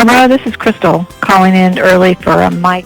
Barbara, this is Crystal calling in early for a mic.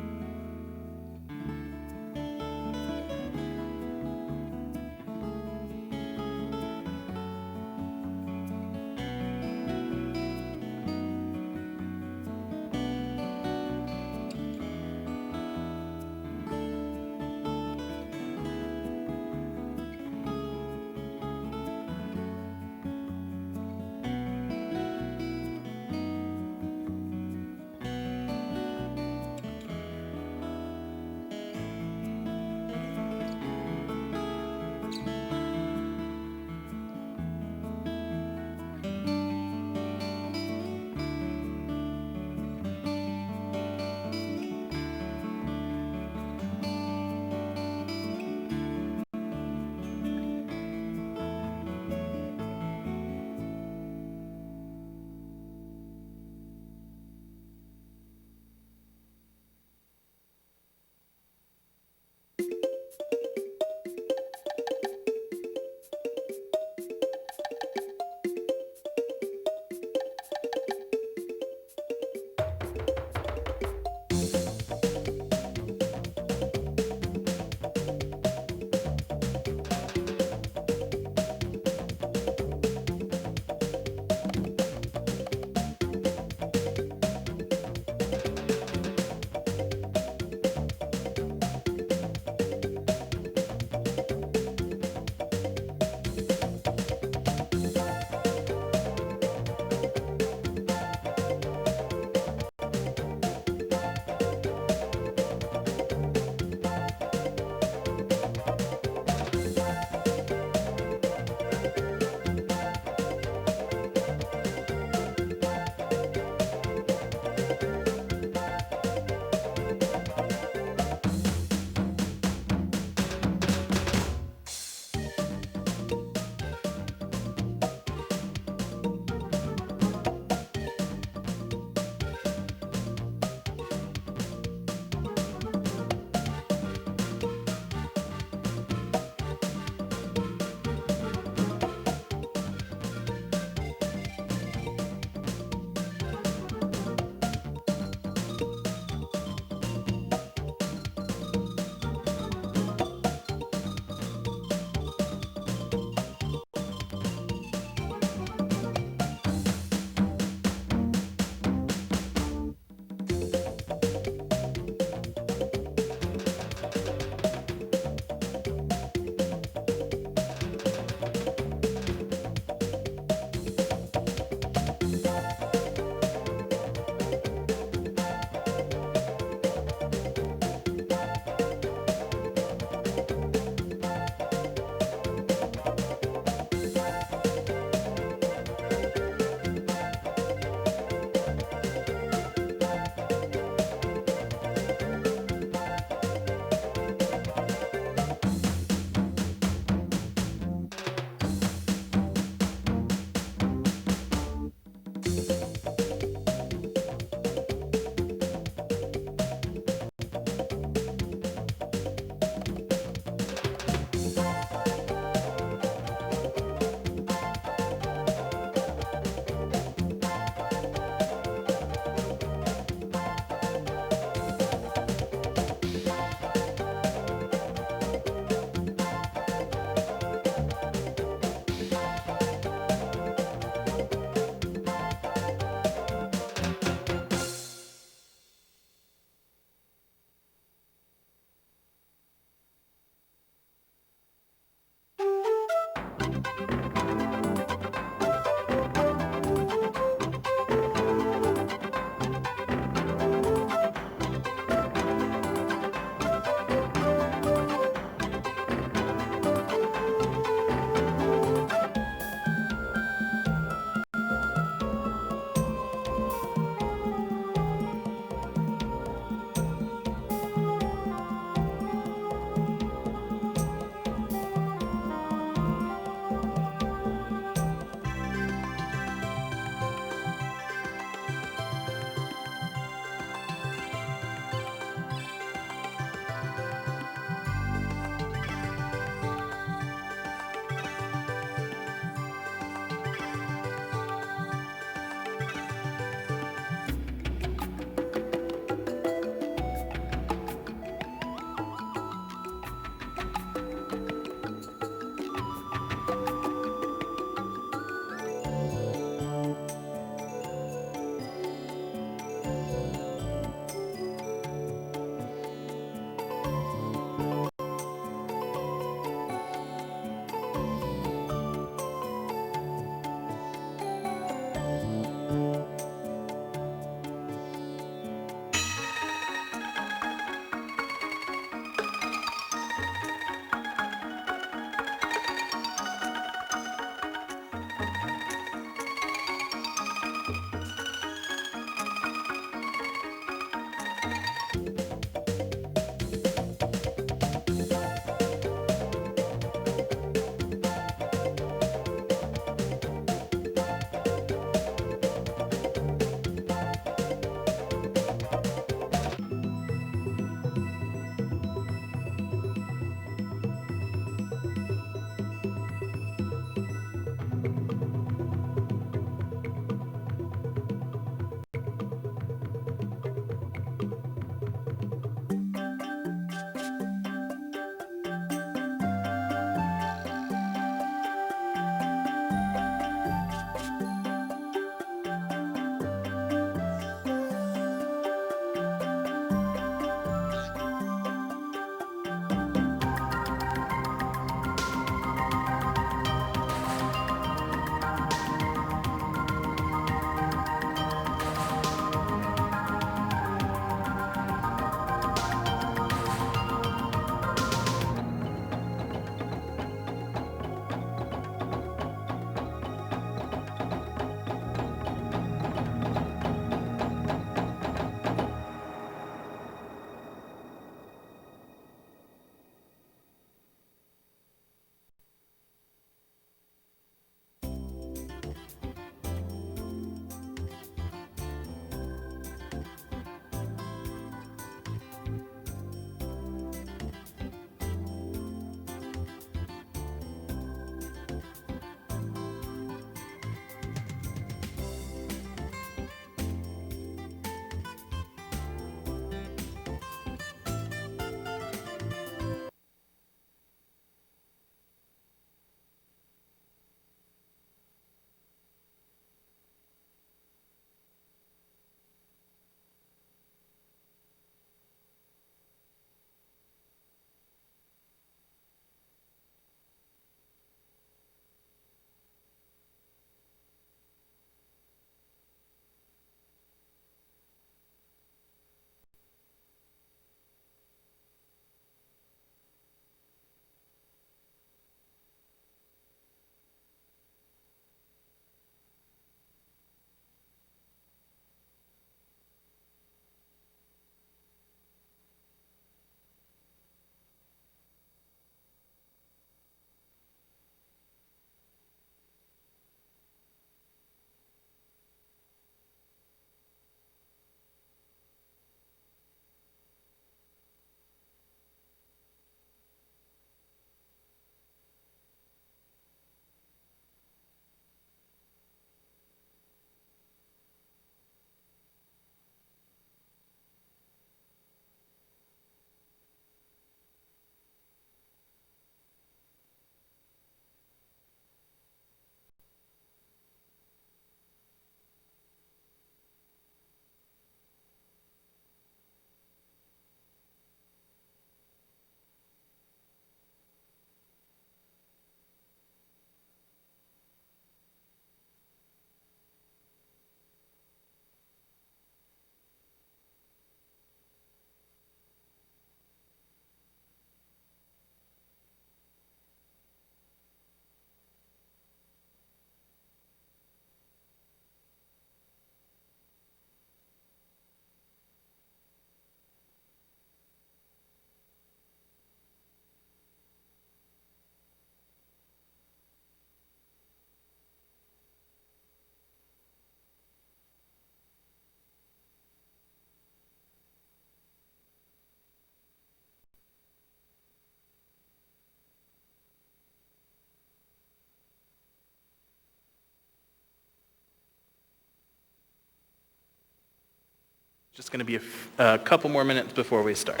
Just going to be a couple more minutes before we start.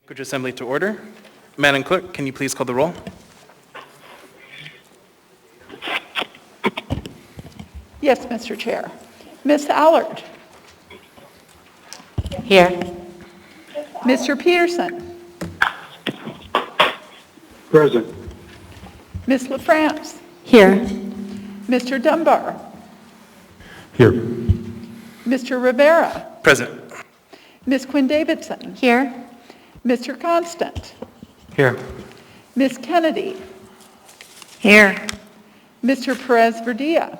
Language Assembly to order. Madam Clerk, can you please call the roll? Yes, Mr. Chair. Ms. Allard. Here. Mr. Peterson. Present. Ms. LaFrance. Here. Mr. Dunbar. Here. Mr. Rivera. Present. Ms. Quinn Davidson. Here. Mr. Constant. Here. Ms. Kennedy. Here. Mr. Perez Verdilla.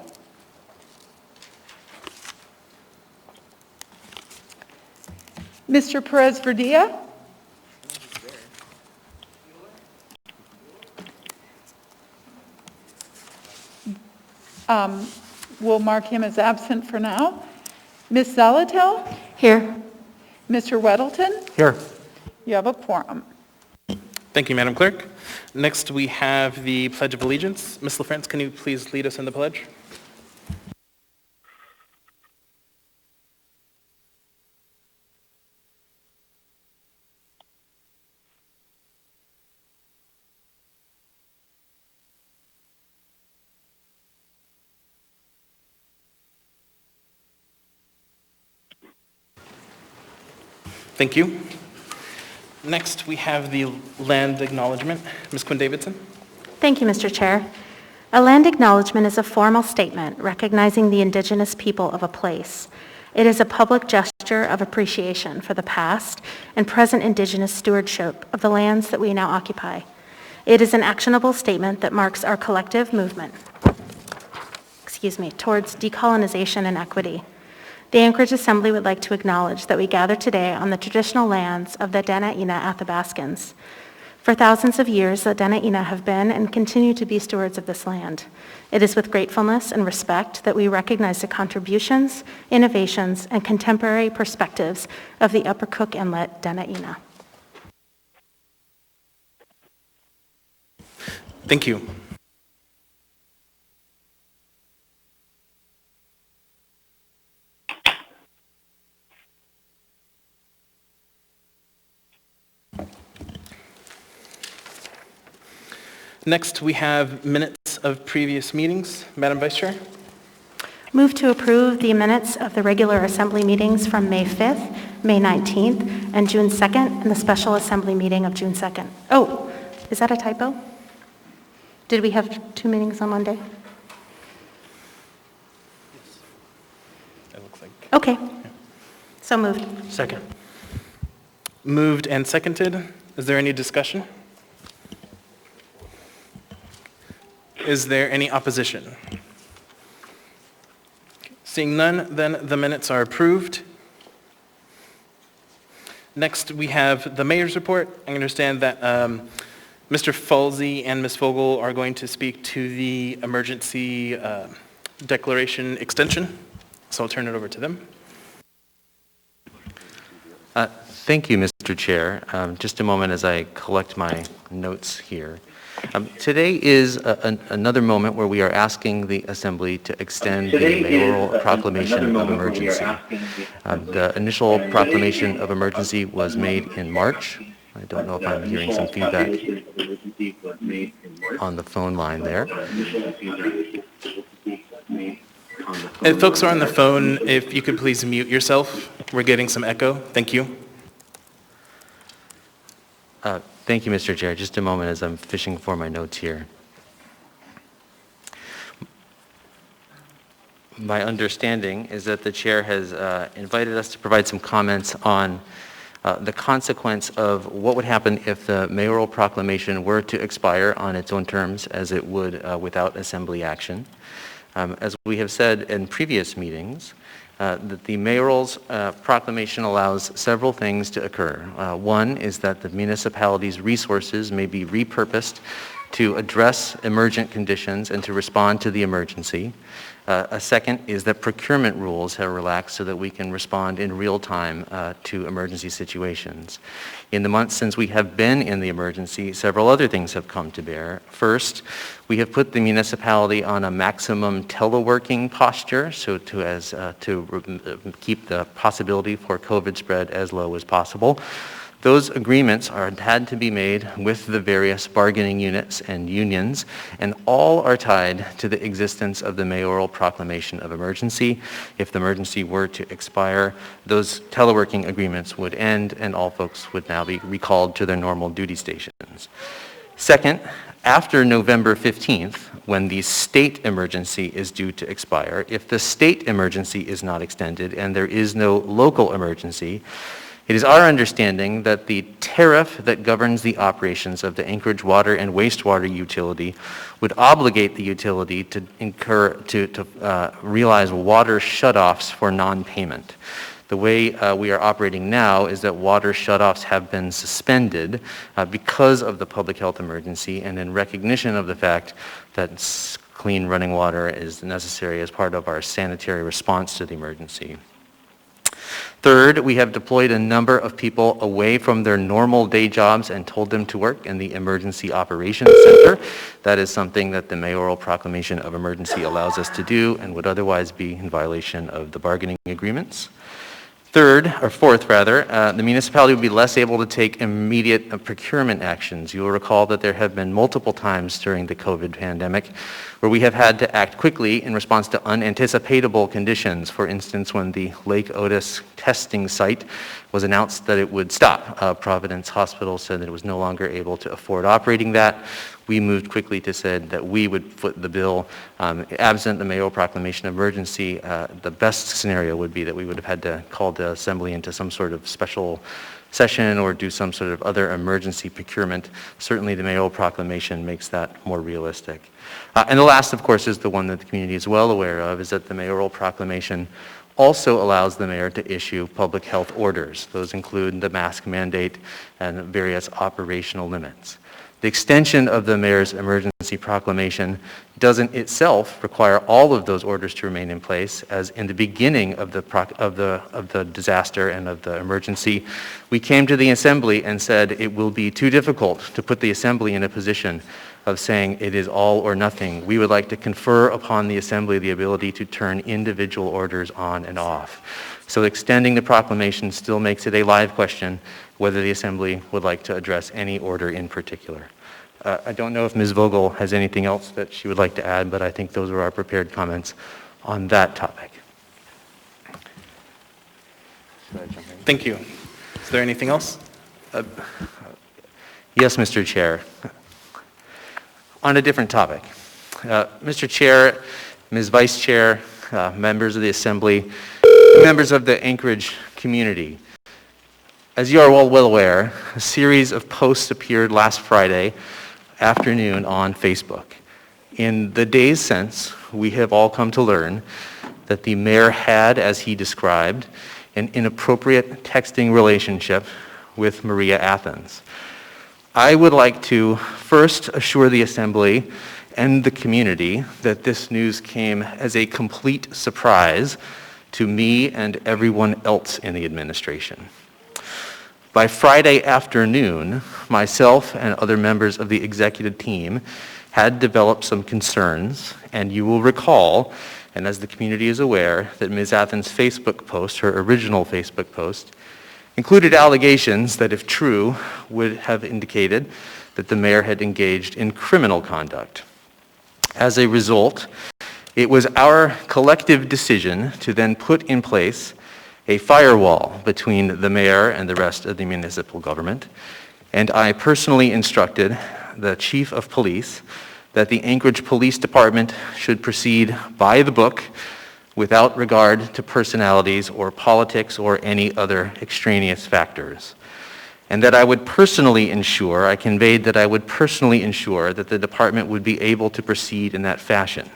Mr. Perez Verdilla. We'll mark him as absent for now. Ms. Zalatel. Here. Mr. Weddleton. Here. You have a quorum. Thank you, Madam Clerk. Next, we have the Pledge of Allegiance. Ms. LaFrance, can you please lead us in the pledge? Thank you. Next, we have the land acknowledgement. Ms. Quinn Davidson. Thank you, Mr. Chair. A land acknowledgement is a formal statement recognizing the indigenous people of a place. It is a public gesture of appreciation for the past and present indigenous stewardship of the lands that we now occupy. It is an actionable statement that marks our collective movement, towards decolonization and equity. The Anchorage Assembly would like to acknowledge that we gather today on the traditional lands of the Dena'ina Athabascans. For thousands of years, the Dena'ina have been and continue to be stewards of this land. It is with gratefulness and respect that we recognize the contributions, innovations, and contemporary perspectives of the Upper Cook Inlet Dena'ina. Thank you. Next, we have minutes of previous meetings. Madam Vice Chair. Move to approve the minutes of the regular assembly meetings from May 5th, May 19th, and June 2nd, and the special assembly meeting of June 2nd. Oh, is that a typo? Did we have 2 meetings on one day? Yes. That looks like. Okay. Yeah. So moved. Second. Moved and seconded. Is there any discussion? Is there any opposition? Seeing none, then the minutes are approved. Next, we have the mayor's report. I understand that Mr. Falsey and Ms. Vogel are going to speak to the emergency declaration extension, so I'll turn it over to them. Thank you, Mr. Chair. Just a moment as I collect my notes here. Today is another moment where we are asking the Assembly to extend the mayoral proclamation of emergency. The initial proclamation of emergency was made in March. I don't know if I'm hearing some feedback on the phone line there. If folks are on the phone, if you could please mute yourself. We're getting some echo. Thank you. Thank you, Mr. Chair. Just a moment as I'm fishing for my notes here. My understanding is that the chair has invited us to provide some comments on the consequence of what would happen if the mayoral proclamation were to expire on its own terms as it would without Assembly action. As we have said in previous meetings, that the mayoral's proclamation allows several things to occur. One is that the municipality's resources may be repurposed to address emergent conditions and to respond to the emergency. A second is that procurement rules have relaxed so that we can respond in real time to emergency situations. In the months since we have been in the emergency, several other things have come to bear. First, we have put the municipality on a maximum teleworking posture so to keep the possibility for COVID spread as low as possible. Those agreements had to be made with the various bargaining units and unions, and all are tied to the existence of the mayoral proclamation of emergency. If the emergency were to expire, those teleworking agreements would end and all folks would now be recalled to their normal duty stations. Second, after November 15th, when the state emergency is due to expire, if the state emergency is not extended and there is no local emergency, it is our understanding that the tariff that governs the operations of the Anchorage water and wastewater utility would obligate the utility to realize water shutoffs for non-payment. The way we are operating now is that water shutoffs have been suspended because of the public health emergency and in recognition of the fact that clean running water is necessary as part of our sanitary response to the emergency. Third, we have deployed a number of people away from their normal day jobs and told them to work in the Emergency Operations Center. That is something that the mayoral proclamation of emergency allows us to do and would otherwise be in violation of the bargaining agreements. Fourth, the municipality would be less able to take immediate procurement actions. You will recall that there have been multiple times during the COVID pandemic where we have had to act quickly in response to unanticipatable conditions. For instance, when the Lake Otis testing site was announced that it would stop. Providence Hospital said that it was no longer able to afford operating that. We moved quickly to say that we would foot the bill. Absent the mayoral proclamation of emergency, the best scenario would be that we would have had to call the Assembly into some sort of special session or do some sort of other emergency procurement. Certainly the mayoral proclamation makes that more realistic. And the last, of course, is the one that the community is well aware of, is that the mayoral proclamation also allows the mayor to issue public health orders. Those include the mask mandate and various operational limits. The extension of the mayor's emergency proclamation doesn't itself require all of those orders to remain in place, as in the beginning of the disaster and of the emergency, we came to the Assembly and said it will be too difficult to put the Assembly in a position of saying it is all or nothing. We would like to confer upon the Assembly the ability to turn individual orders on and off. So extending the proclamation still makes it a live question whether the Assembly would like to address any order in particular. I don't know if Ms. Vogel has anything else that she would like to add, but I think those are our prepared comments on that topic. Thank you. Is there anything else? Yes, Mr. Chair. On a different topic. Mr. Chair, Ms. Vice Chair, members of the Assembly, members of the Anchorage community. As you are all well aware, a series of posts appeared last Friday afternoon on Facebook. In the days since, we have all come to learn that the mayor had, as he described, an inappropriate texting relationship with Maria Athens. I would like to first assure the Assembly and the community that this news came as a complete surprise to me and everyone else in the administration. By Friday afternoon, myself and other members of the executive team had developed some concerns, and you will recall, and as the community is aware, that Ms. Athens' Facebook post, her original Facebook post, included allegations that, if true, would have indicated that the mayor had engaged in criminal conduct. As a result, it was our collective decision to then put in place a firewall between the mayor and the rest of the municipal government, and I personally instructed the chief of police that the Anchorage Police Department should proceed by the book without regard to personalities or politics or any other extraneous factors. And that I would personally ensure, I conveyed that I would personally ensure that the department would be able to proceed in that fashion.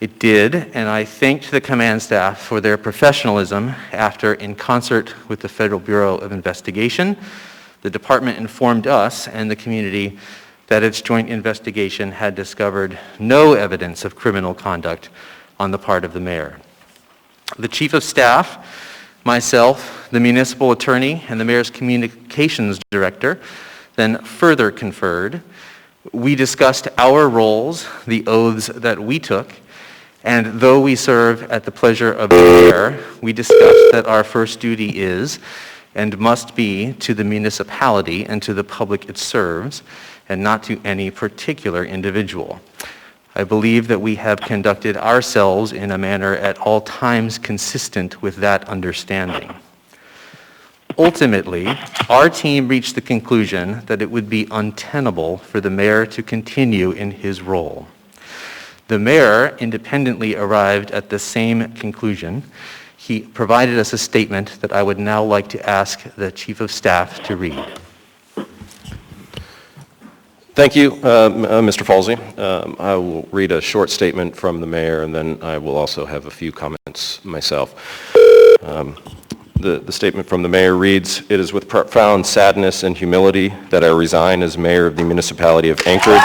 It did, and I thanked the command staff for their professionalism after, in concert with the Federal Bureau of Investigation, the department informed us and the community that its joint investigation had discovered no evidence of criminal conduct on the part of the mayor. The chief of staff, myself, the municipal attorney, and the mayor's communications director then further conferred. We discussed our roles, the oaths that we took, and though we serve at the pleasure of the mayor, we discussed that our first duty is and must be to the municipality and to the public it serves, and not to any particular individual. I believe that we have conducted ourselves in a manner at all times consistent with that understanding. Ultimately, our team reached the conclusion that it would be untenable for the mayor to continue in his role. The mayor independently arrived at the same conclusion. He provided us a statement that I would now like to ask the chief of staff to read. Thank you, Mr. Falsey. I will read a short statement from the mayor, and then I will also have a few comments myself. The statement from the mayor reads, "It is with profound sadness and humility that I resign as mayor of the municipality of Anchorage."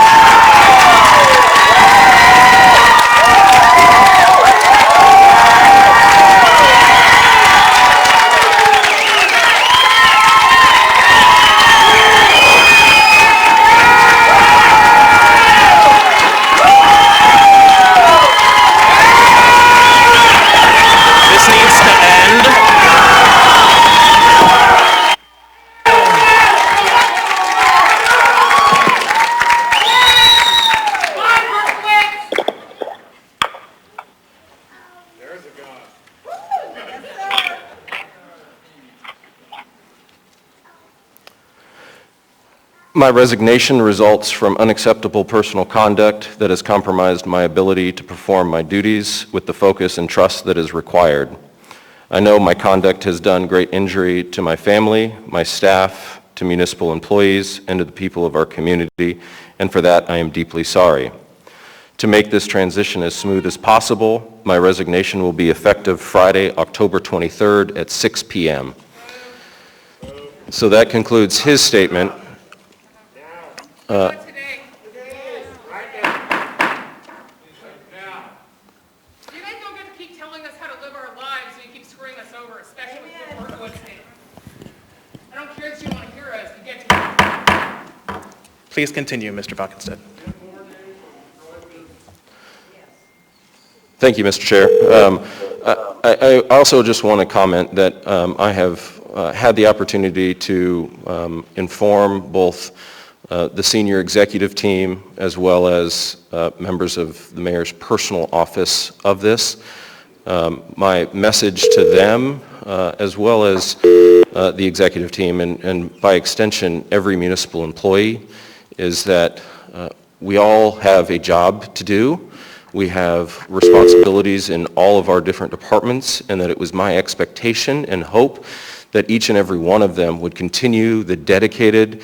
My resignation results from unacceptable personal conduct that has compromised my ability to perform my duties with the focus and trust that is required. I know my conduct has done great injury to my family, my staff, to municipal employees, and to the people of our community, and for that I am deeply sorry. To make this transition as smooth as possible, my resignation will be effective Friday, October 23rd at 6 p.m. So that concludes his statement. Today. Right now. You guys don't get to keep telling us how to live our lives and you keep screwing us over, especially with the what's in. I don't care that you want to hear us. You get to. Please continue, Mr. Falkenstedt. Thank you, Mr. Chair. I also just want to comment that I have had the opportunity to inform both the senior executive team as well as members of the mayor's personal office of this. My message to them as well as the executive team and by extension every municipal employee is that we all have a job to do. We have responsibilities in all of our different departments, and that it was my expectation and hope that each and every one of them would continue the dedicated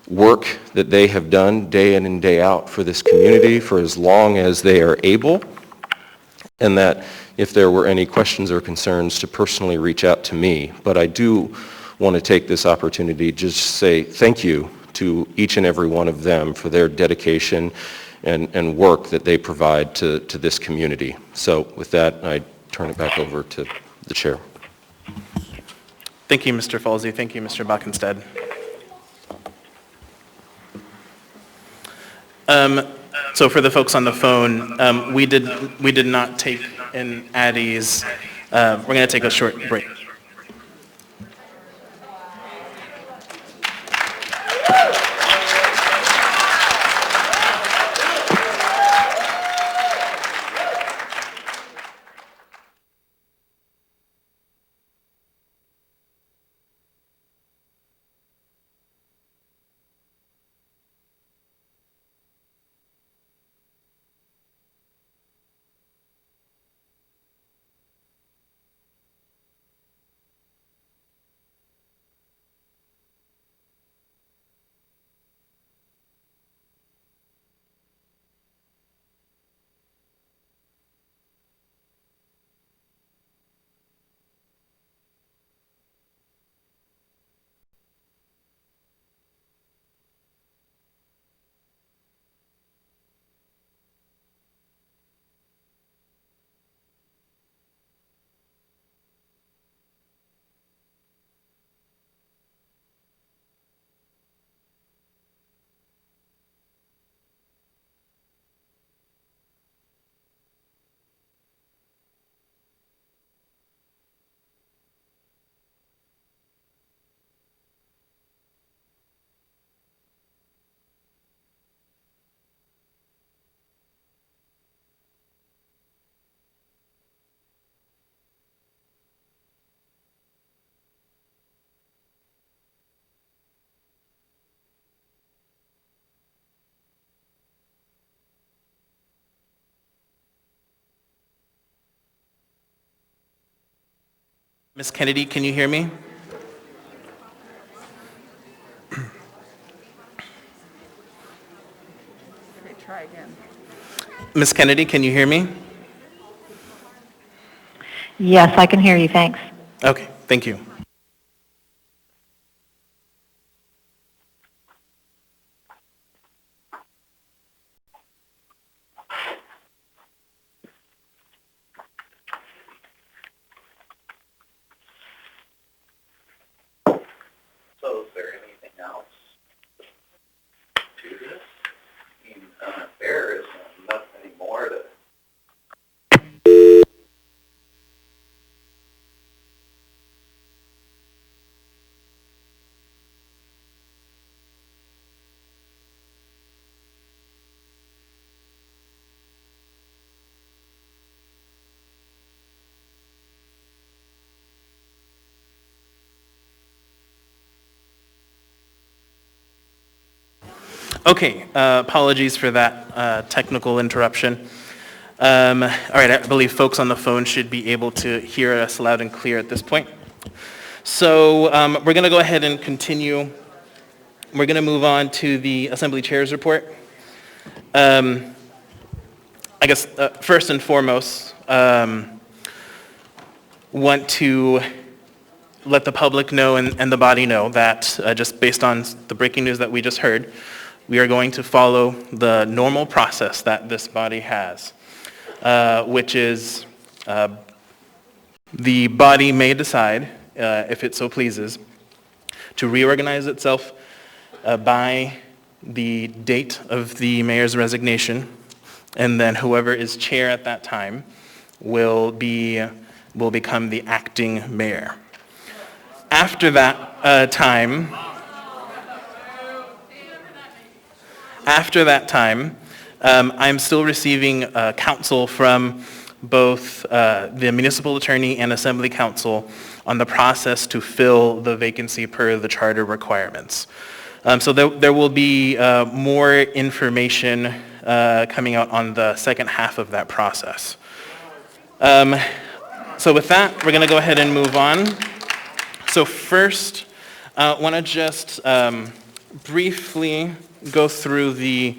work that they have done day in and day out for this community for as long as they are able, and that if there were any questions or concerns to personally reach out to me. But I do want to take this opportunity to just say thank you to each and every one of them for their dedication and work that they provide to this community. So with that, I turn it back over to the chair. Thank you, Mr. Falsey. Thank you, Mr. Bockenstead. So for the folks on the phone, we did not take in Addie's. We're going to take a short break. Ms. Kennedy, can you hear me? Try again. Ms. Kennedy, can you hear me? Yes, I can hear you, thanks. Okay, thank you. So is there anything else to this? I mean, there isn't enough anymore to... Okay, apologies for that technical interruption. All right, I believe folks on the phone should be able to hear us loud and clear at this point. So we're going to go ahead and continue. We're going to move on to the Assembly Chair's report. I guess first and foremost, want to let the public know and the body know that just based on the breaking news that we just heard, we are going to follow the normal process that this body has, which is the body may decide, if it so pleases, to reorganize itself by the date of the mayor's resignation, and then whoever is chair at that time will become the acting mayor. After that time, I'm still receiving counsel from both the municipal attorney and assembly counsel on the process to fill the vacancy per the charter requirements. So there will be more information coming out on the second half of that process. So with that, we're going to go ahead and move on. So first, I want to just briefly go through the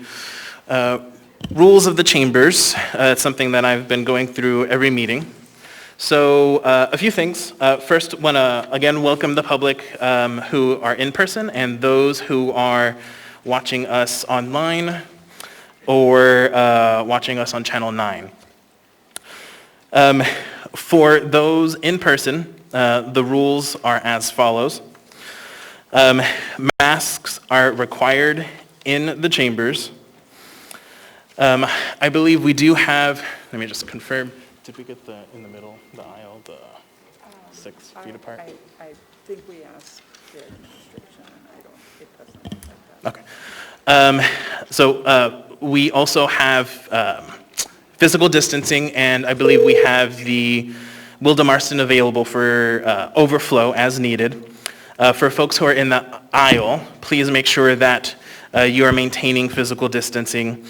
rules of the chambers. It's something that I've been going through every meeting. So a few things. First, want to again welcome the public who are in person and those who are watching us online or watching us on Channel 9. For those in person, the rules are as follows. Masks are required in the chambers. I believe we do have, let me just confirm, did we get in the middle, the aisle, the 6 feet apart? I think we asked the administration, and it doesn't look like that. Okay. So we also have physical distancing, and I believe we have the Wilda Marston available for overflow as needed. For folks who are in the aisle, please make sure that you are maintaining physical distancing.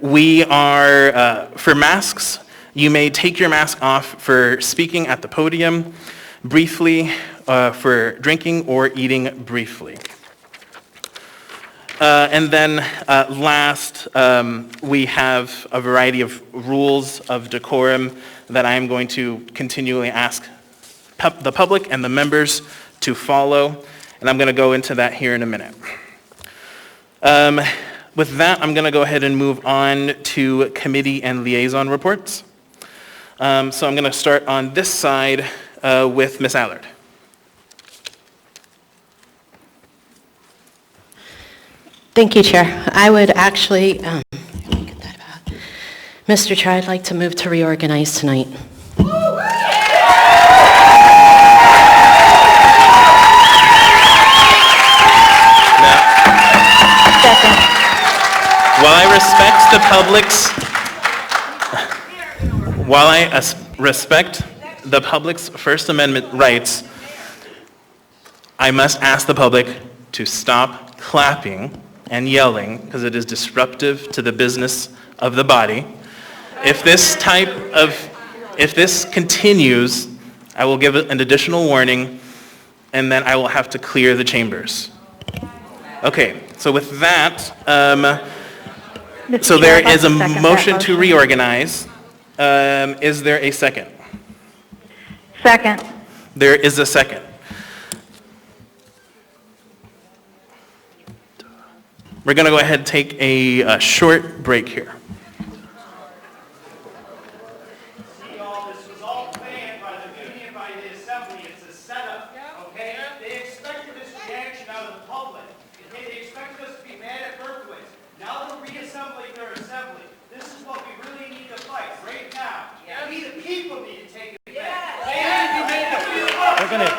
We are, for masks, you may take your mask off for speaking at the podium, briefly, for drinking or eating briefly. And then last, we have a variety of rules of decorum that I am going to continually ask the public and the members to follow, and I'm going to go into that here in a minute. With that, I'm going to go ahead and move on to committee and liaison reports. So I'm going to start on this side with Ms. Allard. Thank you, Chair. I would actually, let me get that back. Mr. Chair, I'd like to move to reorganize tonight. While I respect the public's First Amendment rights, I must ask the public to stop clapping and yelling because it is disruptive to the business of the body. If this continues, I will give an additional warning and then I will have to clear the chambers. Okay, so with that, so there is a motion to reorganize. Is there a second? Second. There is a second. We're going to go ahead and take a short break here. This was all planned by the union, by the assembly. It's a setup, okay? They expected this reaction out of the public. Okay? They expected us to be mad at Berkowitz. Now they're reassembling their assembly. This is what we really need to fight right now. We the people need to take it back. They need to make the people. We're going to...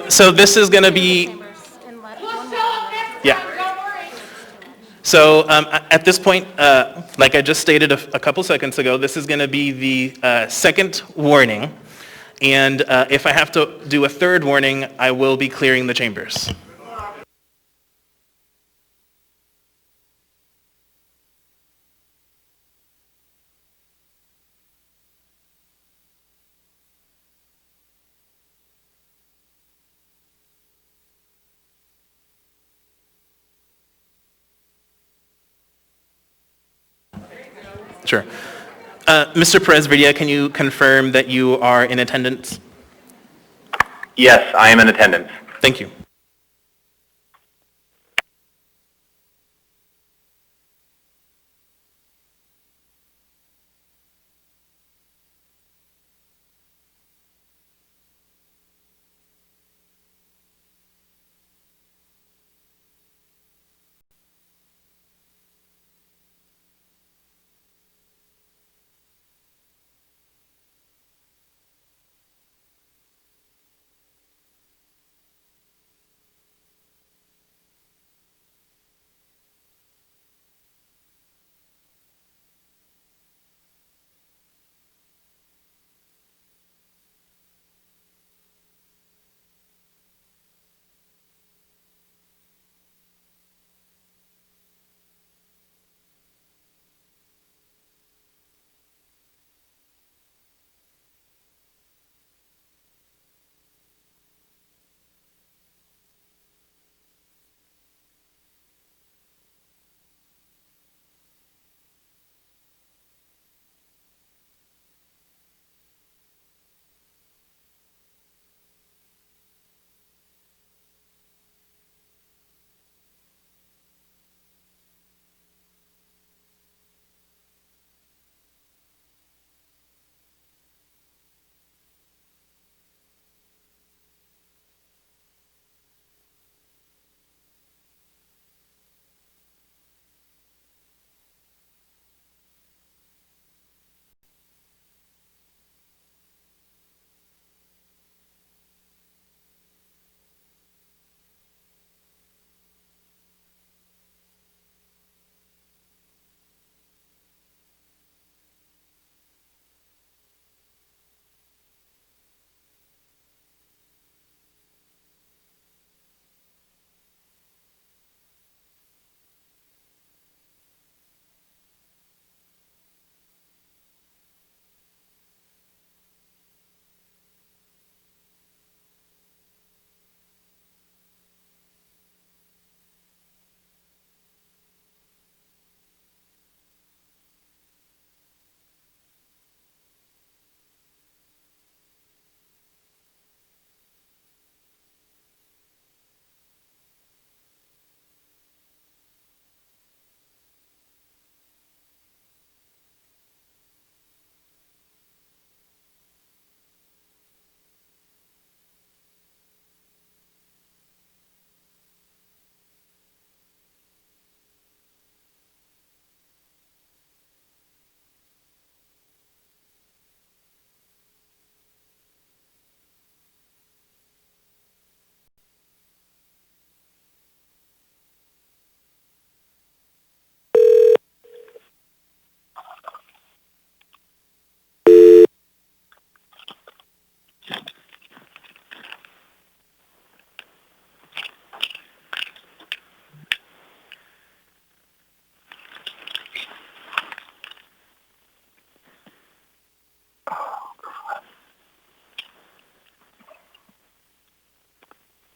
So this is going to be, yeah. So at this point, like I just stated a couple seconds ago, this is going to be the second warning. And if I have to do a third warning, I will be clearing the chambers. Sure. Mr. Perez-Verdia, can you confirm that you are in attendance? Yes, I am in attendance. Thank you.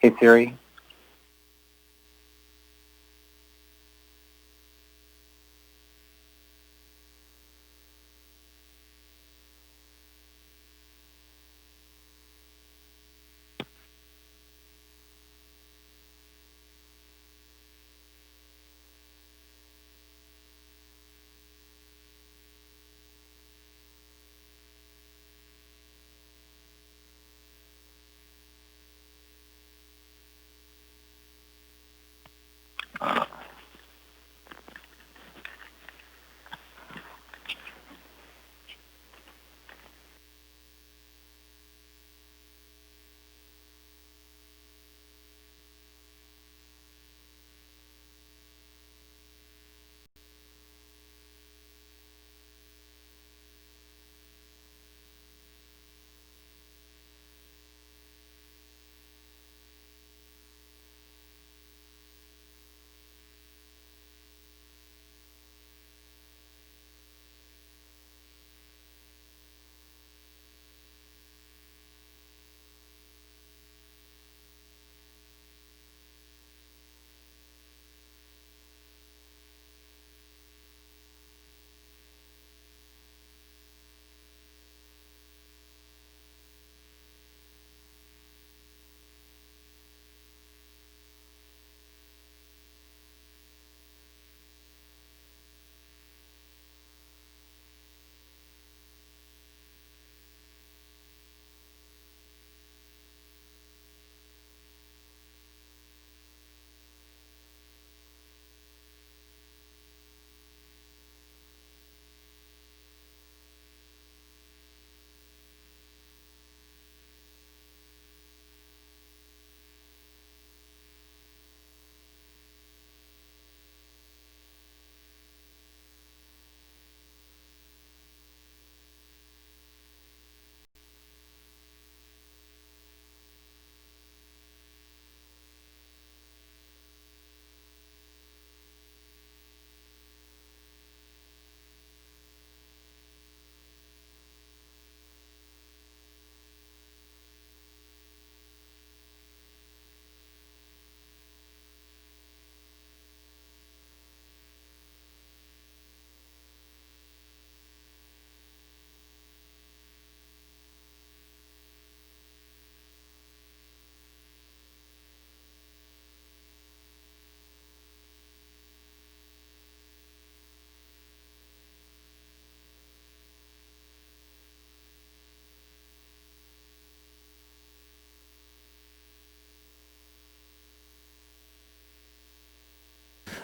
Hey Siri.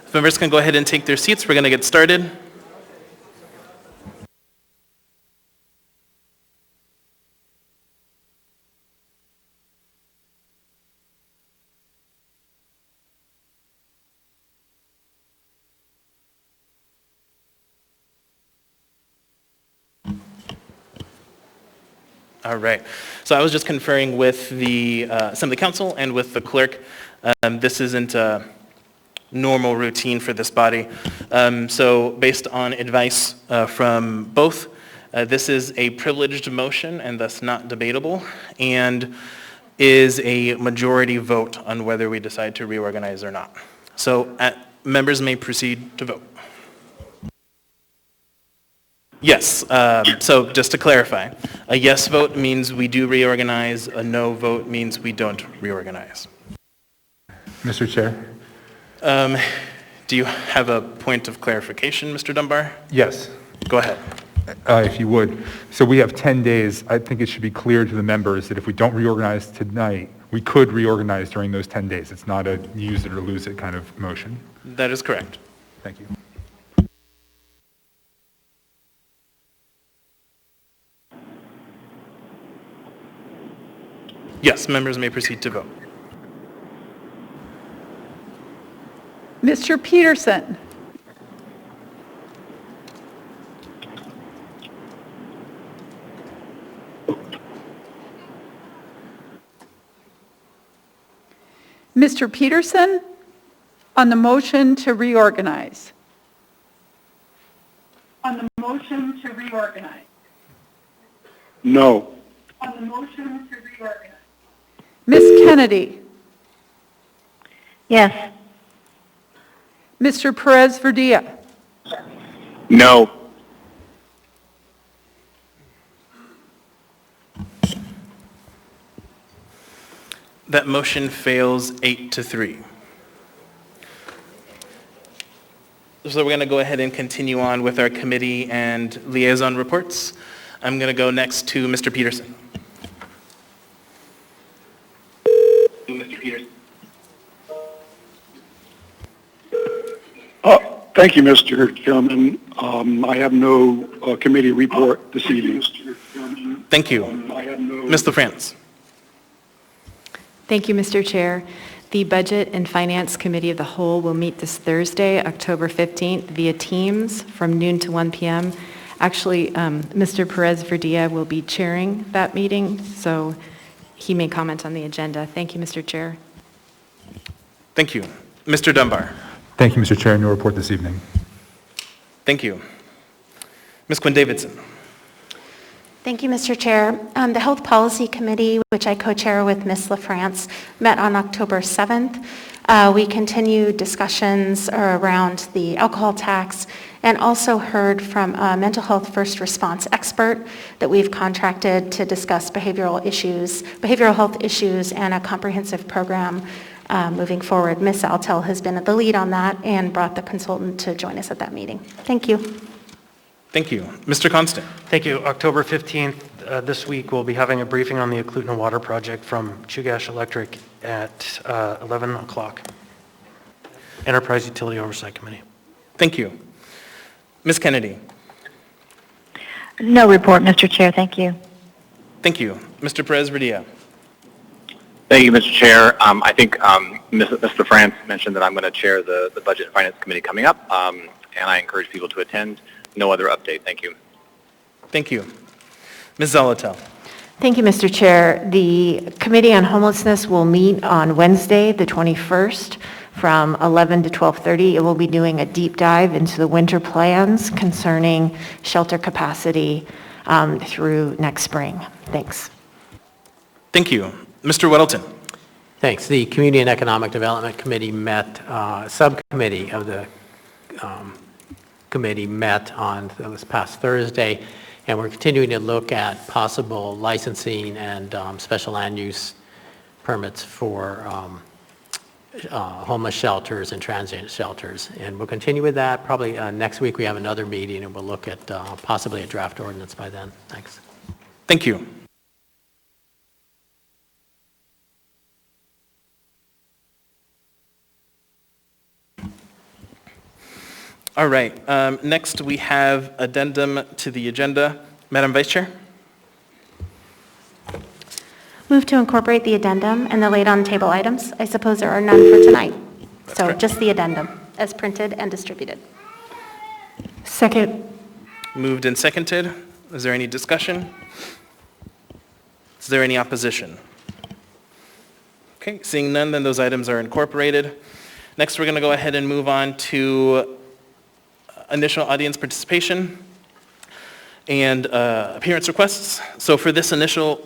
If members can go ahead and take their seats, we're going to get started. All right. So I was just conferring with the Assembly Council and with the clerk. This isn't a normal routine for this body. So based on advice from both, this is a privileged motion and thus not debatable, and is a majority vote on whether we decide to reorganize or not. So members may proceed to vote. Yes, so just to clarify, a yes vote means we do reorganize, a no vote means we don't reorganize. Mr. Chair? Do you have a point of clarification, Mr. Dunbar? Yes, Go ahead. if you would. So we have 10 days. I think it should be clear to the members that if we don't reorganize tonight, we could reorganize during those 10 days. It's not a use it or lose it kind of motion. That is correct. Thank you. Yes, members may proceed to vote. Mr. Peterson? Mr. Peterson, on the motion to reorganize. On the motion to reorganize. No. On the motion to reorganize. Ms. Kennedy, Yes. Mr. Perez Verdilla? No. That motion fails 8-3. So we're going to go ahead and continue on with our committee and liaison reports. I'm going to go next to Mr. Peterson. Thank you, Mr. Chairman. I have no committee report this evening. Thank you. Ms. LaFrance. Thank you, Mr. Chair. The Budget and Finance Committee of the Whole will meet this Thursday, October 15th, via Teams from noon to 1 p.m. Actually, Mr. Perez Verdilla will be chairing that meeting, so he may comment on the agenda. Thank you, Mr. Chair. Thank you. Mr. Dunbar. Thank you, Mr. Chair. No report this evening. Thank you. Ms. Quinn Davidson. Thank you, Mr. Chair. The Health Policy Committee, which I co-chair with Ms. LaFrance, met on October 7th. We continued discussions around the alcohol tax and also heard from a mental health first response expert that we've contracted to discuss behavioral health issues, and a comprehensive program moving forward. Ms. Altel has been the lead on that and brought the consultant to join us at that meeting. Thank you. Thank you. Mr. Constant. Thank you. October 15th, this week, we'll be having a briefing on the Eklutna Water Project from Chugach Electric at 11 o'clock. Enterprise Utility Oversight Committee. Thank you. Ms. Kennedy. No report, Mr. Chair. Thank you. Thank you. Mr. Perez Verdilla. Thank you, Mr. Chair. I think Mr. France mentioned that I'm going to chair the Budget and Finance Committee coming up, and I encourage people to attend. No other update. Thank you. Thank you. Ms. Zolotel. Thank you, Mr. Chair. The Committee on Homelessness will meet on Wednesday, the 21st, from 11 to 12:30. It will be doing a deep dive into the winter plans concerning shelter capacity through next spring. Thanks. Thank you. Mr. Weddleton. Thanks. The Community and Economic Development Committee met, subcommittee of the committee met on this past Thursday, and we're continuing to look at possible licensing and special land use permits for homeless shelters and transient shelters. And we'll continue with that. Probably next week we have another meeting, and we'll look at possibly a draft ordinance by then. Thanks. Thank you. All right. Next, we have addendum to the agenda. Madam Vice Chair. Move to incorporate the addendum and the laid-on-table items. I suppose there are none for tonight. So correct. just the addendum as printed and distributed. Second. Moved and seconded. Is there any discussion? Is there any opposition? Okay, seeing none, then those items are incorporated. Next, we're going to go ahead and move on to initial audience participation and appearance requests. So for this initial,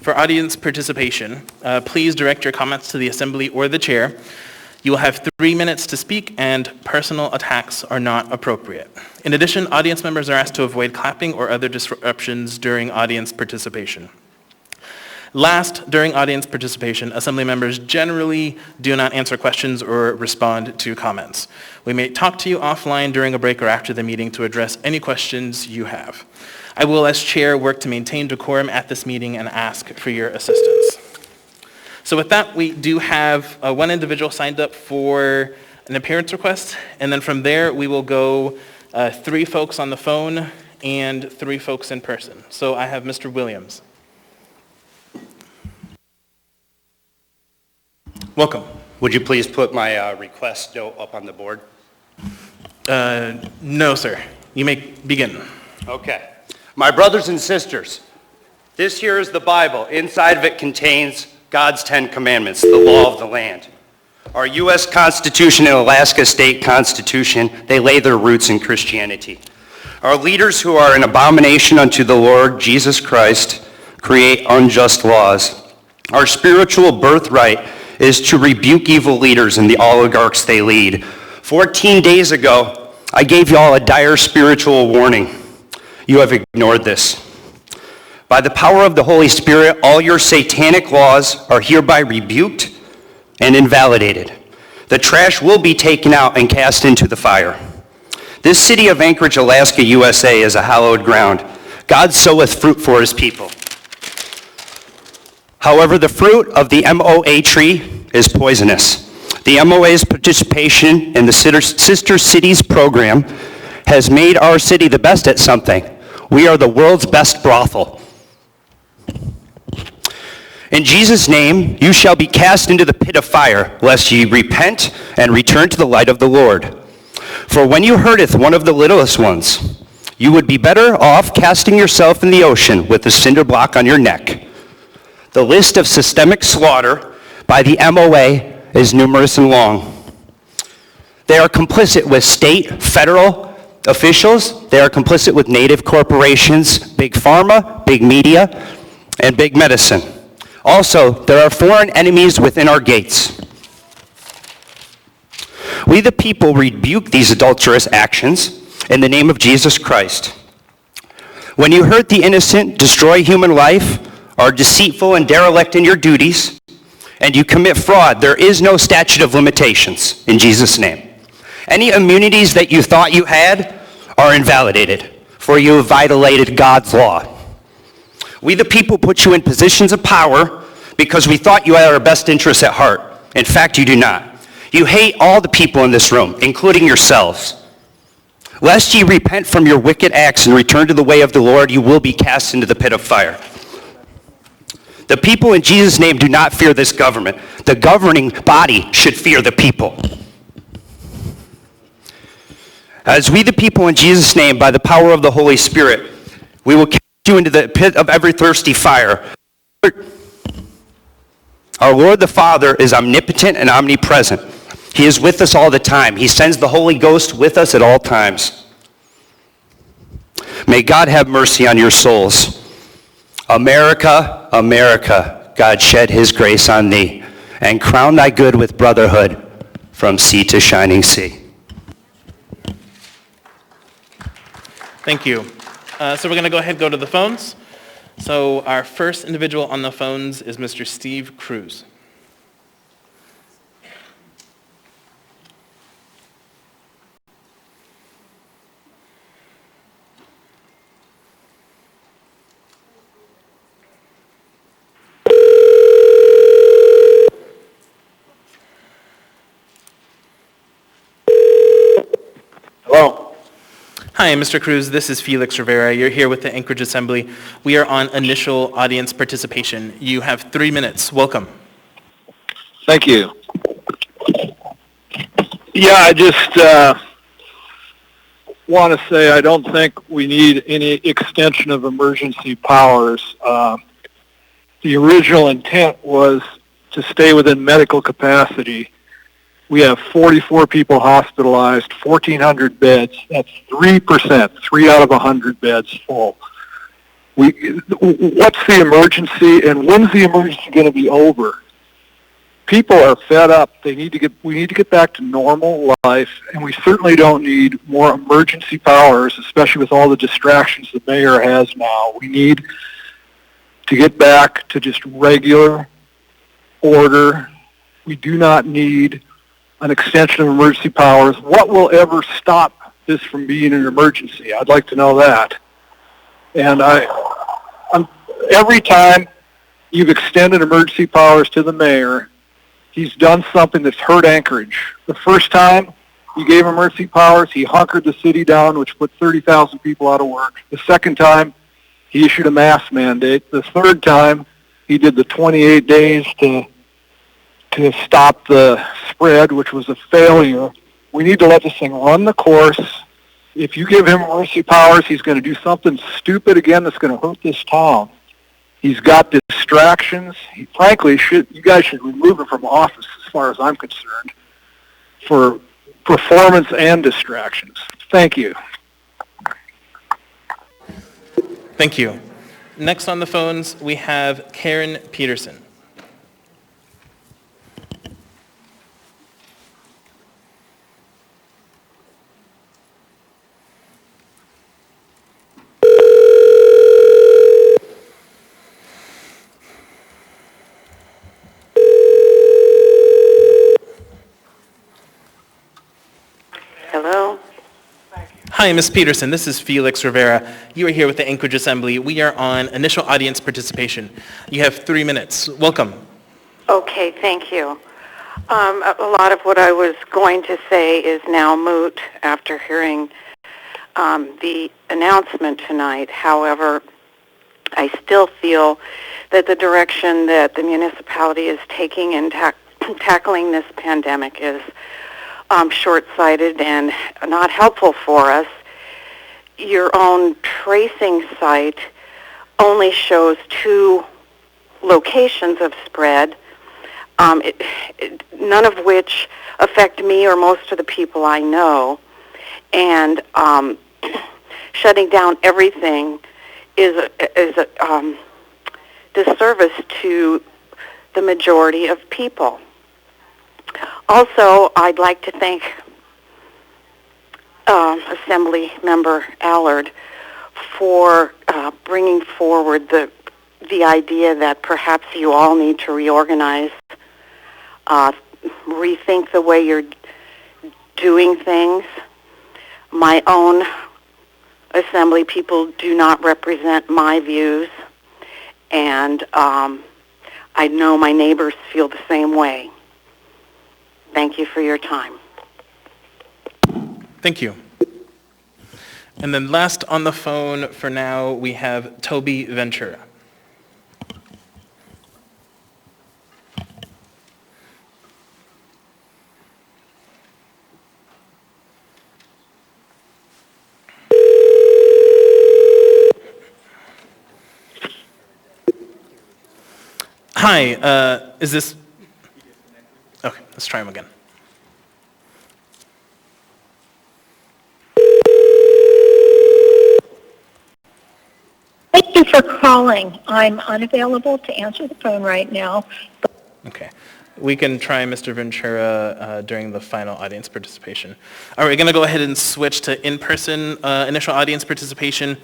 For audience participation, please direct your comments to the Assembly or the Chair. You will have 3 minutes to speak, and personal attacks are not appropriate. In addition, audience members are asked to avoid clapping or other disruptions during audience participation. Last, during audience participation, Assembly members generally do not answer questions or respond to comments. We may talk to you offline during a break or after the meeting to address any questions you have. I will, as chair, work to maintain decorum at this meeting and ask for your assistance. So with that, we do have one individual signed up for an appearance request, and then from there, we will go 3 folks on the phone and 3 folks in person. So I have Mr. Williams. Welcome. Would you please put my request note up on the board? No, sir. You may begin. Okay. My brothers and sisters, this here is the Bible. Inside of it contains God's 10 Commandments, the law of the land. Our U.S. Constitution and Alaska State Constitution, they lay their roots in Christianity. Our leaders who are an abomination unto the Lord Jesus Christ create unjust laws. Our spiritual birthright is to rebuke evil leaders and the oligarchs they lead. 14 days ago, I gave you all a dire spiritual warning. You have ignored this. By the power of the Holy Spirit, all your satanic laws are hereby rebuked and invalidated. The trash will be taken out and cast into the fire. This city of Anchorage, Alaska, USA is a hallowed ground. God soweth fruit for his people. However, the fruit of the MOA tree is poisonous. The MOA's participation in the Sister Cities program has made our city the best at something. We are the world's best brothel. In Jesus' name, you shall be cast into the pit of fire, lest ye repent and return to the light of the Lord. For when you hurteth one of the littlest ones, you would be better off casting yourself in the ocean with a cinder block on your neck. The list of systemic slaughter by the MOA is numerous and long. They are complicit with state, federal officials. They are complicit with native corporations, big pharma, big media, and big medicine. Also, there are foreign enemies within our gates. We the people rebuke these adulterous actions in the name of Jesus Christ. When you hurt the innocent, destroy human life, are deceitful and derelict in your duties, and you commit fraud, there is no statute of limitations in Jesus' name. Any immunities that you thought you had are invalidated, for you have violated God's law. We the people put you in positions of power because we thought you had our best interests at heart. In fact, you do not. You hate all the people in this room, including yourselves. Lest ye repent from your wicked acts and return to the way of the Lord, you will be cast into the pit of fire. The people in Jesus' name do not fear this government. The governing body should fear the people. As we the people in Jesus' name, by the power of the Holy Spirit, we will cast you into the pit of every thirsty fire. Our Lord the Father is omnipotent and omnipresent. He is with us all the time. He sends the Holy Ghost with us at all times. May God have mercy on your souls. America, America, God shed his grace on thee, and crown thy good with brotherhood from sea to shining sea. Thank you. So we're going to go ahead and go to the phones. So our first individual on the phones is Mr. Steve Cruz. Hello. Hi, Mr. Cruz. This is Felix Rivera. You're here with the Anchorage Assembly. We are on initial audience participation. You have 3 minutes. Welcome. Thank you. Yeah, I just want to say I don't think we need any extension of emergency powers. The original intent was to stay within medical capacity. We have 44 people hospitalized, 1,400 beds. That's 3%, 3 out of 100 beds full. What's the emergency, and when's the emergency going to be over? People are fed up. We need to get back to normal life, and we certainly don't need more emergency powers, especially with all the distractions the mayor has now. We need to get back to just regular order. We do not need an extension of emergency powers. What will ever stop this from being an emergency? I'd like to know that. And every time you've extended emergency powers to the mayor, he's done something that's hurt Anchorage. The first time you gave emergency powers, he hunkered the city down, which put 30,000 people out of work. The second time, he issued a mask mandate. The third time, he did the 28 days to stop the spread, which was a failure. We need to let this thing run the course. If you give him emergency powers, he's going to do something stupid again that's going to hurt this town. He's got distractions. Frankly, you guys should remove him from office, as far as I'm concerned, for performance and distractions. Thank you. Thank you. next on the phones, we have Karen Peterson. Hello? Hi, Ms. Peterson. This is Felix Rivera. You are here with the Anchorage Assembly. We are on initial audience participation. You have 3 minutes. Welcome. Okay, thank you. A lot of what I was going to say is now moot after hearing the announcement tonight. However, I still feel that the direction that the municipality is taking in tackling this pandemic is short-sighted and not helpful for us. Your own tracing site only shows 2 locations of spread, none of which affect me or most of the people I know. And shutting down everything is a disservice to the majority of people. Also, I'd like to thank Assembly Member Allard for bringing forward the idea that perhaps you all need to reorganize, rethink the way you're doing things. My own Assembly people do not represent my views, and I know my neighbors feel the same way. Thank you for your time. Thank you. And then last on the phone for now, we have Toby Ventura. Hi, is this... Okay, let's try him again. Thank you for calling. I'm unavailable to answer the phone right now. Okay. We can try Mr. Ventura during the final audience participation. All right, we're going to go ahead and switch to in-person initial audience participation.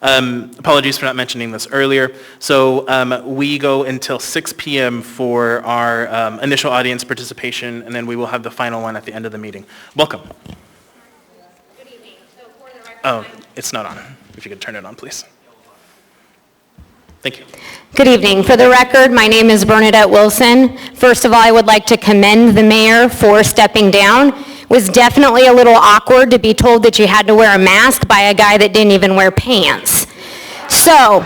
Apologies for not mentioning this earlier. So we go until 6 p.m. for our initial audience participation, and then we will have the final one at the end of the meeting. Welcome. Good evening. So for the record, Oh, it's not on. If you could turn it on, please. Thank you. Good evening. For the record, my name is Bernadette Wilson. First of all, I would like to commend the mayor for stepping down. It was definitely a little awkward to be told that you had to wear a mask by a guy that didn't even wear pants. So,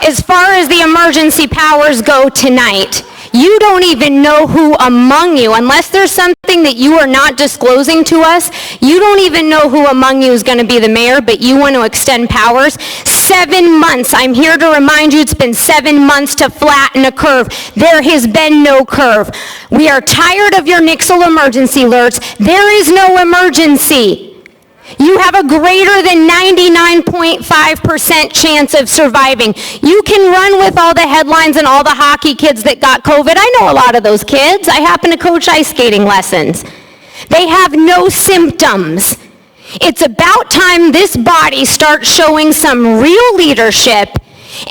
as far as the emergency powers go tonight, you don't even know who among you, unless there's something that you are not disclosing to us, you don't even know who among you is going to be the mayor, but you want to extend powers. 7 months. I'm here to remind you it's been 7 months to flatten a curve. There has been no curve. We are tired of your Nixle emergency alerts. There is no emergency. You have a greater than 99.5% chance of surviving. You can run with all the headlines and all the hockey kids that got COVID. I know a lot of those kids. I happen to coach ice skating lessons. They have no symptoms. It's about time this body starts showing some real leadership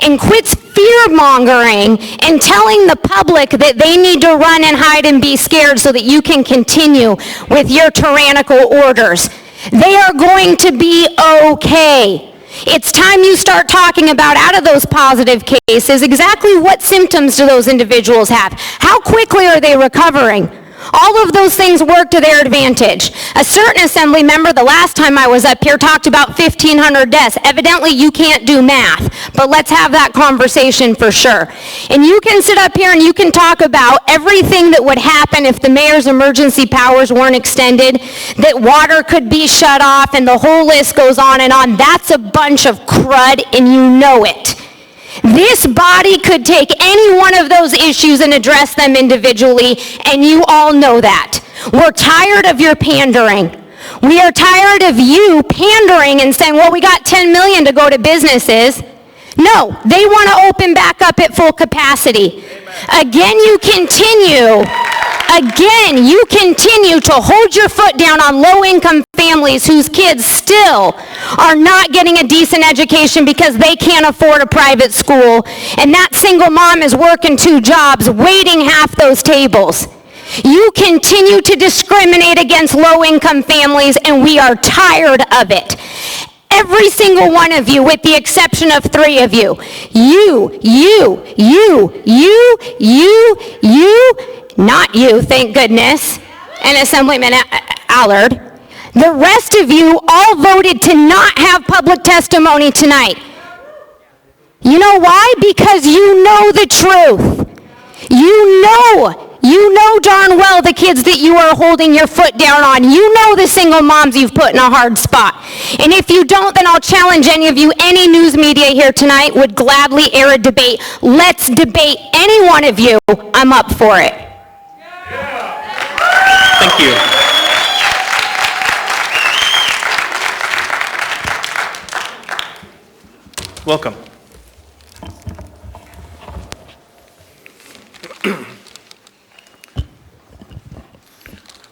and quits fear-mongering and telling the public that they need to run and hide and be scared so that you can continue with your tyrannical orders. They are going to be okay. It's time you start talking about, out of those positive cases, exactly what symptoms do those individuals have? How quickly are they recovering? All of those things work to their advantage. A certain assembly member, the last time I was up here, talked about 1,500 deaths. Evidently, you can't do math, but let's have that conversation for sure. And you can sit up here and you can talk about everything that would happen if the mayor's emergency powers weren't extended, that water could be shut off, and the whole list goes on and on. That's a bunch of crud, and you know it. This body could take any one of those issues and address them individually, and you all know that. We're tired of your pandering. We are tired of you pandering and saying, well, we got $10 million to go to businesses. No, they want to open back up at full capacity. Again, you continue to hold your foot down on low-income families whose kids still are not getting a decent education because they can't afford a private school, and that single mom is working 2 jobs, waiting half those tables. You continue to discriminate against low-income families, and we are tired of it. Every single one of you, with the exception of 3 of you, not you, thank goodness, and Assemblyman Allard, the rest of you all voted to not have public testimony tonight. You know why? Because you know the truth. You know darn well the kids that you are holding your foot down on. You know the single moms you've put in a hard spot. And if you don't, then I'll challenge any of you, any news media here tonight would gladly air a debate. Let's debate any one of you. I'm up for it. Thank you. Welcome.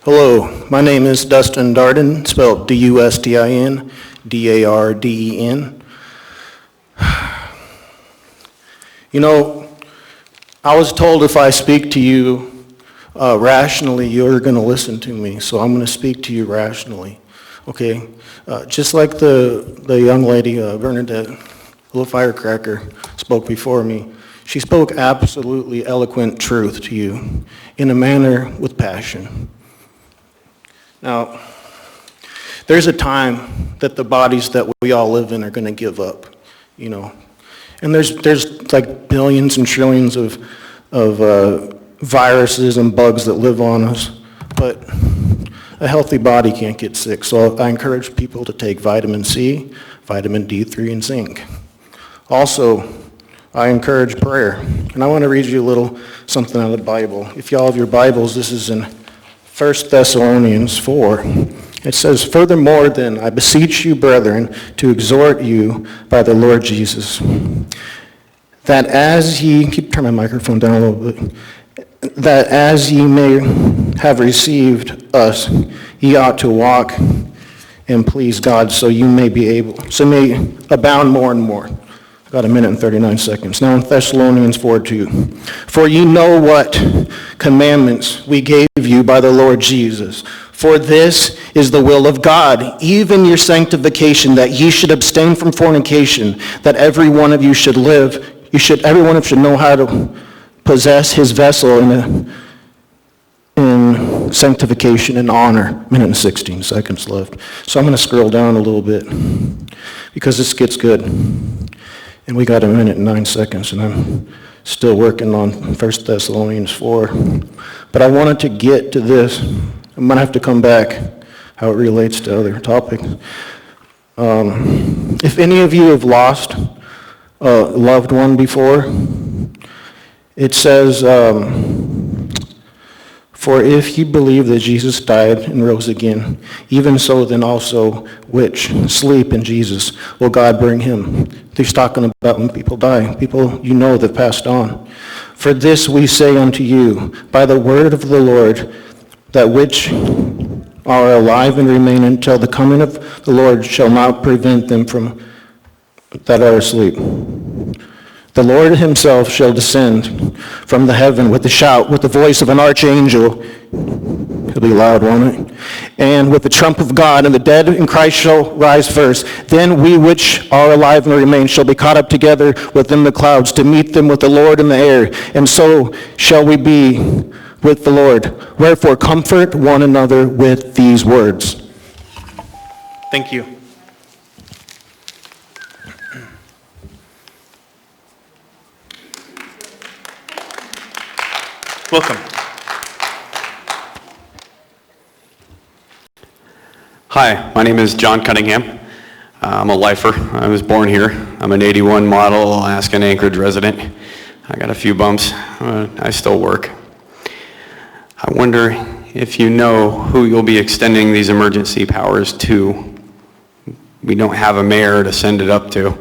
Hello, my name is Dustin Darden, spelled D-U-S-T-I-N, D-A-R-D-E-N. You know, I was told if I speak to you rationally, you're going to listen to me, so I'm going to speak to you rationally, okay? Just like the young lady, Bernadette, little firecracker, spoke before me, she spoke absolutely eloquent truth to you in a manner with passion. Now, there's a time that the bodies that we all live in are going to give up, you know. And there's like billions and trillions of viruses and bugs that live on us, but a healthy body can't get sick. So I encourage people to take vitamin C, vitamin D3, and zinc. Also, I encourage prayer. And I want to read you a little something out of the Bible. If y'all have your Bibles, this is in 1 Thessalonians 4, it says, "Furthermore then, I beseech you, brethren, to exhort you by the Lord Jesus, that as ye," keep turning my microphone down a little bit, "that as ye may have received us, ye ought to walk and please God, so you may may abound more and more." Got 1 minute and 39 seconds. Now in Thessalonians 4:2, "For ye know what commandments we gave you by the Lord Jesus. For this is the will of God, even your sanctification, that ye should abstain from fornication, that every one of you should live. Every one of you should know how to possess his vessel in sanctification and honor." 1 minute and 16 seconds left. So I'm going to scroll down a little bit because this gets good. And we got 1 minute and 9 seconds, and I'm still working on 1 Thessalonians 4. But I wanted to get to this. I'm going to have to come back, how it relates to other topics. If any of you have lost a loved one before, it says, "For if you believe that Jesus died and rose again, even so then also which sleep in Jesus will God bring him." He's talking about when people die, people you know that passed on. "For this we say unto you, by the word of the Lord, that which are alive and remain until the coming of the Lord shall not prevent them from that are asleep. The Lord himself shall descend from the heaven with a shout, with the voice of an archangel." It'll be loud, won't it? "And with the trump of God, and the dead in Christ shall rise first. Then we which are alive and remain shall be caught up together within the clouds to meet them with the Lord in the air. And so shall we be with the Lord. Wherefore comfort one another with these words." Thank you. Welcome. Hi, my name is John Cunningham. I'm a lifer. I was born here. I'm an 81 model Alaskan Anchorage resident. I got a few bumps. I still work. I wonder if you know who you'll be extending these emergency powers to. We don't have a mayor to send it up to.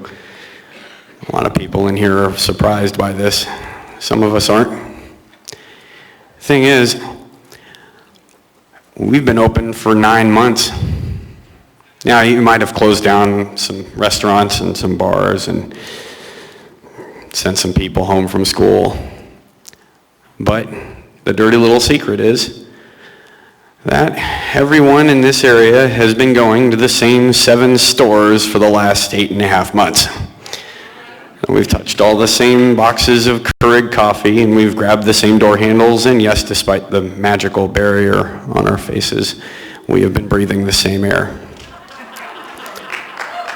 A lot of people in here are surprised by this. Some of us aren't. Thing is, we've been open for 9 months. Now, you might have closed down some restaurants and some bars and sent some people home from school. But the dirty little secret is that everyone in this area has been going to the same 7 stores for the last 8.5 months. We've touched all the same boxes of Keurig coffee, and we've grabbed the same door handles, and yes, despite the magical barrier on our faces, we have been breathing the same air.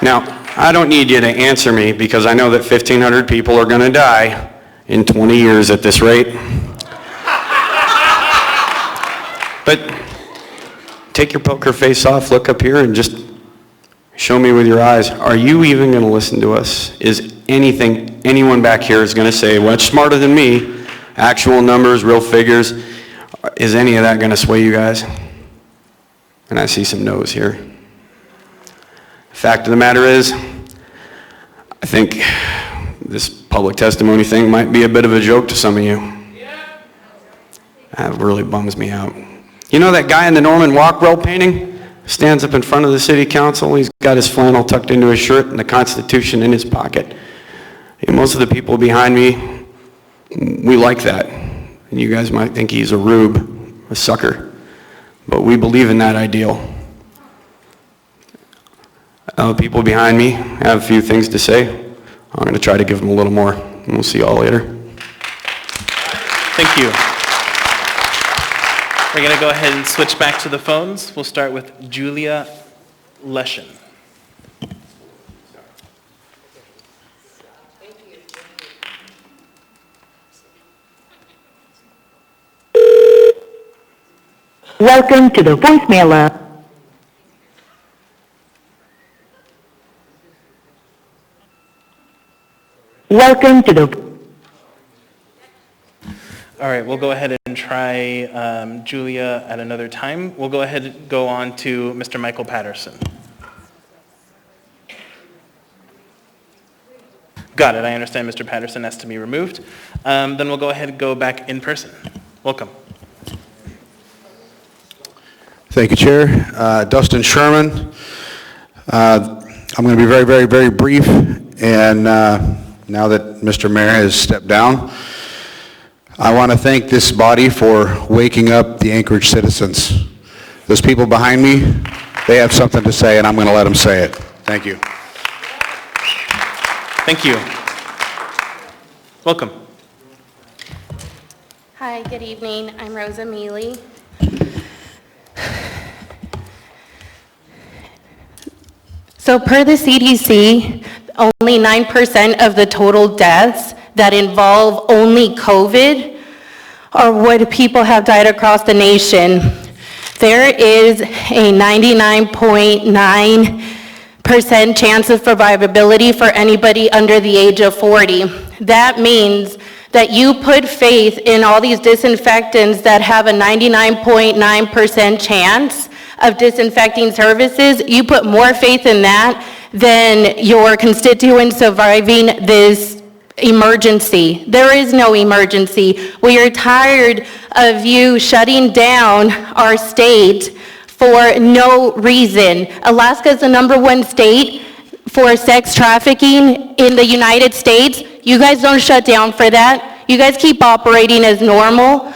Now, I don't need you to answer me because I know that 1,500 people are going to die in 20 years at this rate. But take your poker face off, look up here, and just show me with your eyes. Are you even going to listen to us? Is anyone back here is going to say, much smarter than me, actual numbers, real figures, is any of that going to sway you guys? And I see some no's here. Fact of the matter is, I think this public testimony thing might be a bit of a joke to some of you. That really bums me out. You know that guy in the Norman Rockwell painting? Stands up in front of the city council, he's got his flannel tucked into his shirt and the Constitution in his pocket. And most of the people behind me, we like that. And you guys might think he's a rube, a sucker. But we believe in that ideal. People behind me have a few things to say. I'm going to try to give them a little more. And we'll see you all later. Thank you. We're going to go ahead and switch back to the phones. We'll start with Julia Leshin. Welcome to the voicemail. Welcome to the... All right, we'll go ahead and try Julia at another time. We'll go ahead and go on to Mr. Michael Patterson. Got it. I understand Mr. Patterson has to be removed. Then we'll go ahead and go back in person. Welcome. Thank you, Chair. Dustin Sherman. I'm going to be very, very, very brief. And now that Mr. Mayor has stepped down, I want to thank this body for waking up the Anchorage citizens. Those people behind me, they have something to say, and I'm going to let them say it. Thank you. Thank you. Welcome. Hi, good evening. I'm Rosa Mealy. So per the CDC, only 9% of the total deaths that involve only COVID are what people have died across the nation. There is a 99.9% chance of survivability for anybody under the age of 40. That means that you put faith in all these disinfectants that have a 99.9% chance of disinfecting services. You put more faith in that than your constituents surviving this emergency. There is no emergency. We are tired of you shutting down our state for no reason. Alaska is the #1 state for sex trafficking in the United States. You guys don't shut down for that. You guys keep operating as normal.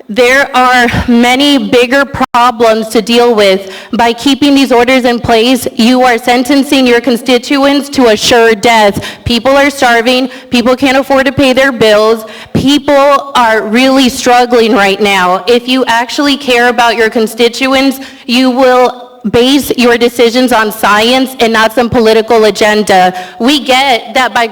There are many bigger problems to deal with. By keeping these orders in place, you are sentencing your constituents to a sure death. People are starving. People can't afford to pay their bills. People are really struggling right now. If you actually care about your constituents, you will base your decisions on science and not some political agenda. We get that by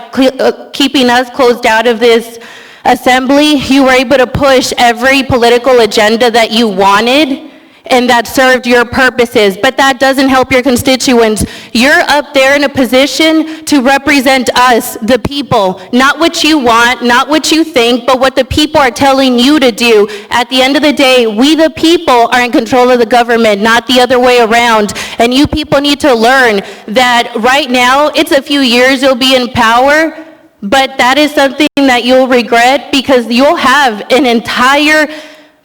keeping us closed out of this assembly, you were able to push every political agenda that you wanted and that served your purposes, but that doesn't help your constituents. You're up there in a position to represent us, the people, not what you want, not what you think, but what the people are telling you to do. At the end of the day, we the people are in control of the government, not the other way around. And you people need to learn that right now, it's a few years you'll be in power, But that is something that you'll regret because you'll have an entire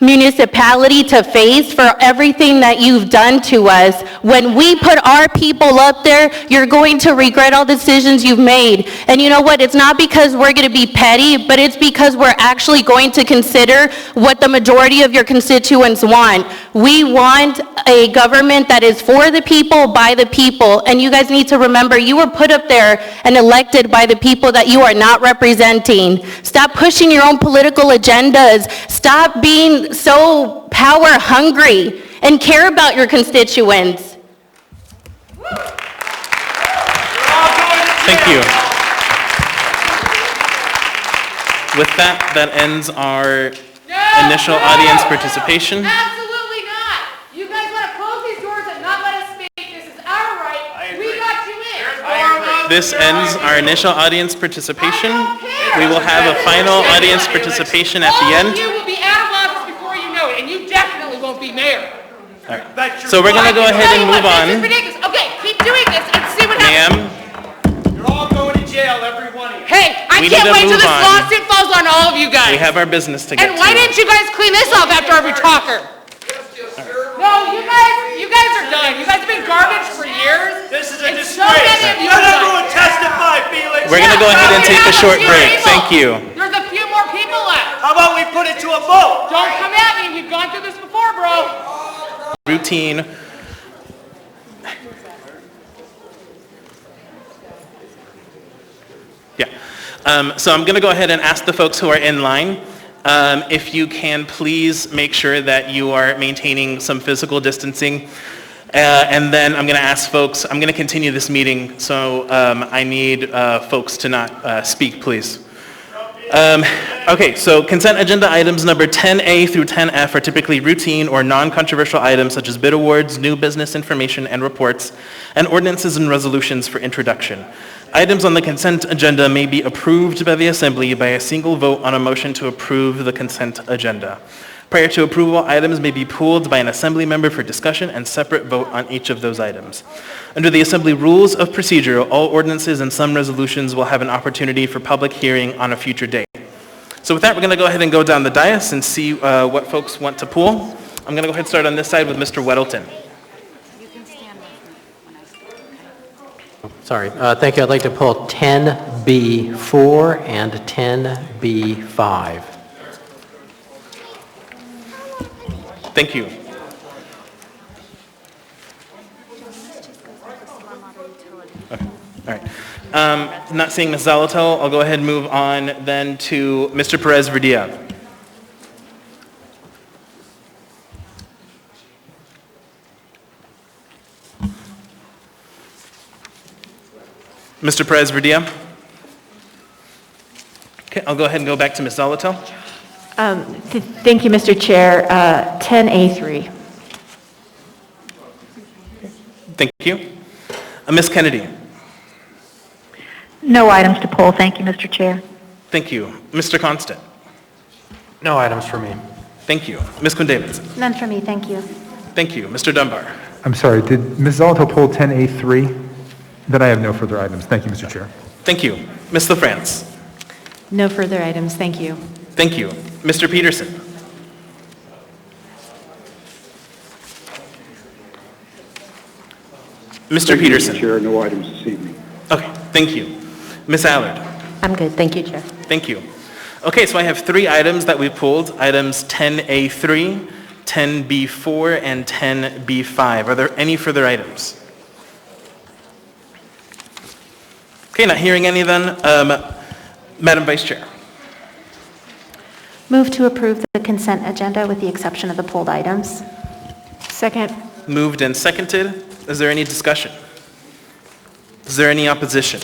municipality to face for everything that you've done to us. When we put our people up there, you're going to regret all the decisions you've made. And you know what? It's not because we're going to be petty, but it's because we're actually going to consider what the majority of your constituents want. We want a government that is for the people, by the people. And you guys need to remember, you were put up there and elected by the people that you are not representing. Stop pushing your own political agendas. Stop being so power hungry and care about your constituents. Thank you. With that, that ends our initial audience participation. Absolutely not. You guys want to close these doors and not let us speak. This is our right. We got you in. This ends our initial audience participation. We will have a final audience participation at the end. All of you will be out of office before you know it, and you definitely won't be mayor. All right. So we're going to go ahead and move This is on. ridiculous. Okay, keep doing this and see what happens. Ma'am, You're all going to jail, every one of you. Hey, I We can't need to wait till move this on. lawsuit falls on all of you guys. we have our business to get And why to. didn't you guys clean this off after every talker? No, you guys are done. You guys have been garbage for years. This is a And disgrace. so many of you Let are everyone done. testify, Felix. We're going to go ahead and take a short break. Thank you. There's a few more people left. How about we put it to a vote? Don't come at me. We've gone through this before, bro. Routine. Yeah. So I'm going to go ahead and ask the folks who are in line, if you can please make sure that you are maintaining some physical distancing. And then I'm going to ask folks, I'm going to continue this meeting, so I need folks to not speak, please. Okay, so consent agenda items number 10A through 10F are typically routine or non-controversial items such as bid awards, new business information and reports, and ordinances and resolutions for introduction. Items on the consent agenda may be approved by the Assembly by a single vote on a motion to approve the consent agenda. Prior to approval, items may be pooled by an Assembly member for discussion and separate vote on each of those items. Under the Assembly Rules of Procedure, all ordinances and some resolutions will have an opportunity for public hearing on a future date. So with that, we're going to go ahead and go down the dais and see what folks want to pool. I'm going to go ahead and start on this side with Mr. Weddleton. Sorry. Thank you. I'd like to pull 10B4 and 10B5. Thank you. Okay. All right. Not seeing Ms. Zalatel, I'll go ahead and move on then to Mr. Perez-Verdia. Mr. Perez-Verdia? Okay, I'll go ahead and go back to Ms. Zalatel. Thank you, Mr. Chair. 10A3. Thank you. Ms. Kennedy? No items to pull, thank you, Mr. Chair. Thank you. Mr. Constant? No items for me. Thank you. Ms. Quinn-Davidson? None for me, thank you. Thank you. Mr. Dunbar? I'm sorry, did Ms. Zalato pull 10A3? Then I have no further items. Thank you, Mr. Chair. Thank you. Ms. LaFrance? No further items, thank you. Thank you. Mr. Peterson? Mr. Peterson? Chair, no items this evening. Okay, thank you. Ms. Allard? I'm good, thank you, Chair. Thank you. Okay, so I have 3 items that we've pulled, items 10A3, 10B4, and 10B5. Are there any further items? Okay, not hearing any then. Madam Vice Chair. Move to approve the consent agenda with the exception of the pulled items. Second. Moved and seconded. Is there any discussion? Is there any opposition?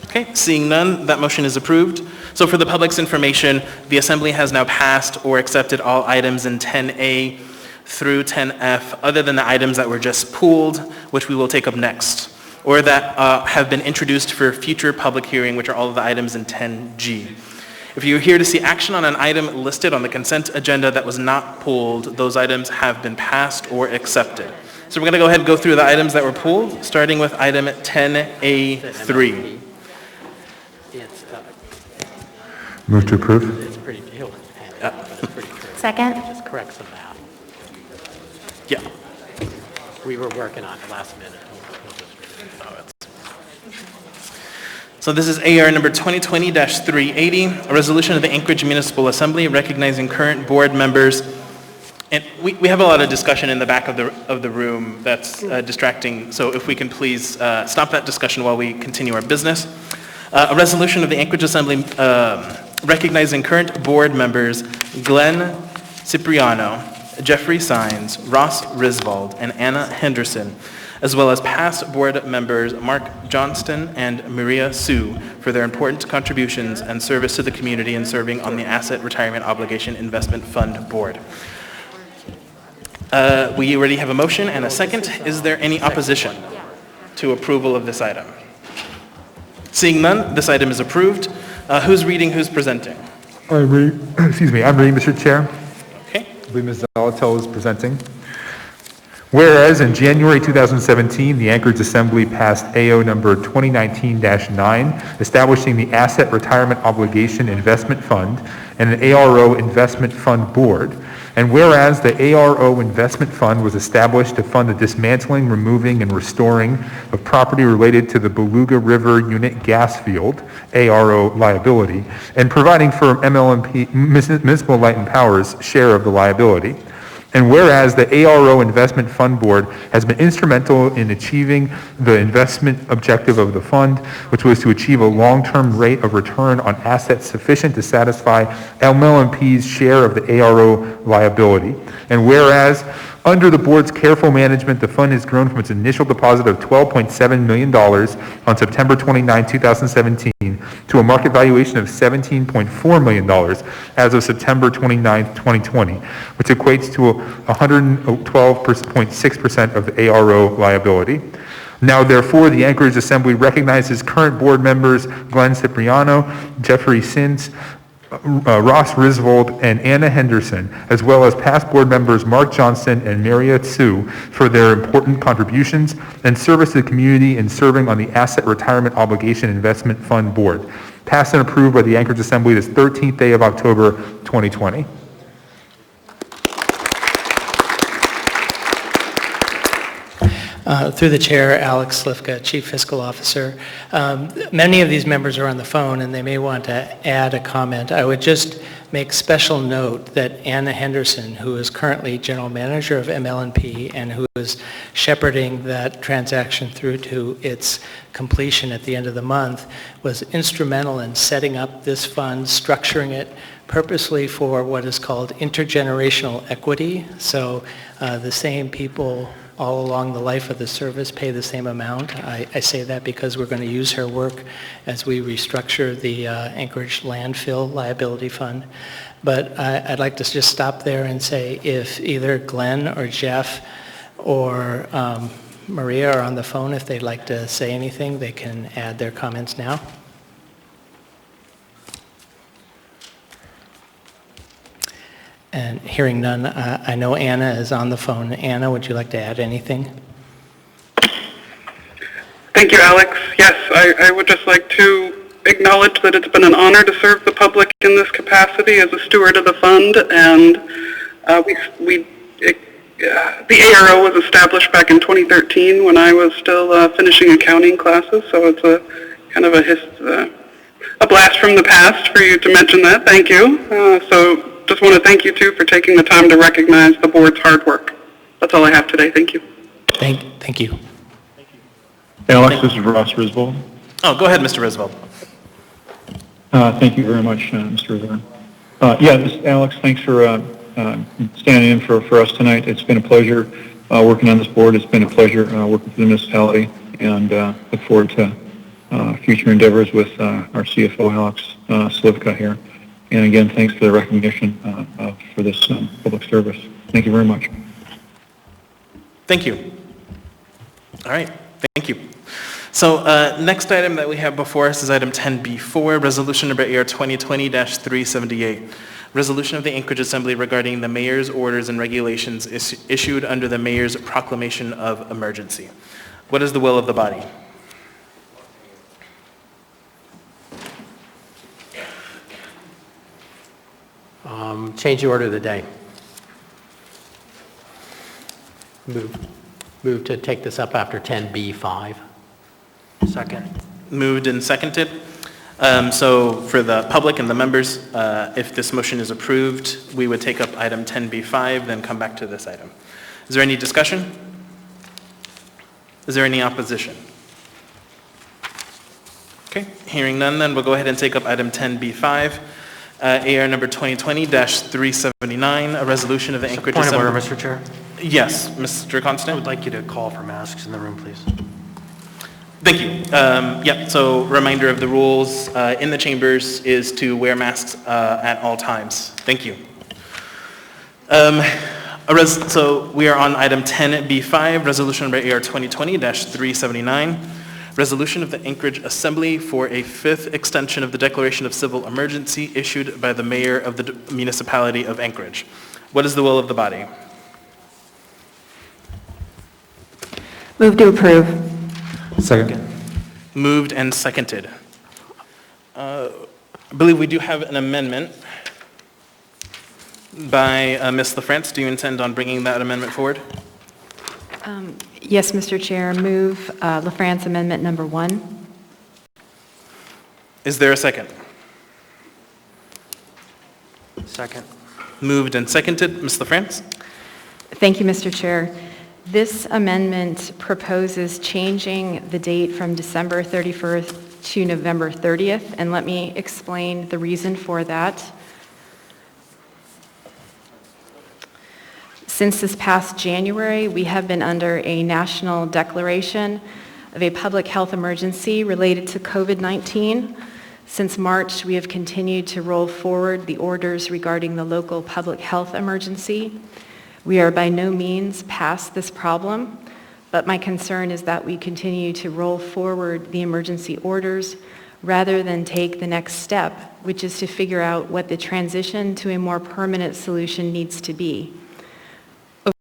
Okay, seeing none, that motion is approved. So for the public's information, the Assembly has now passed or accepted all items in 10A through 10F, other than the items that were just pooled, which we will take up next, or that have been introduced for future public hearing, which are all of the items in 10G. If you're here to see action on an item listed on the consent agenda that was not pooled, those items have been passed or accepted. So we're going to go ahead and go through the items that were pooled, starting with item 10A3. Move to approve. It's pretty, he'll hand it, but it's pretty clear. Second. Just correct some math. Yeah. We were working on it last minute. So this is AR number 2020-380, a resolution of the Anchorage Municipal Assembly recognizing current board members. And we have a lot of discussion in the back of the room that's distracting, so if we can please stop that discussion while we continue our business. A resolution of the Anchorage Assembly recognizing current board members Glenn Cipriano, Jeffrey Sines, Ross Risvold, and Anna Henderson, as well as past board members Mark Johnston and Maria Sue for their important contributions and service to the community in serving on the Asset Retirement Obligation Investment Fund Board. We already have a motion and a second. Is there any opposition to approval of this item? Seeing none, this item is approved. Who's reading, who's presenting? I'm reading, Mr. Chair. Okay. I believe Ms. Zalatel is presenting. Whereas in January 2017, the Anchorage Assembly passed AO number 2019-9, establishing the Asset Retirement Obligation Investment Fund and an ARO Investment Fund Board. And whereas the ARO Investment Fund was established to fund the dismantling, removing, and restoring of property related to the Beluga River Unit Gas Field, ARO liability, and providing for MLMP, Municipal Light and Power's share of the liability. And whereas the ARO Investment Fund Board has been instrumental in achieving the investment objective of the fund, which was to achieve a long-term rate of return on assets sufficient to satisfy MLMP's share of the ARO liability. And whereas under the board's careful management, the fund has grown from its initial deposit of $12.7 million on September 29, 2017 to a market valuation of $17.4 million as of September 29, 2020, which equates to 112.6% of the ARO liability. Now, therefore, the Anchorage Assembly recognizes current board members Glenn Cipriano, Jeffrey Sins, Ross Risvold, and Anna Henderson, as well as past board members Mark Johnston and Maria Sue for their important contributions and service to the community in serving on the Asset Retirement Obligation Investment Fund Board. Passed and approved by the Anchorage Assembly this 13th day of October, 2020. Through the chair, Alex Slivka, Chief Fiscal Officer. Many of these members are on the phone and they may want to add a comment. I would just make special note that Anna Henderson, who is currently General Manager of ML&P and who is shepherding that transaction through to its completion at the end of the month, was instrumental in setting up this fund, structuring it purposely for what is called intergenerational equity. So the same people all along the life of the service pay the same amount. I say that because we're going to use her work as we restructure the Anchorage landfill liability fund. But I'd like to just stop there and say if either Glenn or Jeff or Maria are on the phone, if they'd like to say anything, they can add their comments now. And hearing none, I know Anna is on the phone. Anna, would you like to add anything? Thank you, Alex. Yes, I would just like to acknowledge that it's been an honor to serve the public in this capacity as a steward of the fund, and the ARO was established back in 2013 when I was still finishing accounting classes, so it's a kind of a blast from the past for you to mention that. Thank you. So just want to thank you too for taking the time to recognize the board's hard work. That's all I have today. Thank you. Thank you. Alex, this is Ross Risvold. Oh, go ahead, Mr. Risvold. Thank you very much, Mr. Risvold. This is Alex. Thanks for standing in for us tonight. It's been a pleasure working on this board. It's been a pleasure working for the municipality, and look forward to future endeavors with our CFO, Alex Slivka here. And again, thanks for the recognition for this public service. Thank you very much. Thank you. All right, thank you. So next item that we have before us is item 10B4, resolution number AR 2020-378. Resolution of the Anchorage Assembly regarding the mayor's orders and regulations issued under the mayor's proclamation of emergency. What is the will of the body? Change the order of the day. Move to take this up after 10B5. Second. Moved and seconded. So for the public and the members, if this motion is approved, we would take up item 10B5, then come back to this item. Is there any discussion? Is there any opposition? Okay, hearing none, then we'll go ahead and take up item 10B5, AR number 2020-379, a resolution of the Anchorage Point of Assembly. order, Mr. Chair. Yes, Mr. I Constant? would like you to call for masks in the room, please. Thank you. So reminder of the rules in the chambers is to wear masks at all times. Thank you. So we are on item 10B5, resolution number AR 2020-379, resolution of the Anchorage Assembly for a fifth extension of the declaration of civil emergency issued by the mayor of the municipality of Anchorage. What is the will of the body? Move to approve. Second. Moved and seconded. I believe we do have an amendment by Ms. LaFrance. Do you intend on bringing that amendment forward? Yes, Mr. Chair. Move LaFrance Amendment Number 1. Is there a second? Second. Moved and seconded. Ms. LaFrance? Thank you, Mr. Chair. This amendment proposes changing the date from December 31st to November 30th, and let me explain the reason for that. Since this past January, we have been under a national declaration of a public health emergency related to COVID-19. Since March, we have continued to roll forward the orders regarding the local public health emergency. We are by no means past this problem, but my concern is that we continue to roll forward the emergency orders rather than take the next step, which is to figure out what the transition to a more permanent solution needs to be.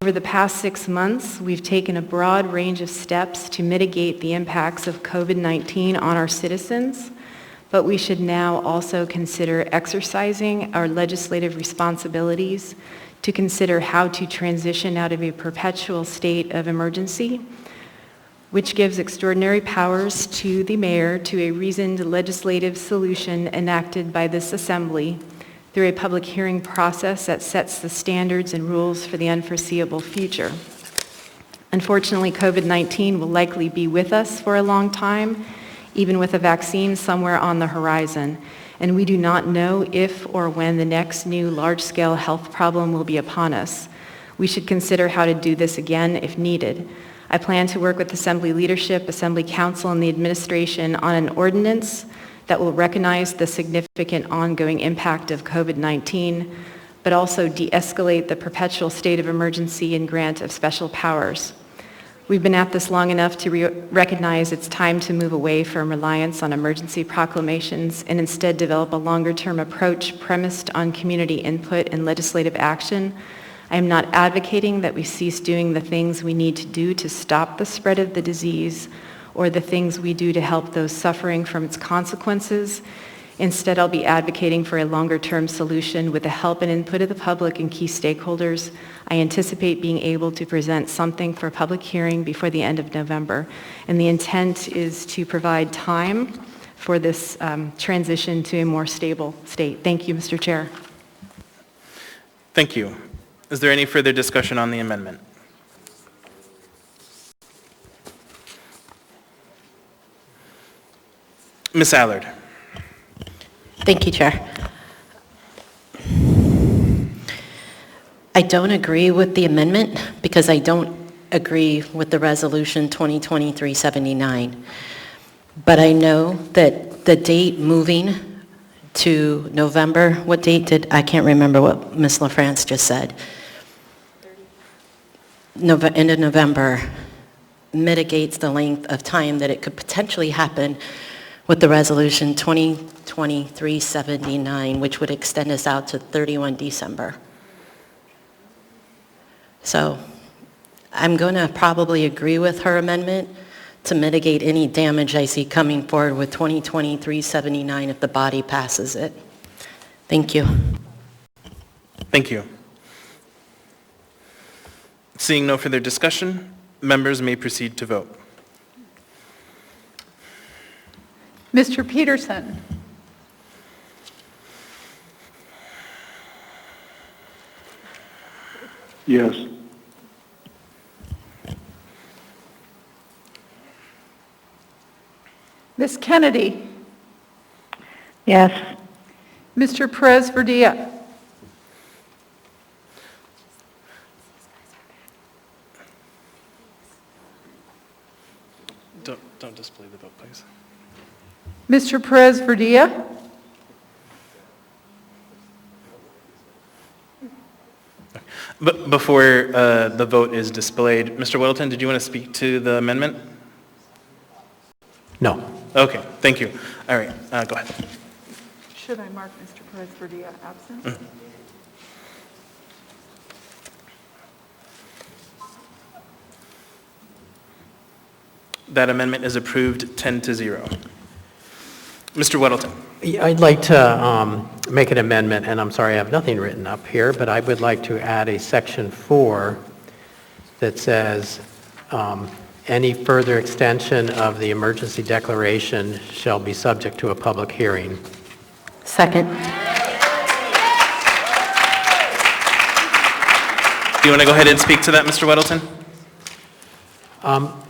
Over the past 6 months, we've taken a broad range of steps to mitigate the impacts of COVID-19 on our citizens, but we should now also consider exercising our legislative responsibilities to consider how to transition out of a perpetual state of emergency, which gives extraordinary powers to the mayor to a reasoned legislative solution enacted by this assembly through a public hearing process that sets the standards and rules for the unforeseeable future. Unfortunately, COVID-19 will likely be with us for a long time, even with a vaccine somewhere on the horizon. And we do not know if or when the next new large-scale health problem will be upon us. We should consider how to do this again if needed. I plan to work with Assembly leadership, Assembly Council, and the administration on an ordinance that will recognize the significant ongoing impact of COVID-19, but also de-escalate the perpetual state of emergency and grant of special powers. We've been at this long enough to recognize it's time to move away from reliance on emergency proclamations and instead develop a longer-term approach premised on community input and legislative action. I am not advocating that we cease doing the things we need to do to stop the spread of the disease or the things we do to help those suffering from its consequences. Instead, I'll be advocating for a longer-term solution with the help and input of the public and key stakeholders. I anticipate being able to present something for a public hearing before the end of November. And the intent is to provide time for this transition to a more stable state. Thank you, Mr. Chair. Thank you. Is there any further discussion on the amendment? Ms. Allard. Thank you, Chair. I don't agree with the amendment because I don't agree with the resolution 2020-379. But I know that the date moving to November, what date did, I can't remember what Ms. LaFrance just said. End of November mitigates the length of time that it could potentially happen with the resolution 2020-379, which would extend us out to 31 December. So I'm going to probably agree with her amendment to mitigate any damage I see coming forward with 2020-379 if the body passes it. Thank you. Thank you. Seeing no further discussion, members may proceed to vote. Mr. Peterson? Yes. Ms. Kennedy? Yes. Mr. Perez Verdilla? Don't display the vote, please. Mr. Perez Verdilla? But before the vote is displayed, Mr. Whittleton, did you want to speak to the amendment? No. Okay, thank you. All right, go ahead. Should I mark Mr. Perez Verdilla absent? That amendment is approved 10-0. Mr. Whittleton. Yeah, I'd like to make an amendment, and I'm sorry I have nothing written up here, but I would like to add a section 4 that says, any further extension of the emergency declaration shall be subject to a public hearing. Second. Do you want to go ahead and speak to that, Mr. Whittleton?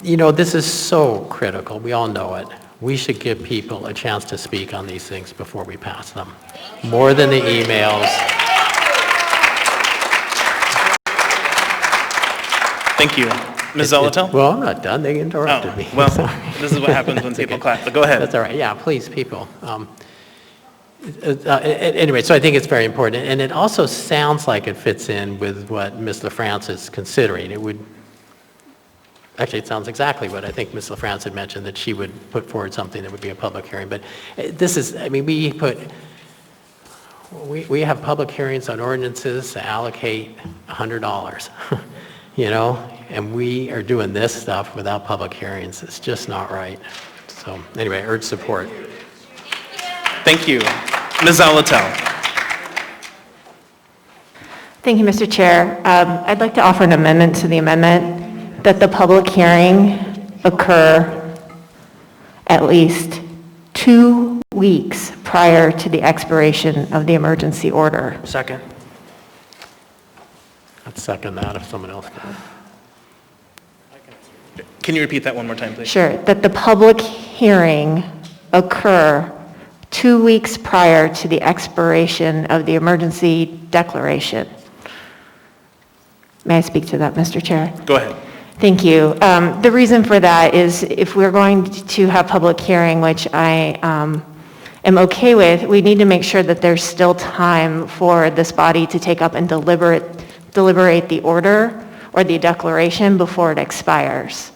You know, this is so critical. We all know it. We should give people a chance to speak on these things before we pass them, more than the emails. Thank you. Ms. Zolotel? Well, I'm not done. They interrupted me. Well, this is what happens when people clap, but go ahead. That's all right. Yeah, please, people. Anyway, so I think it's very important. And it also sounds like it fits in with what Ms. LaFrance is considering. It would, actually, it sounds exactly what I think Ms. LaFrance had mentioned, that she would put forward something that would be a public hearing. But this is, I mean, we have public hearings on ordinances to allocate $100, you know, and we are doing this stuff without public hearings. It's just not right. So anyway, I urge support. Thank you. Ms. Zolotel. Thank you, Mr. Chair. I'd like to offer an amendment to the amendment that the public hearing occur at least 2 weeks prior to the expiration of the emergency order. Second. I'd second that if someone else does. Can you repeat that one more time, please? Sure, that the public hearing occur 2 weeks prior to the expiration of the emergency declaration. May I speak to that, Mr. Chair? Go ahead. Thank you. The reason for that is if we're going to have public hearing, which I am okay with, we need to make sure that there's still time for this body to take up and deliberate the order or the declaration before it expires.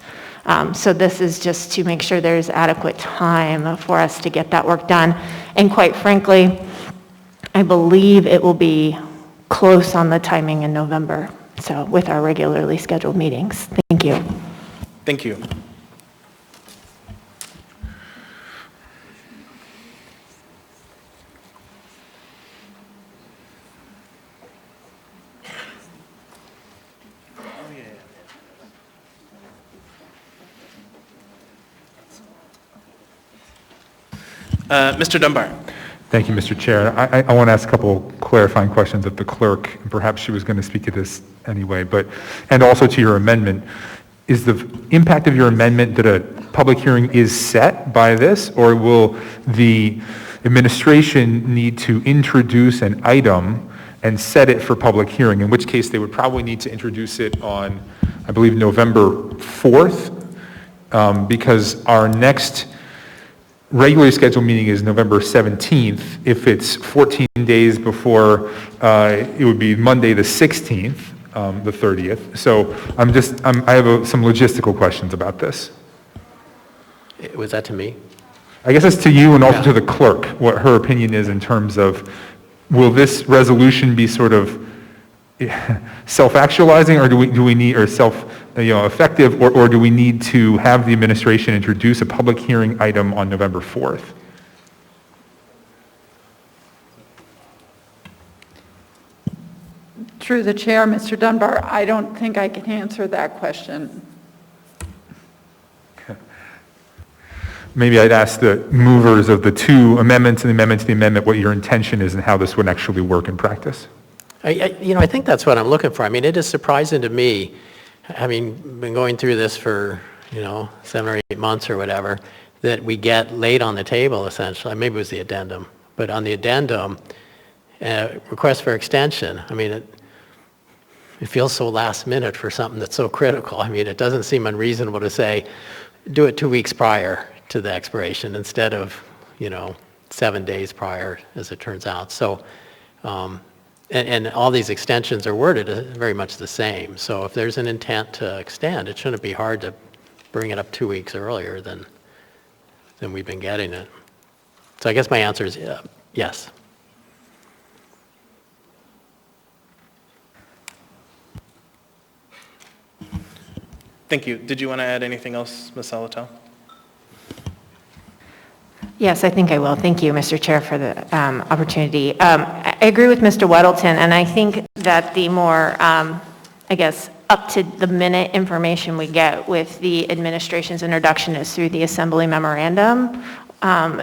So this is just to make sure there's adequate time for us to get that work done. And quite frankly, I believe it will be close on the timing in November, so with our regularly scheduled meetings. Thank you. Thank you. Mr. Dunbar. Thank you, Mr. Chair. I want to ask a couple clarifying questions of the clerk, and perhaps she was going to speak to this anyway, and also to your amendment. Is the impact of your amendment that a public hearing is set by this, or will the administration need to introduce an item and set it for public hearing, in which case they would probably need to introduce it on, I believe, November 4th, because our next regularly scheduled meeting is November 17th. If it's 14 days before, it would be Monday the 16th, the 30th. So I have some logistical questions about this. Was that to me? I guess it's to you and also to the clerk, what her opinion is in terms of, will this resolution be sort of self-actualizing, or do we need, or effective, or do we need to have the administration introduce a public hearing item on November 4th? Through the chair, Mr. Dunbar, I don't think I can answer that question. Maybe I'd ask the movers of the two amendments and the amendment to the amendment what your intention is and how this would actually work in practice. I think that's what I'm looking for. I mean, it is surprising to me, having been going through this for, 7 or 8 months or whatever, that we get laid on the table, essentially. Maybe it was the addendum. But on the addendum, request for extension, I mean, it feels so last minute for something that's so critical. I mean, it doesn't seem unreasonable to say, do it 2 weeks prior to the expiration instead of, 7 days prior, as it turns out. So, and all these extensions are worded very much the same. So if there's an intent to extend, it shouldn't be hard to bring it up 2 weeks earlier than we've been getting it. So I guess my answer is yes. Thank you. Did you want to add anything else, Ms. Salatel? Yes, I think I will. Thank you, Mr. Chair, for the opportunity. I agree with Mr. Weddleton, and I think that the more, up-to-the-minute information we get with the administration's introduction is through the Assembly Memorandum. And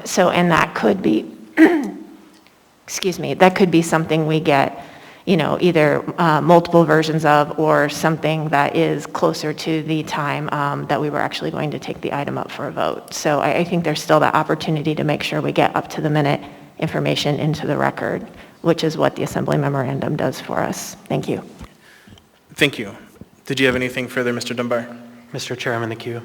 that could be, that could be something we get, either multiple versions of or something that is closer to the time that we were actually going to take the item up for a vote. So I think there's still that opportunity to make sure we get up-to-the-minute information into the record, which is what the Assembly Memorandum does for us. Thank you. Thank you. Did you have anything further, Mr. Dunbar? Mr. Chair, I'm in the queue.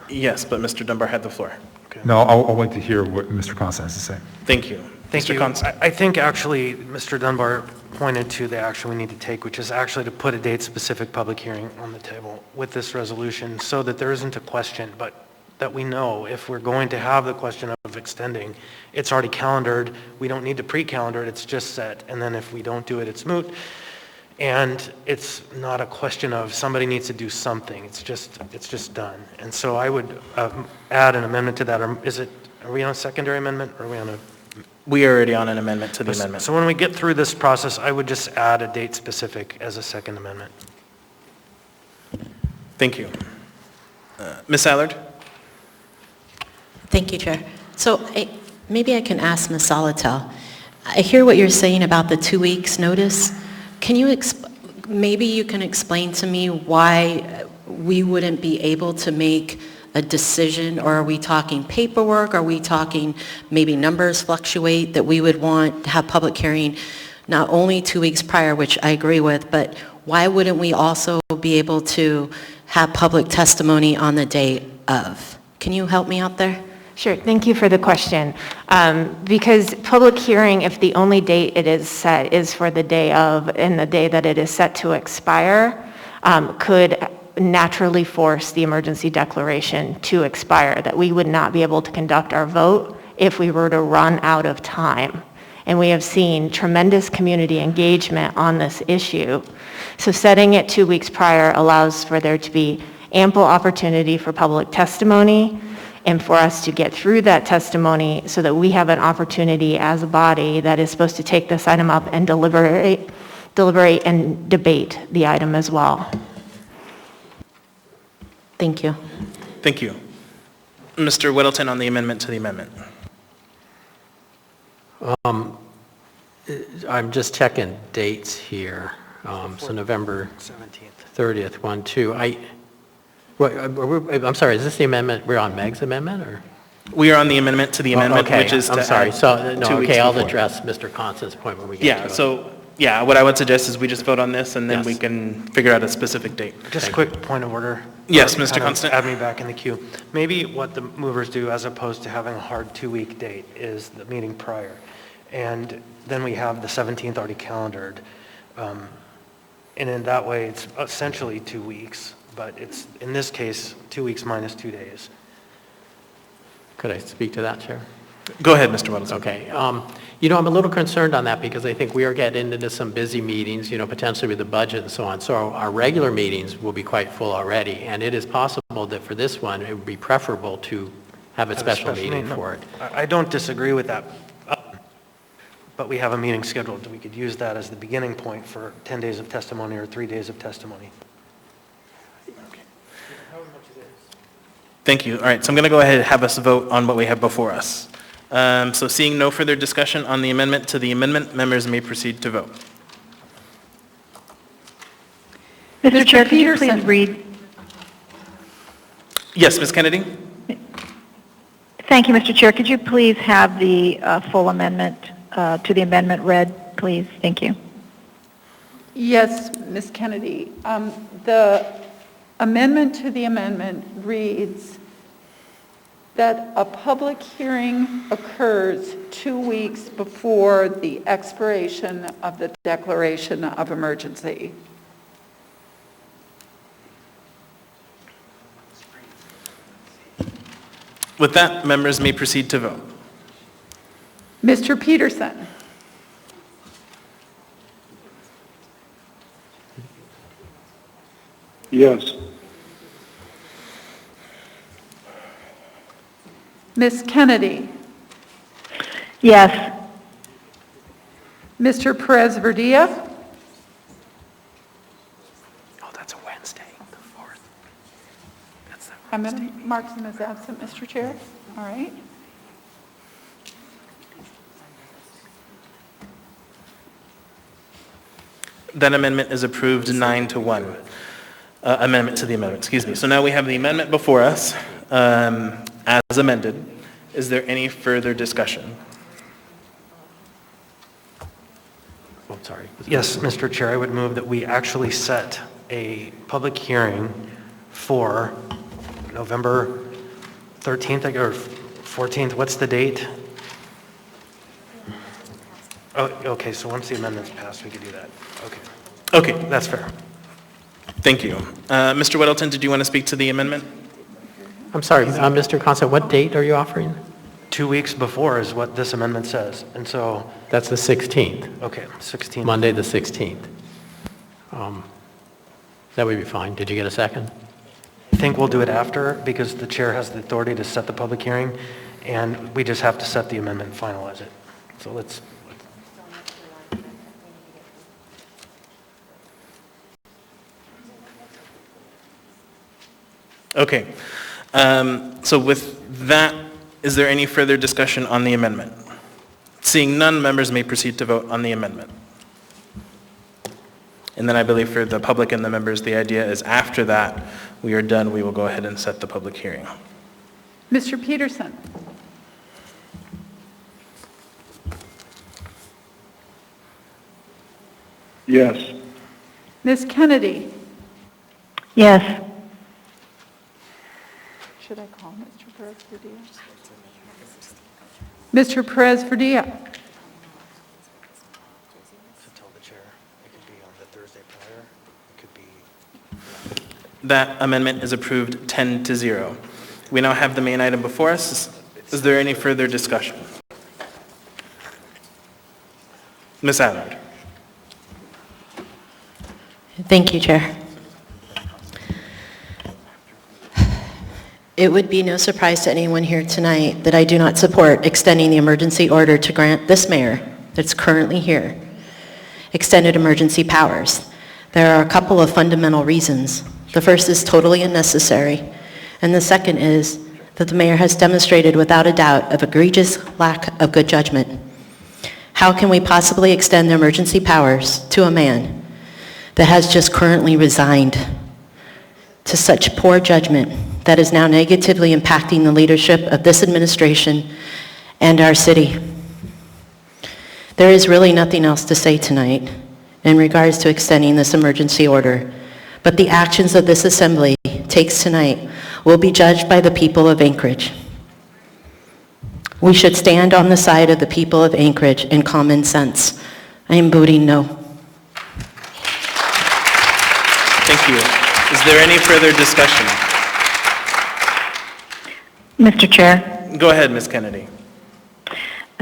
Yes, but Mr. Dunbar had the floor. Okay. No, I'll wait to hear what Mr. Constant has to say. Thank you. Thank Mr. you. Constant. I think actually Mr. Dunbar pointed to the action we need to take, which is actually to put a date-specific public hearing on the table with this resolution so that there isn't a question, but that we know if we're going to have the question of extending, it's already calendared. We don't need to pre-calendar it. It's just set. And then if we don't do it, it's moot. And it's not a question of somebody needs to do something. It's just done. And so I would add an amendment to that. Are we on a secondary amendment or are we on a? We are already on an amendment to the amendment. So when we get through this process, I would just add a date specific as a second amendment. Thank you. Ms. Allard? Thank you, Chair. So maybe I can ask Ms. Salatel. I hear what you're saying about the 2 weeks notice. Can you, maybe you can explain to me why we wouldn't be able to make a decision, or are we talking paperwork? Are we talking maybe numbers fluctuate that we would want to have public hearing not only 2 weeks prior, which I agree with, but why wouldn't we also be able to have public testimony on the day of? Can you help me out there? Sure, thank you for the question. Because public hearing, if the only date it is set is for the day of and the day that it is set to expire, could naturally force the emergency declaration to expire, that we would not be able to conduct our vote if we were to run out of time. And we have seen tremendous community engagement on this issue. So setting it 2 weeks prior allows for there to be ample opportunity for public testimony and for us to get through that testimony so that we have an opportunity as a body that is supposed to take this item up and deliberate and debate the item as well. Thank you. Thank you. Mr. Weddleton on the amendment to the amendment. I'm just checking dates here. So November 30th, 1, 2. I'm sorry, is this the amendment? We're on Meg's amendment, or? We are on the amendment to the amendment, okay. which is to I'm sorry. add So, 2 no, weeks okay, I'll before. address Mr. Constant's point when we get to it. Yeah, what I would suggest is we just vote on this and then Yes. we can figure out a specific date. Just a quick point of order. Yes, Or Mr. kind of Constant. Add me back in the queue. Maybe what the movers do, as opposed to having a hard 2 week date, is the meeting prior. And then we have the 17th already calendared. And in that way, it's essentially 2 weeks, but it's, in this case, 2 weeks minus 2 days. Could I speak to that, Chair? Go ahead, Mr. Weddleton. Okay. I'm a little concerned on that because I think we are getting into some busy meetings, potentially with the budget and so on. So our regular meetings will be quite full already. And it is possible that for this one, it would be preferable to have a special meeting for it. I don't disagree with that. but we have a meeting scheduled. We could use that as the beginning point for 10 days of testimony or 3 days of testimony. Thank you. All right, so I'm going to go ahead and have us vote on what we have before us. So seeing no further discussion on the amendment to the amendment, members may proceed to vote. Mr. Chair, could you Peterson. please read? Yes, Ms. Kennedy? Thank you, Mr. Chair. Could you please have the full amendment to the amendment read, please? Thank you. Yes, Ms. Kennedy. The amendment to the amendment reads that a public hearing occurs 2 weeks before the expiration of the declaration of emergency. With that, members may proceed to vote. Mr. Peterson. Yes. Ms. Kennedy. Yes. Mr. Perez-Verdilla. Oh, that's a Wednesday, the 4th. I'm going to mark him as absent, Mr. Chair. All right. That amendment is approved 9-1. Amendment to the amendment, excuse me. So now we have the amendment before us as amended. Is there any further discussion? Oh, sorry. Yes, Mr. Chair, I would move that we actually set a public hearing for November 13th or 14th. What's the date? Oh, okay, so once the amendment's passed, we could do that. Okay. Okay. That's fair. Thank you. Mr. Weddleton, did you want to speak to the amendment? I'm sorry, Mr. Constant, what date are you offering? 2 weeks before is what this amendment says, and so... That's the 16th. Okay, 16th. Monday, the 16th. That would be fine. Did you get a second? I think we'll do it after, because the chair has the authority to set the public hearing, and we just have to set the amendment and finalize it. So let's... Okay. So with that, is there any further discussion on the amendment? Seeing none, members may proceed to vote on the amendment. And then I believe for the public and the members, the idea is after that, we are done, we will go ahead and set the public hearing. Mr. Peterson. Yes. Ms. Kennedy. Yes. Should I call Mr. Perez-Verdilla? Mr. Perez-Verdilla. To tell the chair, it could be on the Thursday prior, it could be... That amendment is approved 10-0. We now have the main item before us. Is there any further discussion? Ms. Allard. Thank you, Chair. It would be no surprise to anyone here tonight that I do not support extending the emergency order to grant this mayor that's currently here extended emergency powers. There are a couple of fundamental reasons. The first is totally unnecessary, and the second is that the mayor has demonstrated without a doubt of egregious lack of good judgment. How can we possibly extend the emergency powers to a man that has just currently resigned to such poor judgment that is now negatively impacting the leadership of this administration and our city? There is really nothing else to say tonight in regards to extending this emergency order, but the actions of this assembly takes tonight will be judged by the people of Anchorage. We should stand on the side of the people of Anchorage in common sense. I am voting no. Thank you. Is there any further discussion? Mr. Chair. Go ahead, Ms. Kennedy.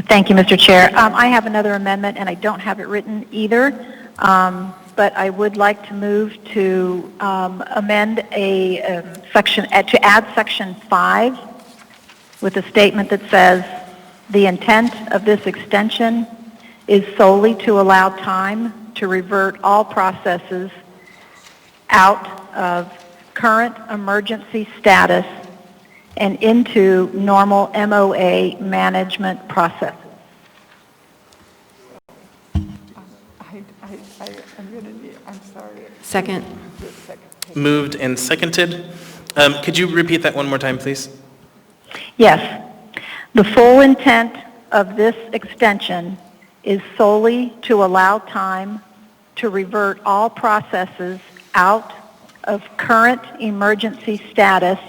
Thank you, Mr. Chair. I have another amendment, and I don't have it written either, but I would like to move to amend a section, to add section 5 with a statement that says, the intent of this extension is solely to allow time to revert all processes out of current emergency status and into normal MOA management processes. I'm sorry. Second. Moved and seconded. Could you repeat that one more time, please? Yes. The full intent of this extension is solely to allow time to revert all processes out of current emergency status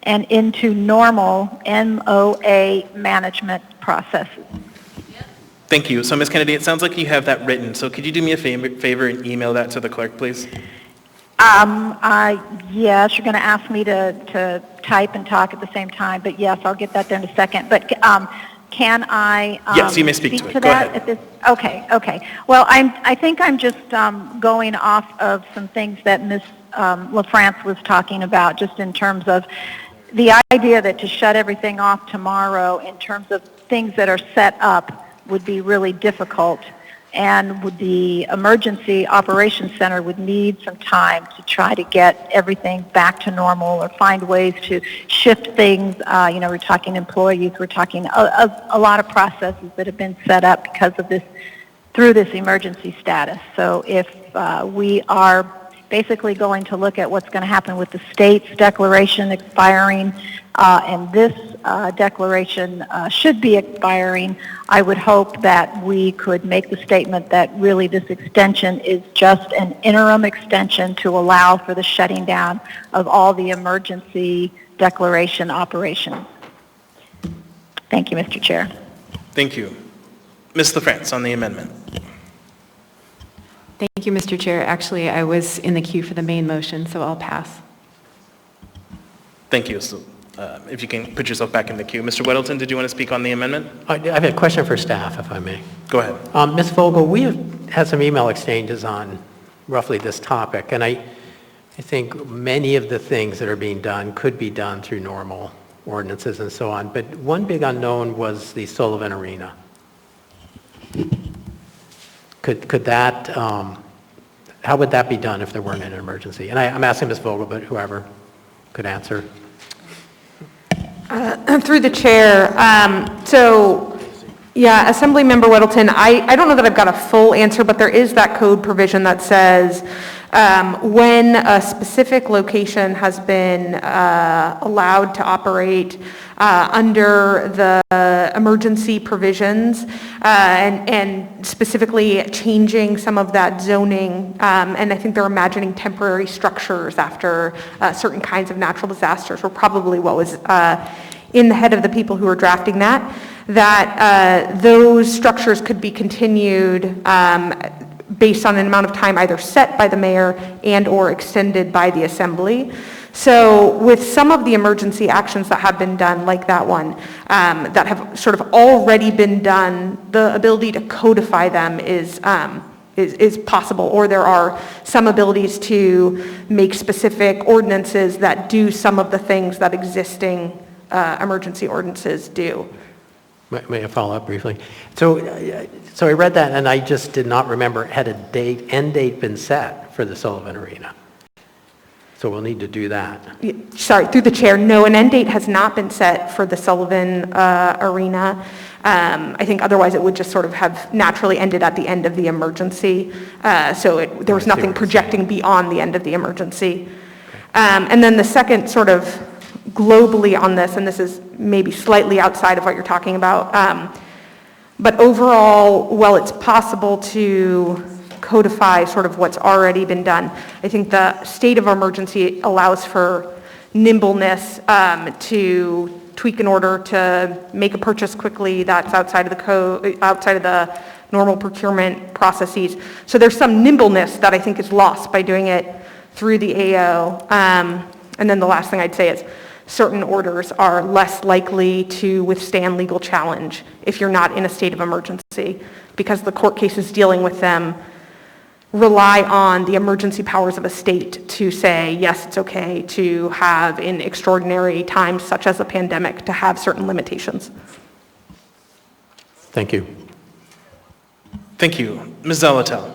and into normal MOA management processes. Thank you. So, Ms. Kennedy, it sounds like you have that written. So could you do me a favor and email that to the clerk, please? Yes, you're going to ask me to type and talk at the same time, but yes, I'll get that there in a second. But can I Yes, you may speak to it. Go that ahead. at this? Okay. Well, I think I'm just going off of some things that Ms. LaFrance was talking about, just in terms of the idea that to shut everything off tomorrow in terms of things that are set up would be really difficult, and the Emergency Operations Center would need some time to try to get everything back to normal or find ways to shift things. We're talking employees, we're talking a lot of processes that have been set up because of this, through this emergency status. So if we are basically going to look at what's going to happen with the state's declaration expiring, and this declaration should be expiring, I would hope that we could make the statement that really this extension is just an interim extension to allow for the shutting down of all the emergency declaration operations. Thank you, Mr. Chair. Thank you. Ms. LaFrance on the amendment. Thank you, Mr. Chair. Actually, I was in the queue for the main motion, so I'll pass. Thank you. So, if you can put yourself back in the queue. Mr. Weddleton, did you want to speak on the amendment? I have a question for staff, if I may. Go ahead. Ms. Vogel, we have had some email exchanges on roughly this topic, and I think many of the things that are being done could be done through normal ordinances and so on, but one big unknown was the Sullivan Arena. Could that, how would that be done if there weren't an emergency? And I'm asking Ms. Vogel, but whoever could answer. Through the chair, Assemblymember Weddleton, I don't know that I've got a full answer, but there is that code provision that says when a specific location has been allowed to operate under the emergency provisions and specifically changing some of that zoning, and I think they're imagining temporary structures after certain kinds of natural disasters were probably what was in the head of the people who were drafting that those structures could be continued based on an amount of time either set by the mayor and or extended by the assembly. So with some of the emergency actions that have been done, like that one, that have sort of already been done, the ability to codify them is possible, or there are some abilities to make specific ordinances that do some of the things that existing emergency ordinances do. May I follow up briefly? So I read that and I just did not remember, had end date been set for the Sullivan Arena? So we'll need to do that. Sorry, through the chair, no, an end date has not been set for the Sullivan Arena. I think otherwise it would just sort of have naturally ended at the end of the emergency. So there was nothing projecting beyond the end of the emergency. And then the second sort of globally on this, and this is maybe slightly outside of what you're talking about, but overall, while it's possible to codify sort of what's already been done, I think the state of emergency allows for nimbleness to tweak an order, to make a purchase quickly that's outside of the normal procurement processes. So there's some nimbleness that I think is lost by doing it through the AO. And then the last thing I'd say is certain orders are less likely to withstand legal challenge if you're not in a state of emergency, because the court cases dealing with them rely on the emergency powers of a state to say, yes, it's okay to have in extraordinary times, such as a pandemic, to have certain limitations. Thank you. Thank you. Ms. Zolotel.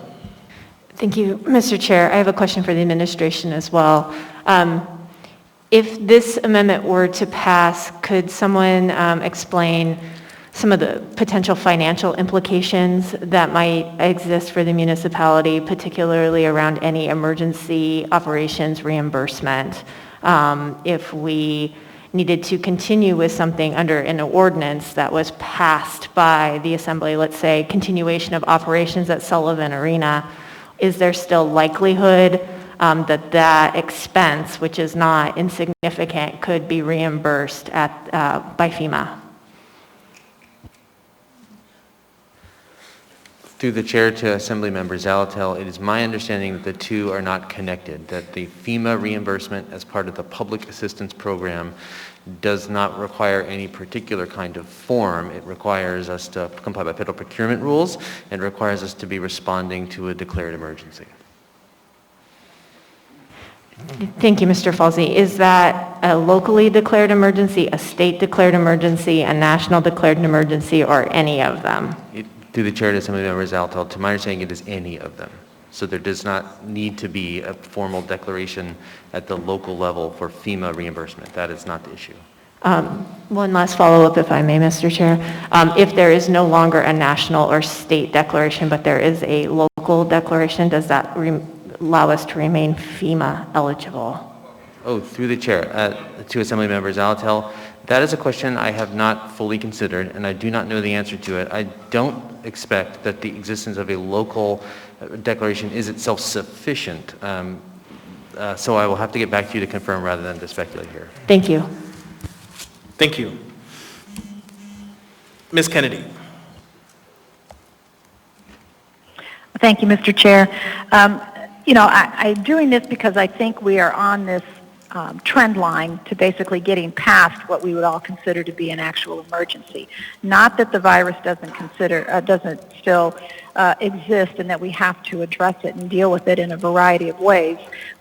Thank you, Mr. Chair. I have a question for the administration as well. If this amendment were to pass, could someone explain some of the potential financial implications that might exist for the municipality, particularly around any emergency operations reimbursement? If we needed to continue with something under an ordinance that was passed by the Assembly, let's say continuation of operations at Sullivan Arena, is there still likelihood that expense, which is not insignificant, could be reimbursed by FEMA? Through the chair to Assembly Member Zalatel, it is my understanding that the two are not connected, that the FEMA reimbursement as part of the public assistance program does not require any particular kind of form. It requires us to comply by federal procurement rules and requires us to be responding to a declared emergency. Thank you, Mr. Falsey. Is that a locally declared emergency, a state declared emergency, a national declared emergency, or any of them? Through the chair to Assembly Member Zalatel, to my understanding, it is any of them. So there does not need to be a formal declaration at the local level for FEMA reimbursement. That is not the issue. One last follow-up, if I may, Mr. Chair. If there is no longer a national or state declaration, but there is a local declaration, does that allow us to remain FEMA eligible? Oh, through the chair to Assembly Member Zalatel, that is a question I have not fully considered, and I do not know the answer to it. I don't expect that the existence of a local declaration is itself sufficient. So I will have to get back to you to confirm rather than to speculate here. Thank you. Thank you. Ms. Kennedy. Thank you, Mr. Chair. I'm doing this because I think we are on this trend line to basically getting past what we would all consider to be an actual emergency. Not that the virus doesn't still exist and that we have to address it and deal with it in a variety of ways,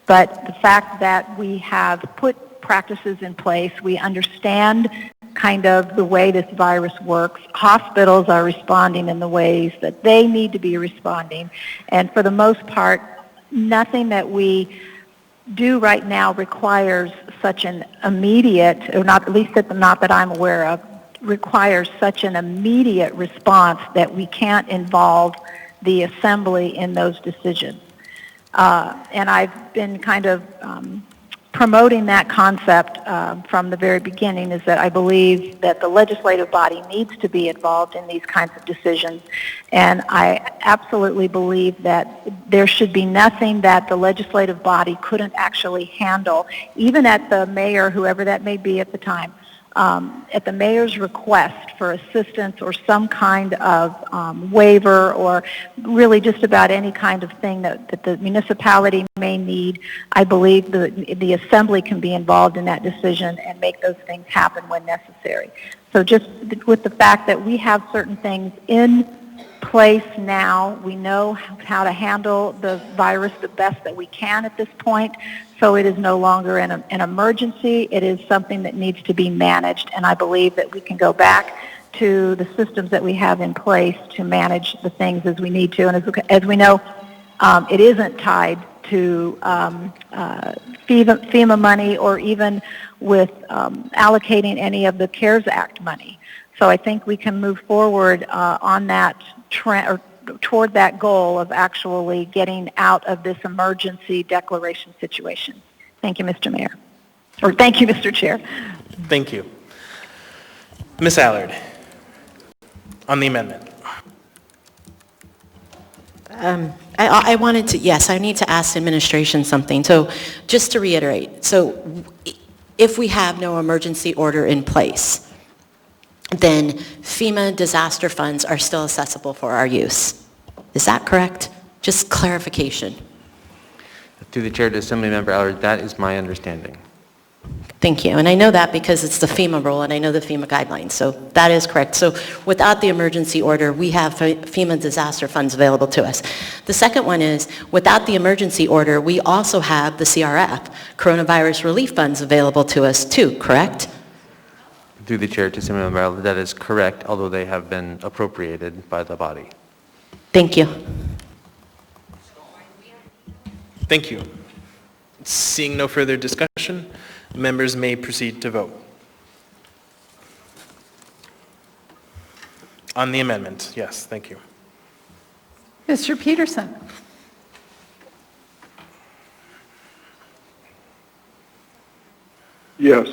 but the fact that we have put practices in place, we understand kind of the way this virus works. Hospitals are responding in the ways that they need to be responding, and for the most part, nothing that we do right now requires such an immediate, or not at least not that I'm aware of, requires such an immediate response that we can't involve the Assembly in those decisions. And I've been kind of promoting that concept from the very beginning, is that I believe that the legislative body needs to be involved in these kinds of decisions, and I absolutely believe that there should be nothing that the legislative body couldn't actually handle, even at the mayor, whoever that may be at the time, at the mayor's request for assistance or some kind of waiver, or really just about any kind of thing that the municipality may need. I believe the Assembly can be involved in that decision and make those things happen when necessary. So just with the fact that we have certain things in place now, we know how to handle the virus the best that we can at this point. So it is no longer an emergency. It is something that needs to be managed, and I believe that we can go back to the systems that we have in place to manage the things as we need to. And as we know, it isn't tied to FEMA money or even with allocating any of the CARES Act money. So I think we can move forward on that trend, or toward that goal of actually getting out of this emergency declaration situation. Thank you, Mr. Mayor. Or thank you, Mr. Chair. Thank you. Ms. Allard, on the amendment. I wanted to, yes, I need to ask administration something. So just to reiterate, so if we have no emergency order in place, then FEMA disaster funds are still accessible for our use. Is that correct? Just clarification. Through the chair to Assembly Member Allard, that is my understanding. Thank you. And I know that because it's the FEMA rule and I know the FEMA guidelines. So that is correct. So without the emergency order, we have FEMA disaster funds available to us. The second one is, without the emergency order, we also have the CRF, coronavirus relief funds, available to us too, correct? Through the chair to Assembly Member Allard, that is correct, although they have been appropriated by the body. Thank you. Thank you. Seeing no further discussion, members may proceed to vote. On the amendment, yes, thank you. Mr. Peterson? Yes.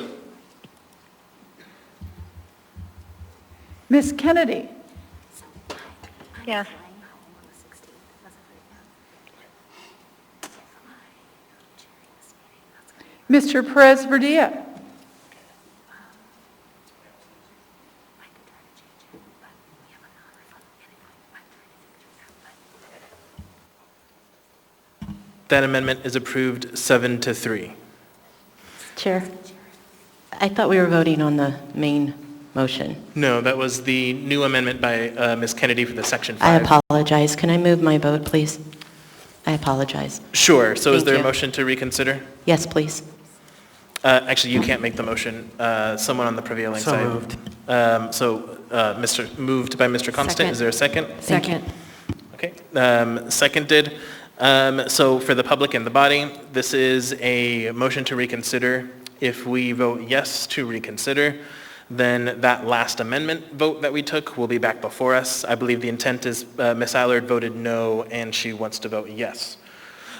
Ms. Kennedy? Yes. Mr. Perez Verdilla? That amendment is approved 7-3. Chair, I thought we were voting on the main motion. No, that was the new amendment by Ms. Kennedy for the Section 5. I apologize. Can I move my vote, please? I apologize. Sure. So is Thank there a you. motion to reconsider? Yes, please. Actually, you can't make the motion. Someone on the prevailing So side. moved. Moved by Mr. Constant. Second. Is there a second? Second. Okay. Seconded. So for the public and the body, this is a motion to reconsider. If we vote yes to reconsider, then that last amendment vote that we took will be back before us. I believe the intent is Ms. Allard voted no, and she wants to vote yes.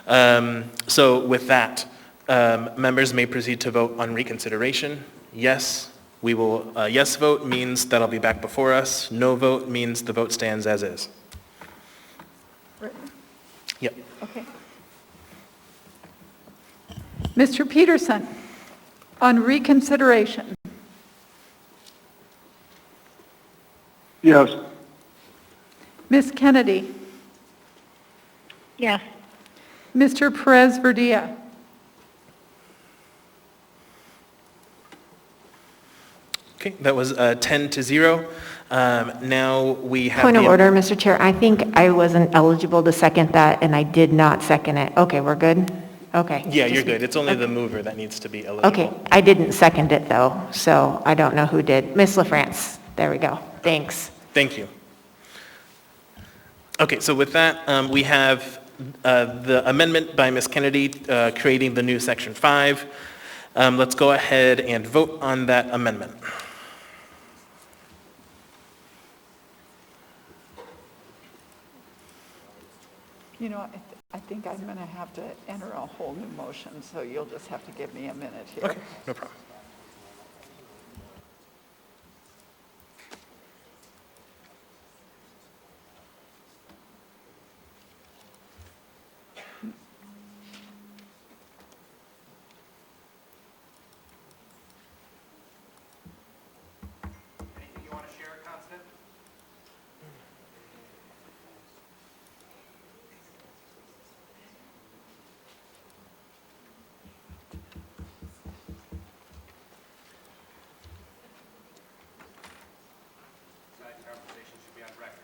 So with that, members may proceed to vote on reconsideration. Yes, we will, yes vote means that'll be back before us. No vote means the vote stands as is. Yep. Okay. Mr. Peterson, on reconsideration? Yes. Ms. Kennedy? Yes. Mr. Perez Verdilla? Okay, that was 10-0. Now we have Point of the- order, Mr. Chair. I think I wasn't eligible to second that, and I did not second it. Okay, we're good? Okay. Yeah, you're good. It's only the mover that needs to be eligible. Okay, I didn't second it, though, so I don't know who did. Ms. LaFrance, there we go. Thanks. Thank you. Okay, so with that, we have the amendment by Ms. Kennedy creating the new Section 5. Let's go ahead and vote on that amendment. You know, I think I'm going to have to enter a whole new motion, so you'll just have to give me a minute here. Okay, no problem. Anything you want to share, Constant? Side conversation should be on record.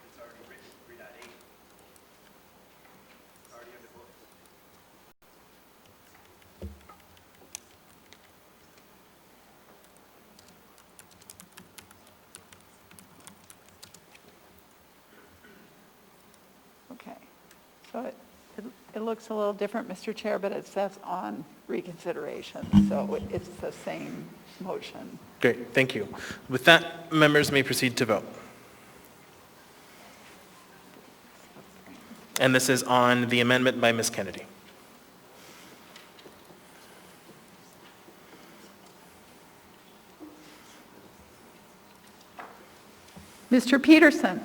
It's already written, 3.8. It's already on the books. Okay. So it looks a little different, Mr. Chair, but it says on reconsideration, so it's the same motion. Great, thank you. With that, members may proceed to vote. And this is on the amendment by Ms. Kennedy. Mr. Peterson?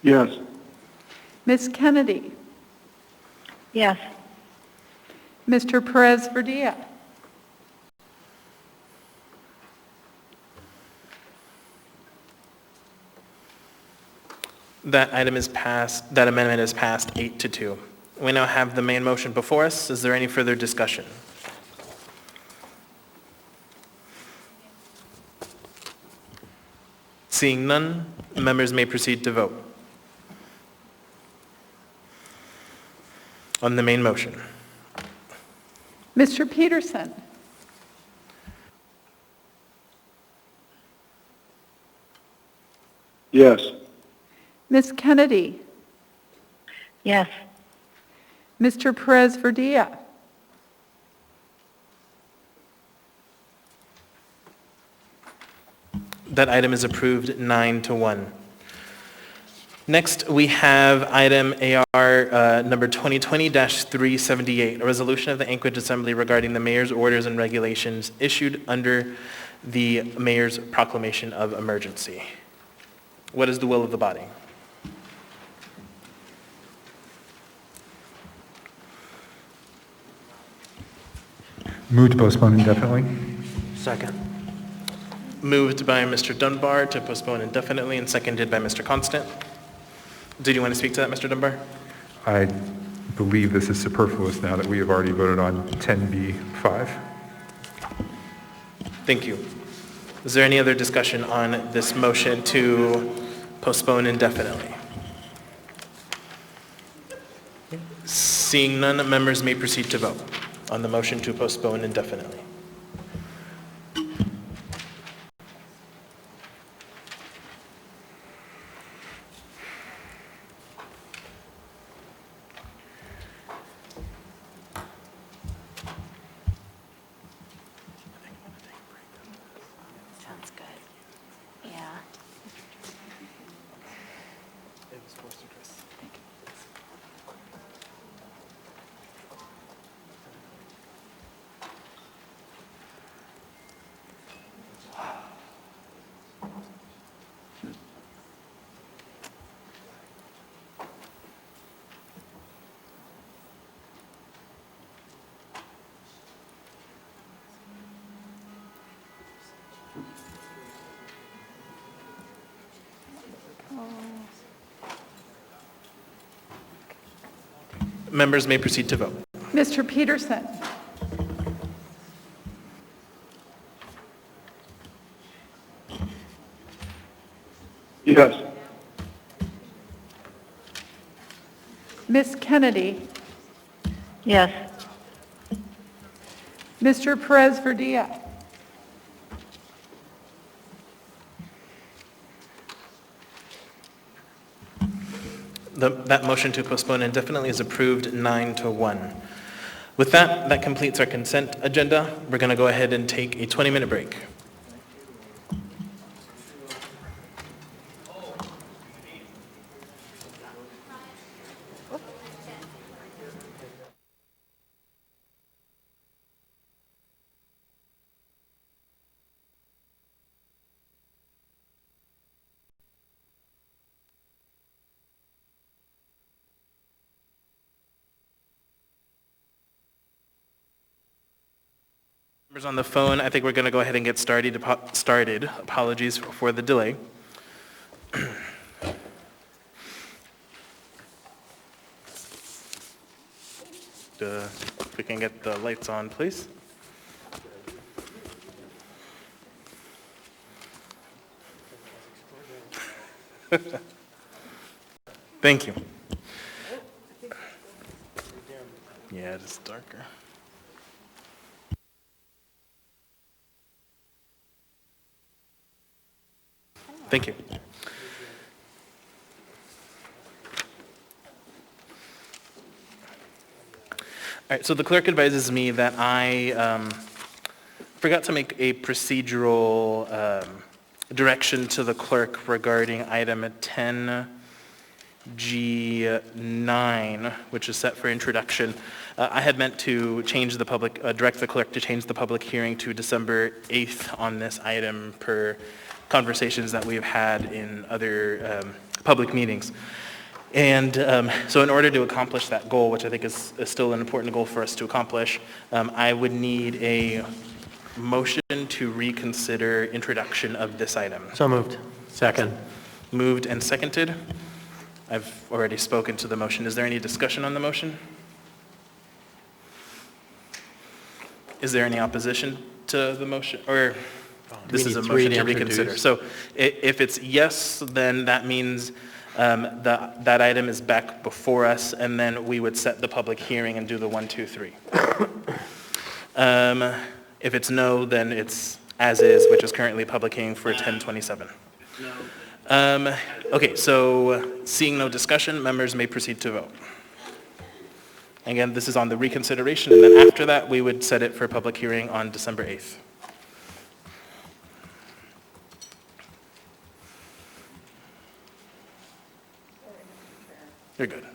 Yes. Ms. Kennedy? Yes. Mr. Perez Verdilla? That amendment is passed 8-2. We now have the main motion before us. Is there any further discussion? Seeing none, members may proceed to vote. On the main motion. Mr. Peterson? Yes. Ms. Kennedy? Yes. Mr. Perez Verdilla? That item is approved 9-1. Next, we have item AR number 2020-378, a resolution of the Anchorage Assembly regarding the mayor's orders and regulations issued under the mayor's proclamation of emergency. What is the will of the body? Move to postpone indefinitely. Second. Moved by Mr. Dunbar to postpone indefinitely and seconded by Mr. Constant. Did you want to speak to that, Mr. Dunbar? I believe this is superfluous now that we have already voted on 10B5. Thank you. Is there any other discussion on this motion to postpone indefinitely? Seeing none, members may proceed to vote on the motion to postpone indefinitely. Sounds good. Yeah. Members may proceed to vote. Mr. Peterson? Yes. Ms. Kennedy? Yes. Mr. Perez Verdilla? That motion to postpone indefinitely is approved 9-1. With that, that completes our consent agenda. We're going to go ahead and take a 20-minute break. Members on the phone, I think we're going to go ahead and get started. Apologies for the delay. If we can get the lights on, please. Thank you. Yeah, it is darker. Thank you. All right, so the clerk advises me that I forgot to make a procedural direction to the clerk regarding item 10G9, which is set for introduction. I had meant to change the direct the clerk to change the public hearing to December 8th on this item per conversations that we've had in other public meetings. And so in order to accomplish that goal, which I think is still an important goal for us to accomplish, I would need a motion to reconsider introduction of this item. So moved. Second. Moved and seconded. I've already spoken to the motion. Is there any discussion on the motion? Is there any opposition to the motion? Or this is a motion to reconsider. So if it's yes, then that means That item is back before us, and then we would set the public hearing and do the 1, 2, 3. If it's no, then it's as is, which is currently public hearing for 1027. Okay, so seeing no discussion, members may proceed to vote. Again, this is on the reconsideration, and then after that, we would set it for public hearing on December 8th. You're good.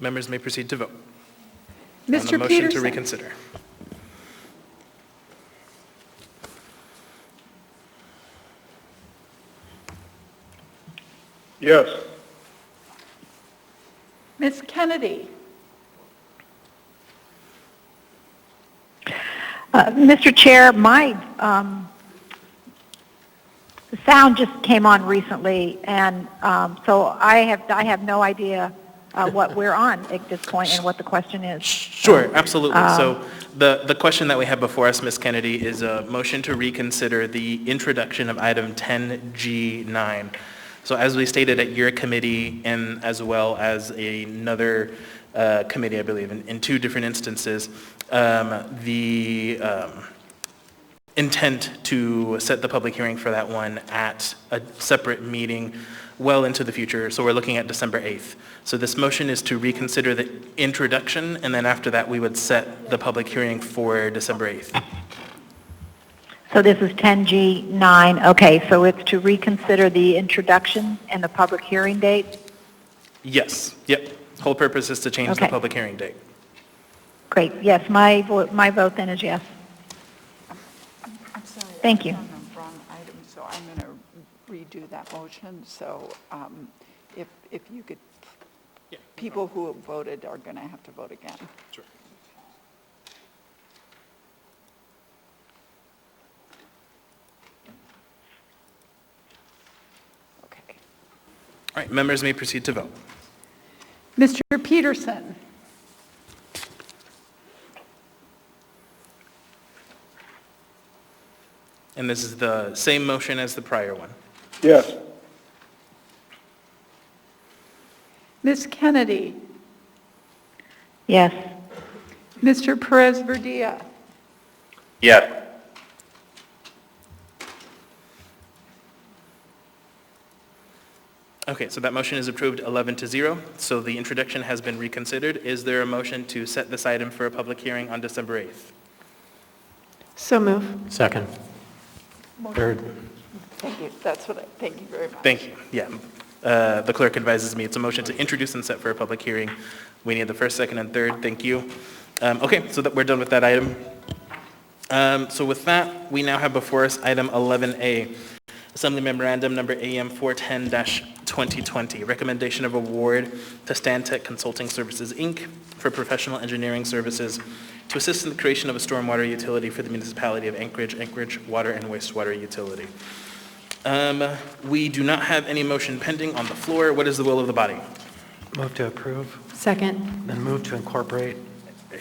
Members may proceed to vote. On the Mr. motion Peterson. to reconsider. Yes. Ms. Kennedy. Mr. Chair, my the sound just came on recently, and so I have no idea what we're on at this point and what the question is. Sure, absolutely. So the question that we have before us, Ms. Kennedy, is a motion to reconsider the introduction of item 10G9. So as we stated at your committee and as well as another committee, I believe, in two different instances, the intent to set the public hearing for that one at a separate meeting well into the future. So we're looking at December 8th. So this motion is to reconsider the introduction, and then after that we would set the public hearing for December 8th. So this is 10G9. Okay, so it's to reconsider the introduction and the public hearing date? Yes, yep. Whole purpose is to change the Okay. public hearing date. Great, yes, my vote then is yes. I'm sorry. Thank you. I was on the wrong item, so I'm going to redo that motion. So if you could, people who have voted are going to have to vote again. Sure. Okay. All right, members may proceed to vote. Mr. Peterson. And this is the same motion as the prior one. Yes. Ms. Kennedy. Yes. Mr. Perez-Verdia. Yes. Okay, so that motion is approved 11-0. So the introduction has been reconsidered. Is there a motion to set this item for a public hearing on December 8th? So move. Second. Third. Thank you. Thank you very much. Thank you. Yeah. The clerk advises me it's a motion to introduce and set for a public hearing. We need the first, second, and third. Thank you. Okay, so that we're done with that item. So with that, we now have before us item 11A, Assembly Memorandum number AM 410-2020, recommendation of award to Stantec Consulting Services, Inc. for professional engineering services to assist in the creation of a stormwater utility for the municipality of Anchorage Water and Wastewater Utility. We do not have any motion pending on the floor. What is the will of the body? Move to approve, Second. then move to incorporate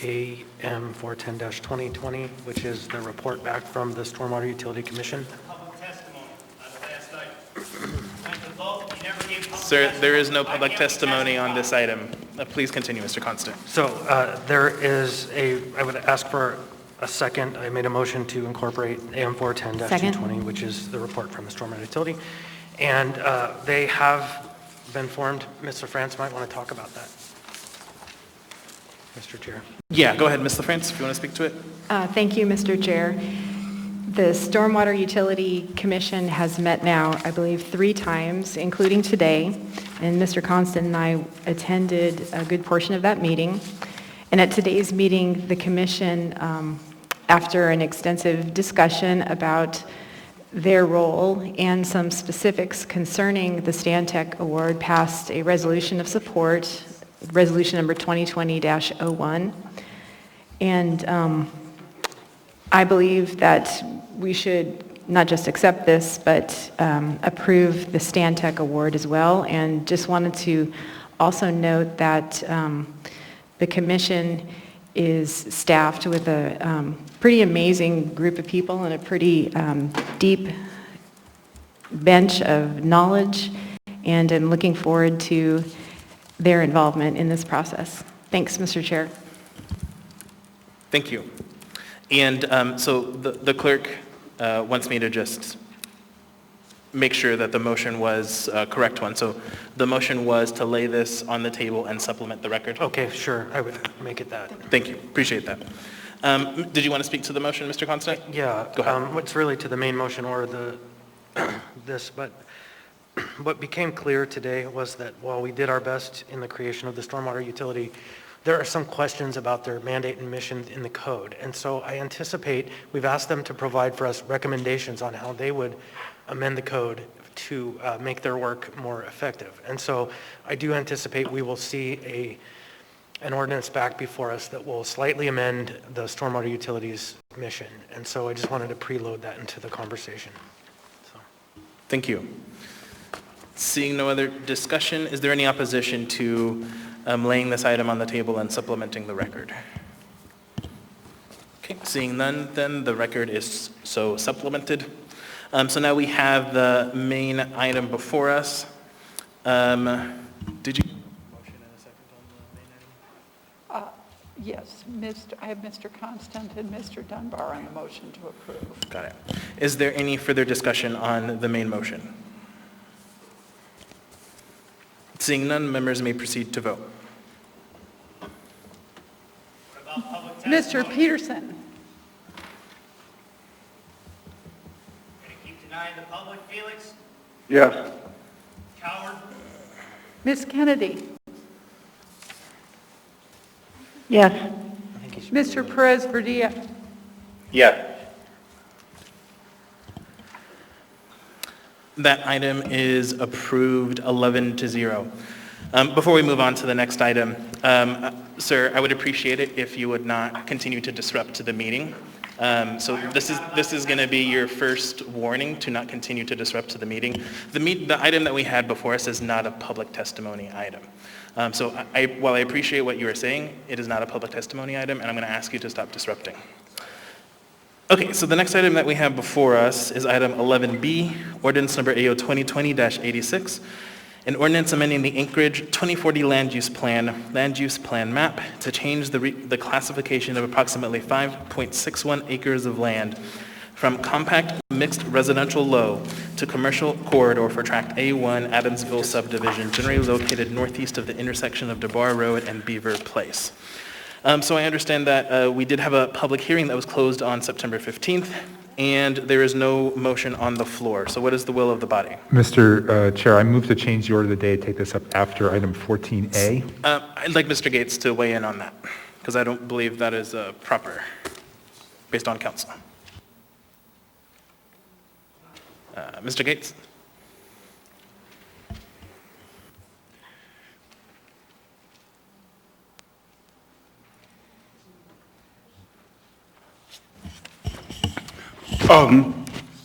AM 410-2020, which is the report back from the Stormwater Utility Commission. Public testimony on the last item. Went to vote, you never gave public Sir, there is no testimony. public I can't testimony on this testify. item. Please continue, Mr. Constant. So there is I would ask for a second. I made a motion to incorporate AM 410-220, which is the report from the Stormwater Utility. And they have been formed. Mr. France might want to talk about that. Mr. Chair. Yeah, go ahead, Ms. LaFrance, if you want to speak to it. Thank you, Mr. Chair. The Stormwater Utility Commission has met now, I believe, 3 times, including today, and Mr. Constant and I attended a good portion of that meeting. And at today's meeting, the commission, after an extensive discussion about their role and some specifics concerning the Stantec Award, passed a resolution of support, resolution number 2020-01. And I believe that we should not just accept this, but approve the Stantec Award as well. And just wanted to also note that the commission is staffed with a pretty amazing group of people and a pretty deep bench of knowledge, and I'm looking forward to their involvement in this process. Thanks, Mr. Chair. Thank you. And so the clerk wants me to just make sure that the motion was a correct one. So the motion was to lay this on the table and supplement the record? Okay, sure. I would make it that. Thank you. Appreciate that. Did you want to speak to the motion, Mr. Constant? Yeah. Go ahead. What's really to the main motion or this, but what became clear today was that while we did our best in the creation of the stormwater utility, there are some questions about their mandate and mission in the code. And so I anticipate we've asked them to provide for us recommendations on how they would amend the code to make their work more effective. And so I do anticipate we will see an ordinance back before us that will slightly amend the stormwater utilities mission. And so I just wanted to preload that into the conversation. Thank you. Seeing no other discussion, is there any opposition to laying this item on the table and supplementing the record? Okay, seeing none, then the record is so supplemented. So now we have the main item before us. Did you? Yes, I have Mr. Constant and Mr. Dunbar on the motion to approve. Got it. Is there any further discussion on the main motion? Seeing none, members may proceed to vote. Mr. Peterson. Going to keep denying the public, Felix? Yes. Coward? Ms. Kennedy. Yes. Mr. Perez Verdilla. Yes. That item is approved 11-0. Before we move on to the next item, sir, I would appreciate it if you would not continue to disrupt the meeting. So this is going to be your first warning to not continue to disrupt the meeting. The item that we had before us is not a public testimony item. So while I appreciate what you are saying, it is not a public testimony item, and I'm going to ask you to stop disrupting. Okay, so the next item that we have before us is item 11B, ordinance number AO 2020-86, an ordinance amending the Anchorage 2040 land use plan map to change the classification of approximately 5.61 acres of land from compact mixed residential low to commercial corridor for tract A1 Adamsville subdivision, generally located northeast of the intersection of DeBar Road and Beaver Place. So I understand that we did have a public hearing that was closed on September 15th, and there is no motion on the floor. So what is the will of the body? Mr. Chair, I move to change the order of the day, take this up after item 14A. I'd like Mr. Gates to weigh in on that, because I don't believe that is proper, based on council. Mr. Gates?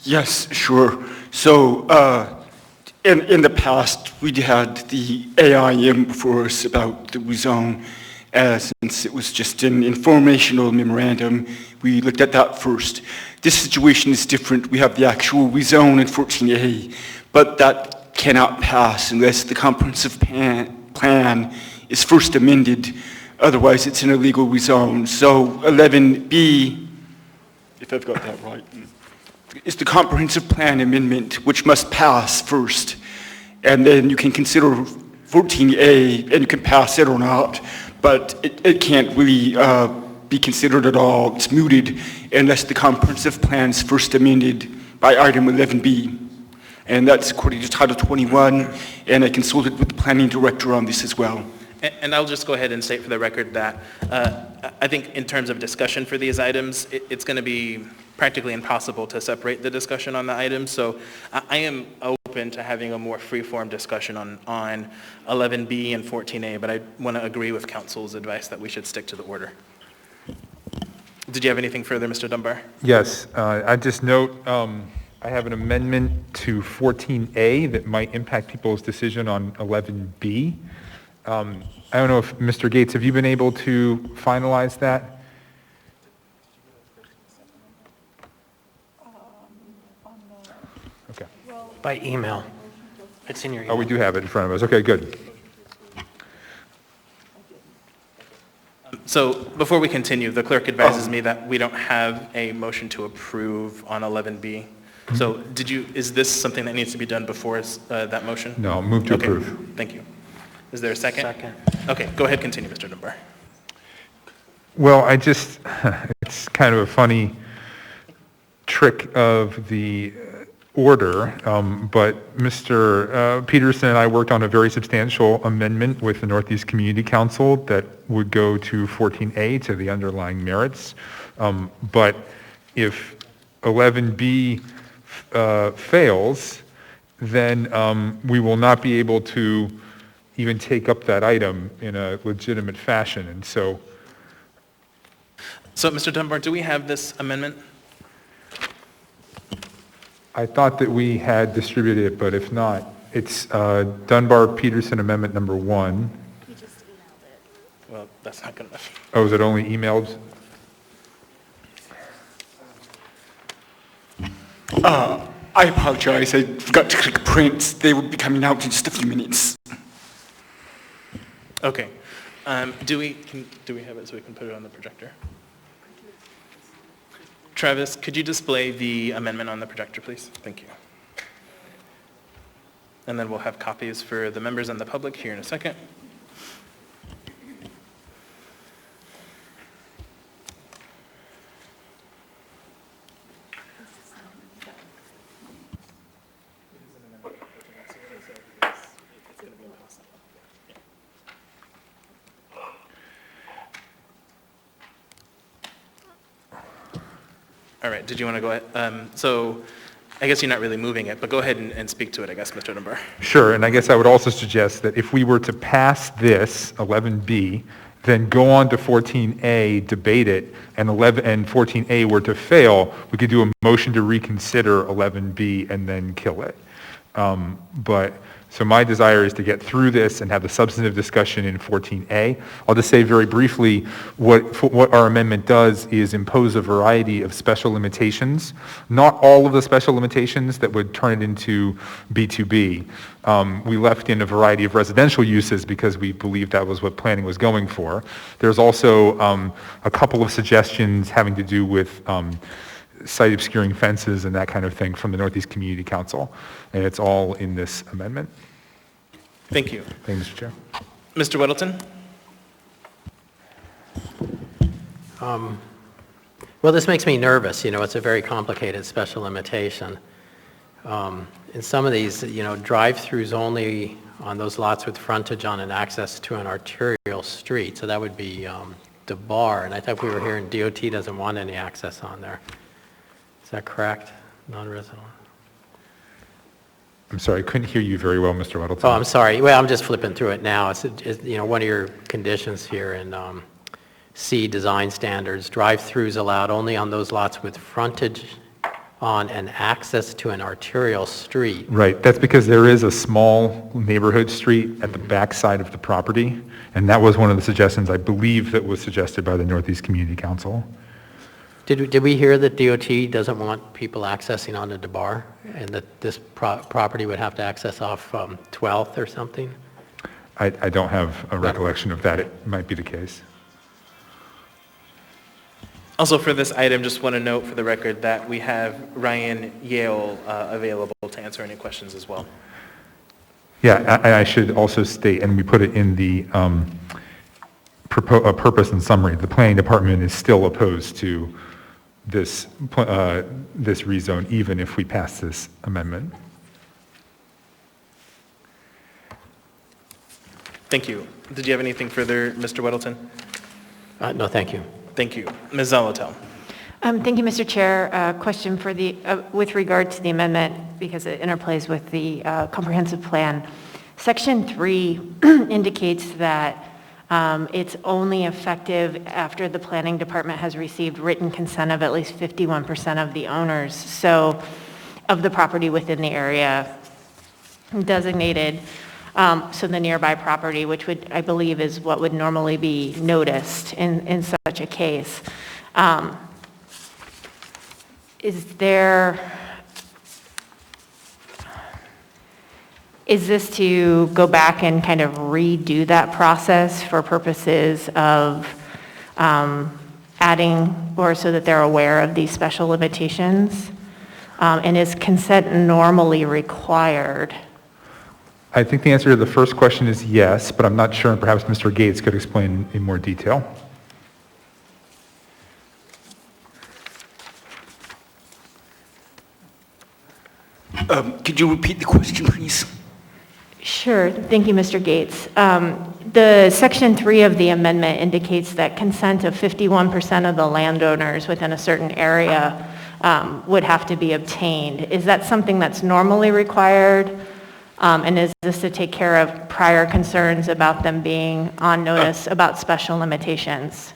Yes, sure. So, in the past, we had the AIM before us about the rezone. Since it was just an informational memorandum, we looked at that first. This situation is different. We have the actual rezone in 14A, but that cannot pass unless the comprehensive plan is first amended. Otherwise, it's an illegal rezone. So 11B, if I've got that right, is the comprehensive plan amendment, which must pass first. And then you can consider 14A and you can pass it or not, but it can't really be considered at all. It's mooted unless the comprehensive plan is first amended by item 11B. And that's according to Title 21, and I consulted with the planning director on this as well. And I'll just go ahead and state for the record that I think in terms of discussion for these items, it's going to be practically impossible to separate the discussion on the items. So I am open to having a more free-form discussion on 11B and 14A, but I want to agree with council's advice that we should stick to the order. Did you have anything further, Mr. Dunbar? Yes, I just note I have an amendment to 14A that might impact people's decision on 11B. I don't know if, Mr. Gates, have you been able to finalize that? Okay. By email. It's in your email. Oh, we do have it in front of us. Okay, good. So before we continue, the clerk advises me that we don't have a motion to approve on 11B. So is this something that needs to be done before that motion? No, move to approve. Thank you. Is there a second? Second. Okay, go ahead, continue, Mr. Dunbar. Well, it's kind of a funny trick of the order, but Mr. Peterson and I worked on a very substantial amendment with the Northeast Community Council that would go to 14A to the underlying merits. But if 11B fails, then we will not be able to even take up that item in a legitimate fashion. And so, Mr. Dunbar, do we have this amendment? I thought that we had distributed it, but if not, it's Dunbar-Peterson Amendment number 1. Well, that's not good enough. Oh, is it only emailed? I apologize. I forgot to click print. They will be coming out in just a few minutes. Okay. Do we have it so we can put it on the projector? Travis, could you display the amendment on the projector, please? Thank you. And then we'll have copies for the members and the public here in a second. All right, did you want to go ahead? So I guess you're not really moving it, but go ahead and speak to it, I guess, Mr. Dunbar. Sure, and I guess I would also suggest that if we were to pass this, 11B, then go on to 14A, debate it, and 14A were to fail, we could do a motion to reconsider 11B and then kill it. So my desire is to get through this and have the substantive discussion in 14A. I'll just say very briefly what our amendment does is impose a variety of special limitations, not all of the special limitations that would turn it into B2B. We left in a variety of residential uses because we believed that was what planning was going for. There's also a couple of suggestions having to do with site obscuring fences and that kind of thing from the Northeast Community Council. And it's all in this amendment. Thank you. Thank you, Mr. Chair. Mr. Weddleton? Well, this makes me nervous. It's a very complicated special limitation. In some of these, drive-throughs only on those lots with frontage on and access to an arterial street. So that would be the bar. And I thought we were hearing DOT doesn't want any access on there. Is that correct? Non-resident? I'm sorry, I couldn't hear you very well, Mr. Weddleton. Oh, I'm sorry. Well, I'm just flipping through it now. It's one of your conditions here in C, design standards, drive-throughs allowed only on those lots with frontage on and access to an arterial street. Right, that's because there is a small neighborhood street at the back side of the property, and that was one of the suggestions, I believe, that was suggested by the Northeast Community Council. Did we hear that DOT doesn't want people accessing onto the bar, and that this property would have to access off 12th or something? I don't have a recollection of that. It might be the case. Also for this item, just want to note for the record that we have Ryan Yale available to answer any questions as well. Yeah, I should also state, and we put it in the purpose and summary, the planning department is still opposed to this rezone, even if we pass this amendment. Thank you. Did you have anything further, Mr. Weddleton? No, thank you. Thank you. Ms. Zolotel. Thank you, Mr. Chair. Question for the, with regard to the amendment, because it interplays with the comprehensive plan. Section 3 indicates that it's only effective after the planning department has received written consent of at least 51% of the owners, so of the property within the area designated. So the nearby property, which would, I believe, is what would normally be noticed in such a case. Is this to go back and kind of redo that process for purposes of adding, or so that they're aware of these special limitations? And is consent normally required? I think the answer to the first question is yes, but I'm not sure, and perhaps Mr. Gates could explain in more detail. Could you repeat the question, please? Sure. Thank you, Mr. Gates. The Section 3 of the amendment indicates that consent of 51% of the landowners within a certain area would have to be obtained. Is that something that's normally required? And is this to take care of prior concerns about them being on notice about special limitations?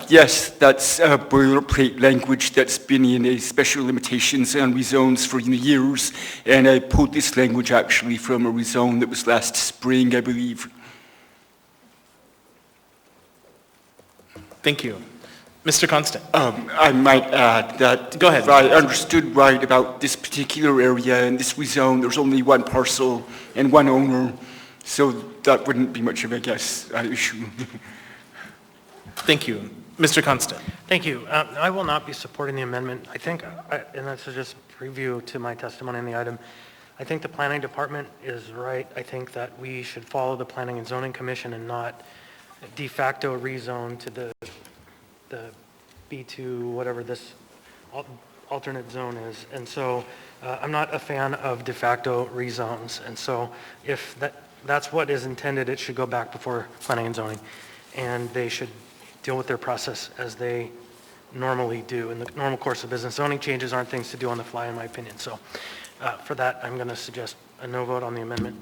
Yes, that's boilerplate language that's been in a special limitations and rezones for years, and I pulled this language actually from a rezone that was last spring, I believe. Thank you. Mr. Constant. I might add that Go ahead. if I understood right about this particular area and this rezone, there's only one parcel and one owner, so that wouldn't be much of a issue. Thank you. Mr. Constant. Thank you. I will not be supporting the amendment. I think, and that's just a preview to my testimony on the item, I think the planning department is right. I think that we should follow the Planning and Zoning Commission and not de facto rezone to the B2, whatever this alternate zone is. And so I'm not a fan of de facto rezones. And so if that's what is intended, it should go back before Planning and Zoning. And they should deal with their process as they normally do in the normal course of business. Zoning changes aren't things to do on the fly, in my opinion. So for that, I'm going to suggest a no vote on the amendment.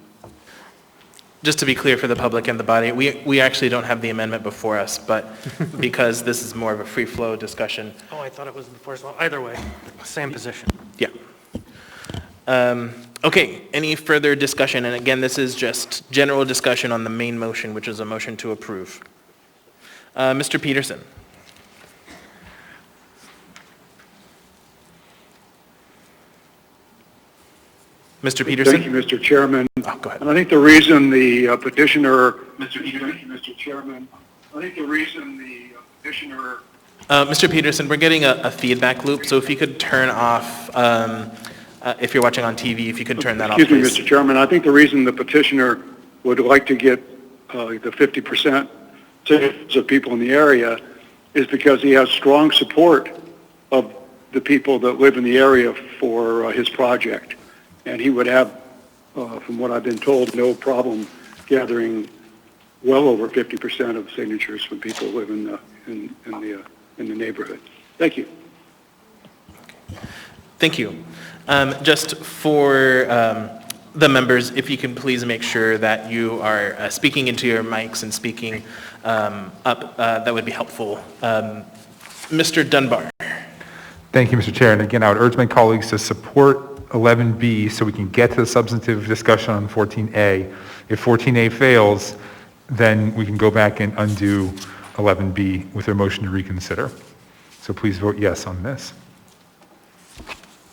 Just to be clear for the public and the body, we actually don't have the amendment before us, but because this is more of a free-flow discussion. Oh, I thought it was before as well. Either way, same position. Yeah. Okay, any further discussion? And again, this is just general discussion on the main motion, which is a motion to approve. Mr. Peterson. Mr. Peterson? Thank you, Mr. Chairman. Oh, go ahead. And I think the reason the petitioner... Mr. Chairman, I think the reason the petitioner... Mr. Peterson, we're getting a feedback loop, so if you could turn off, if you're watching on TV, if you could turn that off, please. Excuse me, Mr. Chairman. I think the reason the petitioner would like to get the 50% of people in the area is because he has strong support of the people that live in the area for his project. And he would have, from what I've been told, no problem gathering well over 50% of signatures from people who live in the neighborhood. Thank you. Thank you. Just for the members, if you can please make sure that you are speaking into your mics and speaking up, that would be helpful. Mr. Dunbar. Thank you, Mr. Chair. And again, I would urge my colleagues to support 11B so we can get to the substantive discussion on 14A. If 14A fails, then we can go back and undo 11B with a motion to reconsider. So please vote yes on this.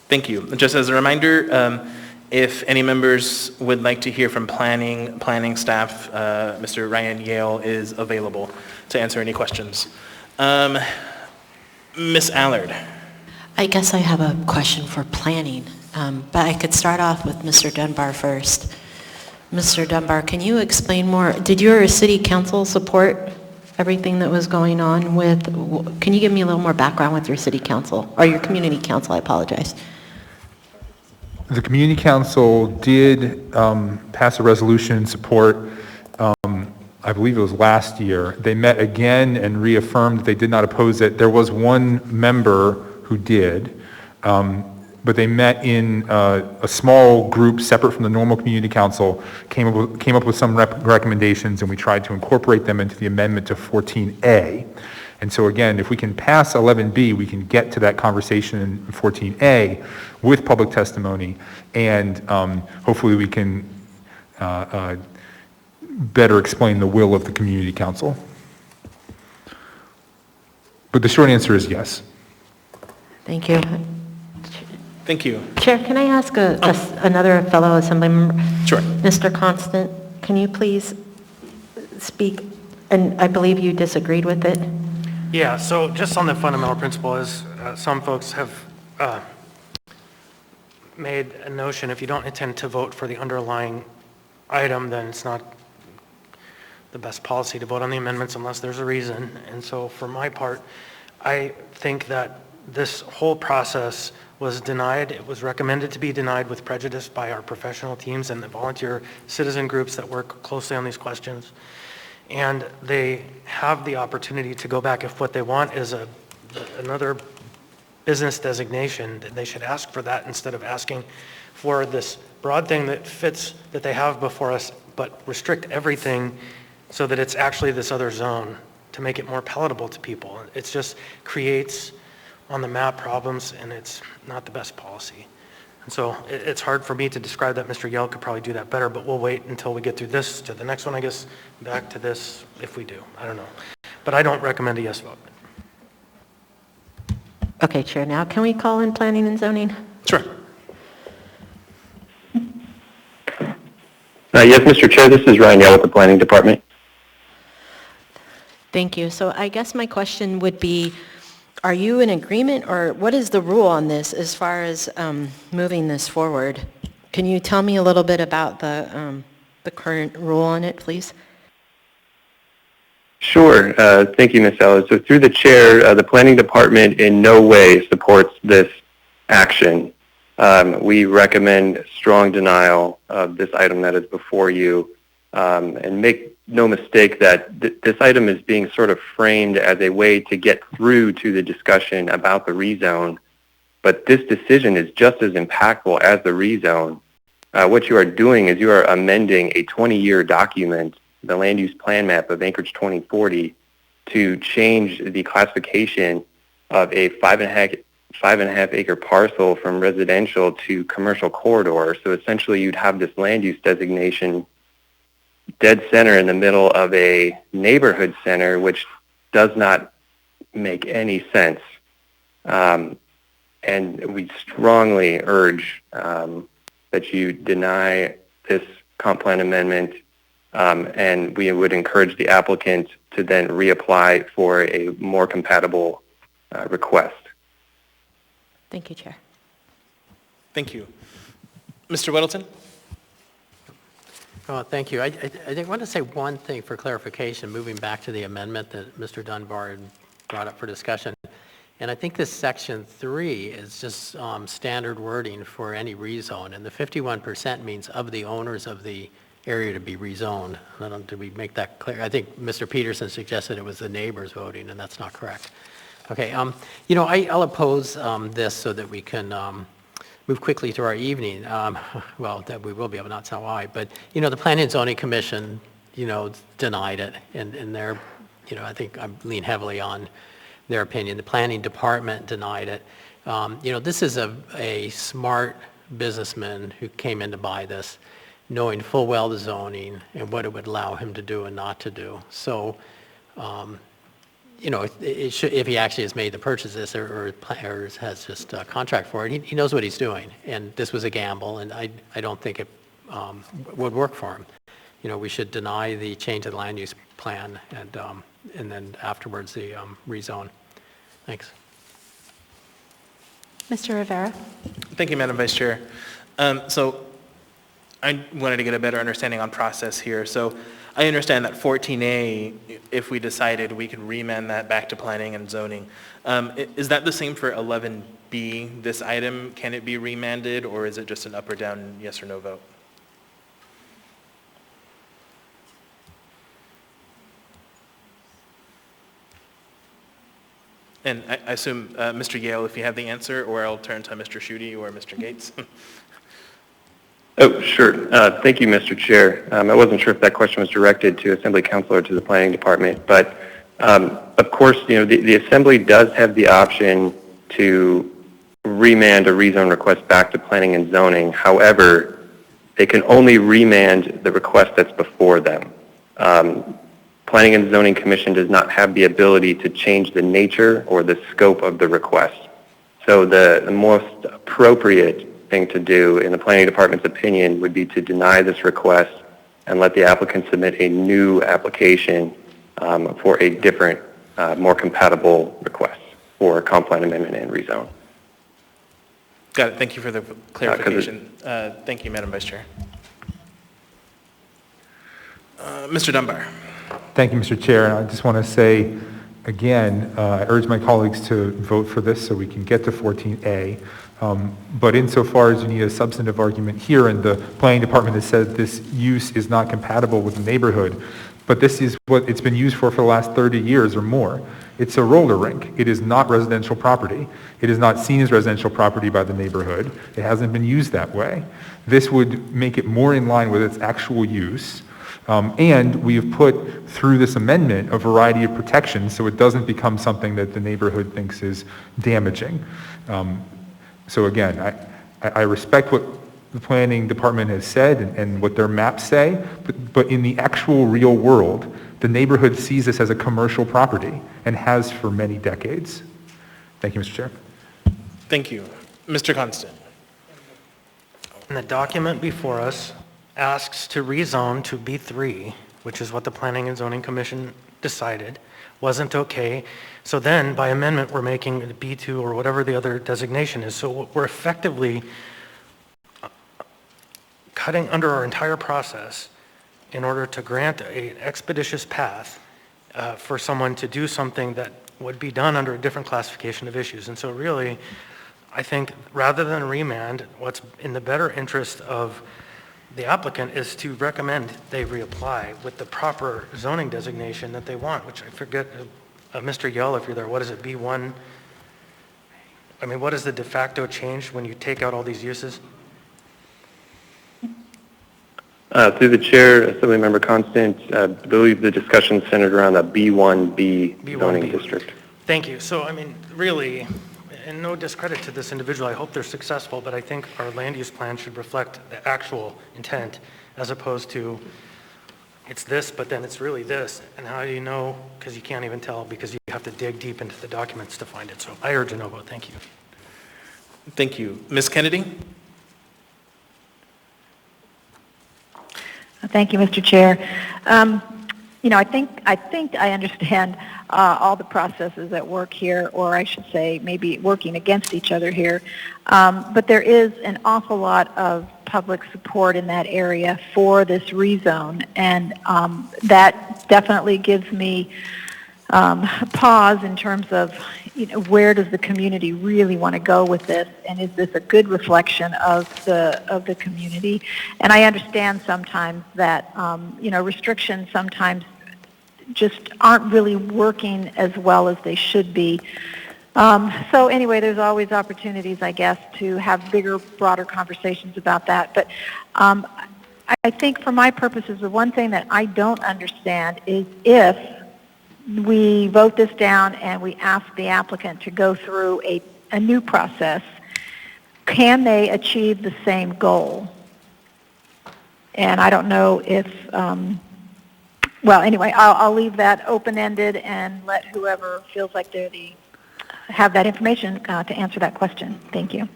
Thank you. Just as a reminder, if any members would like to hear from planning staff, Mr. Ryan Yale is available to answer any questions. Ms. Allard. I guess I have a question for planning. but I could start off with Mr. Dunbar first. Mr. Dunbar, can you explain more? Did your city council support everything that was going on with, can you give me a little more background with your city council, or your community council, I apologize. The community council did pass a resolution in support, I believe it was last year. They met again and reaffirmed that they did not oppose it. There was one member who did, but they met in a small group separate from the normal community council, came up with some recommendations, and we tried to incorporate them into the amendment to 14A. And so again, if we can pass 11B, we can get to that conversation in 14A with public testimony, and hopefully we can better explain the will of the community council. But the short answer is yes. Thank you. Thank you. Chair, can I ask another fellow assembly member? Sure. Mr. Constant, can you please speak? And I believe you disagreed with it. Yeah, so just on the fundamental principle is some folks have made a notion if you don't intend to vote for the underlying item, then it's not the best policy to vote on the amendments unless there's a reason. And so for my part, I think that this whole process was denied. It was recommended to be denied with prejudice by our professional teams and the volunteer citizen groups that work closely on these questions. And they have the opportunity to go back if what they want is another business designation. They should ask for that instead of asking for this broad thing that fits that they have before us, but restrict everything so that it's actually this other zone to make it more palatable to people. It just creates on the map problems, and it's not the best policy. And so it's hard for me to describe that. Mr. Yell could probably do that better, but we'll wait until we get through this to the next one, I guess, back to this if we do. I don't know. But I don't recommend a yes vote. Okay, Chair, now can we call in planning and zoning? Sure. Yes, Mr. Chair, this is Ryan Yell with the Planning Department. Thank you. So I guess my question would be, are you in agreement, or what is the rule on this as far as moving this forward? Can you tell me a little bit about the current rule on it, please? Sure. Thank you, Ms. Ellis. So through the chair, the Planning Department in no way supports this action. We recommend strong denial of this item that is before you, and make no mistake that this item is being sort of framed as a way to get through to the discussion about the rezone, but this decision is just as impactful as the rezone. What you are doing is you are amending a 20-year document, the land use plan map of Anchorage 2040, to change the classification of a 5.5 acre parcel from residential to commercial corridor. So essentially you'd have this land use designation dead center in the middle of a neighborhood center, which does not make any sense. And we strongly urge that you deny this comp plan amendment, and we would encourage the applicant to then reapply for a more compatible request. Thank you, Chair. Thank you. Mr. Weddleton? Oh, thank you. I want to say one thing for clarification, moving back to the amendment that Mr. Dunbar had brought up for discussion. And I think this section 3 is just standard wording for any rezone. And the 51% means of the owners of the area to be rezoned. Did we make that clear? I think Mr. Peterson suggested it was the neighbors voting, and that's not correct. Okay, you know, I'll oppose this so that we can move quickly through our evening. Well, that we will be able, not so why, but, you know, the Planning and Zoning Commission, you know, denied it, and they're, you know, I think I lean heavily on their opinion. The Planning Department denied it. You know, this is a smart businessman who came in to buy this, knowing full well the zoning and what it would allow him to do and not to do. So, you know, if he actually has made the purchases or has just a contract for it, he knows what he's doing. And this was a gamble, and I don't think it would work for him. You know, we should deny the change of the land use plan and then afterwards the rezone. Thanks. Mr. Rivera? Thank you, Madam Vice Chair. So I wanted to get a better understanding on process here. So I understand that 14A, if we decided, we could remand that back to planning and zoning. Is that the same for 11B, this item? Can it be remanded, or is it just an up or down, yes or no vote? And I assume, Mr. Yale, if you have the answer, or I'll turn to Mr. Schutte or Mr. Gates. Oh, sure. Thank you, Mr. Chair. I wasn't sure if that question was directed to Assembly Council or to the Planning Department, but of course, the Assembly does have the option to remand a rezone request back to Planning and Zoning. However, they can only remand the request that's before them. Planning and Zoning Commission does not have the ability to change the nature or the scope of the request. So the most appropriate thing to do, in the Planning Department's opinion, would be to deny this request and let the applicant submit a new application for a different, more compatible request for comp plan amendment and rezone. Got it. Thank you for the clarification. Thank you, Madam Vice Chair. Mr. Dunbar. Thank you, Mr. Chair. And I just want to say, again, I urge my colleagues to vote for this so we can get to 14A. But insofar as you need a substantive argument here, and the Planning Department has said this use is not compatible with the neighborhood, but this is what it's been used for the last 30 years or more. It's a roller rink. It is not residential property. It is not seen as residential property by the neighborhood. It hasn't been used that way. This would make it more in line with its actual use. And we have put through this amendment a variety of protections so it doesn't become something that the neighborhood thinks is damaging. So again, I respect what the Planning Department has said and what their maps say, but in the actual real world, the neighborhood sees this as a commercial property and has for many decades. Thank you, Mr. Chair. Thank you. Mr. Constant. And the document before us asks to rezone to B3, which is what the Planning and Zoning Commission decided, wasn't okay. So then, by amendment, we're making it B2 or whatever the other designation is. So we're effectively cutting under our entire process in order to grant an expeditious path for someone to do something that would be done under a different classification of issues. And so really, I think rather than remand, what's in the better interest of the applicant is to recommend they reapply with the proper zoning designation that they want, which I forget, Mr. Yell, if you're there, what is it, B1? I mean, what is the de facto change when you take out all these uses? Through the chair, Assemblymember Constant, I believe the discussion centered around the B1B zoning district. Thank you. So, I mean, really, and no discredit to this individual, I hope they're successful, but I think our land use plan should reflect the actual intent as opposed to it's this, but then it's really this. And how do you know? Because you can't even tell because you have to dig deep into the documents to find it. So I urge a no vote. Thank you. Thank you. Ms. Kennedy? Thank you, Mr. Chair. I think I understand all the processes at work here, or I should say maybe working against each other here. But there is an awful lot of public support in that area for this rezone, and that definitely gives me pause in terms of, where does the community really want to go with this, and is this a good reflection of the community? And I understand sometimes that restrictions sometimes just aren't really working as well as they should be. So anyway, there's always opportunities, I guess, to have bigger, broader conversations about that. But I think for my purposes, the one thing that I don't understand is if we vote this down and we ask the applicant to go through a new process, can they achieve the same goal? And I don't know if, well, anyway, I'll leave that open-ended and let whoever feels like they have that information to answer that question. Thank you.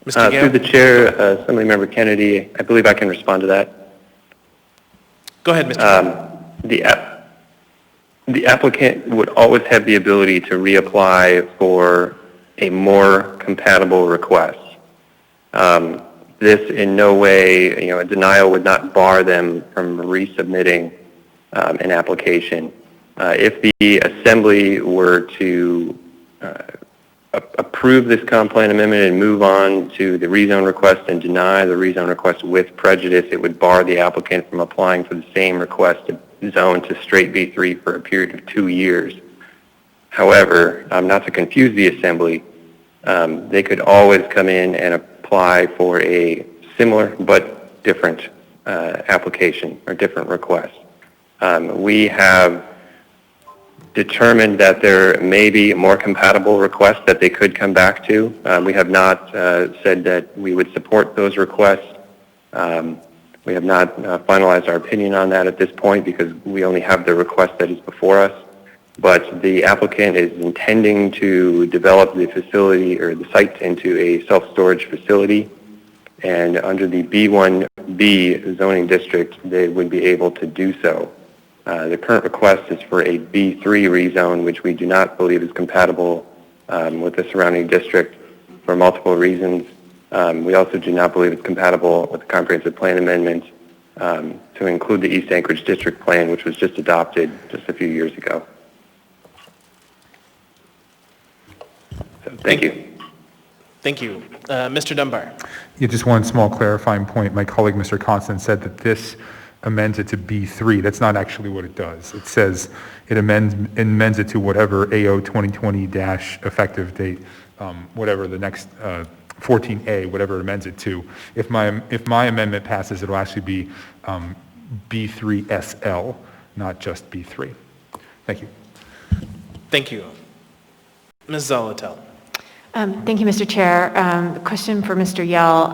Mr. Gale? Through the chair, Assemblymember Kennedy, I believe I can respond to that. Go ahead, Mr. The applicant would always have the ability to reapply for a more compatible request. This in no way, a denial would not bar them from resubmitting an application. If the Assembly were to approve this comp plan amendment and move on to the rezone request and deny the rezone request with prejudice, it would bar the applicant from applying for the same request to zone to straight B3 for a period of 2 years. However, not to confuse the Assembly, they could always come in and apply for a similar but different application or different request. We have determined that there may be more compatible requests that they could come back to. We have not said that we would support those requests. We have not finalized our opinion on that at this point because we only have the request that is before us. But the applicant is intending to develop the facility or the site into a self-storage facility. And under the B1B zoning district, they would be able to do so. The current request is for a B3 rezone, which we do not believe is compatible with the surrounding district for multiple reasons. We also do not believe it's compatible with the comprehensive plan amendment to include the East Anchorage District Plan, which was just adopted just a few years ago. So, thank you. Thank you. Mr. Dunbar. Yeah, just one small clarifying point. My colleague, Mr. Constant, said that this amends it to B3. That's not actually what it does. It says it amends it to whatever AO 2020 dash effective date, whatever the next 14A, whatever it amends it to. If my amendment passes, it'll actually be B3SL, not just B3. Thank you. Thank you. Ms. Zolotel. Thank you, Mr. Chair. Question for Mr. Yell.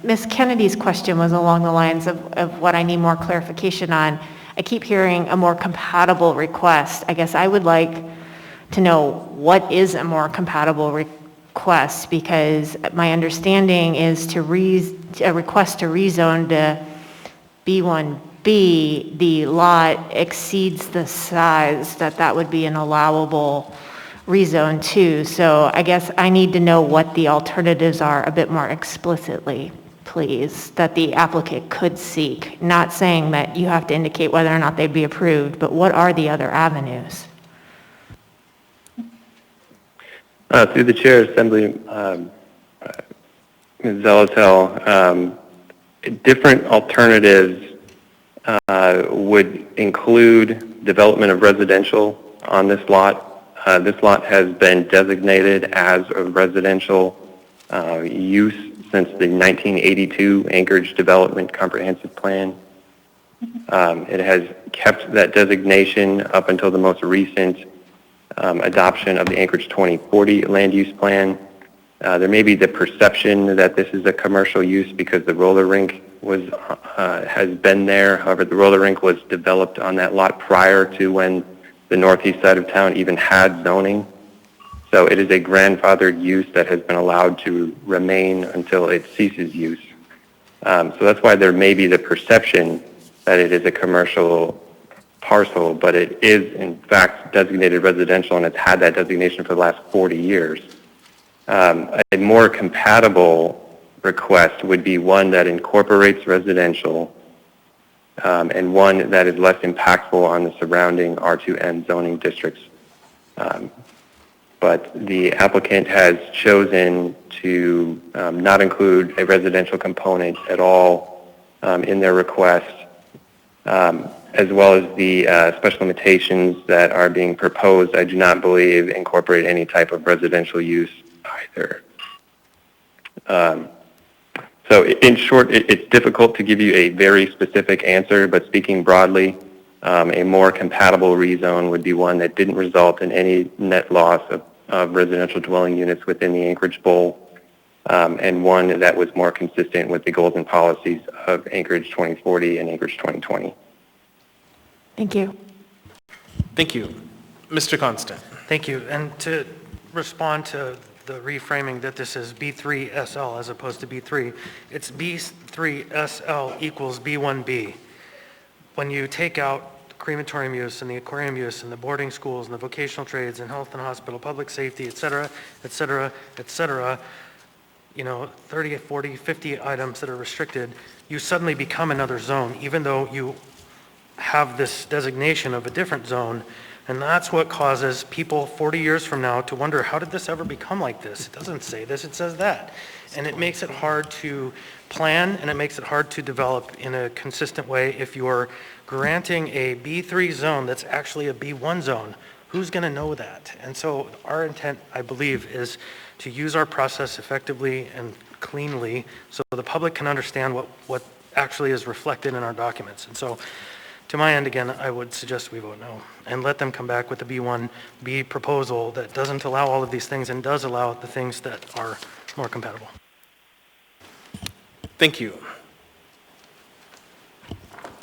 Ms. Kennedy's question was along the lines of what I need more clarification on. I keep hearing a more compatible request. I guess I would like to know what is a more compatible request, because my understanding is a request to rezone to B1B, the lot exceeds the size that would be an allowable rezone to. So I guess I need to know what the alternatives are a bit more explicitly, please, that the applicant could seek. Not saying that you have to indicate whether or not they'd be approved, but what are the other avenues? Through the Chair, Assembly, Ms. Zolotel, different alternatives would include development of residential on this lot. This lot has been designated as a residential use since the 1982 Anchorage Development Comprehensive Plan. It has kept that designation up until the most recent adoption of the Anchorage 2040 Land Use Plan. There may be the perception that this is a commercial use because the roller rink has been there. However, the roller rink was developed on that lot prior to when the northeast side of town even had zoning. So it is a grandfathered use that has been allowed to remain until it ceases use. So that's why there may be the perception that it is a commercial parcel, but it is in fact designated residential, and it's had that designation for the last 40 years. A more compatible request would be one that incorporates residential and one that is less impactful on the surrounding R2N zoning districts. But the applicant has chosen to not include a residential component at all in their request, as well as the special limitations that are being proposed. I do not believe incorporate any type of residential use either. So in short, it's difficult to give you a very specific answer, but speaking broadly, a more compatible rezone would be one that didn't result in any net loss of residential dwelling units within the Anchorage Bowl, and one that was more consistent with the goals and policies of Anchorage 2040 and Anchorage 2020. Thank you. Thank you. Mr. Constant. Thank you. And to respond to the reframing that this is B3SL as opposed to B3, it's B3SL equals B1B. When you take out crematorium use and the aquarium use and the boarding schools and the vocational trades and health and hospital, public safety, et cetera, et cetera, et cetera, 30, 40, 50 items that are restricted, you suddenly become another zone, even though you have this designation of a different zone. And that's what causes people 40 years from now to wonder, how did this ever become like this? It doesn't say this, it says that. And it makes it hard to plan, and it makes it hard to develop in a consistent way if you're granting a B3 zone that's actually a B1 zone. Who's going to know that? And so our intent, I believe, is to use our process effectively and cleanly so the public can understand what actually is reflected in our documents. And so to my end, again, I would suggest we vote no and let them come back with the B1B proposal that doesn't allow all of these things and does allow the things that are more compatible. Thank you.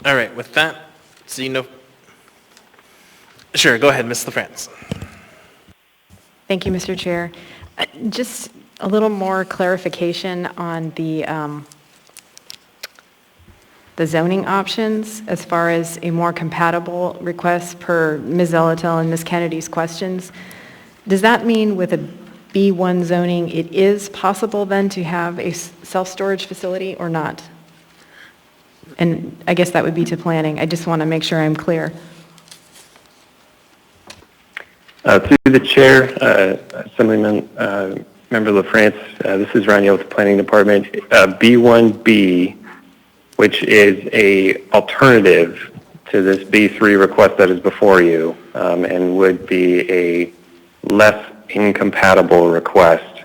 All right, with that, Sure, go ahead, Ms. LaFrance. Thank you, Mr. Chair. Just a little more clarification on the zoning options as far as a more compatible request per Ms. Zelatel and Ms. Kennedy's questions. Does that mean with a B1 zoning, it is possible then to have a self-storage facility or not? And I guess that would be to planning. I just want to make sure I'm clear. Through the chair, Assemblyman Member LaFrance, this is Ron Yale with the Planning Department. B1B, which is a alternative to this B3 request that is before you, and would be a less incompatible request,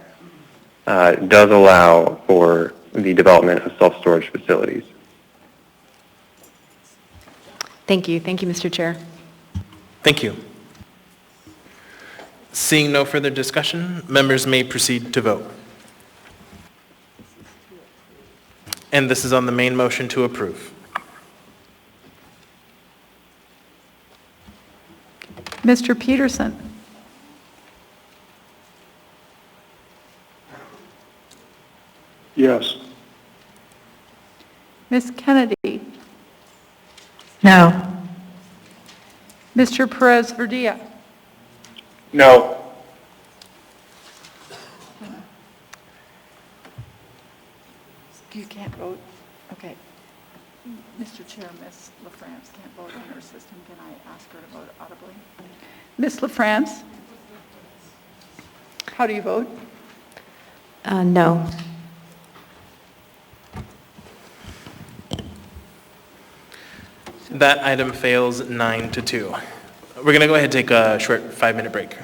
does allow for the development of self-storage facilities. Thank you. Thank you, Mr. Chair. Thank you. Seeing no further discussion, members may proceed to vote. And this is on the main motion to approve. Mr. Peterson? Yes. Ms. Kennedy? No. Mr. Perez Verdilla? No. You can't vote? Okay. Mr. Chair, Ms. LaFrance can't vote on her system. Can I ask her to vote audibly? Ms. LaFrance? How do you vote? No. That item fails 9-2. We're going to go ahead and take a short 5-minute break.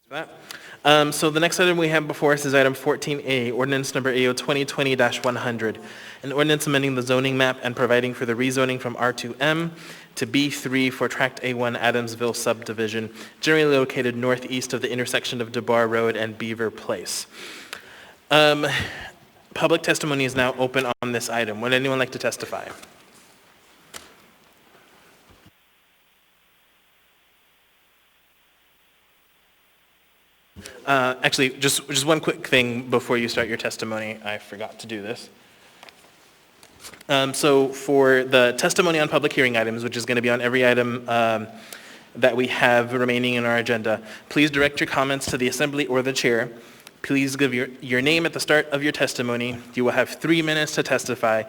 That. So the next item we have before us is item 14A, ordinance number AO 2020-100, an ordinance amending the zoning map and providing for the rezoning from R2M to B3 for Tract A1 Adamsville subdivision, generally located northeast of the intersection of DeBar Road and Beaver Place. Public testimony is now open on this item. Would anyone like to testify? Actually, just one quick thing before you start your testimony. I forgot to do this. So for the testimony on public hearing items, which is going to be on every item that we have remaining in our agenda, please direct your comments to the assembly or the chair. Please give your name at the start of your testimony. You will have 3 minutes to testify.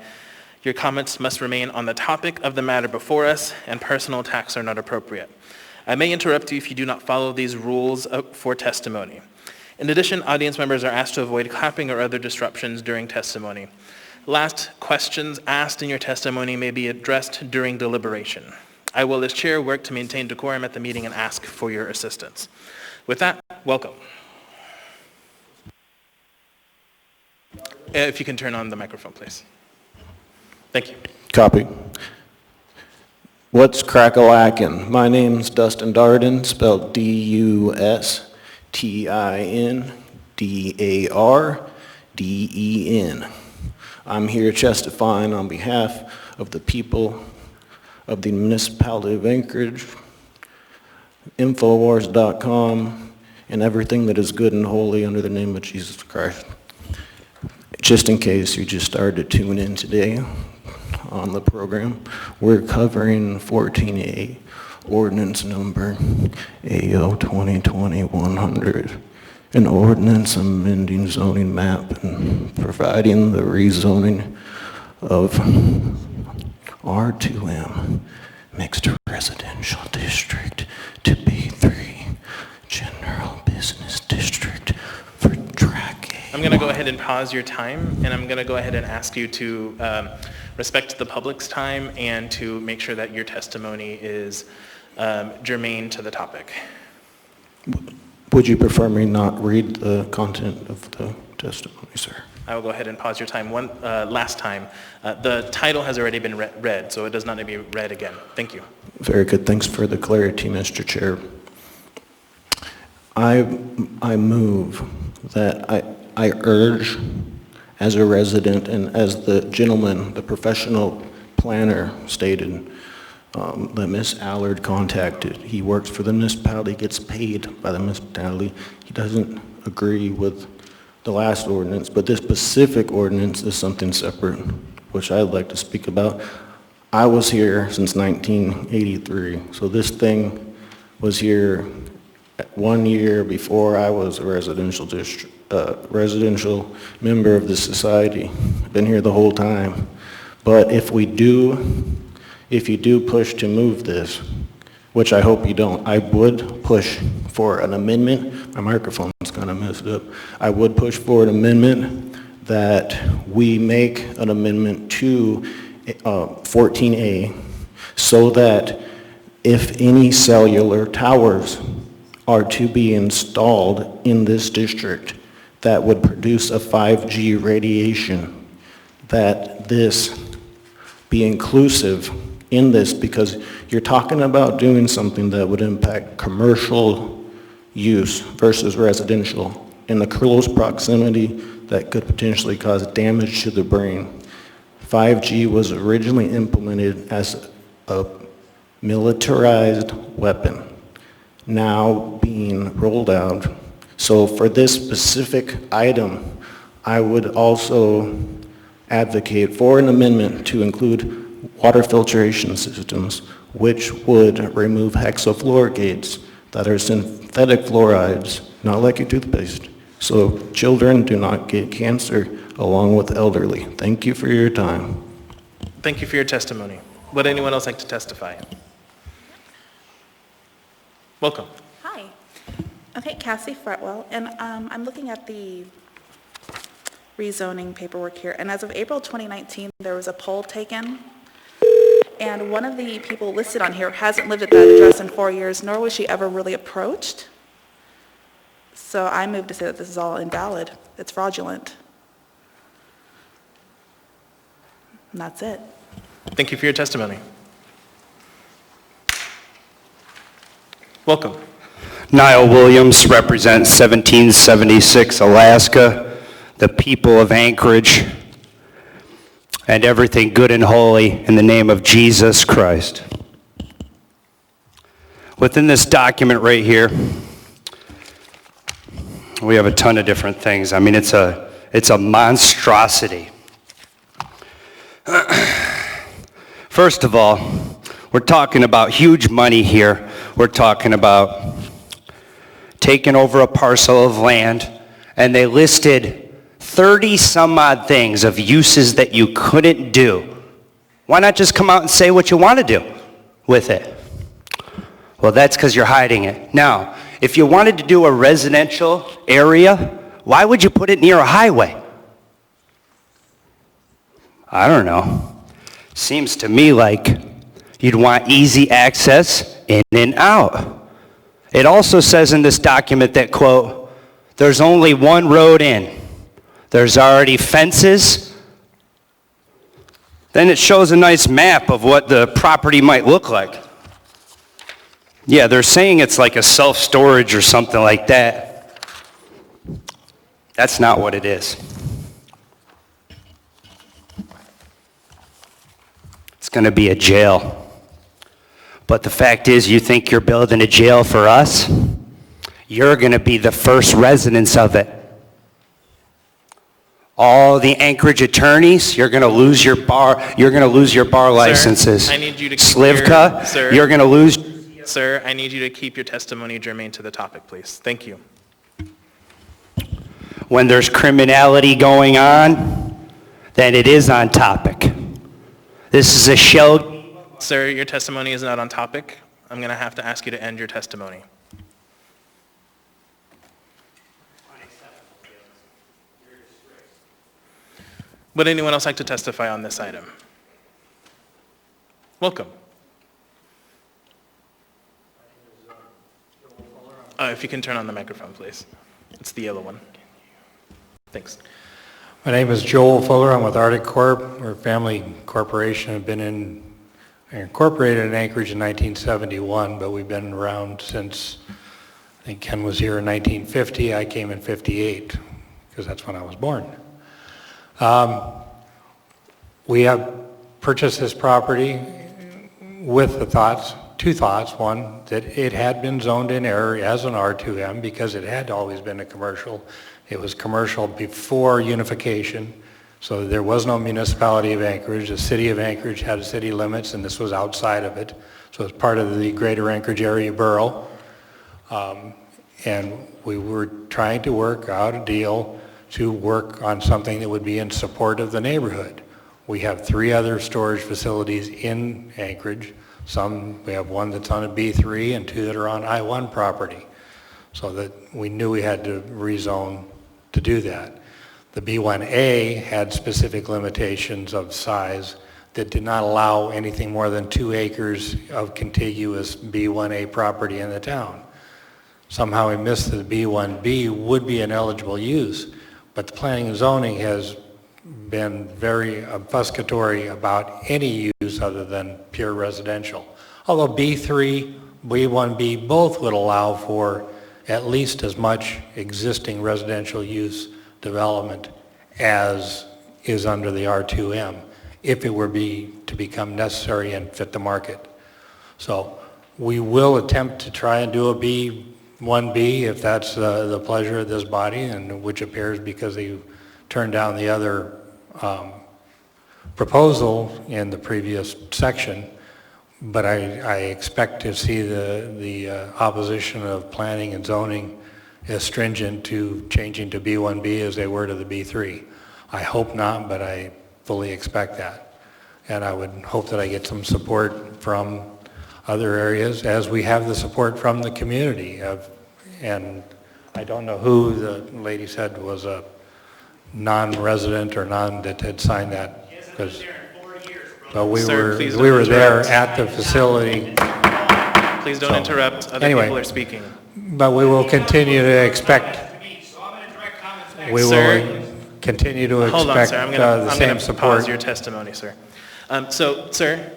Your comments must remain on the topic of the matter before us, and personal attacks are not appropriate. I may interrupt you if you do not follow these rules for testimony. In addition, audience members are asked to avoid clapping or other disruptions during testimony. Last, questions asked in your testimony may be addressed during deliberation. I will, as chair, work to maintain decorum at the meeting and ask for your assistance. With that, welcome. If you can turn on the microphone, please. Thank you. Copy. What's crack-a-lackin'? My name's Dustin Darden, spelled D-U-S-T-I-N-D-A-R-D-E-N. I'm here testifying on behalf of the people of the municipality of Anchorage, Infowars.com, and everything that is good and holy under the name of Jesus Christ. Just in case you just started to tune in today on the program, we're covering 14A, ordinance number AO 2020-100, an ordinance amending zoning map and providing the rezoning of R2M mixed residential district to B3 general business district for track A. I'm going to go ahead and pause your time, and I'm going to go ahead and ask you to respect the public's time and to make sure that your testimony is germane to the topic. Would you prefer me not read the content of the testimony, sir? I will go ahead and pause your time one last time. The title has already been read, so it does not need to be read again. Thank you. Very good. Thanks for the clarity, Mr. Chair. I move that I urge, as a resident and as the gentleman, the professional planner stated, that Ms. Allard contacted. He works for the municipality, gets paid by the municipality. He doesn't agree with the last ordinance, but this specific ordinance is something separate, which I'd like to speak about. I was here since 1983, so this thing was here 1 year before I was a residential member of the society. I've been here the whole time. But if you do push to move this, which I hope you don't, I would push for an amendment. My microphone's kind of messed up. I would push for an amendment that we make an amendment to 14A so that if any cellular towers are to be installed in this district that would produce a 5G radiation, that this be inclusive in this, because you're talking about doing something that would impact commercial use versus residential in the close proximity that could potentially cause damage to the brain. 5G was originally implemented as a militarized weapon, now being rolled out. So for this specific item, I would also advocate for an amendment to include water filtration systems, which would remove hexafluorogates that are synthetic fluorides, not like your toothpaste, so children do not get cancer along with elderly. Thank you for your time. Thank you for your testimony. Would anyone else like to testify? Welcome. Hi. Okay, Cassie Fretwell, and I'm looking at the rezoning paperwork here, and as of April 2019, there was a poll taken, and one of the people listed on here hasn't lived at that address in 4 years, nor was she ever really approached. So I move to say that this is all invalid. It's fraudulent. And that's it. Thank you for your testimony. Welcome. Niall Williams, represent 1776 Alaska, the people of Anchorage, and everything good and holy in the name of Jesus Christ. Within this document right here, we have a ton of different things. I mean, it's a monstrosity. First of all, we're talking about huge money here. We're talking about taking over a parcel of land, and they listed 30 some odd things of uses that you couldn't do. Why not just come out and say what you want to do with it? Well, that's because you're hiding it. Now, if you wanted to do a residential area, why would you put it near a highway? I don't know. Seems to me like you'd want easy access in and out. It also says in this document that, quote, there's only one road in. There's already fences. Then it shows a nice map of what the property might look like. Yeah, they're saying it's like a self-storage or something like that. That's not what it is. It's going to be a jail. But the fact is, you think you're building a jail for us? You're going to be the first residents of it. All the Anchorage attorneys, you're going to lose your bar. You're going to lose your bar licenses. Sir, I need you to keep Slivka, sir, you're going to lose. Sir, I need you to keep your testimony germane to the topic, please. Thank you. When there's criminality going on, then it is on topic. This is a shell. Sir, your testimony is not on topic. I'm going to have to ask you to end your testimony. Would anyone else like to testify on this item? Welcome. If you can turn on the microphone, please. It's the yellow one. Thanks. My name is Joel Fuller. I'm with Arctic Corp. We're a family corporation. I've been incorporated in Anchorage in 1971, but we've been around since, I think Ken was here in 1950. I came in 58, because that's when I was born. We have purchased this property with the thoughts, two thoughts. One, that it had been zoned in error as an R2M because it had always been a commercial. It was commercial before unification, so there was no municipality of Anchorage. The city of Anchorage had city limits, and this was outside of it. So it's part of the greater Anchorage area borough. And we were trying to work out a deal to work on something that would be in support of the neighborhood. We have 3 other storage facilities in Anchorage. We have one that's on a B3 and 2 that are on I-1 property. So that we knew we had to rezone to do that. The B1A had specific limitations of size that did not allow anything more than 2 acres of contiguous B1A property in the town. Somehow we missed that the B1B would be an eligible use, but the planning and zoning has been very obfuscatory about any use other than pure residential. Although B3, B1B both would allow for at least as much existing residential use development as is under the R2M, if it were to become necessary and fit the market. So we will attempt to try and do a B1B if that's the pleasure of this body, and which appears because they turned down the other proposal in the previous section. But I expect to see the opposition of planning and zoning as stringent to changing to B1B as they were to the B3. I hope not, but I fully expect that. And I would hope that I get some support from other areas, as we have the support from the community. And I don't know who the lady said was a non-resident or that had signed that. But we were there at the facility. Please don't interrupt. Other people are speaking. But we will continue to expect, we Sir? will continue to Hold on, expect sir. I'm the going same to support. pause your testimony, sir. Sir,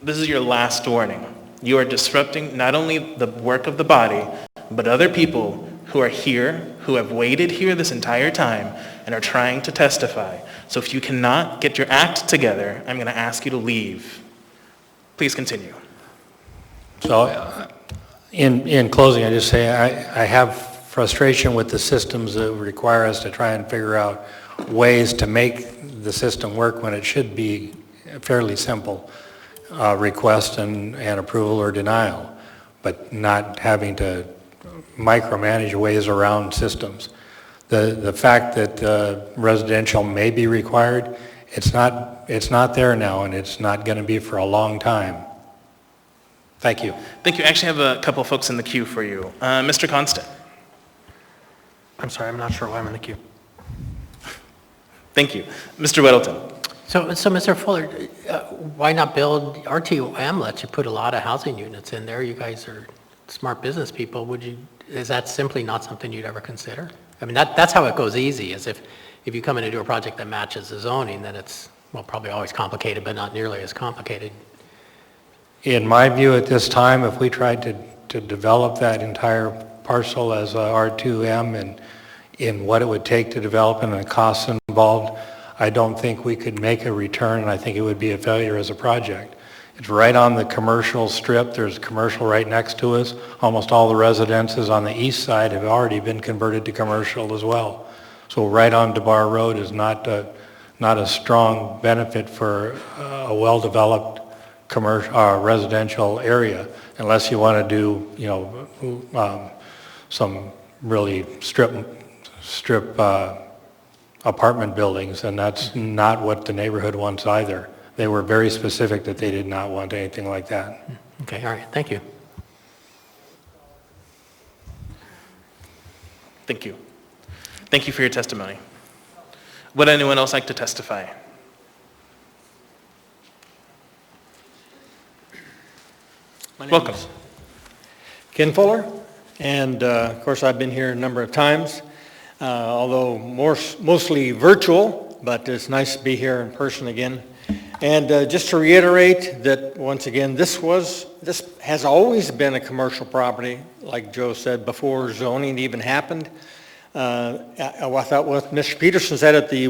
this is your last warning. You are disrupting not only the work of the body, but other people who are here, who have waited here this entire time and are trying to testify. So if you cannot get your act together, I'm going to ask you to leave. Please continue. So in closing, I just say I have frustration with the systems that require us to try and figure out ways to make the system work when it should be fairly simple. Request and approval or denial, but not having to micromanage ways around systems. The fact that residential may be required, it's not there now, and it's not going to be for a long time. Thank you. Thank you. I actually have a couple folks in the queue for you. Mr. Constant. I'm sorry, I'm not sure why I'm in the queue. Thank you. Mr. Weddleton. So Mr. Fuller, why not build, R2M lets you put a lot of housing units in there. You guys are smart business people. Is that simply not something you'd ever consider? I mean, that's how it goes easy, is if you come in to do a project that matches the zoning, then it's, well, probably always complicated, but not nearly as complicated. In my view at this time, if we tried to develop that entire parcel as a R2M and in what it would take to develop and the costs involved, I don't think we could make a return, and I think it would be a failure as a project. It's right on the commercial strip. There's a commercial right next to us. Almost all the residences on the east side have already been converted to commercial as well. So right on DeBar Road is not a strong benefit for a well-developed commercial residential area, unless you want to do, some really strip apartment buildings, and that's not what the neighborhood wants either. They were very specific that they did not want anything like that. Okay, all right, thank you. Thank you. Thank you for your testimony. Would anyone else like to testify? Welcome. Ken Fuller, and of course I've been here a number of times, although mostly virtual, but it's nice to be here in person again. And just to reiterate that once again, this has always been a commercial property, like Joe said, before zoning even happened. I thought what Mr. Peterson said at the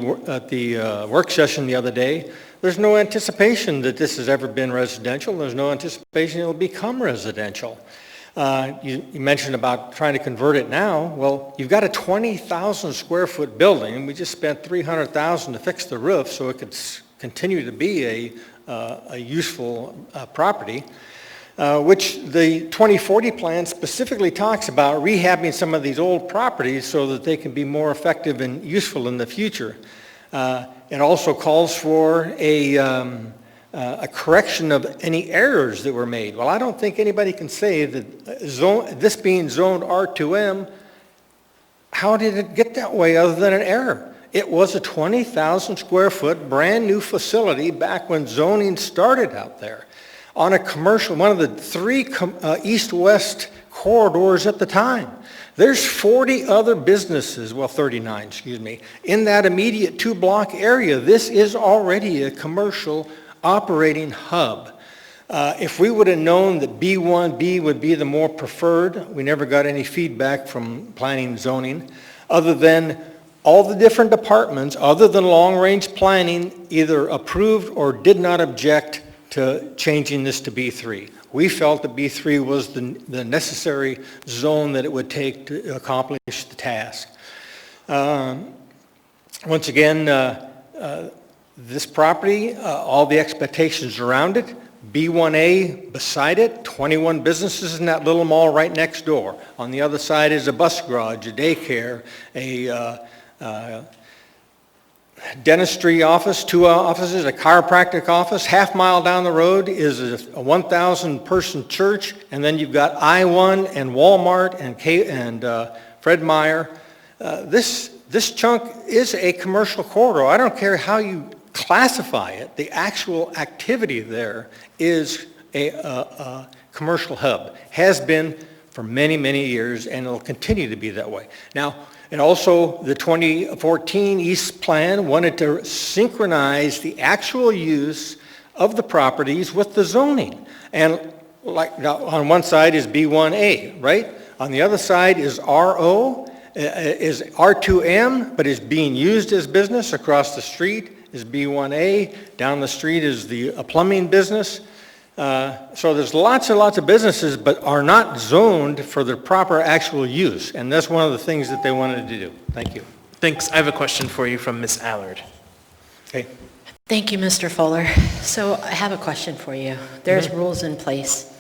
work session the other day, there's no anticipation that this has ever been residential. There's no anticipation it'll become residential. You mentioned about trying to convert it now. Well, you've got a 20,000 square foot building, and we just spent $300,000 to fix the roof so it could continue to be a useful property, which the 2040 plan specifically talks about rehabbing some of these old properties so that they can be more effective and useful in the future. It also calls for a correction of any errors that were made. Well, I don't think anybody can say that this being zoned R2M, how did it get that way other than an error? It was a 20,000 square foot brand new facility back when zoning started out there on a commercial, one of the three east-west corridors at the time. There's 40 other businesses, well 39, excuse me, in that immediate 2-block area. This is already a commercial operating hub. If we would have known that B1B would be the more preferred, we never got any feedback from planning and zoning, other than all the different departments, other than long-range planning, either approved or did not object to changing this to B3. We felt that B3 was the necessary zone that it would take to accomplish the task. Once again, this property, all the expectations around it, B1A beside it, 21 businesses in that little mall right next door. On the other side is a bus garage, a daycare, a dentistry office, 2 offices, a chiropractic office. Half-mile down the road is a 1,000-person church, and then you've got I-1 and Walmart and Fred Meyer. This chunk is a commercial corridor. I don't care how you classify it. The actual activity there is a commercial hub. Has been for many, many years, and it'll continue to be that way. Now, and also the 2014 East Plan wanted to synchronize the actual use of the properties with the zoning. And like now on one side is B1A, right? On the other side is RO, is R2M, but is being used as business. Across the street is B1A. Down the street is the plumbing business. So there's lots and lots of businesses, but are not zoned for the proper actual use. And that's one of the things that they wanted to do. Thank you. Thanks. I have a question for you from Ms. Allard. Okay. Thank you, Mr. Fuller. So I have a question for you. There's rules in place,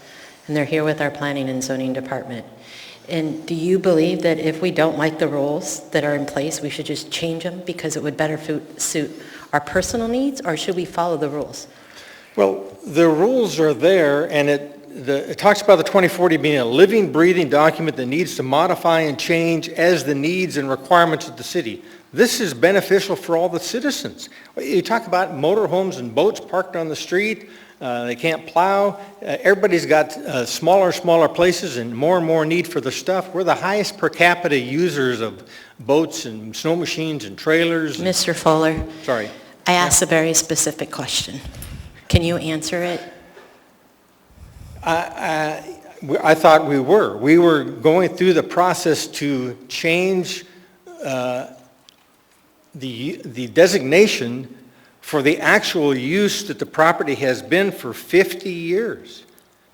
and they're here with our planning and zoning department. And do you believe that if we don't like the rules that are in place, we should just change them because it would better suit our personal needs, or should we follow the rules? Well, the rules are there, and it talks about the 2040 being a living, breathing document that needs to modify and change as the needs and requirements of the city. This is beneficial for all the citizens. You talk about motorhomes and boats parked on the street. They can't plow. Everybody's got smaller and smaller places and more need for the stuff. We're the highest per capita users of boats and snow machines and trailers. Mr. Fuller. Sorry. I asked a very specific question. Can you answer it? I thought we were. We were going through the process to change the designation for the actual use that the property has been for 50 years.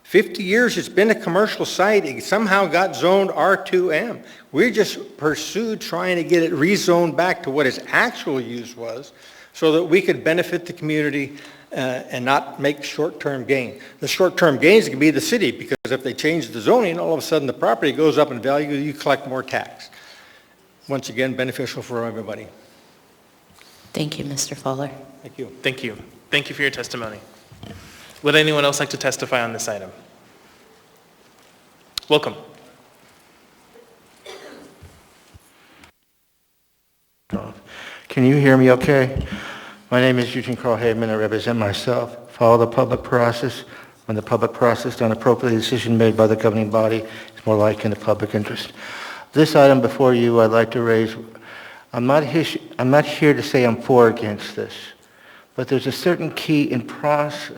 50 years it's been a commercial site. It somehow got zoned R2M. We just pursued trying to get it rezoned back to what its actual use was so that we could benefit the community and not make short-term gain. The short-term gains can be the city, because if they change the zoning, all of a sudden the property goes up in value, you collect more tax. Once again, beneficial for everybody. Thank you, Mr. Fuller. Thank you. Thank you. Thank you for your testimony. Would anyone else like to testify on this item? Welcome. Can you hear me okay? My name is Eugene Carl Haveman. I represent myself. Follow the public process. When the public process done appropriately, the decision made by the governing body is more likely in the public interest. This item before you I'd like to raise, I'm not here to say I'm for or against this, but there's a certain key in process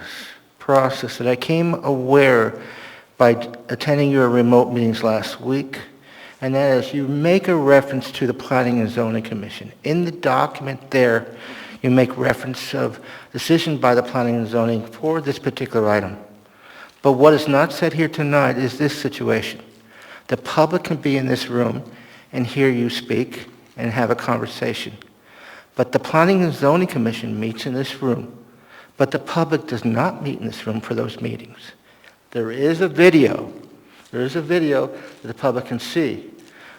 that I came aware by attending your remote meetings last week, and that is you make a reference to the Planning and Zoning Commission. In the document there, you make reference of decision by the Planning and Zoning for this particular item. But what is not said here tonight is this situation. The public can be in this room and hear you speak and have a conversation. But the Planning and Zoning Commission meets in this room, but the public does not meet in this room for those meetings. There is a video that the public can see.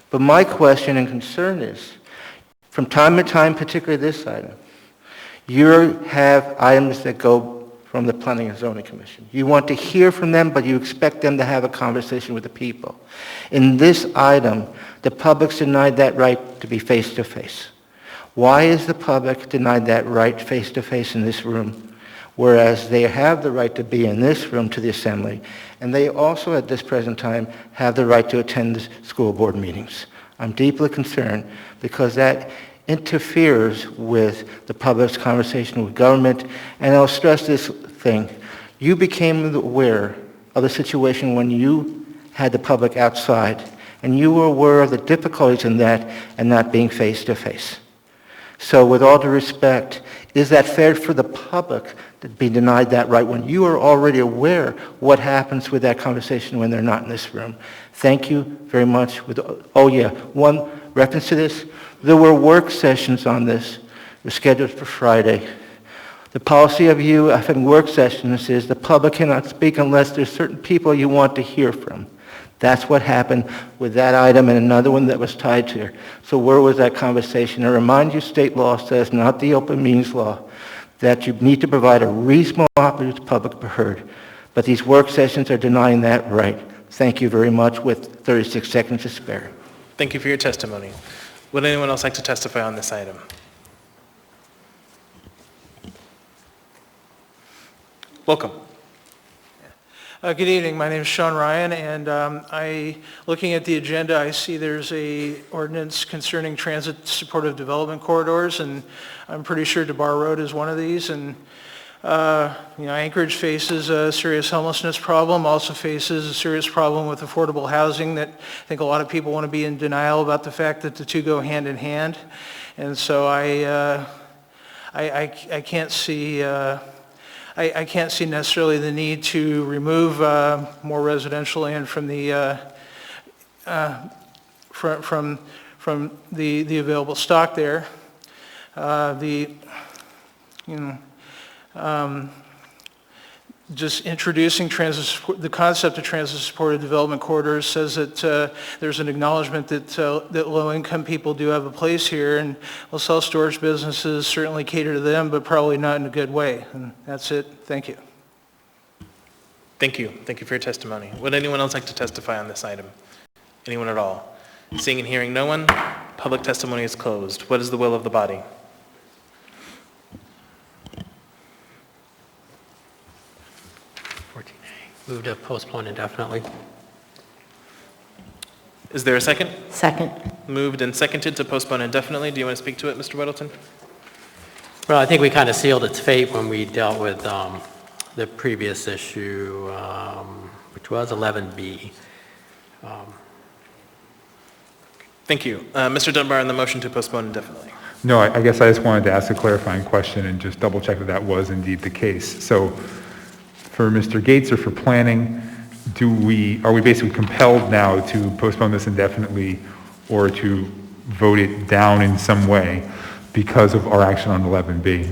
But my question and concern is, from time to time, particularly this item, you have items that go from the Planning and Zoning Commission. You want to hear from them, but you expect them to have a conversation with the people. In this item, the public's denied that right to be face-to-face. Why is the public denied that right face-to-face in this room, whereas they have the right to be in this room to the assembly, and they also at this present time have the right to attend the school board meetings? I'm deeply concerned because that interferes with the public's conversation with government. And I'll stress this thing. You became aware of the situation when you had the public outside, and you were aware of the difficulties in that and not being face-to-face. So with all due respect, is that fair for the public to be denied that right when you are already aware what happens with that conversation when they're not in this room? Thank you very much. Oh yeah, one reference to this. There were work sessions on this. They're scheduled for Friday. The policy of you having work sessions is the public cannot speak unless there's certain people you want to hear from. That's what happened with that item and another one that was tied to it. So where was that conversation? I remind you, state law says, not the open meetings law, that you need to provide a reasonable opportunity to public to be heard. But these work sessions are denying that right. Thank you very much, with 36 seconds to spare. Thank you for your testimony. Would anyone else like to testify on this item? Welcome. Good evening. My name is Sean Ryan, and looking at the agenda, I see there's a ordinance concerning transit supportive development corridors, and I'm pretty sure DeBar Road is one of these. And Anchorage faces a serious homelessness problem, also faces a serious problem with affordable housing that I think a lot of people want to be in denial about the fact that the two go hand in hand. And so I can't see. I can't see necessarily the need to remove more residential land from the from the available stock there. Just introducing the concept of transit-supported development corridors says that there's an acknowledgement that low-income people do have a place here, and self-storage businesses certainly cater to them, but probably not in a good way. And that's it. Thank you. Thank you. Thank you for your testimony. Would anyone else like to testify on this item? Anyone at all? Seeing and hearing no one, public testimony is closed. What is the will of the body? Move to postpone indefinitely. Is there a second? Second. Moved and seconded to postpone indefinitely. Do you want to speak to it, Mr. Weddleton? Well, I think we kind of sealed its fate when we dealt with the previous issue, which was 11B. Thank you. Mr. Dunbar on the motion to postpone indefinitely. No, I guess I just wanted to ask a clarifying question and just double check that was indeed the case. So for Mr. Gates or for planning, are we basically compelled now to postpone this indefinitely or to vote it down in some way because of our action on 11B?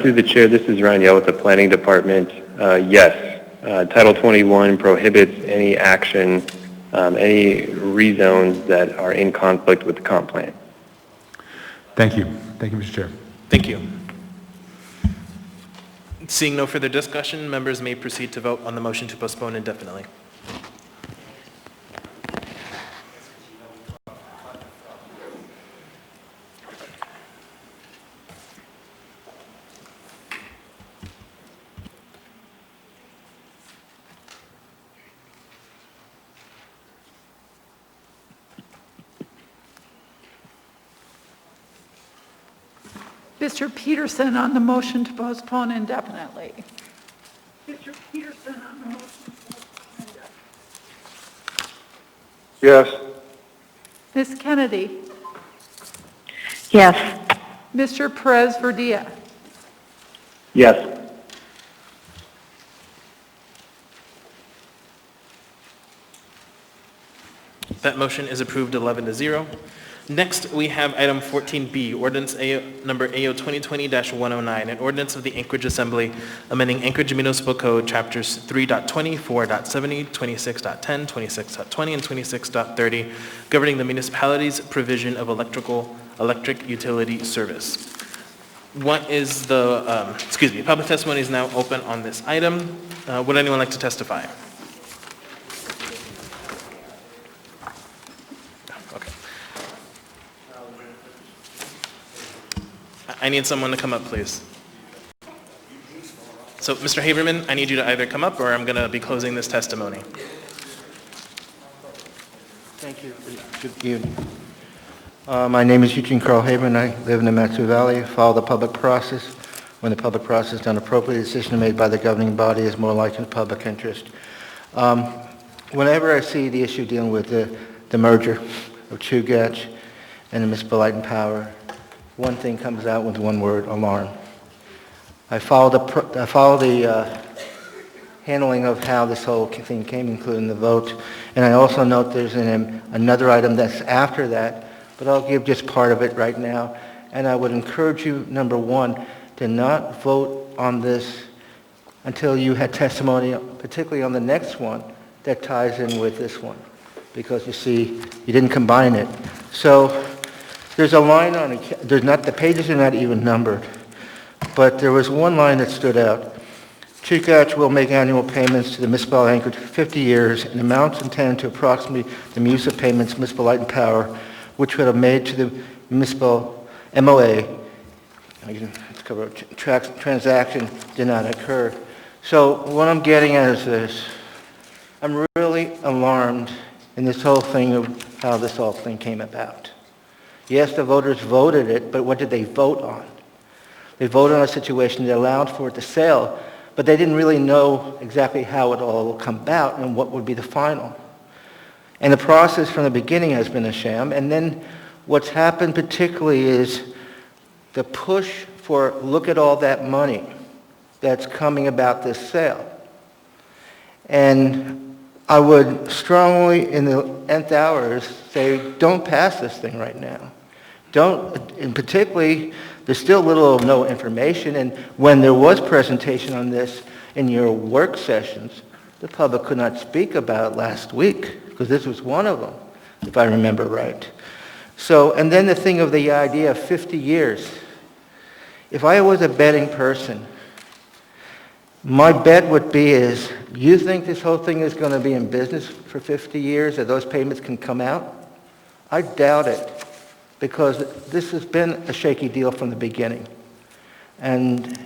Through the chair, this is Ryan Yell with the Planning Department. Yes, Title 21 prohibits any action, any rezones that are in conflict with the comp plan. Thank you. Thank you, Mr. Chair. Thank you. Seeing no further discussion, members may proceed to vote on the motion to postpone indefinitely. Mr. Peterson on the motion to postpone indefinitely. Mr. Peterson on the motion to postpone indefinitely. Yes. Ms. Kennedy. Yes. Mr. Perez Verdia. Yes. That motion is approved 11-0. Next, we have item 14B, ordinance number AO 2020-109, an ordinance of the Anchorage Assembly amending Anchorage Municipal Code chapters 3.20, 4.70, 26.10, 26.20, and 26.30, governing the municipality's provision of electric utility service. What is the, public testimony is now open on this item. Would anyone like to testify? I need someone to come up, please. So, Mr. Haberman, I need you to either come up or I'm going to be closing this testimony. Thank you. Good evening. My name is Eugene Carl Haberman. I live in the Metro Valley. Follow the public process. When the public process is done appropriately, a decision made by the governing body is more likely in the public interest. Whenever I see the issue dealing with the merger of Chugach and the Municipal Light and Power, one thing comes out with one word: alarm. I follow the handling of how this whole thing came, including the vote, and I also note there's another item that's after that, but I'll give just part of it right now. And I would encourage you, number one, to not vote on this until you had testimony, particularly on the next one, that ties in with this one, because you see, you didn't combine it. So there's a line on it, the pages are not even numbered, but there was one line that stood out. Chugach will make annual payments to the municipal Anchorage for 50 years in amounts intended to approximately the municipal payments Municipal Light and Power, which would have made to the municipal MOA, it's escrow transaction did not occur. So what I'm getting at is this. I'm really alarmed in this whole thing of how this whole thing came about. Yes, the voters voted it, but what did they vote on? They voted on a situation that allowed for it to sell, but they didn't really know exactly how it all will come about and what would be the final. And the process from the beginning has been a sham. And then what's happened particularly is the push for look at all that money that's coming about this sale. And I would strongly, in the nth hours, say don't pass this thing right now. Don't, and particularly, there's still little or no information, and when there was presentation on this in your work sessions, the public could not speak about it last week, because this was one of them, if I remember right. So, and then the thing of the idea of 50 years. If I was a betting person, my bet would be is, you think this whole thing is going to be in business for 50 years, that those payments can come out? I doubt it, because this has been a shaky deal from the beginning. And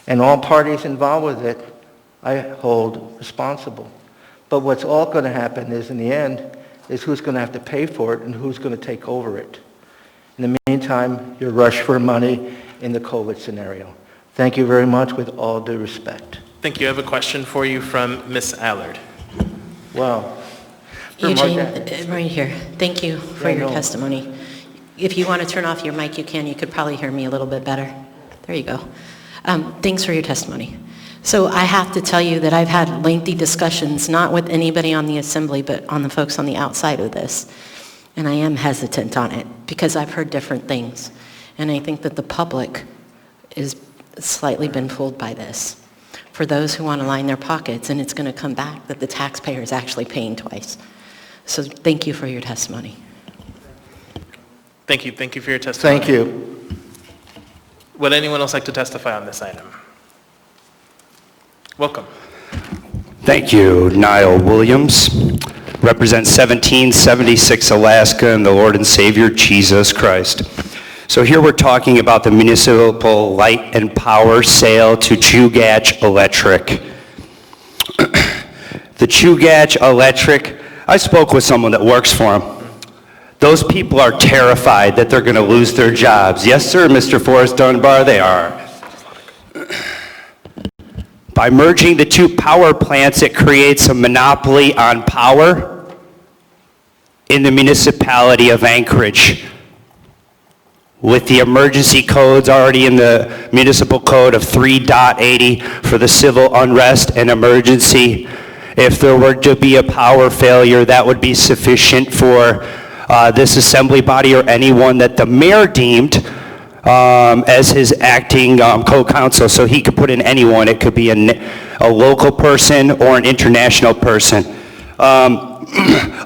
all parties involved with it, I hold responsible. But what's all going to happen is, in the end, is who's going to have to pay for it and who's going to take over it. In the meantime, your rush for money in the COVID scenario. Thank you very much, with all due respect. Thank you. I have a question for you from Ms. Allard. Wow. Eugene, right here. Thank you for your testimony. If you want to turn off your mic, you can. You could probably hear me a little bit better. There you go. Thanks for your testimony. So I have to tell you that I've had lengthy discussions, not with anybody on the assembly, but on the folks on the outside of this. And I am hesitant on it because I've heard different things. And I think that the public is slightly been fooled by this. For those who want to line their pockets, and it's going to come back that the taxpayer is actually paying twice. So thank you for your testimony. Thank you. Thank you for your testimony. Thank you. Would anyone else like to testify on this item? Welcome. Thank you, Niall Williams. Represent 1776 Alaska and the Lord and Savior Jesus Christ. So here we're talking about the municipal light and power sale to Chugach Electric. The Chugach Electric, I spoke with someone that works for them. Those people are terrified that they're going to lose their jobs. Yes, sir, Mr. Forrest Dunbar, they are. By merging the two power plants, it creates a monopoly on power in the municipality of Anchorage. With the emergency codes already in the municipal code of 3.80 for the civil unrest and emergency, if there were to be a power failure, that would be sufficient for this assembly body or anyone that the mayor deemed as his acting co-counsel. So he could put in anyone. It could be a local person or an international person.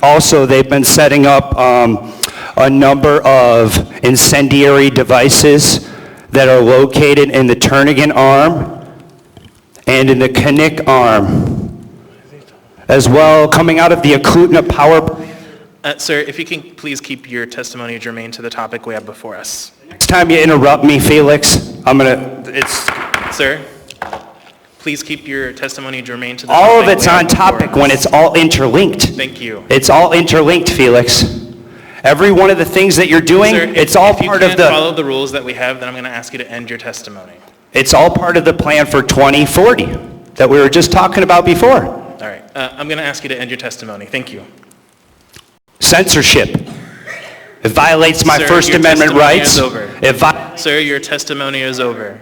Also, they've been setting up a number of incendiary devices that are located in the Turnagain arm and in the Knik arm, as well coming out of the Akutna power plant. Sir, if you can please keep your testimony germane to the topic we have before us. Next time you interrupt me, Felix, Sir, please keep your testimony germane to the all topic. of it's on topic when it's all interlinked. Thank you. It's all interlinked, Felix. Every one of the things that you're doing, Sir, it's all if you part of can't the... follow the rules that we have, then I'm going to ask you to end your testimony. It's all part of the plan for 2040 that we were just talking about before. All right. I'm going to ask you to end your testimony. Thank you. Censorship. It violates my Sir, First your Amendment testimony rights. is over. Sir, your testimony is over.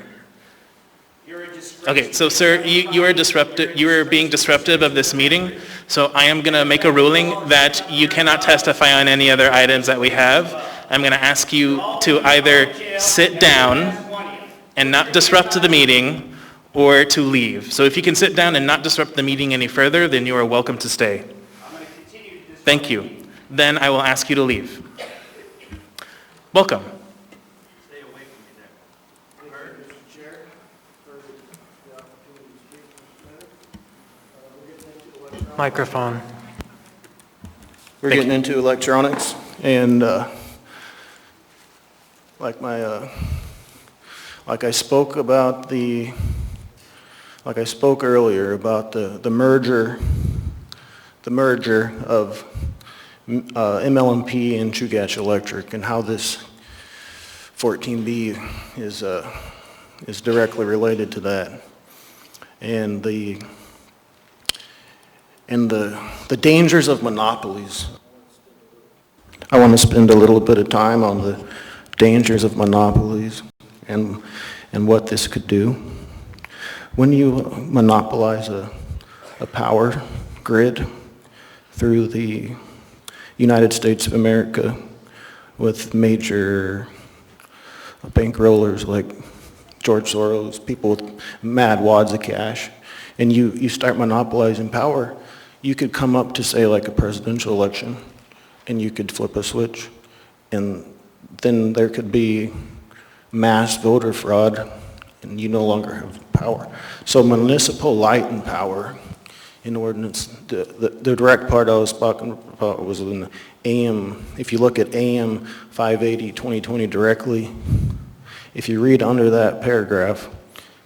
Okay, so sir, you are disruptive. You are being disruptive of this meeting. So I am going to make a ruling that you cannot testify on any other items that we have. I'm going to ask you to either sit down and not disrupt the meeting, or to leave. So if you can sit down and not disrupt the meeting any further, then you are welcome to stay. Thank you. Then I will ask you to leave. Welcome. Microphone. We're getting into electronics, and like my like I spoke earlier about the merger of MLMP and Chugach Electric, and how this 14B is directly related to that, and the dangers of monopolies. I want to spend a little bit of time on the dangers of monopolies and what this could do. When you monopolize a power grid through the United States of America with major bankrollers like George Soros, people with mad wads of cash, and you start monopolizing power, you could come up to, say, like a presidential election, and you could flip a switch, and then there could be mass voter fraud, and you no longer have power. So municipal light and power in ordinance, the direct part I was talking about was in the AM. If you look at AM 580-2020 directly, if you read under that paragraph,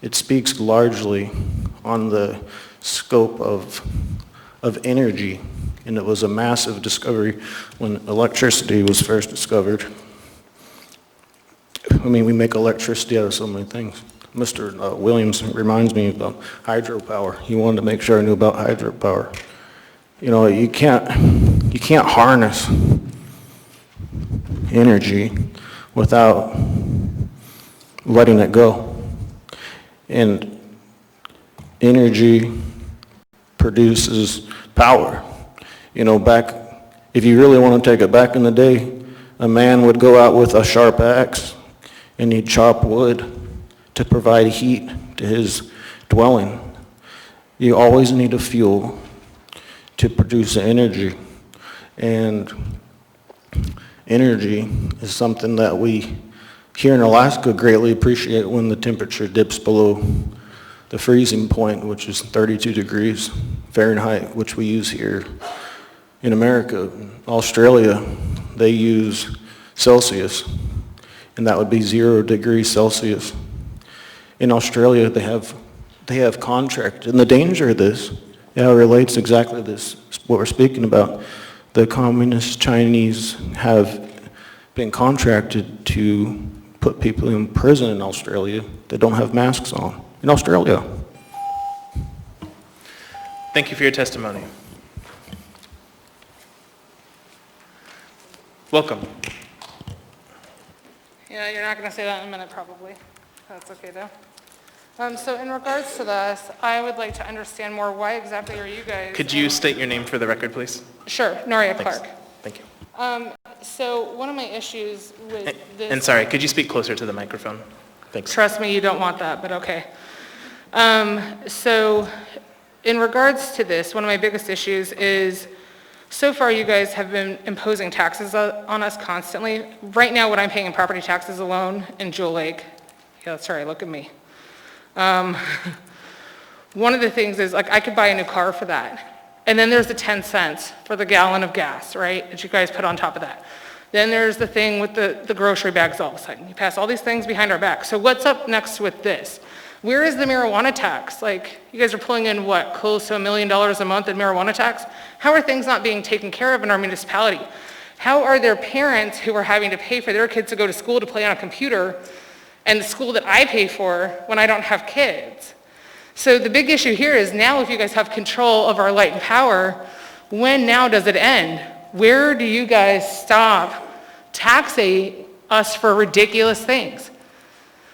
it speaks largely on the scope of energy, and it was a massive discovery when electricity was first discovered. I mean, we make electricity out of so many things. Mr. Williams reminds me about hydropower. He wanted to make sure I knew about hydropower. You know, you can't harness energy without letting it go. And energy produces power. You know, if you really want to take it back in the day, a man would go out with a sharp axe and he'd chop wood to provide heat to his dwelling. You always need a fuel to produce energy. And energy is something that we here in Alaska greatly appreciate when the temperature dips below the freezing point, which is 32 degrees Fahrenheit, which we use here in America. Australia, they use Celsius, and that would be 0 degrees Celsius. In Australia, they have contracted, and the danger of this, it relates exactly to this, what we're speaking about. The communist Chinese have been contracted to put people in prison in Australia that don't have masks on, in Australia. Thank you for your testimony. Welcome. Yeah, you're not going to say that in a minute, probably. That's okay, though. So in regards to this, I would like to understand more, why exactly are you guys... Could you state your name for the record, please? Sure, Noria Thanks. Clark. Thank you. So one of my issues with this... And sorry, could you speak closer to the microphone? Thanks. Trust me, you don't want that, but okay. So in regards to this, one of my biggest issues is, so far you guys have been imposing taxes on us constantly. Right now, what I'm paying in property taxes alone in Jewel Lake, yeah, that's right, look at me. One of the things is, like, I could buy a new car for that. And then there's the 10 cents for the gallon of gas, right, that you guys put on top of that. Then there's the thing with the grocery bags all of a sudden. You pass all these things behind our back. So what's up next with this? Where is the marijuana tax? Like, you guys are pulling in, what, close to $1 million a month in marijuana tax? How are things not being taken care of in our municipality? How are there parents who are having to pay for their kids to go to school to play on a computer, and the school that I pay for when I don't have kids? So the big issue here is, now if you guys have control of our light and power, when now does it end? Where do you guys stop taxing us for ridiculous things?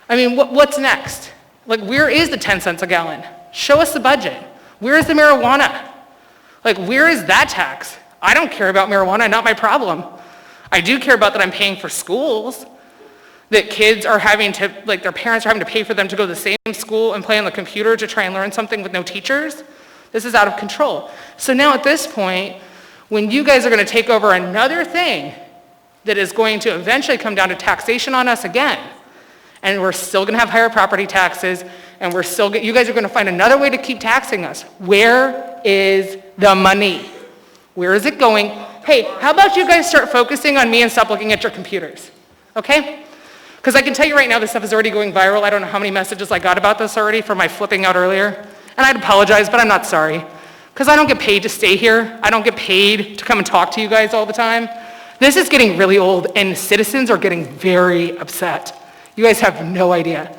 I mean, what's next? Like, where is the 10 cents a gallon? Show us the budget. Where is the marijuana? Like, where is that tax? I don't care about marijuana, not my problem. I do care about that I'm paying for schools, that kids are having to, like, their parents are having to pay for them to go to the same school and play on the computer to try and learn something with no teachers. This is out of control. So now at this point, when you guys are going to take over another thing that is going to eventually come down to taxation on us again, and we're still going to have higher property taxes, and you guys are going to find another way to keep taxing us. Where is the money? Where is it going? Hey, how about you guys start focusing on me and stop looking at your computers? Okay? Because I can tell you right now, this stuff is already going viral. I don't know how many messages I got about this already from my flipping out earlier. And I'd apologize, but I'm not sorry. Because I don't get paid to stay here. I don't get paid to come and talk to you guys all the time. This is getting really old, and citizens are getting very upset. You guys have no idea.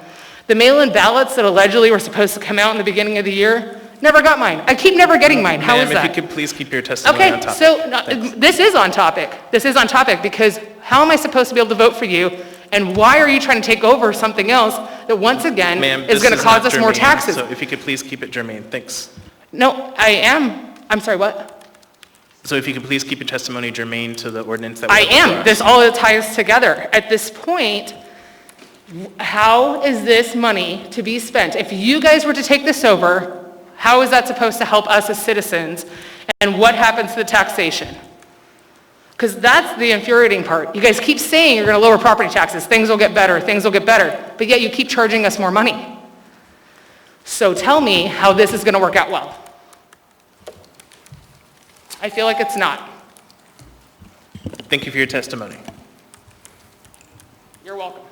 The mail-in ballots that allegedly were supposed to come out in the beginning of the year, never got mine. I keep never getting mine. How is that? Ma'am, if you could please keep your testimony on topic. Okay, so this is on topic. This is on topic because how am I supposed to be able to vote for you? And why are you trying to take over something else that once again is going to cause us more taxes? So if you could please keep it germane, thanks. No, I am. I'm sorry, what? So if you could please keep your testimony germane to the ordinance that I we have before am. us. This all ties together. At this point, how is this money to be spent? If you guys were to take this over, how is that supposed to help us as citizens? And what happens to the taxation? Because that's the infuriating part. You guys keep saying you're going to lower property taxes, things will get better, things will get better, but yet you keep charging us more money. So tell me how this is going to work out well. I feel like it's not. Thank you for your testimony. You're welcome.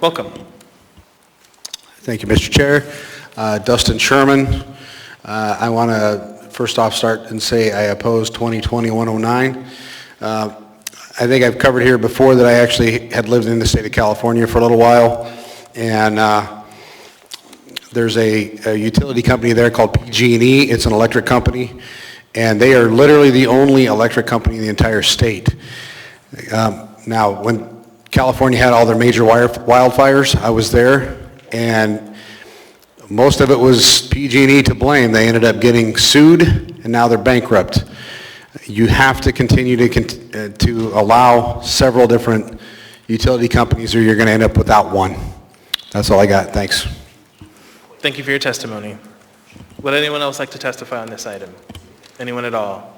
Welcome. Thank you, Mr. Chair. Dustin Sherman. I want to first off start and say I oppose 2020-109. I think I've covered here before that I actually had lived in the state of California for a little while, and there's a utility company there called PG&E. It's an electric company, and they are literally the only electric company in the entire state. Now, when California had all their major wildfires, I was there, and most of it was PG&E to blame. They ended up getting sued, and now they're bankrupt. You have to continue to allow several different utility companies, or you're going to end up without one. That's all I got. Thanks. Thank you for your testimony. Would anyone else like to testify on this item? Anyone at all?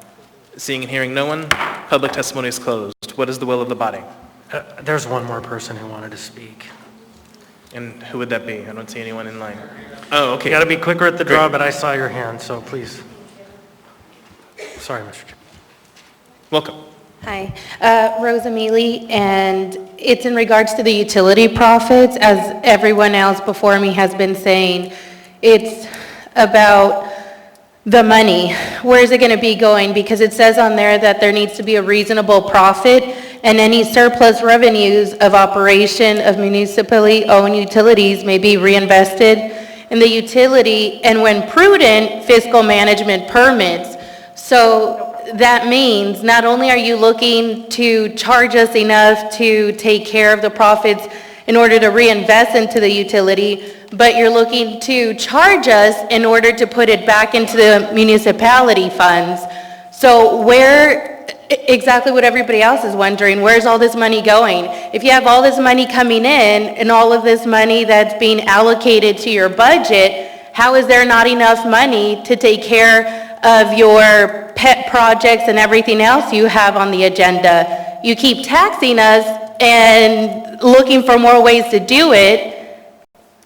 Seeing and hearing no one, public testimony is closed. What is the will of the body? There's one more person who wanted to speak. And who would that be? I don't see anyone in line. Oh, okay. You got to be quicker at the draw, Great. but I saw your hand, so please. Sorry, Mr. Chair. Welcome. Hi, Rosa Mealy, and it's in regards to the utility profits. As everyone else before me has been saying, it's about the money. Where is it going to be going? Because it says on there that there needs to be a reasonable profit, and any surplus revenues of operation of municipally owned utilities may be reinvested in the utility, and when prudent, fiscal management permits. So that means not only are you looking to charge us enough to take care of the profits in order to reinvest into the utility, but you're looking to charge us in order to put it back into the municipality funds. So where, exactly what everybody else is wondering, where's all this money going? If you have all this money coming in and all of this money that's being allocated to your budget, how is there not enough money to take care of your pet projects and everything else you have on the agenda? You keep taxing us and looking for more ways to do it,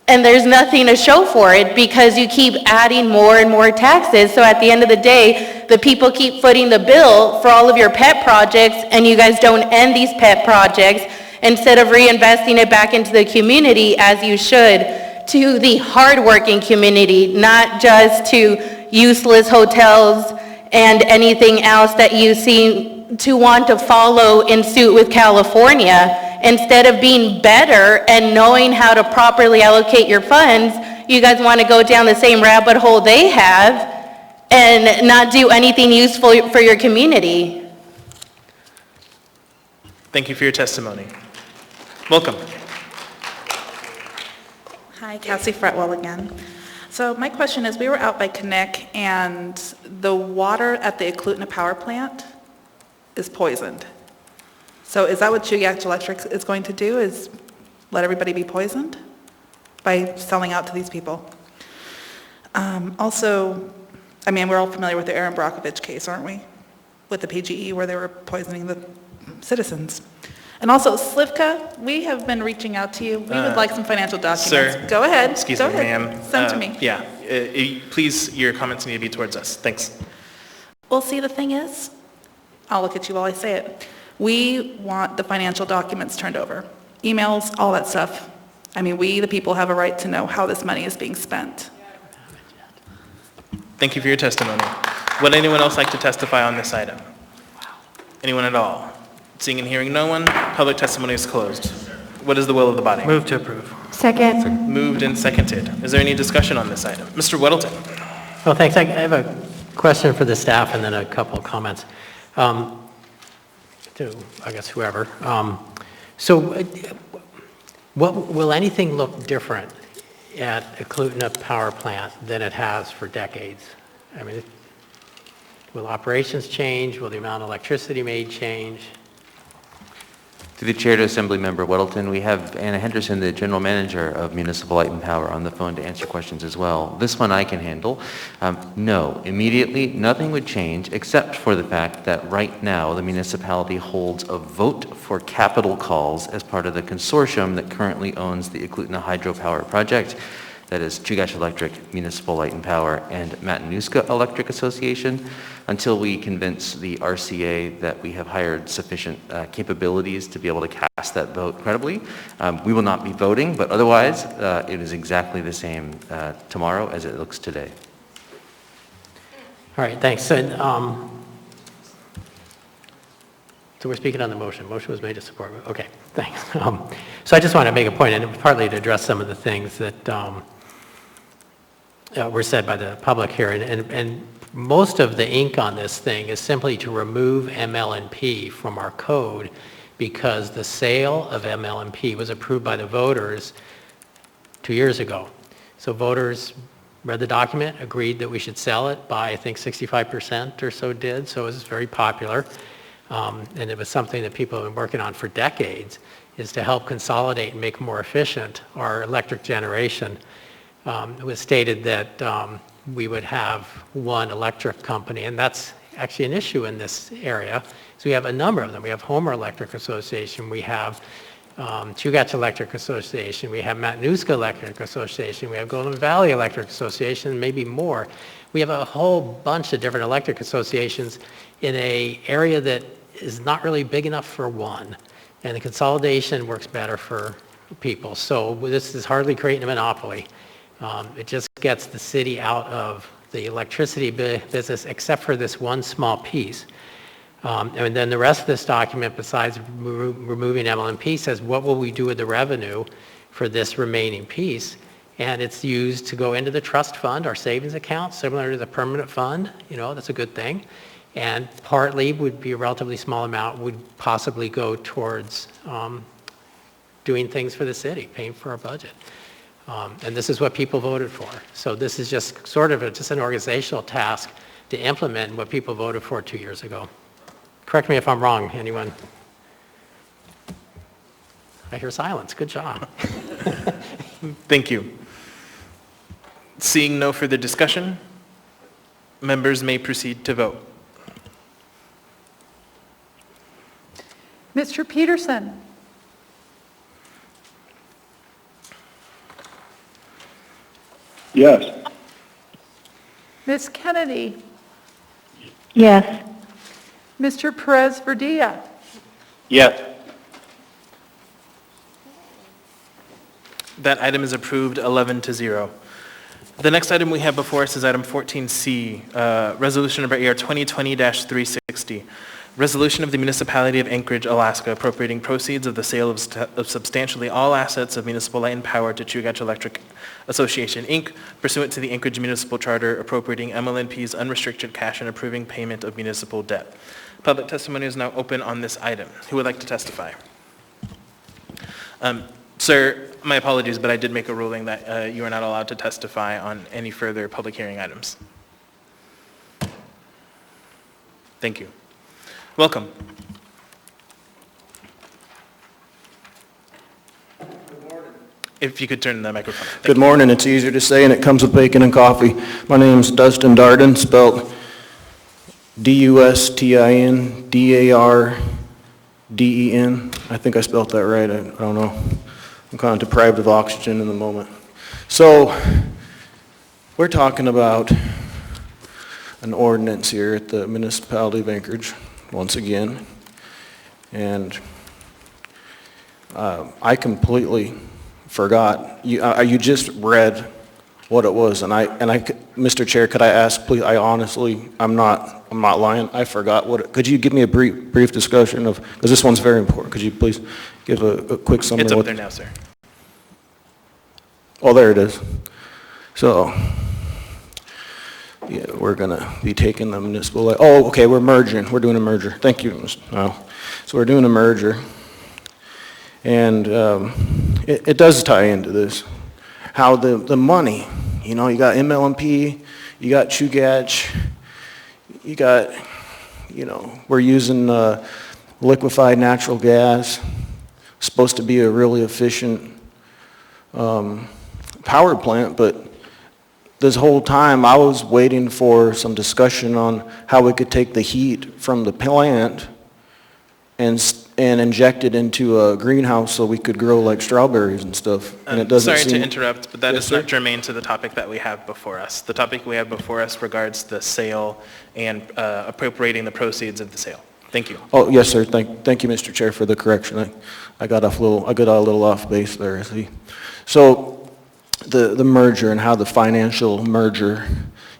and there's nothing to show for it because you keep adding more and more taxes. So at the end of the day, the people keep footing the bill for all of your pet projects, and you guys don't end these pet projects instead of reinvesting it back into the community as you should, to the hardworking community, not just to useless hotels and anything else that you seem to want to follow in suit with California. Instead of being better and knowing how to properly allocate your funds, you guys want to go down the same rabbit hole they have and not do anything useful for your community. Thank you for your testimony. Welcome. Hi, Cassie Fretwell again. So my question is, we were out by Kinnick, and the water at the Eklutna power plant is poisoned. So is that what Chugach Electric is going to do, is let everybody be poisoned by selling out to these people? Also, I mean, we're all familiar with the Aaron Brockovich case, aren't we? With the PGE, where they were poisoning the citizens. And also, Slivka, we have been reaching out to you. We would like some financial documents. Sir. Go ahead. Excuse Go me, ahead. ma'am. Send to me. Yeah. Please, your comments need to be towards us. Thanks. Well, see, the thing is, I'll look at you while I say it. We want the financial documents turned over, emails, all that stuff. I mean, we, the people, have a right to know how this money is being spent. Thank you for your testimony. Would anyone else like to testify on this item? Anyone at all? Seeing and hearing no one, public testimony is closed. What is the will of the body? Move to approve. Second. Moved and seconded. Is there any discussion on this item? Mr. Weddleton. Well, thanks. I have a question for the staff and then a couple of comments to, I guess, whoever. Will anything look different at Eklutna Power Plant than it has for decades? I mean, will operations change? Will the amount of electricity made change? To the Chair, to Assemblymember Weddleton, we have Anna Henderson, the General Manager of Municipal Light and Power, on the phone to answer questions as well. This one I can handle. No, immediately nothing would change except for the fact that right now the municipality holds a vote for capital calls as part of the consortium that currently owns the Eklutna Hydropower Project. That is Chugach Electric, Municipal Light and Power, and Matanuska Electric Association, until we convince the RCA that we have hired sufficient capabilities to be able to cast that vote credibly. We will not be voting, but otherwise it is exactly the same tomorrow as it looks today. All right, thanks. So we're speaking on the motion. Motion was made to support. Okay, thanks. So I just want to make a point, and partly to address some of the things that were said by the public here. And most of the ink on this thing is simply to remove ML&P from our code because the sale of ML&P was approved by the voters 2 years ago. So voters read the document, agreed that we should sell it by, I think, 65% or so did. So it was very popular. And it was something that people have been working on for decades, is to help consolidate and make more efficient our electric generation. It was stated that we would have one electric company, and that's actually an issue in this area. So we have a number of them. We have Homer Electric Association, we have Chugach Electric Association, we have Matanuska Electric Association, we have Golden Valley Electric Association, and maybe more. We have a whole bunch of different electric associations in an area that is not really big enough for one, and the consolidation works better for people. So this is hardly creating a monopoly. It just gets the city out of the electricity business, except for this one small piece. And then the rest of this document, besides removing ML&P, says what will we do with the revenue for this remaining piece? And it's used to go into the trust fund, our savings account, similar to the permanent fund. You know, that's a good thing. And partly would be a relatively small amount, would possibly go towards doing things for the city, paying for our budget. And this is what people voted for. So this is just sort of just an organizational task to implement what people voted for 2 years ago. Correct me if I'm wrong, anyone? I hear silence. Good job. Thank you. Seeing no further discussion, members may proceed to vote. Mr. Peterson? Yes. Ms. Kennedy? Yes. Mr. Perez Verdilla? Yes. That item is approved 11-0. The next item we have before us is item 14C, resolution number AR 2020-360. Resolution of the Municipality of Anchorage, Alaska, appropriating proceeds of the sale of substantially all assets of Municipal Light and Power to Chugach Electric Association, Inc., pursuant to the Anchorage Municipal Charter, appropriating ML&P's unrestricted cash and approving payment of municipal debt. Public testimony is now open on this item. Who would like to testify? Sir, my apologies, but I did make a ruling that you are not allowed to testify on any further public hearing items. Thank you. Welcome. Good morning. If you could turn the microphone on. Good morning. It's easier to say, and it comes with bacon and coffee. My name's Dustin Darden, spelled D-U-S-T-I-N-D-A-R-D-E-N. I think I spelled that right. I don't know. I'm kind of deprived of oxygen in the moment. So we're talking about an ordinance here at the Municipality of Anchorage, once again. And I completely forgot. You just read what it was, and Mr. Chair, could I ask, please? I honestly, I'm not lying. I forgot what. Could you give me a brief discussion of? Because this one's very important. Could you please give a quick summary? It's up there now, sir. Oh, there it is. So, yeah, we're gonna be taking the municipal. Oh, okay, we're merging. We're doing a merger. Thank you, Mr. Al. So we're doing a merger, and it does tie into this. How the money, you know, you got MLMP, you got Chugach, you got, you know, we're using liquefied natural gas, supposed to be a really efficient power plant, but this whole time I was waiting for some discussion on how we could take the heat from the plant and inject it into a greenhouse so we could grow like strawberries and stuff. And it doesn't Sorry seem... to interrupt, but that is not germane to the topic that we have before us. The topic we have before us regards the sale and appropriating the proceeds of the sale. Thank you. Oh, yes, sir. Thank you, Mr. Chair, for the correction. I got a little off base there, I see. So the merger and how the financial merger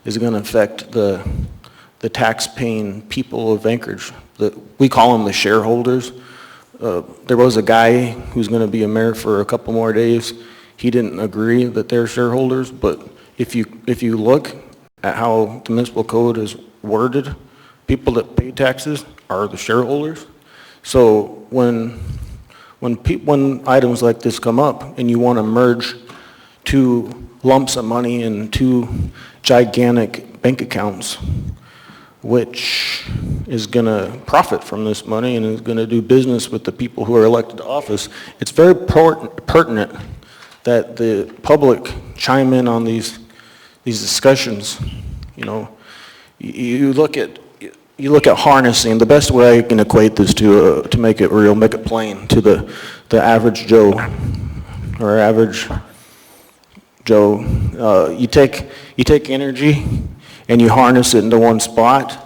is going to affect the tax-paying people of Anchorage. We call them the shareholders. There was a guy who's going to be a mayor for a couple more days. He didn't agree that they're shareholders, but if you look at how the municipal code is worded, people that pay taxes are the shareholders. So when items like this come up and you want to merge two lumps of money in two gigantic bank accounts, which is going to profit from this money and is going to do business with the people who are elected to office, it's very pertinent that the public chime in on these discussions. You know, you look at harnessing. The best way I can equate this to make it real, make it plain to the average Joe or average Joe. You take energy and you harness it into one spot,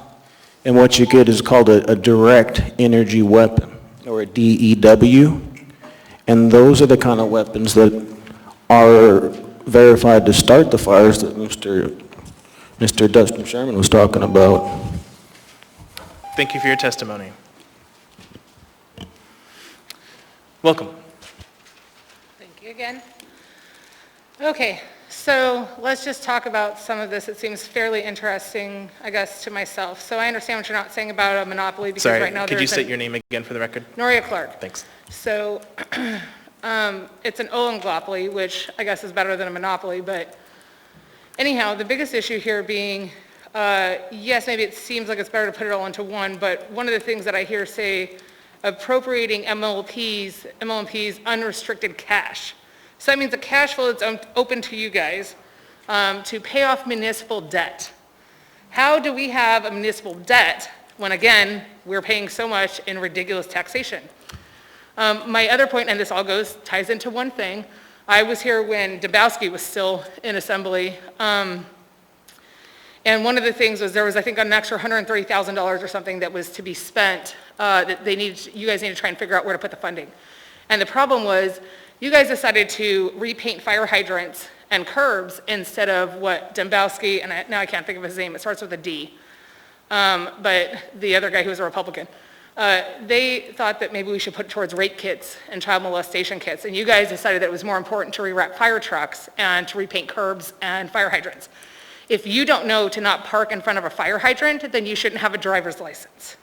and what you get is called a direct energy weapon, or a DEW, and those are the kind of weapons that are verified to start the fires that Mr. Dustin Sherman was talking about. Thank you for your testimony. Welcome. Thank you again. Okay, so let's just talk about some of this. It seems fairly interesting, I guess, to myself. So I understand what you're not saying about a monopoly because Sorry, right now could you state your name again for the record? Noria Clark. Thanks. So it's an oligopoly, which I guess is better than a monopoly, but anyhow, the biggest issue here being, yes, maybe it seems like it's better to put it all into one, but one of the things that I hear say, appropriating MLMP's unrestricted cash. So that means the cash flow that's open to you guys to pay off municipal debt. How do we have a municipal debt when, again, we're paying so much in ridiculous taxation? My other point, and this all ties into one thing, I was here when Dombrowski was still in Assembly, and one of the things was there was, I think, an extra $130,000 or something that was to be spent that you guys need to try and figure out where to put the funding. And the problem was, you guys decided to repaint fire hydrants and curbs instead of what Dombrowski, and now I can't think of his name, it starts with a D, but the other guy who was a Republican, they thought that maybe we should put towards rape kits and child molestation kits, and you guys decided that it was more important to re-wrap fire trucks and to repaint curbs and fire hydrants. If you don't know to not park in front of a fire hydrant, then you shouldn't have a driver's license.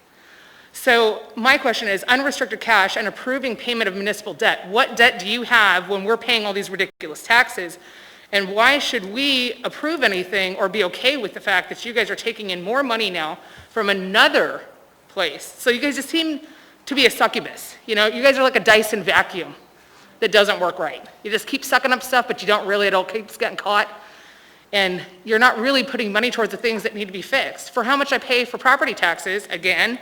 So my question is, unrestricted cash and approving payment of municipal debt, what debt do you have when we're paying all these ridiculous taxes? And why should we approve anything or be okay with the fact that you guys are taking in more money now from another place? So you guys just seem to be a succubus. You know, you guys are like a Dyson vacuum that doesn't work right. You just keep sucking up stuff, but you don't really, it all keeps getting caught. And you're not really putting money towards the things that need to be fixed. For how much I pay for property taxes, again,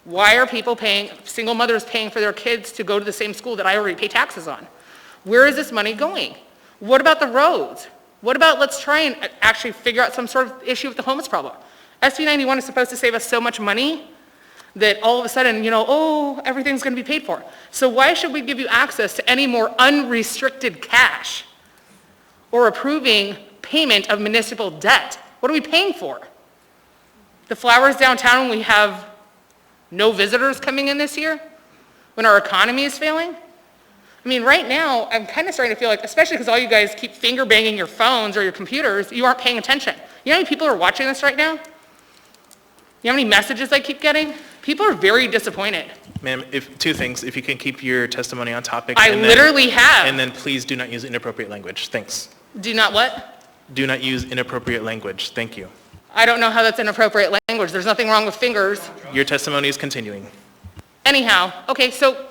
why are people paying, single mothers paying for their kids to go to the same school that I already pay taxes on? Where is this money going? What about the roads? What about, let's try and actually figure out some sort of issue with the homeless problem. SB 91 is supposed to save us so much money that all of a sudden, oh, everything's going to be paid for. So why should we give you access to any more unrestricted cash or approving payment of municipal debt? What are we paying for? The flowers downtown when we have no visitors coming in this year? When our economy is failing? I mean, right now, I'm kind of starting to feel like, especially because all you guys keep finger banging your phones or your computers, you aren't paying attention. You know how many people are watching this right now? You know how many messages I keep getting? People are very disappointed. Ma'am, two things. If you can keep your testimony on topic. I literally have. And then please do not use inappropriate language. Thanks. Do not what? Do not use inappropriate language. Thank you. I don't know how that's inappropriate language. There's nothing wrong with fingers. Your testimony is continuing. Anyhow, okay, so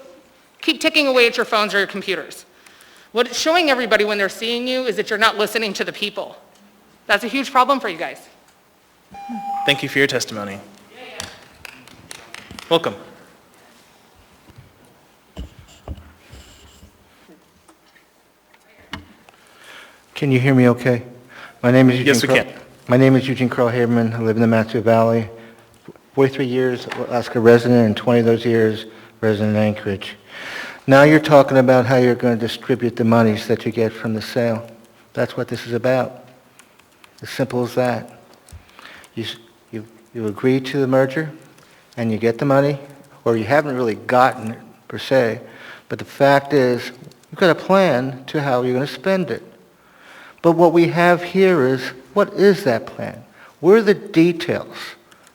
keep ticking away at your phones or your computers. What it's showing everybody when they're seeing you is that you're not listening to the people. That's a huge problem for you guys. Thank you for your testimony. Welcome. Can you hear me okay? My name is Eugene. Yes, we can. My name is Eugene Carl Haberman. I live in the Matthew Valley. 43 years Alaska resident and 20 of those years resident in Anchorage. Now you're talking about how you're going to distribute the monies that you get from the sale. That's what this is about. As simple as that. You agree to the merger and you get the money, or you haven't really gotten it per se, but the fact is you've got a plan to how you're going to spend it. But what we have here is, what is that plan? Where are the details?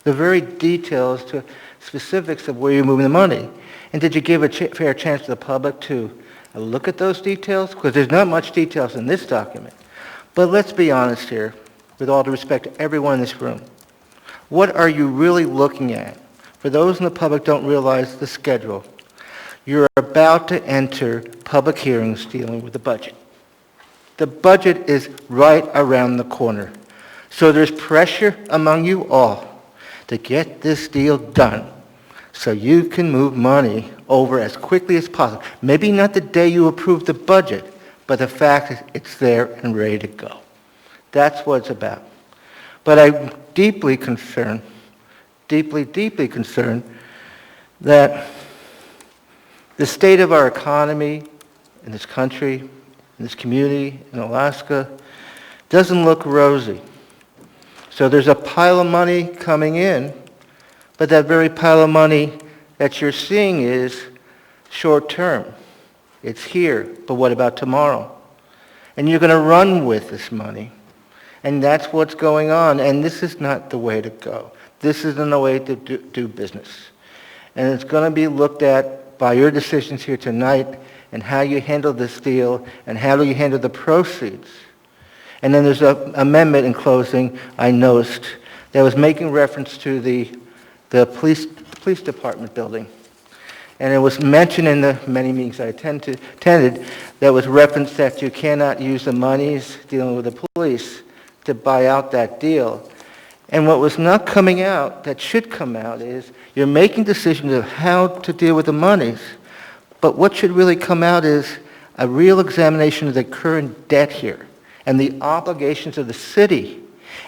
The very details to specifics of where you're moving the money. And did you give a fair chance to the public to look at those details? Because there's not much details in this document. But let's be honest here, with all due respect to everyone in this room. What are you really looking at? For those in the public don't realize the schedule. You're about to enter public hearings dealing with the budget. The budget is right around the corner. So there's pressure among you all to get this deal done so you can move money over as quickly as possible. Maybe not the day you approve the budget, but the fact that it's there and ready to go. That's what it's about. But I'm deeply concerned, deeply concerned that the state of our economy in this country, in this community, in Alaska, doesn't look rosy. So there's a pile of money coming in, but that very pile of money that you're seeing is short term. It's here, but what about tomorrow? And you're going to run with this money. And that's what's going on. And this is not the way to go. This isn't the way to do business. And it's going to be looked at by your decisions here tonight and how you handle this deal and how do you handle the proceeds. And then there's an amendment in closing I noticed that was making reference to the police department building. And it was mentioned in the many meetings I attended, that was referenced that you cannot use the monies dealing with the police to buy out that deal. And what was not coming out, that should come out, is you're making decisions of how to deal with the monies. But what should really come out is a real examination of the current debt here and the obligations of the city.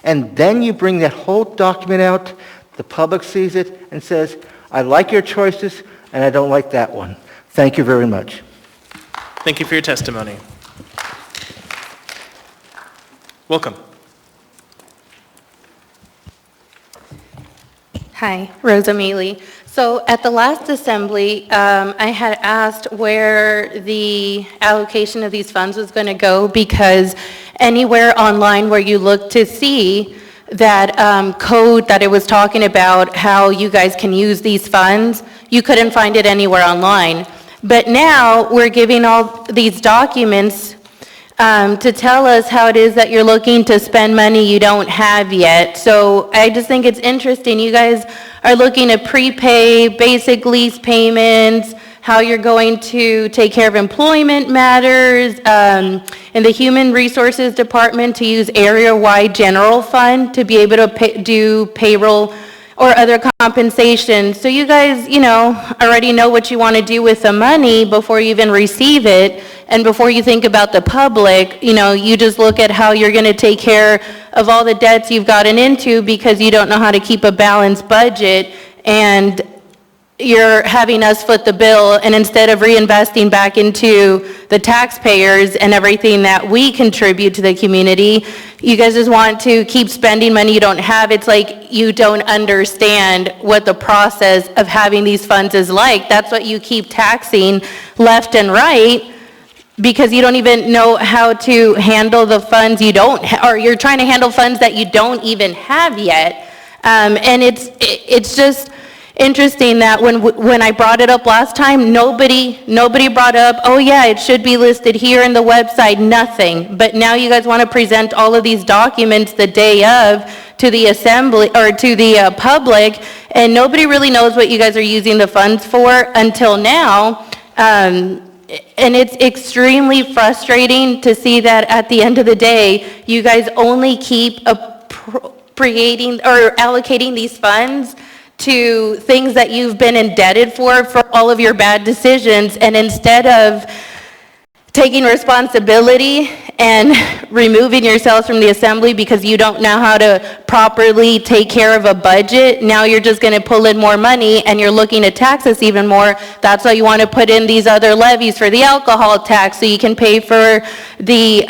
And then you bring that whole document out, the public sees it and says, I like your choices and I don't like that one. Thank you very much. Thank you for your testimony. Welcome. Hi, Rosa Mealy. So at the last assembly, I had asked where the allocation of these funds was going to go because anywhere online where you look to see that code that it was talking about, how you guys can use these funds, you couldn't find it anywhere online. But now we're giving all these documents to tell us how it is that you're looking to spend money you don't have yet. So I just think it's interesting. You guys are looking to prepay basic lease payments, how you're going to take care of employment matters, in the Human Resources Department to use area-wide general fund to be able to do payroll or other compensation. So you guys, already know what you want to do with the money before you even receive it. And before you think about the public, you just look at how you're going to take care of all the debts you've gotten into because you don't know how to keep a balanced budget. And you're having us foot the bill, and instead of reinvesting back into the taxpayers and everything that we contribute to the community, you guys just want to keep spending money you don't have. It's like you don't understand what the process of having these funds is like. That's what you keep taxing left and right, because you don't even know how to handle the funds you don't, or you're trying to handle funds that you don't even have yet. And it's just interesting that when I brought it up last time, nobody brought up, oh yeah, it should be listed here in the website, nothing. But now you guys want to present all of these documents the day of to the assembly, or to the public, and nobody really knows what you guys are using the funds for until now. And it's extremely frustrating to see that at the end of the day, you guys only keep appropriating or allocating these funds to things that you've been indebted for all of your bad decisions, and instead of taking responsibility and removing yourselves from the assembly because you don't know how to properly take care of a budget, now you're just going to pull in more money and you're looking to tax us even more. That's why you want to put in these other levies for the alcohol tax so you can pay for the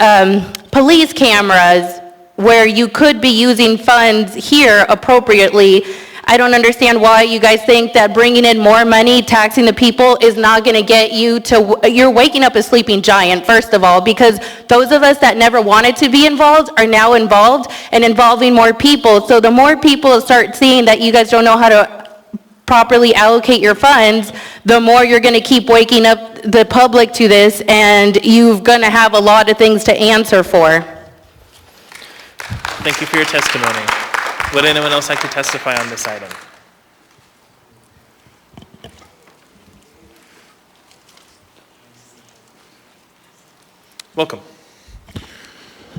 police cameras, where you could be using funds here appropriately. I don't understand why you guys think that bringing in more money, taxing the people, is not going to get you to, you're waking up a sleeping giant, first of all, because those of us that never wanted to be involved are now involved and involving more people. So the more people start seeing that you guys don't know how to properly allocate your funds, the more you're going to keep waking up the public to this, and you're going to have a lot of things to answer for. Thank you for your testimony. Would anyone else like to testify on this item? Welcome.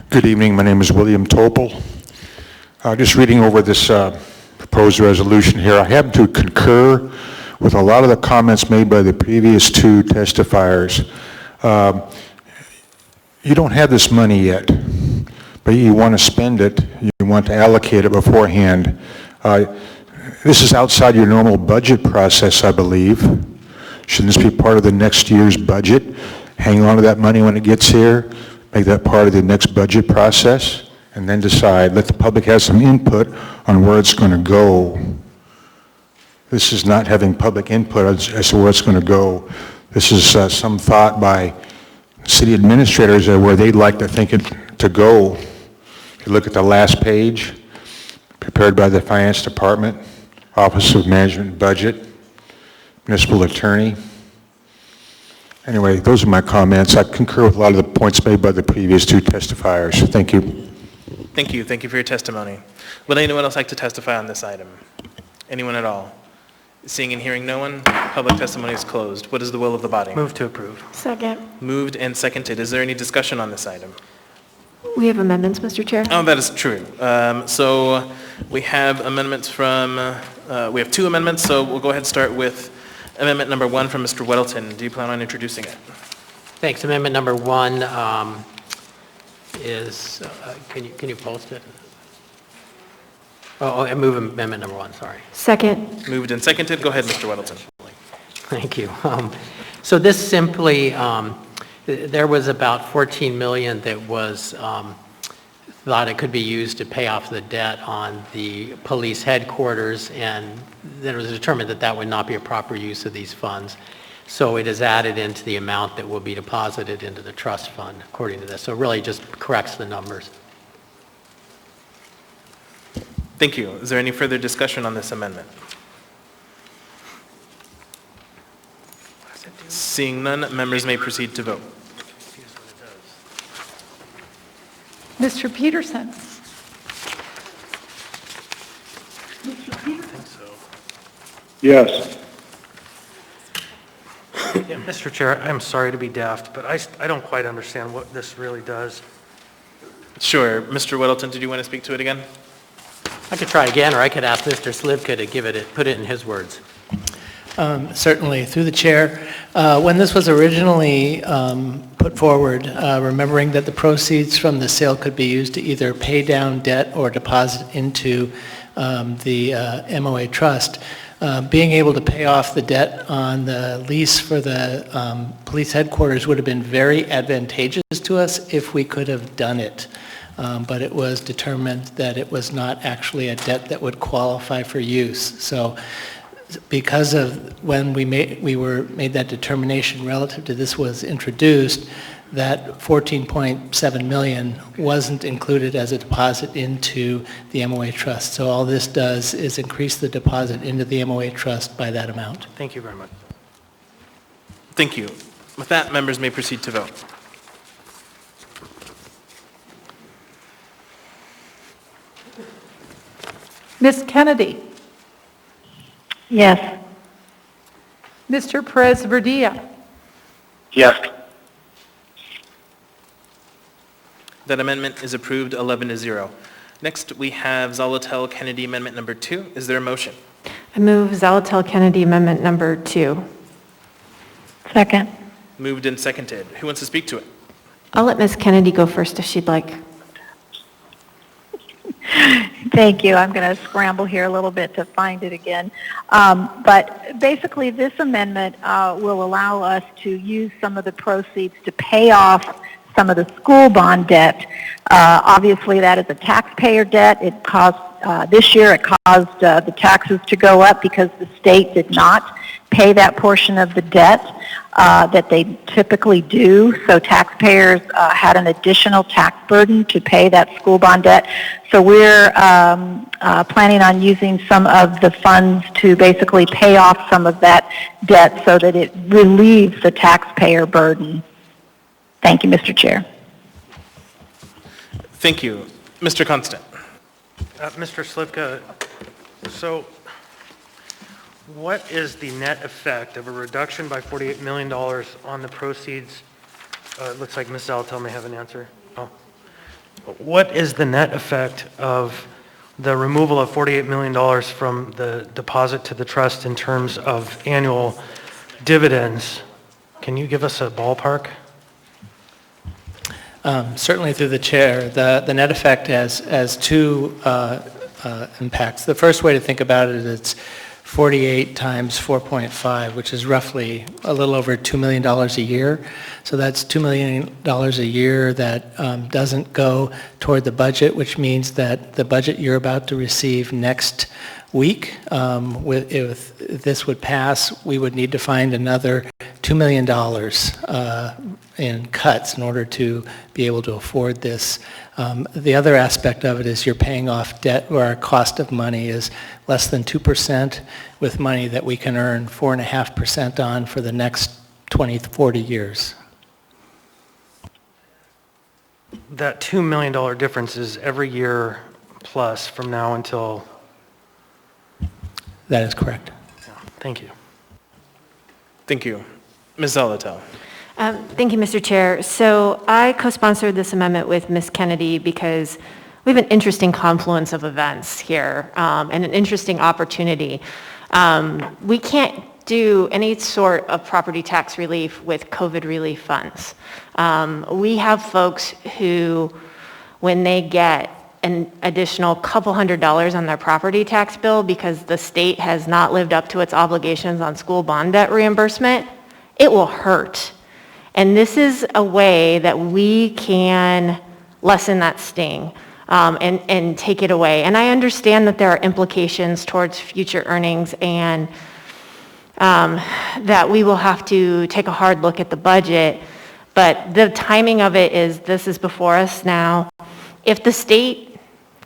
Good evening. My name is William Topol. Just reading over this proposed resolution here, I happen to concur with a lot of the comments made by the previous two testifiers. You don't have this money yet, but you want to spend it, you want to allocate it beforehand. This is outside your normal budget process, I believe. Shouldn't this be part of the next year's budget? Hang on to that money when it gets here, make that part of the next budget process, and then decide. Let the public have some input on where it's going to go. This is not having public input as to where it's going to go. This is some thought by city administrators where they'd like to think it to go. If you look at the last page, prepared by the Finance Department, Office of Management and Budget, Municipal Attorney. Anyway, those are my comments. I concur with a lot of the points made by the previous two testifiers. Thank you. Thank you. Thank you for your testimony. Would anyone else like to testify on this item? Anyone at all? Seeing and hearing no one, public testimony is closed. What is the will of the body? Move to approve. Second. Moved and seconded. Is there any discussion on this item? We have amendments, Mr. Chair. Oh, that is true. So we have amendments from, we have two amendments, so we'll go ahead and start with amendment number 1 from Mr. Weddleton. Do you plan on introducing it? Thanks. Amendment number 1 is, can you post it? Oh, I move amendment number 1, sorry. Second. Moved and seconded. Go ahead, Mr. Weddleton. Thank you. So this simply, there was about 14 million that was thought it could be used to pay off the debt on the police headquarters, and then it was determined that that would not be a proper use of these funds. So it is added into the amount that will be deposited into the trust fund according to this. So it really just corrects the numbers. Thank you. Is there any further discussion on this amendment? Seeing none, members may proceed to vote. Mr. Peterson? Yes. Yeah, Mr. Chair, I'm sorry to be daft, but I don't quite understand what this really does. Sure. Mr. Weddleton, did you want to speak to it again? I could try again, or I could ask Mr. Slivka to put it in his words. Certainly, through the chair. When this was originally put forward, remembering that the proceeds from the sale could be used to either pay down debt or deposit into the MOA trust, Being able to pay off the debt on the lease for the police headquarters would have been very advantageous to us if we could have done it. But it was determined that it was not actually a debt that would qualify for use. So because of when we made that determination relative to this was introduced, that 14.7 million wasn't included as a deposit into the MOA trust. So all this does is increase the deposit into the MOA trust by that amount. Thank you very much. Thank you. With that, members may proceed to vote. Ms. Kennedy? Yes. Mr. Perez-Verdia? Yes. That amendment is approved 11-0. Next, we have Zolotel Kennedy Amendment Number 2. Is there a motion? I move Zolotel Kennedy Amendment Number 2. Second. Moved and seconded. Who wants to speak to it? I'll let Ms. Kennedy go first if she'd like. Thank you. I'm going to scramble here a little bit to find it again. But basically, this amendment will allow us to use some of the proceeds to pay off some of the school bond debt. Obviously, that is a taxpayer debt. It caused, this year, it caused the taxes to go up because the state did not pay that portion of the debt that they typically do. So taxpayers had an additional tax burden to pay that school bond debt. So we're planning on using some of the funds to basically pay off some of that debt so that it relieves the taxpayer burden. Thank you, Mr. Chair. Thank you. Mr. Constant. Mr. Slivka, so what is the net effect of a reduction by $48 million on the proceeds? It looks like Ms. Zolotel may have an answer. Oh. What is the net effect of the removal of $48 million from the deposit to the trust in terms of annual dividends? Can you give us a ballpark? Certainly through the chair. The net effect has two impacts. The first way to think about it is it's 48 times 4.5, which is roughly a little over $2 million a year. So that's $2 million a year that doesn't go toward the budget, which means that the budget you're about to receive next week, if this would pass, we would need to find another $2 million in cuts in order to be able to afford this. The other aspect of it is you're paying off debt where our cost of money is less than 2% with money that we can earn 4.5% on for the next 20, 40 years. That $2 million difference is every year plus from now until... That is correct. Yeah, thank you. Thank you. Ms. Zolotel. Thank you, Mr. Chair. So I co-sponsored this amendment with Ms. Kennedy because we have an interesting confluence of events here and an interesting opportunity. We can't do any sort of property tax relief with COVID relief funds. We have folks who, when they get an additional couple $100 on their property tax bill because the state has not lived up to its obligations on school bond debt reimbursement, it will hurt. And this is a way that we can lessen that sting and take it away. And I understand that there are implications towards future earnings and that we will have to take a hard look at the budget. But the timing of it is, this is before us now. If the state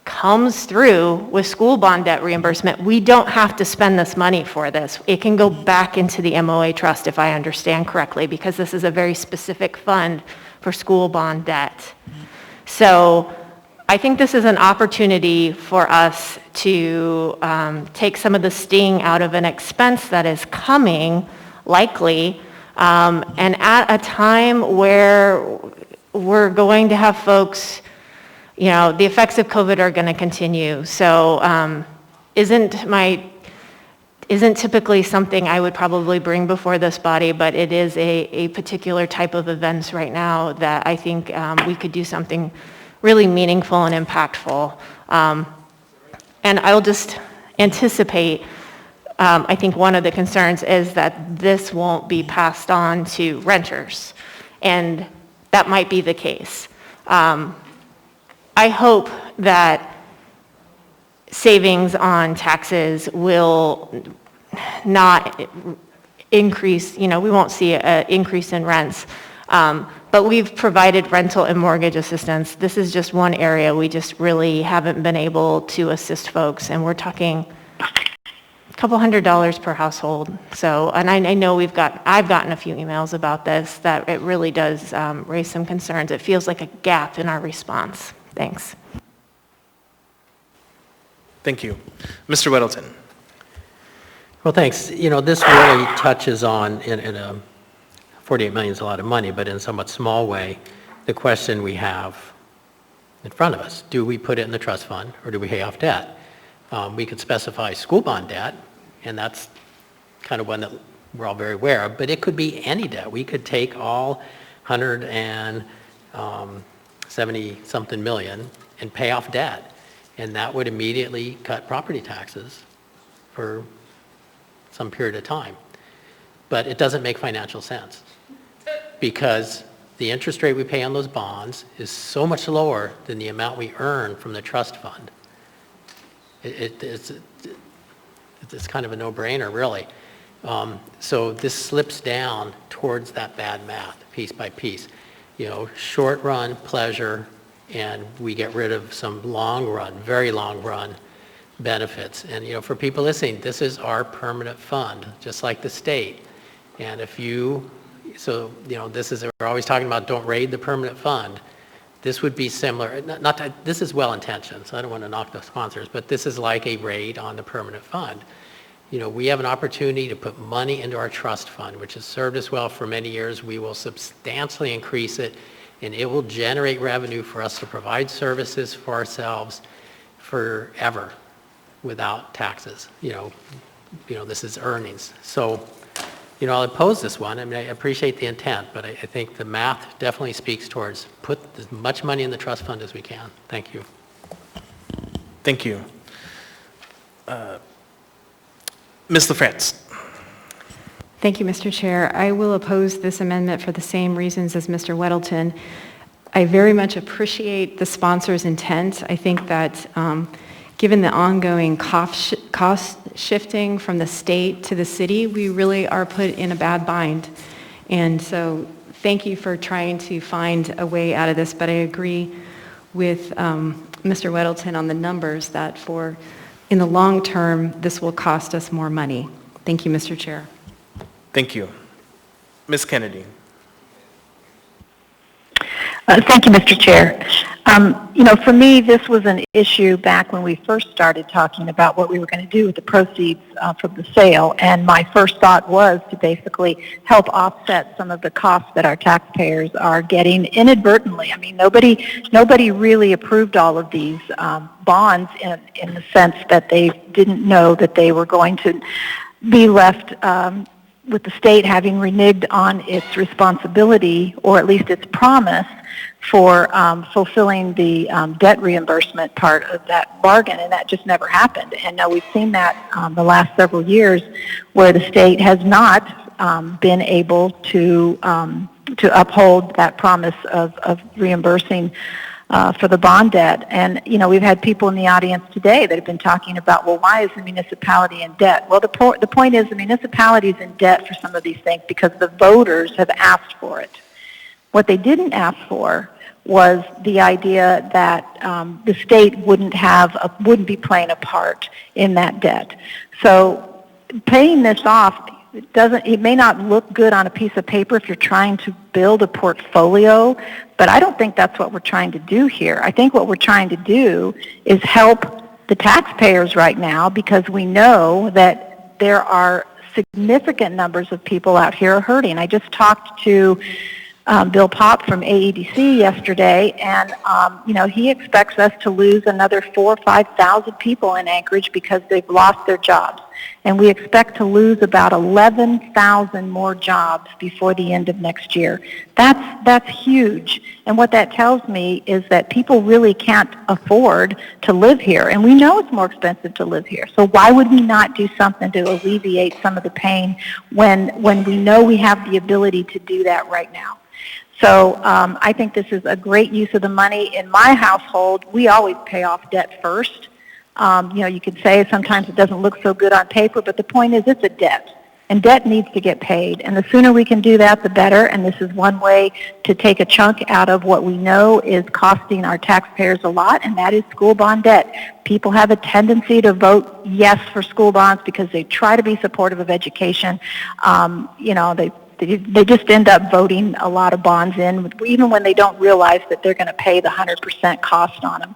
comes through with school bond debt reimbursement, we don't have to spend this money for this. It can go back into the MOA trust, if I understand correctly, because this is a very specific fund for school bond debt. So I think this is an opportunity for us to take some of the sting out of an expense that is coming, likely, and at a time where we're going to have folks, you know, the effects of COVID are going to continue. So isn't typically something I would probably bring before this body, but it is a particular type of events right now that I think we could do something really meaningful and impactful. And I'll just anticipate I think one of the concerns is that this won't be passed on to renters, and that might be the case. I hope that savings on taxes will not increase, we won't see an increase in rents. But we've provided rental and mortgage assistance. This is just one area we just really haven't been able to assist folks, and we're talking a couple $100s per household. So, and I know I've gotten a few emails about this, that it really does raise some concerns. It feels like a gap in our response. Thanks. Thank you. Mr. Weddleton. Well, thanks. This really touches on, in a 48 million is a lot of money, but in a somewhat small way, the question we have in front of us. Do we put it in the trust fund, or do we pay off debt? We could specify school bond debt, and that's kind of one that we're all very aware of, but it could be any debt. We could take all 170-something million and pay off debt, and that would immediately cut property taxes for some period of time. But it doesn't make financial sense, because the interest rate we pay on those bonds is so much lower than the amount we earn from the trust fund. It's kind of a no-brainer, really. So this slips down towards that bad math, piece by piece. Short-run pleasure, and we get rid of some long-run, very long-run benefits. And, for people listening, this is our permanent fund, just like the state. And we're always talking about don't raid the permanent fund. This would be similar, this is well-intentioned, so I don't want to knock the sponsors, but this is like a raid on the permanent fund. We have an opportunity to put money into our trust fund, which has served us well for many years. We will substantially increase it, and it will generate revenue for us to provide services for ourselves forever without taxes. This is earnings. So, I'll oppose this one. I mean, I appreciate the intent, but I think the math definitely speaks towards put as much money in the trust fund as we can. Thank you. Thank you. Ms. LaFrance. Thank you, Mr. Chair. I will oppose this amendment for the same reasons as Mr. Weddleton. I very much appreciate the sponsor's intent. I think that given the ongoing cost shifting from the state to the city, we really are put in a bad bind. And so thank you for trying to find a way out of this, but I agree with Mr. Weddleton on the numbers that in the long term, this will cost us more money. Thank you, Mr. Chair. Thank you. Ms. Kennedy. Thank you, Mr. Chair. For me, this was an issue back when we first started talking about what we were going to do with the proceeds from the sale, and my first thought was to basically help offset some of the costs that our taxpayers are getting inadvertently. I mean, nobody really approved all of these bonds in the sense that they didn't know that they were going to be left with the state having reneged on its responsibility, or at least its promise, for fulfilling the debt reimbursement part of that bargain, and that just never happened. And now we've seen that the last several years, where the state has not been able to uphold that promise of reimbursing for the bond debt. And, we've had people in the audience today that have been talking about, well, why is the municipality in debt? Well, the point is the municipality is in debt for some of these things because the voters have asked for it. What they didn't ask for was the idea that the state wouldn't be playing a part in that debt. So paying this off, it may not look good on a piece of paper if you're trying to build a portfolio, but I don't think that's what we're trying to do here. I think what we're trying to do is help the taxpayers right now, because we know that there are significant numbers of people out here hurting. I just talked to Bill Pop from AEDC yesterday, and he expects us to lose another 4,000 or 5,000 people in Anchorage because they've lost their jobs. And we expect to lose about 11,000 more jobs before the end of next year. That's huge. And what that tells me is that people really can't afford to live here. And we know it's more expensive to live here. So why would we not do something to alleviate some of the pain when we know we have the ability to do that right now? So I think this is a great use of the money. In my household, we always pay off debt first. You could say sometimes it doesn't look so good on paper, but the point is it's a debt, and debt needs to get paid. And the sooner we can do that, the better. And this is one way to take a chunk out of what we know is costing our taxpayers a lot, and that is school bond debt. People have a tendency to vote yes for school bonds because they try to be supportive of education. They just end up voting a lot of bonds in, even when they don't realize that they're going to pay the 100% cost on them.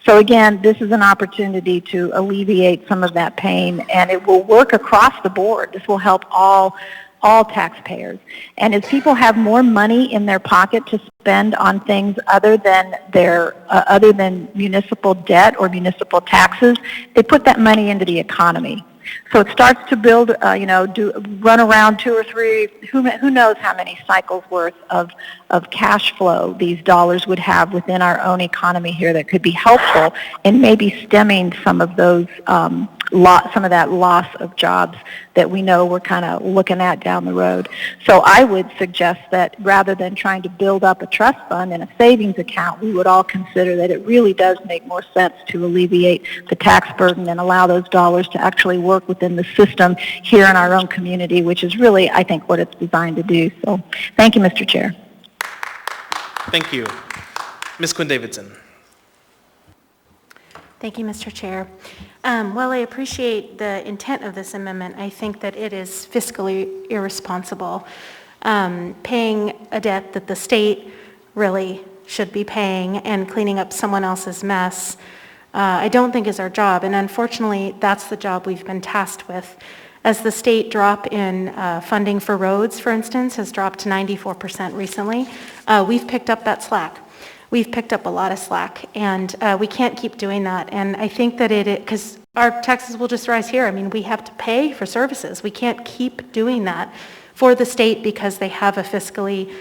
So again, this is an opportunity to alleviate some of that pain, and it will work across the board. This will help all taxpayers. And as people have more money in their pocket to spend on things other than municipal debt or municipal taxes, they put that money into the economy. So it starts to build, run around 2 or 3, who knows how many cycles worth of cash flow these dollars would have within our own economy here that could be helpful in maybe stemming some of those, some of that loss of jobs that we know we're kind of looking at down the road. So I would suggest that rather than trying to build up a trust fund and a savings account, we would all consider that it really does make more sense to alleviate the tax burden and allow those dollars to actually work within the system here in our own community, which is really, I think, what it's designed to do. So thank you, Mr. Chair. Thank you. Ms. Quinn-Davidson. Thank you, Mr. Chair. While I appreciate the intent of this amendment, I think that it is fiscally irresponsible. Paying a debt that the state really should be paying and cleaning up someone else's mess, I don't think is our job. And unfortunately, that's the job we've been tasked with. As the state drop in funding for roads, for instance, has dropped to 94% recently, we've picked up that slack. We've picked up a lot of slack, and we can't keep doing that. And I think that because our taxes will just rise here. I mean, we have to pay for services. We can't keep doing that for the state because they have a fiscally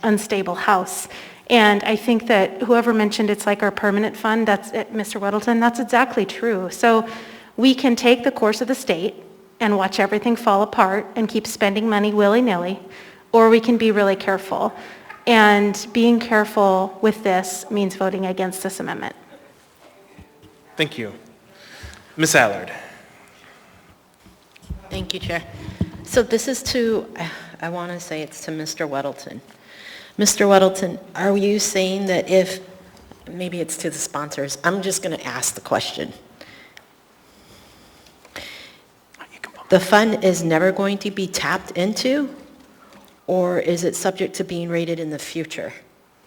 unstable house. And I think that whoever mentioned it's like our permanent fund, that's it, Mr. Weddleton, that's exactly true. So we can take the course of the state and watch everything fall apart and keep spending money willy-nilly, or we can be really careful. And being careful with this means voting against this amendment. Thank you. Ms. Allard. Thank you, Chair. So this is I want to say it's to Mr. Weddleton. Mr. Weddleton, are you saying that maybe it's to the sponsors, I'm just going to ask the question. The fund is never going to be tapped into? Or is it subject to being rated in the future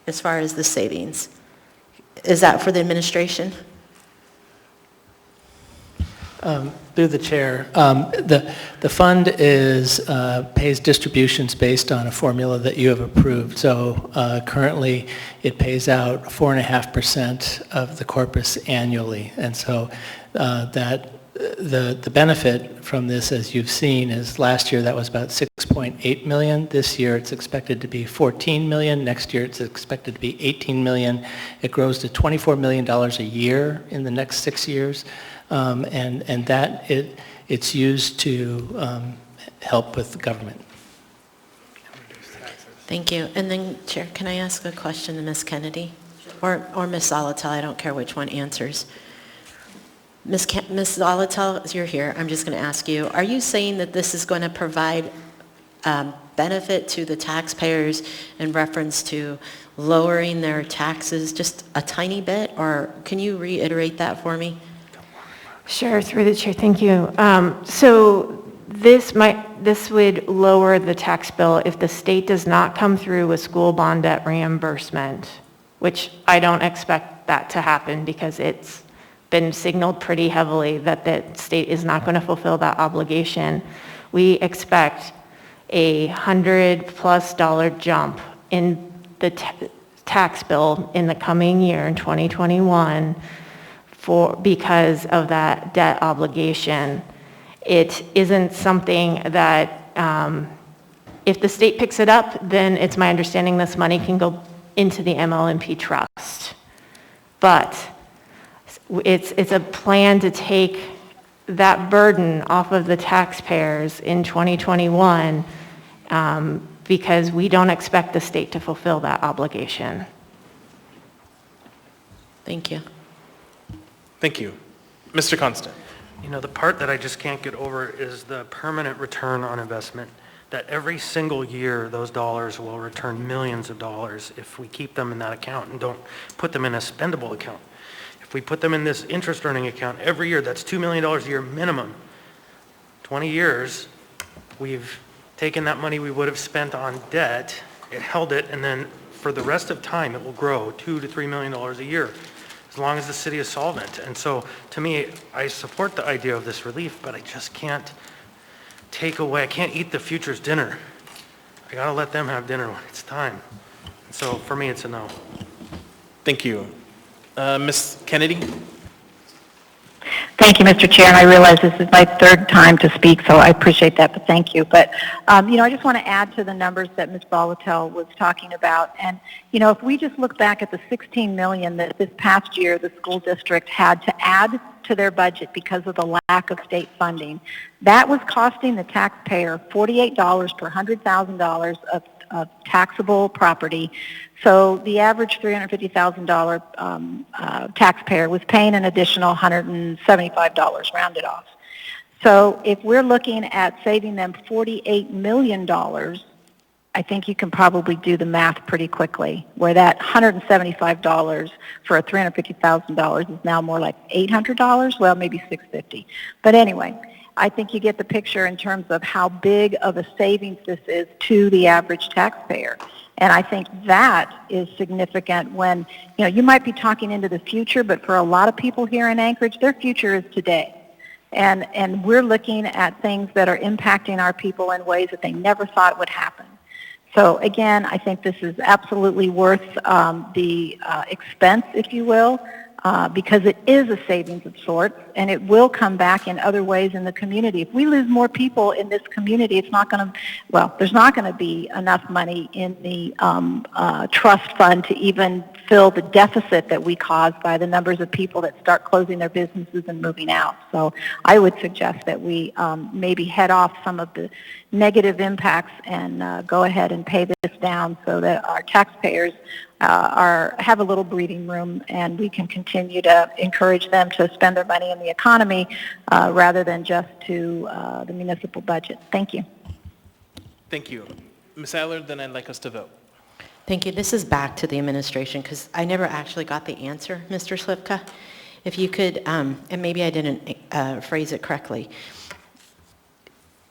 as far as the savings? Is that for the administration? Through the chair, the fund pays distributions based on a formula that you have approved. So currently it pays out 4.5% of the corpus annually. And so the benefit from this, as you've seen, is last year that was about 6.8 million. This year it's expected to be 14 million. Next year it's expected to be 18 million. It grows to $24 million a year in the next 6 years. And that it's used to help with the government. Thank you. And then, Chair, can I ask a question to Ms. Kennedy? Or Ms. Zolotel, I don't care which one answers. Ms. Zolotel, you're here. I'm just going to ask you, are you saying that this is going to provide benefit to the taxpayers in reference to lowering their taxes just a tiny bit? Or can you reiterate that for me? Sure, through the chair, thank you. So this would lower the tax bill if the state does not come through with school bond debt reimbursement, which I don't expect that to happen because it's been signaled pretty heavily that the state is not going to fulfill that obligation. We expect a $100+ jump in the tax bill in the coming year in 2021 because of that debt obligation. It isn't something that, if the state picks it up, then it's my understanding this money can go into the MLMP trust. But it's a plan to take that burden off of the taxpayers in 2021 because we don't expect the state to fulfill that obligation. Thank you. Thank you. Mr. Constant. You know, the part that I just can't get over is the permanent return on investment, that every single year those dollars will return millions of dollars if we keep them in that account and don't put them in a spendable account. If we put them in this interest earning account every year, that's $2 million a year minimum. 20 years, we've taken that money we would have spent on debt, it held it, and then for the rest of time it will grow $2 to $3 million a year, as long as the city is solvent. And so, to me, I support the idea of this relief, but I just can't take away, I can't eat the future's dinner. I gotta let them have dinner when it's time. So for me, it's a no. Thank you. Ms. Kennedy? Thank you, Mr. Chair, and I realize this is my third time to speak, so I appreciate that, but thank you. But, I just want to add to the numbers that Ms. Bolatel was talking about. And, if we just look back at the $16 million that this past year the school district had to add to their budget because of the lack of state funding, that was costing the taxpayer $48 per $100,000 of taxable property. So the average $350,000 taxpayer was paying an additional $175 rounded off. So if we're looking at saving them $48 million, I think you can probably do the math pretty quickly, where that $175 for a $350,000 is now more like $800, well, maybe $650. But anyway, I think you get the picture in terms of how big of a savings this is to the average taxpayer. And I think that is significant when, you might be talking into the future, but for a lot of people here in Anchorage, their future is today. And we're looking at things that are impacting our people in ways that they never thought would happen. So again, I think this is absolutely worth the expense, if you will, because it is a savings of sorts, and it will come back in other ways in the community. If we lose more people in this community, it's not going to, there's not going to be enough money in the trust fund to even fill the deficit that we cause by the numbers of people that start closing their businesses and moving out. So I would suggest that we maybe head off some of the negative impacts and go ahead and pay this down so that our taxpayers have a little breathing room, and we can continue to encourage them to spend their money in the economy rather than just to the municipal budget. Thank you. Thank you. Ms. Allard, then I'd like us to vote. Thank you. This is back to the administration because I never actually got the answer, Mr. Slipka. If you could, and maybe I didn't phrase it correctly,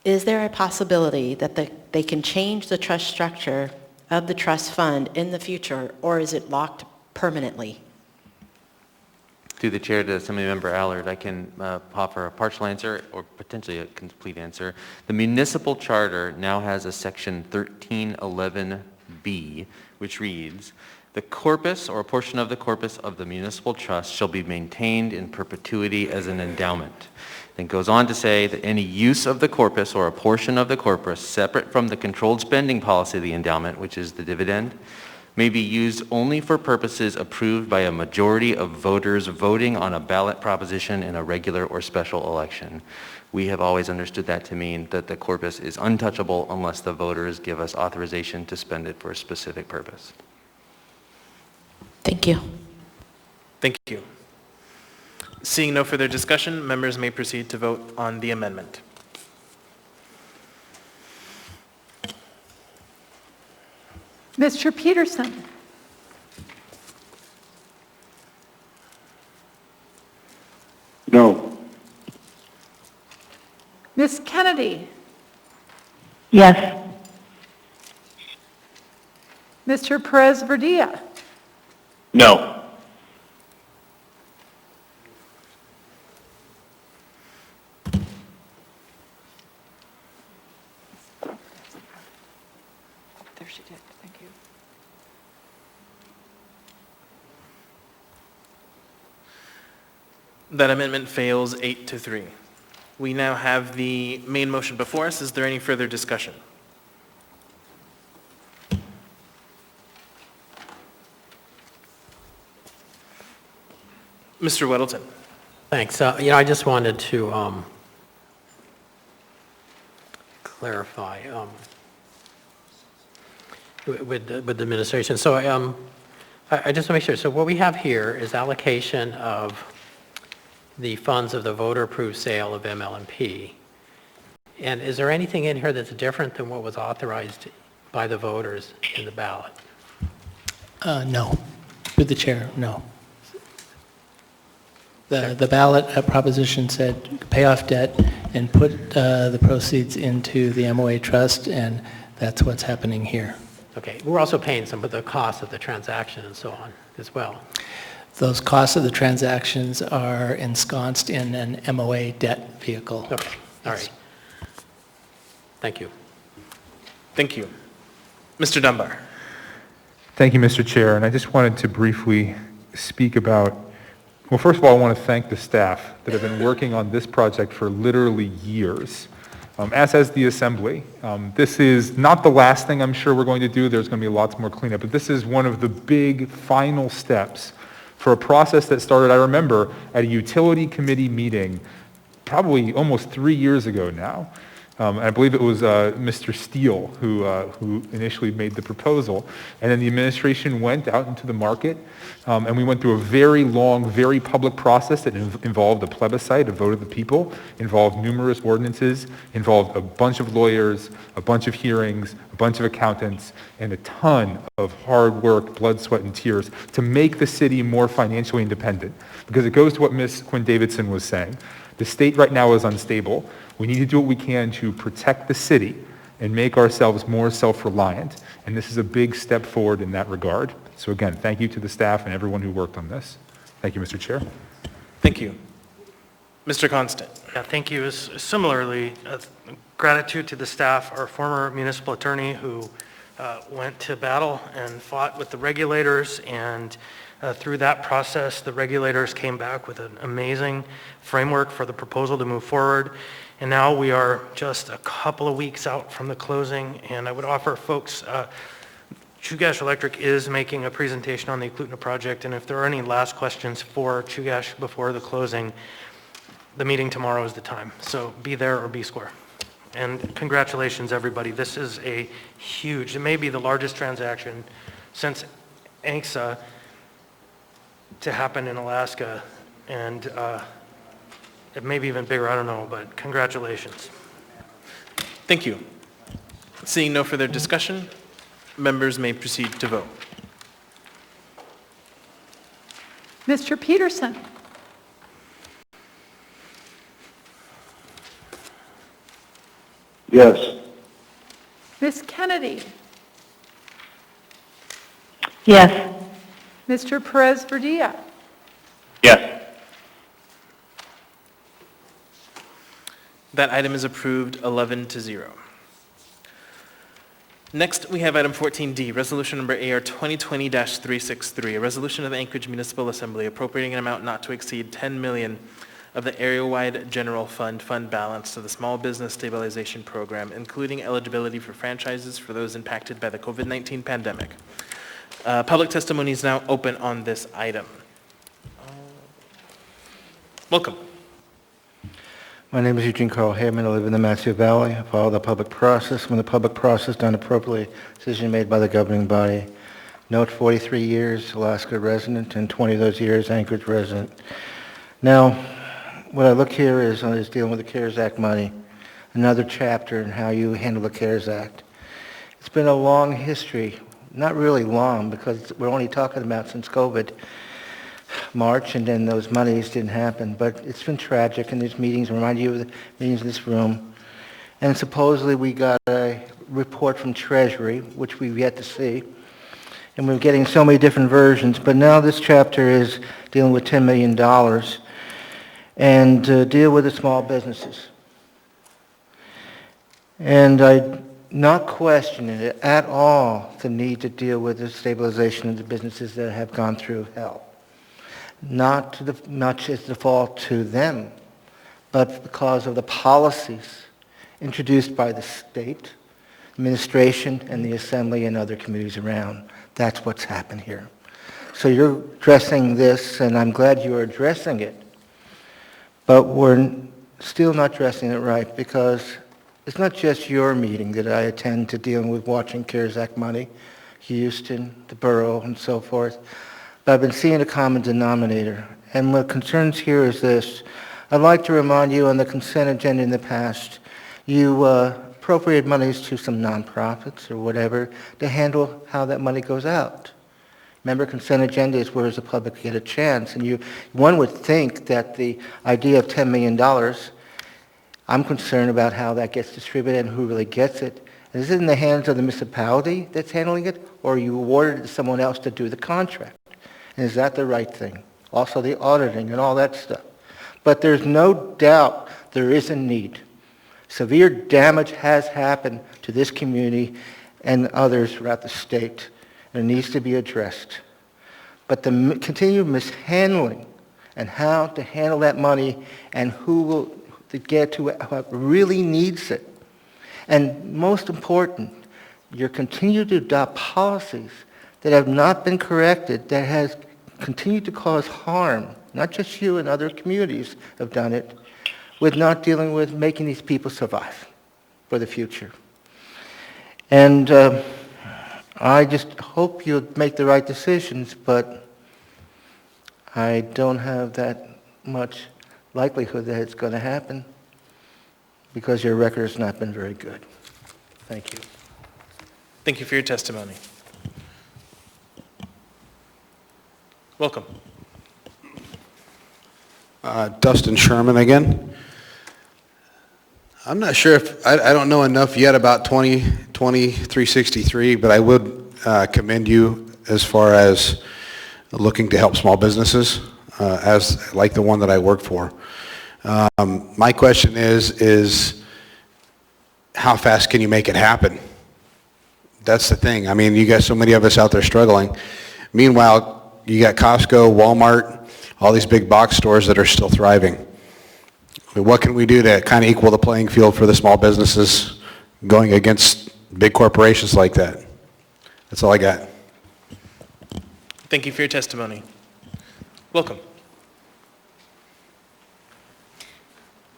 is there a possibility that they can change the trust structure of the trust fund in the future, or is it locked permanently? Through the chair to Assemblymember Allard, I can offer a partial answer or potentially a complete answer. The municipal charter now has a section 1311B, which reads, "The corpus or a portion of the corpus of the municipal trust shall be maintained in perpetuity as an endowment." Then goes on to say that any use of the corpus or a portion of the corpus separate from the controlled spending policy of the endowment, which is the dividend, may be used only for purposes approved by a majority of voters voting on a ballot proposition in a regular or special election. We have always understood that to mean that the corpus is untouchable unless the voters give us authorization to spend it for a specific purpose. Thank you. Thank you. Seeing no further discussion, members may proceed to vote on the amendment. Mr. Peterson? No. Ms. Kennedy? Yes. Mr. Perez-Verdilla? No. There she did, thank you. That amendment fails 8-3. We now have the main motion before us. Is there any further discussion? Mr. Weddleton. Thanks. I just wanted to clarify with the administration. So I just want to make sure. So what we have here is allocation of the funds of the voter-approved sale of ML&P. And is there anything in here that's different than what was authorized by the voters in the ballot? No. Through the chair, no. The ballot proposition said pay off debt and put the proceeds into the MOA trust, and that's what's happening here. Okay. We're also paying some of the costs of the transaction and so on as well. Those costs of the transactions are ensconced in an MOA debt vehicle. Okay. All right. Thank you. Thank you. Mr. Dunbar. Thank you, Mr. Chair. And I just wanted to briefly speak about, well, first of all, I want to thank the staff that have been working on this project for literally years, as has the Assembly. This is not the last thing I'm sure we're going to do. There's going to be lots more cleanup, but this is one of the big final steps for a process that started, I remember, at a utility committee meeting probably almost 3 years ago now. I believe it was Mr. Steele who initially made the proposal. And then the administration went out into the market, and we went through a very long, very public process that involved a plebiscite, a vote of the people, involved numerous ordinances, involved a bunch of lawyers, a bunch of hearings, a bunch of accountants, and a ton of hard work, blood, sweat, and tears to make the city more financially independent. Because it goes to what Ms. Quinn Davidson was saying. The state right now is unstable. We need to do what we can to protect the city and make ourselves more self-reliant. And this is a big step forward in that regard. So again, thank you to the staff and everyone who worked on this. Thank you, Mr. Chair. Thank you. Mr. Constant. Yeah, thank you. Similarly, gratitude to the staff, our former municipal attorney who went to battle and fought with the regulators, and through that process, the regulators came back with an amazing framework for the proposal to move forward. And now we are just a couple of weeks out from the closing, and I would offer folks, Chugach Electric is making a presentation on the Eklutna project, and if there are any last questions for Chugach before the closing, the meeting tomorrow is the time. So be there or be square. And congratulations, everybody. This is a huge, it may be the largest transaction since ANCSA to happen in Alaska, and it may be even bigger, I don't know, but congratulations. Thank you. Seeing no further discussion, members may proceed to vote. Mr. Peterson? Yes. Ms. Kennedy? Yes. Mr. Perez-Verdilla? Yes. That item is approved 11-0. Next, we have item 14D, resolution number AR 2020-363, a resolution of the Anchorage Municipal Assembly appropriating an amount not to exceed $10 million of the area-wide general fund balance to the Small Business Stabilization Program, including eligibility for franchises for those impacted by the COVID-19 pandemic. Public testimony is now open on this item. Welcome. My name is Eugene Carl Heyman. I live in the Matthew Valley. I follow the public process. When the public process done appropriately, decision made by the governing body. Note 43 years Alaska resident and 20 of those years Anchorage resident. Now, what I look here is dealing with the CARES Act money, another chapter in how you handle the CARES Act. It's been a long history, not really long because we're only talking about since COVID, March, and then those monies didn't happen. But it's been tragic, and these meetings remind you of the meetings in this room. And supposedly we got a report from Treasury, which we've yet to see. And we're getting so many different versions. But now this chapter is dealing with $10 million and deal with the small businesses. And not questioning it at all, the need to deal with the stabilization of the businesses that have gone through hell. Not just the fault to them, but because of the policies introduced by the state, administration, and the assembly and other committees around. That's what's happened here. So you're addressing this, and I'm glad you're addressing it, but we're still not addressing it right, because it's not just your meeting that I attend to dealing with watching CARES Act money, Houston, the borough, and so forth, but I've been seeing a common denominator. And what concerns here is this. I'd like to remind you on the consent agenda in the past, you appropriated monies to some nonprofits or whatever to handle how that money goes out. Remember, consent agenda is where the public get a chance, and one would think that the idea of $10 million, I'm concerned about how that gets distributed and who really gets it. Is it in the hands of the municipality that's handling it, or are you awarded it to someone else to do the contract? And is that the right thing? Also the auditing and all that stuff. But there's no doubt there is a need. Severe damage has happened to this community and others throughout the state, and it needs to be addressed. But the continued mishandling and how to handle that money and who will get to what really needs it. And most important, you continue to adopt policies that have not been corrected, that has continued to cause harm. Not just you and other communities have done it, with not dealing with making these people survive for the future. And I just hope you'll make the right decisions, but I don't have that much likelihood that it's going to happen because your record has not been very good. Thank you. Thank you for your testimony. Welcome. Dustin Sherman again. I'm not sure if, I don't know enough yet about 2363, but I would commend you as far as looking to help small businesses, as like the one that I work for. My question is how fast can you make it happen? That's the thing. I mean, you got so many of us out there struggling. Meanwhile, you got Costco, Walmart, all these big box stores that are still thriving. I mean, what can we do to kind of equal the playing field for the small businesses going against big corporations like that? That's all I got. Thank you for your testimony. Welcome.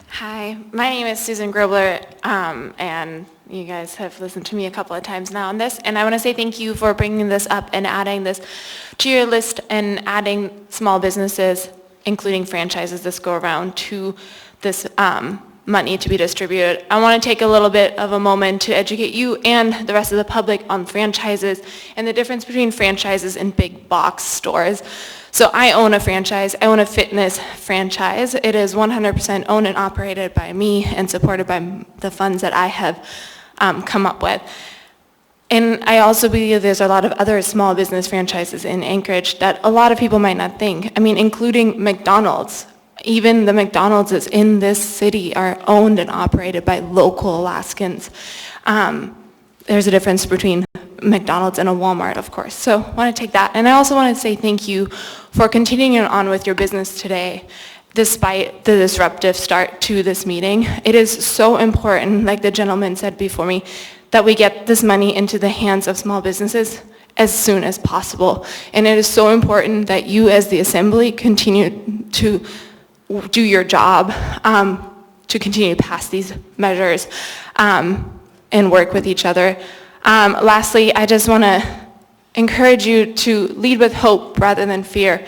Hi, my name is Susan Grobler, and you guys have listened to me a couple of times now on this, and I want to say thank you for bringing this up and adding this to your list and adding small businesses, including franchises, this go around to this money to be distributed. I want to take a little bit of a moment to educate you and the rest of the public on franchises and the difference between franchises and big box stores. So I own a franchise. I own a fitness franchise. It is 100% owned and operated by me and supported by the funds that I have come up with. And I also believe there's a lot of other small business franchises in Anchorage that a lot of people might not think. I mean, including McDonald's. Even the McDonald's that's in this city are owned and operated by local Alaskans. There's a difference between McDonald's and a Walmart, of course. So I want to take that. And I also want to say thank you for continuing on with your business today, despite the disruptive start to this meeting. It is so important, like the gentleman said before me, that we get this money into the hands of small businesses as soon as possible. And it is so important that you as the Assembly continue to do your job, to continue to pass these measures and work with each other. Lastly, I just want to encourage you to lead with hope rather than fear.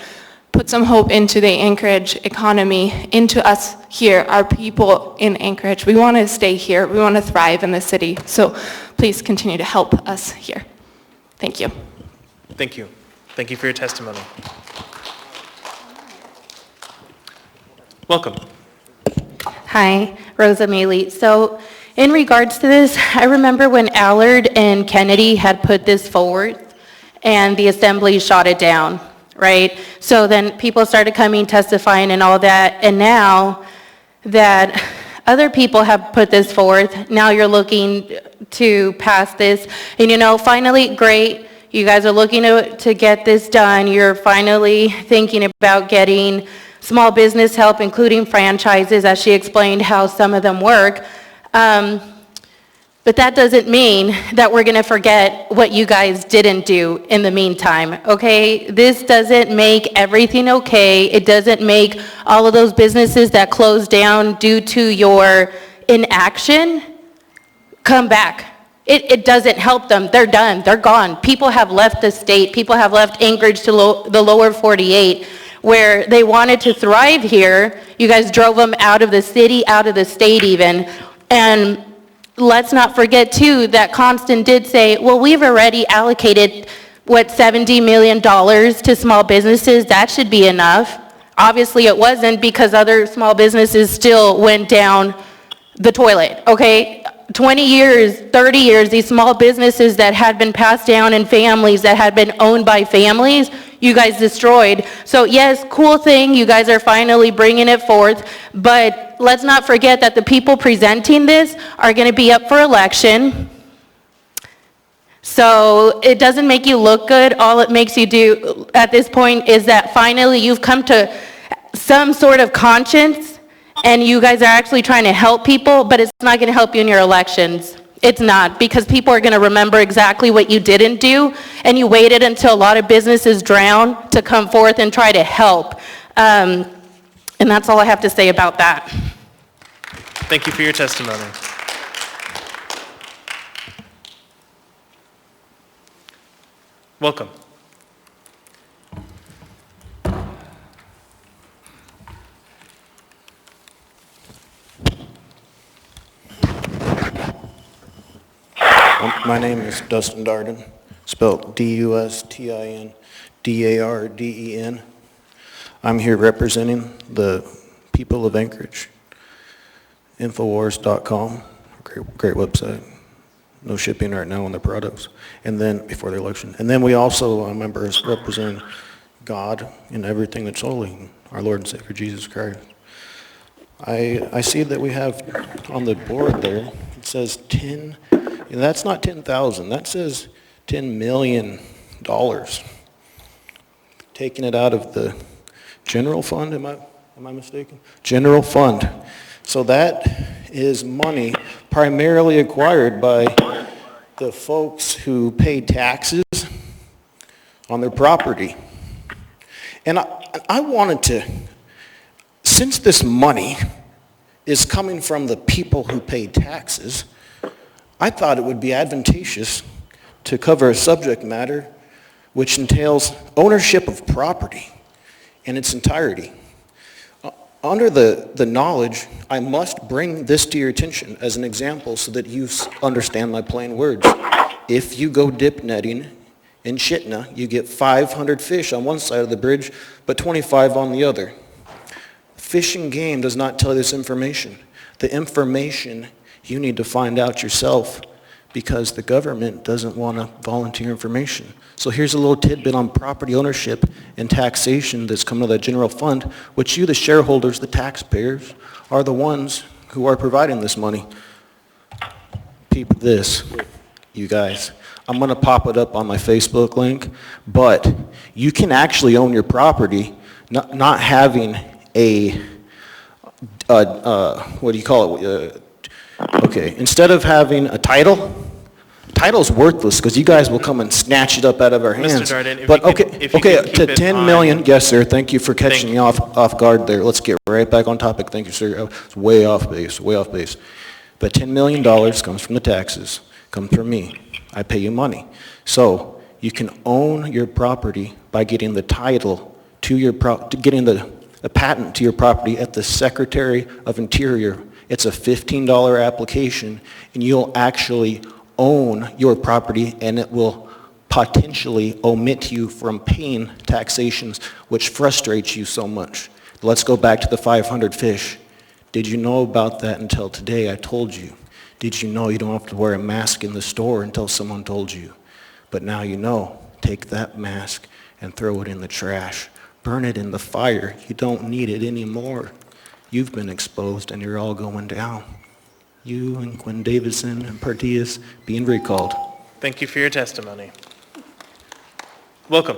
Put some hope into the Anchorage economy, into us here, our people in Anchorage. We want to stay here. We want to thrive in the city. So please continue to help us here. Thank you. Thank you. Thank you for your testimony. Welcome. Hi, Rosa Maley. So in regards to this, I remember when Allard and Kennedy had put this forward and the Assembly shot it down, right? So then people started coming, testifying and all that, and now that other people have put this forth, now you're looking to pass this. And finally, great, you guys are looking to get this done. You're finally thinking about getting small business help, including franchises, as she explained how some of them work. But that doesn't mean that we're going to forget what you guys didn't do in the meantime, okay? This doesn't make everything okay. It doesn't make all of those businesses that closed down due to your inaction come back. It doesn't help them. They're done. They're gone. People have left the state. People have left Anchorage to the lower 48, where they wanted to thrive here. You guys drove them out of the city, out of the state even. And let's not forget, too, that Constant did say, well, we've already allocated, $70 million to small businesses. That should be enough. Obviously, it wasn't, because other small businesses still went down the toilet, okay? 20 years, 30 years, these small businesses that had been passed down in families, that had been owned by families, you guys destroyed. So yes, cool thing, you guys are finally bringing it forth, but let's not forget that the people presenting this are going to be up for election. So it doesn't make you look good. All it makes you do at this point is that finally you've come to some sort of conscience, and you guys are actually trying to help people, but it's not going to help you in your elections. It's not, because people are going to remember exactly what you didn't do, and you waited until a lot of businesses drown to come forth and try to help. And that's all I have to say about that. Thank you for your testimony. Welcome. My name is Dustin Darden, spelled D-U-S-T-I-N-D-A-R-D-E-N. I'm here representing the people of Anchorage. Infowars.com, great website. No shipping right now on their products. And then, before the election. And then we also, members, represent God in everything that's holy, our Lord and Savior Jesus Christ. I see that we have on the board there, it says 10, and that's not 10,000, that says $10 million. Taking it out of the general fund, am I mistaken? General fund. So that is money primarily acquired by the folks who pay taxes on their property. And I wanted to, since this money is coming from the people who pay taxes, I thought it would be advantageous to cover a subject matter which entails ownership of property in its entirety. Under the knowledge, I must bring this to your attention as an example so that you understand my plain words. If you go dip netting in Chitna, you get 500 fish on one side of the bridge, but 25 on the other. Fish and Game does not tell you this information. The information you need to find out yourself, because the government doesn't want to volunteer information. So here's a little tidbit on property ownership and taxation that's coming to the general fund, which you, the shareholders, the taxpayers, are the ones who are providing this money. Peep this, you guys. I'm going to pop it up on my Facebook link, but you can actually own your property, not having a, what do you call it? Okay, instead of having a title's worthless because you guys will come and snatch it up out of our hands. Mr. Darden, but if you could keep to it 10 on. million, yes, sir. Thank you for catching me off guard there. Let's get right back on topic. Thank you, sir. I was way off base, way off base. But $10 million comes from the taxes, comes from me. I pay you money. So you can own your property by getting the title to your getting the patent to your property at the Secretary of Interior. It's a $15 application, and you'll actually own your property, and it will potentially omit you from paying taxations, which frustrates you so much. Let's go back to the 500 fish. Did you know about that until today? I told you. Did you know you don't have to wear a mask in the store until someone told you? But now you know. Take that mask and throw it in the trash. Burn it in the fire. You don't need it anymore. You've been exposed and you're all going down. you and Quinn Davidson and Partias being recalled. Thank you for your testimony. Welcome.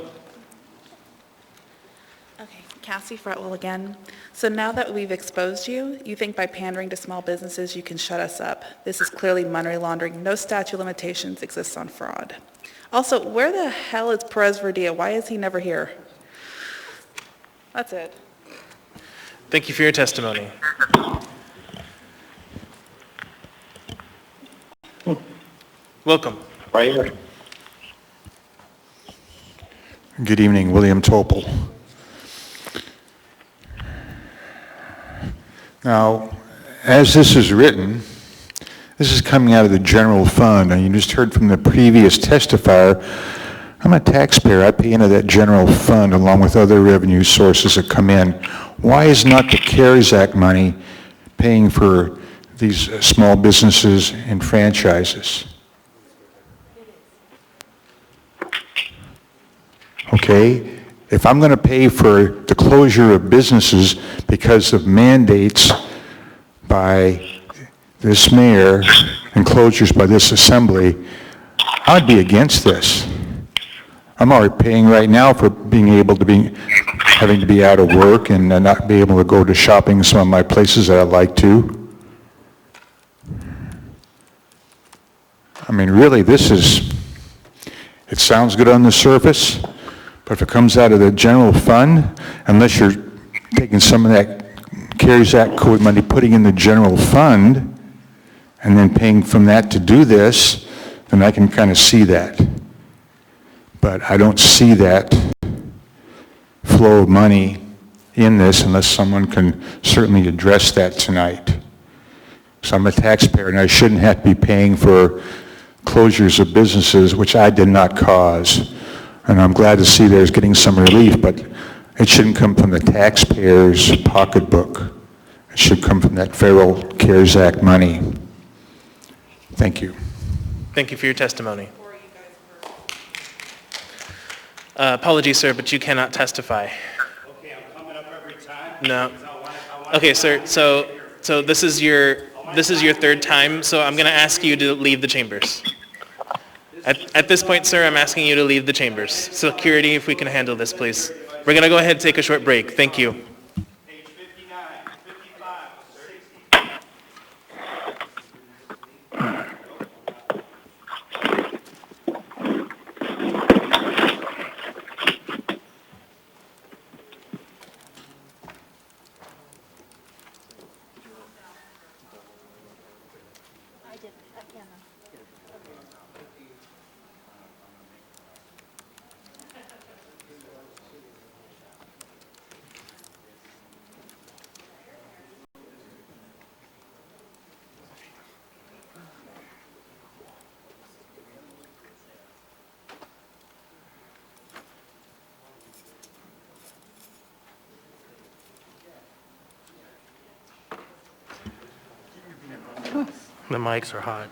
Okay, Cassie Fretwell again. So now that we've exposed you, you think by pandering to small businesses you can shut us up. This is clearly money laundering. No statute of limitations exists on fraud. Also, where the hell is Perez Verdia? Why is he never here? That's it. Thank you for your testimony. Welcome. Right here. Good evening, William Topol. Now, as this is written, this is coming out of the general fund, and you just heard from the previous testifier, I'm a taxpayer. I pay into that general fund along with other revenue sources that come in. Why is not the CARES Act money paying for these small businesses and franchises? Okay, if I'm going to pay for the closure of businesses because of mandates by this mayor and closures by this assembly, I'd be against this. I'm already paying right now for being able to be, having to be out of work and not be able to go to shopping some of my places that I like to. I mean, really, this is, it sounds good on the surface, but if it comes out of the general fund, unless you're taking some of that CARES Act code money, putting in the general fund, and then paying from that to do this, then I can kind of see that. But I don't see that flow of money in this unless someone can certainly address that tonight. So I'm a taxpayer and I shouldn't have to be paying for closures of businesses which I did not cause. And I'm glad to see there's getting some relief, but it shouldn't come from the taxpayer's pocketbook. It should come from that federal CARES Act money. Thank you. Thank you for your testimony. Apologies, sir, but you cannot testify. Okay, I'm coming up every time. No. Okay, sir. So this is your third time. So I'm going to ask you to leave the chambers. At this point, sir, I'm asking you to leave the chambers. Security, if we can handle this, please. We're going to go ahead and take a short break. Thank you. Page 59, 55, 60. The mics are hot.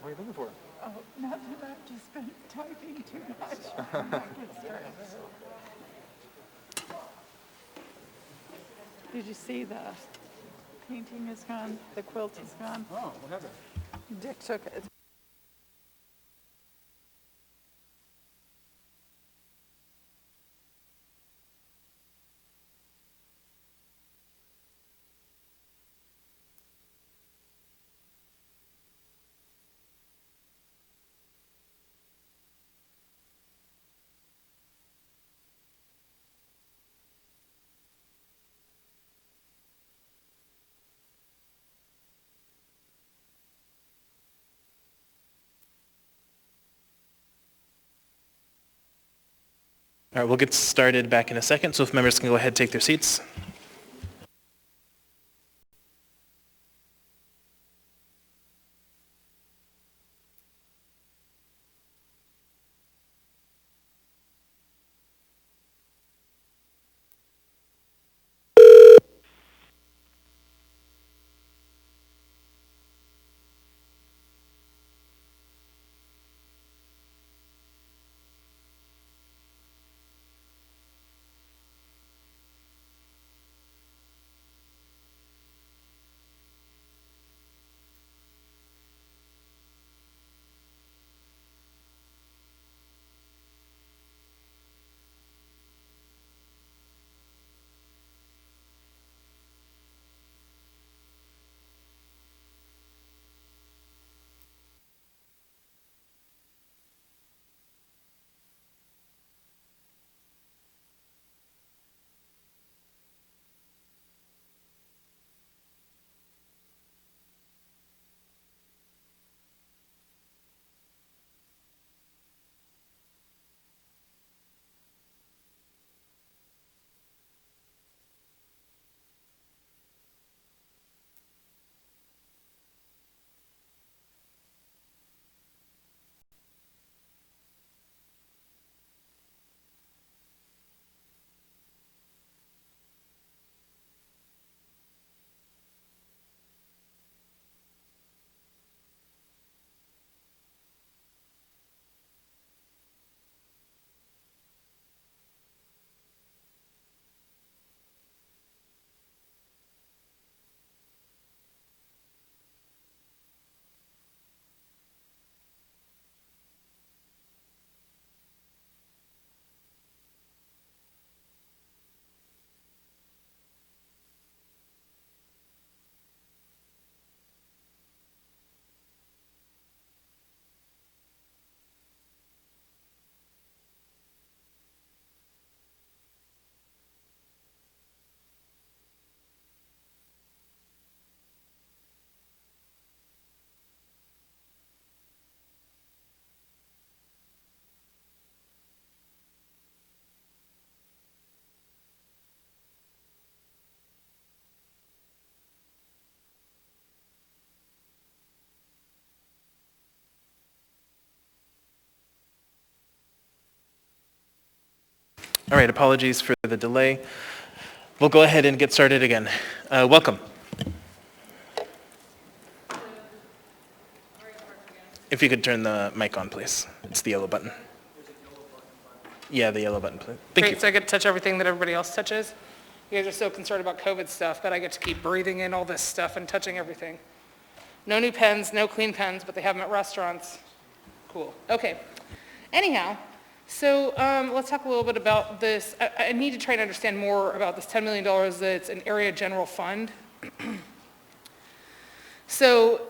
What are you looking for? Oh, nothing, I've just been typing too much. I'm not getting stressed. Did you see the painting is gone, the quilt is gone? Oh, what happened? Dick took it. All right, we'll get started back in a second, so if members can go ahead and take their seats. All right, apologies for the delay. We'll go ahead and get started again. Welcome. If you could turn the mic on, please. It's the yellow button. Yeah, the yellow button, please. Thank you. Great, so I get to touch everything that everybody else touches? You guys are so concerned about COVID stuff, but I get to keep breathing in all this stuff and touching everything. No new pens, no clean pens, but they have them at restaurants. Cool. Okay. Anyhow, so let's talk a little bit about this. I need to try to understand more about this $10 million that's an area general fund. So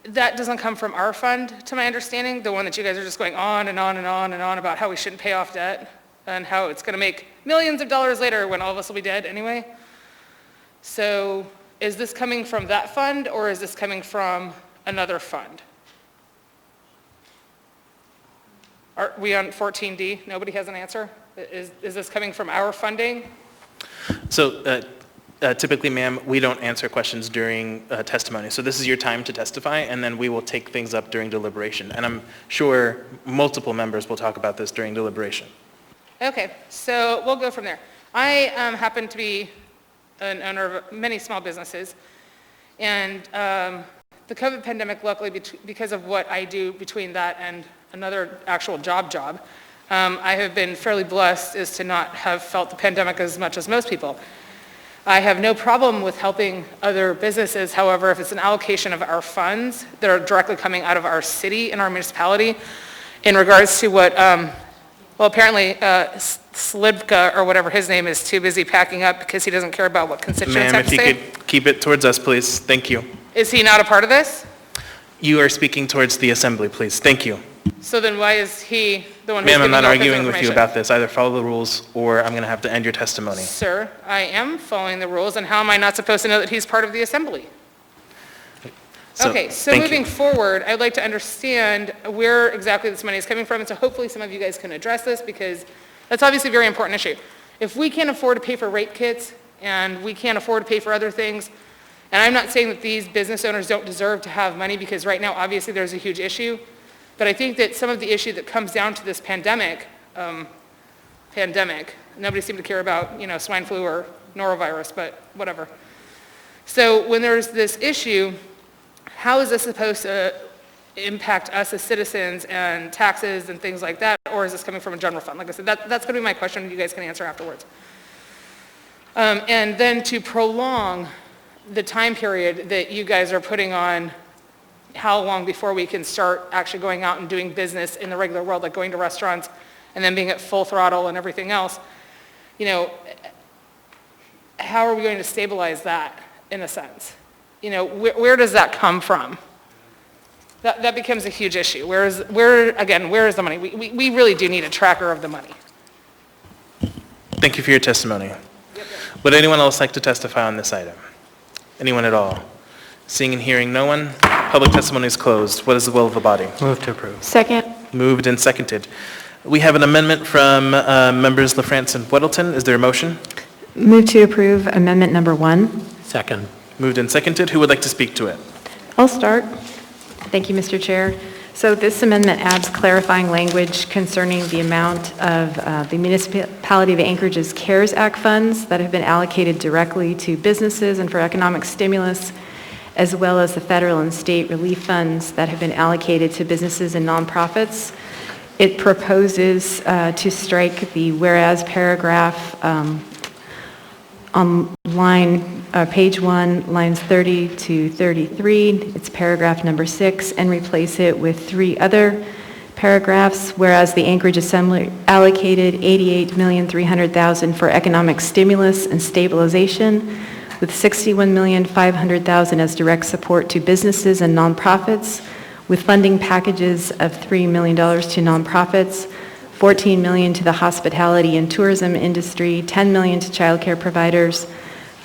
that doesn't come from our fund, to my understanding, the one that you guys are just going on and on and on and on about how we shouldn't pay off debt and how it's going to make millions of dollars later when all of us will be dead anyway. So is this coming from that fund or is this coming from another fund? Are we on 14D? Nobody has an answer? Is this coming from our funding? So typically, ma'am, we don't answer questions during testimony. So this is your time to testify, and then we will take things up during deliberation. And I'm sure multiple members will talk about this during deliberation. Okay, so we'll go from there. I happen to be an owner of many small businesses, and the COVID pandemic, luckily, because of what I do between that and another actual job, I have been fairly blessed as to not have felt the pandemic as much as most people. I have no problem with helping other businesses. However, if it's an allocation of our funds that are directly coming out of our city and our municipality in regards to what, well, apparently Slivka, or whatever his name is, too busy packing up because he doesn't care about what constituents Ma'am, have if to you say. could keep it towards us, please. Thank you. Is he not a part of this? You are speaking towards the assembly, please. Thank you. So then why is he the one who's Ma'am, I'm giving not all his arguing with you information? about this. Either follow the rules or I'm going to have to end your testimony. Sir, I am following the rules, and how am I not supposed to know that he's part of the assembly? Okay, so thank moving you. forward, I'd like to understand where exactly this money is coming from, and so hopefully some of you guys can address this, because that's obviously a very important issue. If we can't afford to pay for rape kits, and we can't afford to pay for other things, and I'm not saying that these business owners don't deserve to have money, because right now, obviously, there's a huge issue, but I think that some of the issue that comes down to this pandemic, nobody seemed to care about, swine flu or norovirus, but whatever. So when there's this issue, how is this supposed to impact us as citizens and taxes and things like that, or is this coming from a general fund? Like I said, that's going to be my question, you guys can answer afterwards. And then to prolong the time period that you guys are putting on, how long before we can start actually going out and doing business in the regular world, like going to restaurants and then being at full throttle and everything else, how are we going to stabilize that in a sense? Where does that come from? That becomes a huge issue. Where is the money? We really do need a tracker of the money. Thank you for your testimony. Would anyone else like to testify on this item? Anyone at all? Seeing and hearing no one, public testimony is closed. What is the will of the body? Move to approve. Second. Moved and seconded. We have an amendment from members LaFrance and Weddleton. Is there a motion? Move to approve amendment number 1. Second. Moved and seconded. Who would like to speak to it? I'll start. Thank you, Mr. Chair. So this amendment adds clarifying language concerning the amount of the Municipality of Anchorage's CARES Act funds that have been allocated directly to businesses and for economic stimulus, as well as the federal and state relief funds that have been allocated to businesses and nonprofits. It proposes to strike the whereas paragraph on page 1, lines 30 to 33. It's paragraph number 6, and replace it with 3 other paragraphs. Whereas the Anchorage Assembly allocated $88,300,000 for economic stimulus and stabilization, with $61,500,000 as direct support to businesses and nonprofits, with funding packages of $3 million to nonprofits, $14 million to the hospitality and tourism industry, $10 million to child care providers,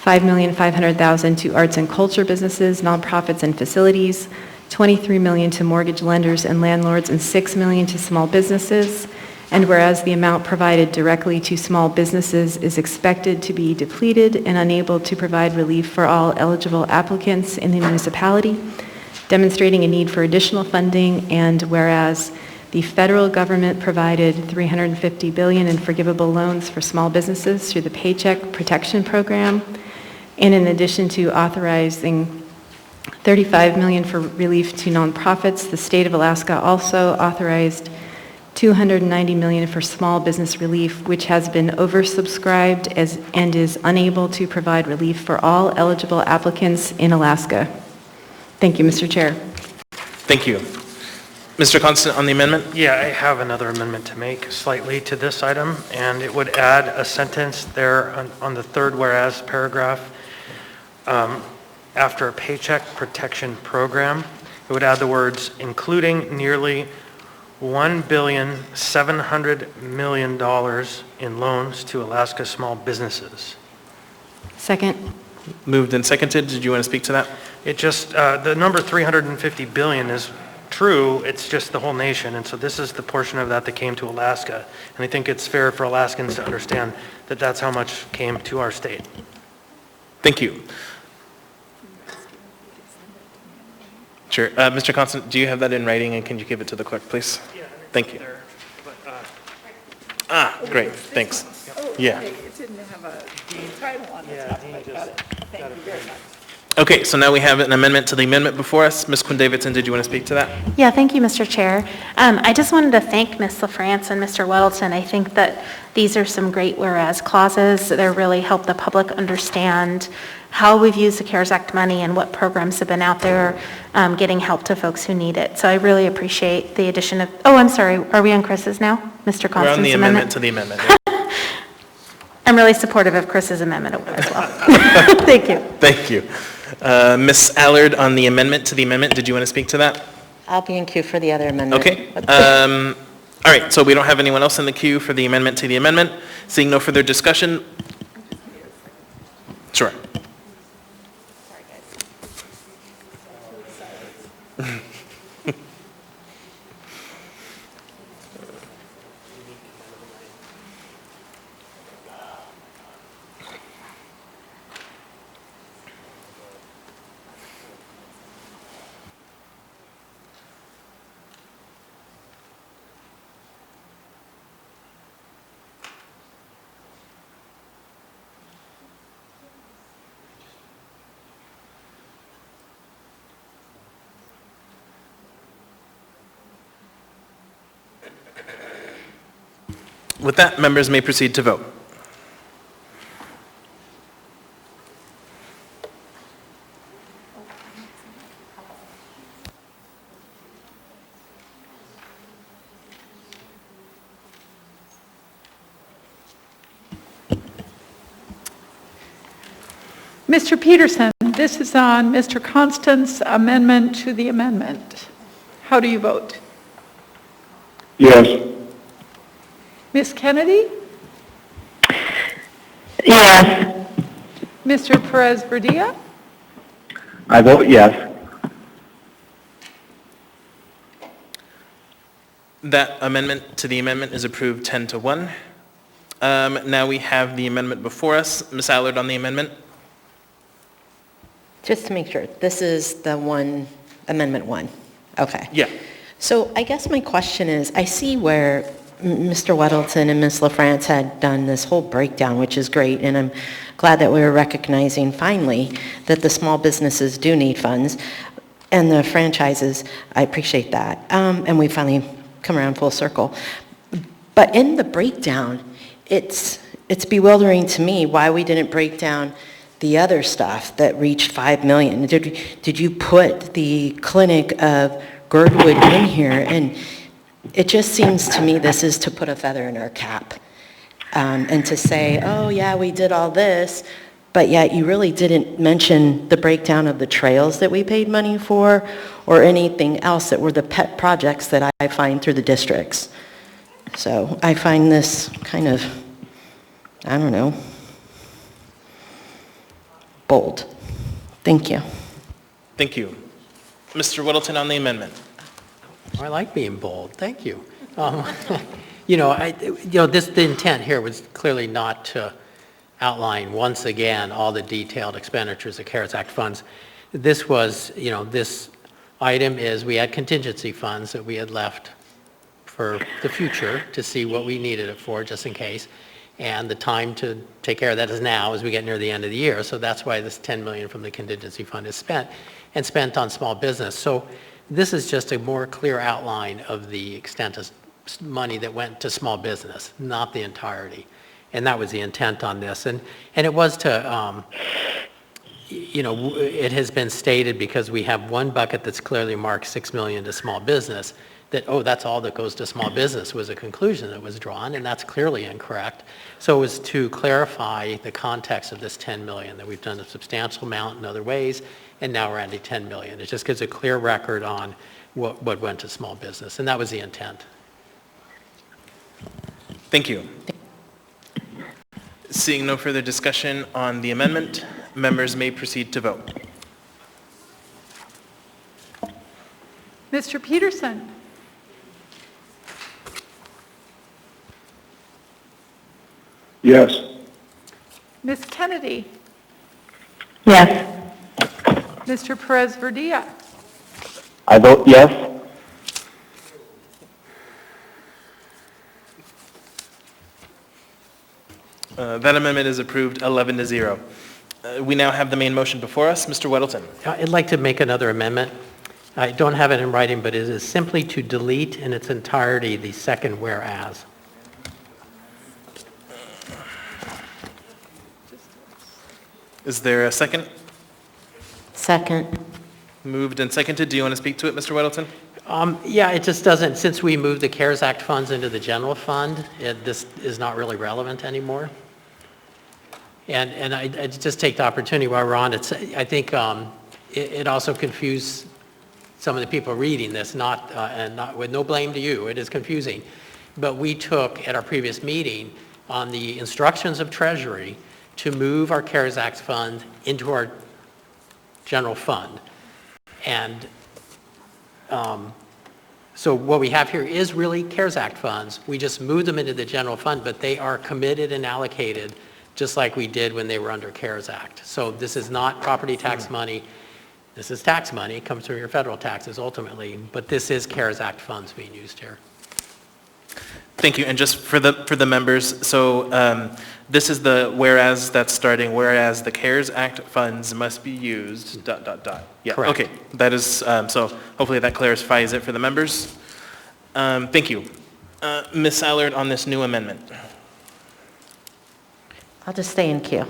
$5,500,000 to arts and culture businesses, nonprofits and facilities, $23 million to mortgage lenders and landlords, and $6 million to small businesses. And whereas the amount provided directly to small businesses is expected to be depleted and unable to provide relief for all eligible applicants in the municipality, demonstrating a need for additional funding, and whereas the federal government provided $350 billion in forgivable loans for small businesses through the Paycheck Protection Program, and in addition to authorizing $35 million for relief to nonprofits, the state of Alaska also authorized $290 million for small business relief, which has been oversubscribed and is unable to provide relief for all eligible applicants in Alaska. Thank you, Mr. Chair. Thank you. Mr. Constant, on the amendment? Yeah, I have another amendment to make slightly to this item, and it would add a sentence there on the third whereas paragraph. After Paycheck Protection Program, it would add the words, including nearly $1,700,000,000 in loans to Alaska small businesses. Second. Moved and seconded. Did you want to speak to that? It just, the number 350 billion is true, it's just the whole nation, and so this is the portion of that came to Alaska, and I think it's fair for Alaskans to understand that that's how much came to our state. Thank you. Sure. Mr. Constant, do you have that in writing, and can you give it to the clerk, please? Yeah. Thank you. Great. Thanks. Oh, Yeah. okay. It didn't have a title on the top. I got it. Thank you very much. Okay, so now we have an amendment to the amendment before us. Ms. Quinn Davidson, did you want to speak to that? Yeah, thank you, Mr. Chair. I just wanted to thank Ms. LaFrance and Mr. Weddleton. I think that these are some great whereas clauses. They really help the public understand how we've used the CARES Act money and what programs have been out there getting help to folks who need it. So I really appreciate the addition of, oh, I'm sorry, are we on Chris's now? Mr. Constant's amendment? We're on the amendment to the amendment. Yeah. I'm really supportive of Chris's amendment as well. Thank you. Thank you. Ms. Allard, on the amendment to the amendment, did you want to speak to that? I'll be in queue for the other amendment. Okay. All right, so we don't have anyone else in the queue for the amendment to the amendment. Seeing no further discussion. Sure. With that, members may proceed to vote. Mr. Peterson, this is on Mr. Constant's amendment to the amendment. How do you vote? Yes. Ms. Kennedy? Yes. Mr. Perez-Verdia? I vote yes. That amendment to the amendment is approved 10-1. Now we have the amendment before us. Ms. Allard on the amendment. Just to make sure, this is the one, Amendment 1. Okay. Yeah. So I guess my question is, I see where Mr. Weddleton and Ms. LaFrance had done this whole breakdown, which is great, and I'm glad that we were recognizing finally that the small businesses do need funds, and the franchises, I appreciate that. And we finally come around full circle. But in the breakdown, it's bewildering to me why we didn't break down the other stuff that reached 5 million. Did you put the clinic of Girdwood in here? And it just seems to me this is to put a feather in our cap and to say, oh yeah, we did all this, but yet you really didn't mention the breakdown of the trails that we paid money for or anything else that were the pet projects that I find through the districts. So I find this kind of, I don't know, bold. Thank you. Thank you. Mr. Weddleton on the amendment. I like being bold. Thank you. The intent here was clearly not to outline once again all the detailed expenditures of CARES Act funds. This was, this item is we had contingency funds that we had left for the future to see what we needed it for, just in case. And the time to take care of that is now as we get near the end of the year. So that's why this $10 million from the contingency fund is spent and spent on small business. So this is just a more clear outline of the extent of money that went to small business, not the entirety. And that was the intent on this. And it was to, it has been stated because we have one bucket that's clearly marked 6 million to small business, that, oh, that's all that goes to small business was a conclusion that was drawn, and that's clearly incorrect. So it was to clarify the context of this 10 million, that we've done a substantial amount in other ways, and now we're adding 10 million. It just gives a clear record on what went to small business, and that was the intent. Thank you. Seeing no further discussion on the amendment, members may proceed to vote. Mr. Peterson? Yes. Ms. Kennedy? Yes. Mr. Perez-Verdia? I vote yes. That amendment is approved 11-0. We now have the main motion before us. Mr. Weddleton. I'd like to make another amendment. I don't have it in writing, but it is simply to delete in its entirety the second whereas. Is there a second? Second. Moved and seconded. Do you want to speak to it, Mr. Weddleton? Yeah, it just doesn't, since we moved the CARES Act funds into the general fund, this is not really relevant anymore. And I just take the opportunity while we're on it, I think it also confused some of the people reading this, not with no blame to you, it is confusing. But we took, at our previous meeting, on the instructions of Treasury to move our CARES Act fund into our general fund. And so what we have here is really CARES Act funds. We just moved them into the general fund, but they are committed and allocated just like we did when they were under CARES Act. So this is not property tax money. This is tax money. It comes from your federal taxes ultimately, but this is CARES Act funds being used here. Thank you. And just for the members, so this is the whereas that's starting, whereas the CARES Act funds must be used, ... Yeah, Correct. okay. That is, so hopefully that clarifies it for the members. Thank you. Ms. Allard on this new amendment. I'll just stay in queue.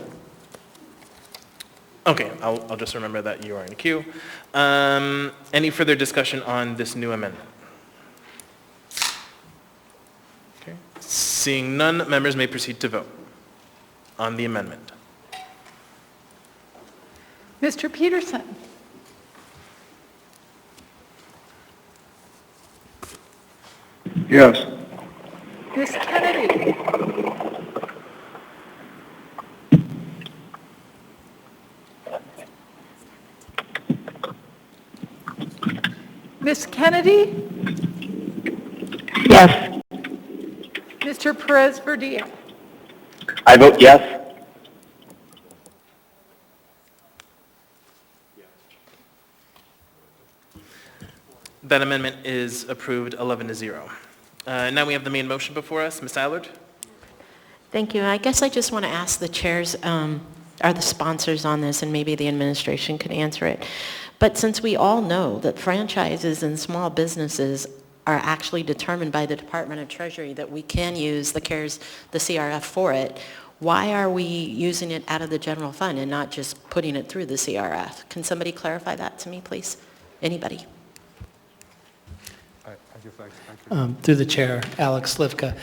Okay, I'll just remember that you are in queue. Any further discussion on this new amendment? Okay. Seeing none, members may proceed to vote on the amendment. Mr. Peterson? Yes. Ms. Kennedy? Ms. Kennedy? Yes. Mr. Perez-Verdia? I vote yes. That amendment is approved 11-0. Now we have the main motion before us. Ms. Allard? Thank you. I guess I just want to ask the chairs, are the sponsors on this, and maybe the administration could answer it. But since we all know that franchises and small businesses are actually determined by the Department of Treasury that we can use the CRF for it, why are we using it out of the general fund and not just putting it through the CRF? Can somebody clarify that to me, please? Anybody? Through the chair, Alex Slivka.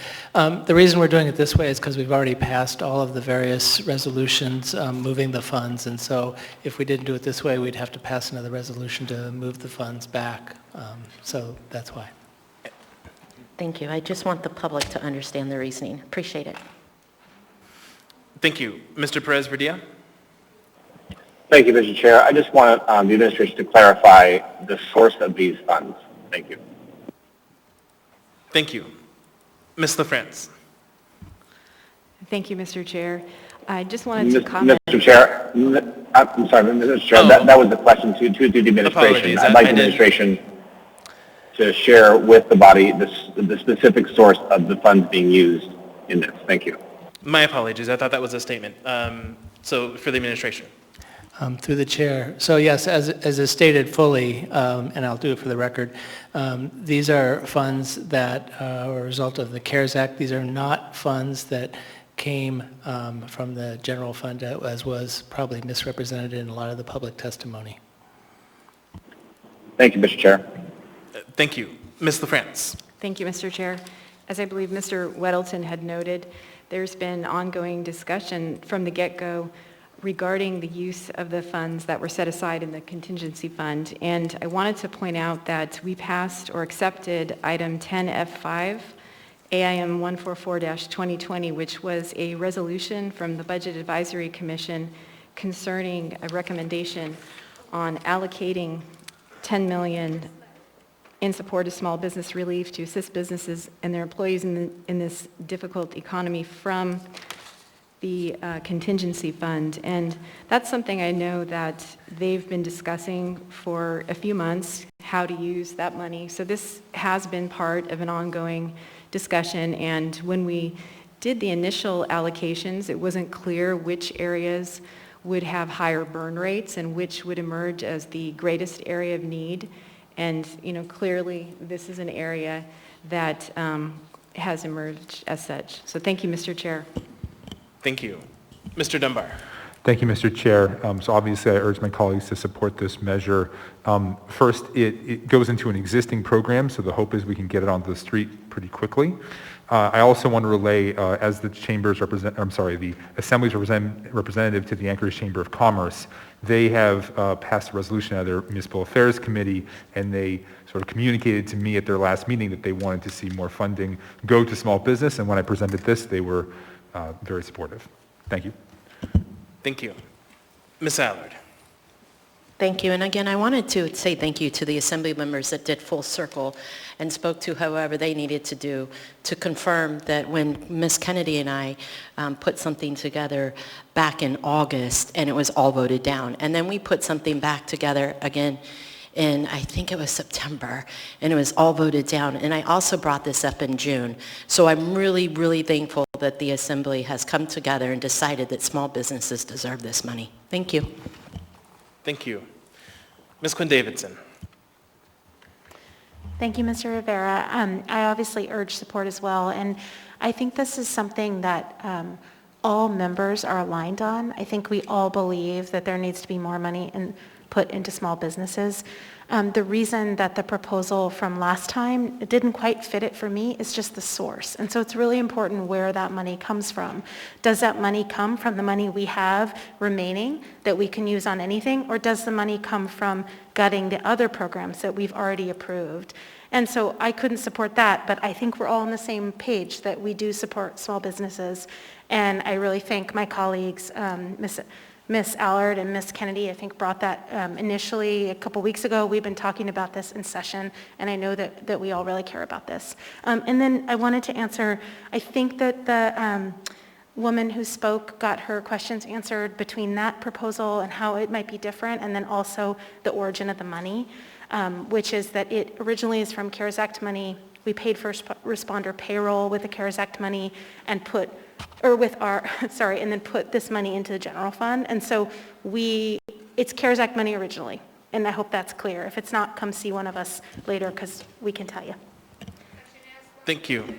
The reason we're doing it this way is because we've already passed all of the various resolutions moving the funds, and so if we didn't do it this way, we'd have to pass another resolution to move the funds back. So that's why. Thank you. I just want the public to understand the reasoning. Appreciate it. Thank you. Mr. Perez-Verdia? Thank you, Mr. Chair. I just want the administration to clarify the source of these funds. Thank you. Thank you. Ms. LaFrance? Thank you, Mr. Chair. I just wanted to comment. Mr. Chair, I'm sorry, Mr. Chair, that was the question to the administration. Apologies. I'd like the administration to share with the body the specific source of the funds being used in this. Thank you. My apologies. I thought that was a statement. So for the administration. Through the chair. So yes, as is stated fully, and I'll do it for the record, these are funds that are a result of the CARES Act. These are not funds that came from the general fund, as was probably misrepresented in a lot of the public testimony. Thank you, Mr. Chair. Thank you. Ms. LaFrance? Thank you, Mr. Chair. As I believe Mr. Weddleton had noted, there's been ongoing discussion from the get-go regarding the use of the funds that were set aside in the contingency fund. And I wanted to point out that we passed or accepted item 10F5, AIM 144-2020, which was a resolution from the Budget Advisory Commission concerning a recommendation on allocating $10 million in support of small business relief to assist businesses and their employees in this difficult economy from the contingency fund. And that's something I know that they've been discussing for a few months, how to use that money. So this has been part of an ongoing discussion, and when we did the initial allocations, it wasn't clear which areas would have higher burn rates and which would emerge as the greatest area of need. And, clearly, this is an area that has emerged as such. So thank you, Mr. Chair. Thank you. Mr. Dunbar. Thank you, Mr. Chair. So obviously, I urge my colleagues to support this measure. First, it goes into an existing program, so the hope is we can get it onto the street pretty quickly. I also want to relay, as the the Assembly's representative to the Anchorage Chamber of Commerce, they have passed a resolution out of their Municipal Affairs Committee, and they sort of communicated to me at their last meeting that they wanted to see more funding go to small business, and when I presented this, they were very supportive. Thank you. Thank you. Ms. Allard. Thank you. And again, I wanted to say thank you to the Assembly members that did full circle and spoke to however they needed to do to confirm that when Ms. Kennedy and I put something together back in August and it was all voted down. And then we put something back together again in, I think it was September, and it was all voted down. And I also brought this up in June. So I'm really, really thankful that the Assembly has come together and decided that small businesses deserve this money. Thank you. Thank you. Ms. Quinn-Davidson. Thank you, Mr. Rivera. I obviously urge support as well, and I think this is something that all members are aligned on. I think we all believe that there needs to be more money put into small businesses. The reason that the proposal from last time didn't quite fit it for me is just the source. And so it's really important where that money comes from. Does that money come from the money we have remaining that we can use on anything, or does the money come from gutting the other programs that we've already approved? And so I couldn't support that, but I think we're all on the same page that we do support small businesses. And I really thank my colleagues, Ms. Allard and Ms. Kennedy, I think brought that initially a couple weeks ago. We've been talking about this in session, and I know that we all really care about this. And then I wanted to answer, I think that the woman who spoke got her questions answered between that proposal and how it might be different, and then also the origin of the money, which is that it originally is from CARES Act money. We paid first responder payroll with the CARES Act money and and then put this money into the general fund. And so it's CARES Act money originally, and I hope that's clear. If it's not, come see one of us later because we can tell you. Thank you.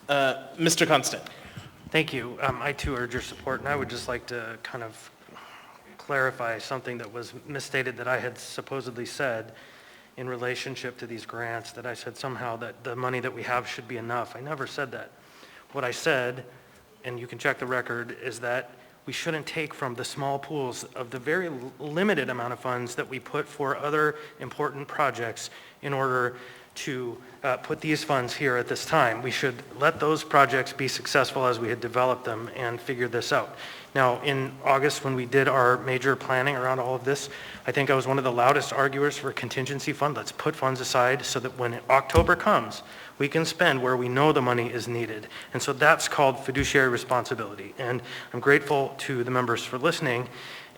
Mr. Constant. Thank you. I too urge your support, and I would just like to kind of clarify something that was misstated that I had supposedly said in relationship to these grants, that I said somehow that the money that we have should be enough. I never said that. What I said, and you can check the record, is that we shouldn't take from the small pools of the very limited amount of funds that we put for other important projects in order to put these funds here at this time. We should let those projects be successful as we had developed them and figured this out. Now, in August, when we did our major planning around all of this, I think I was one of the loudest arguers for a contingency fund. Let's put funds aside so that when October comes, we can spend where we know the money is needed. And so that's called fiduciary responsibility. And I'm grateful to the members for listening.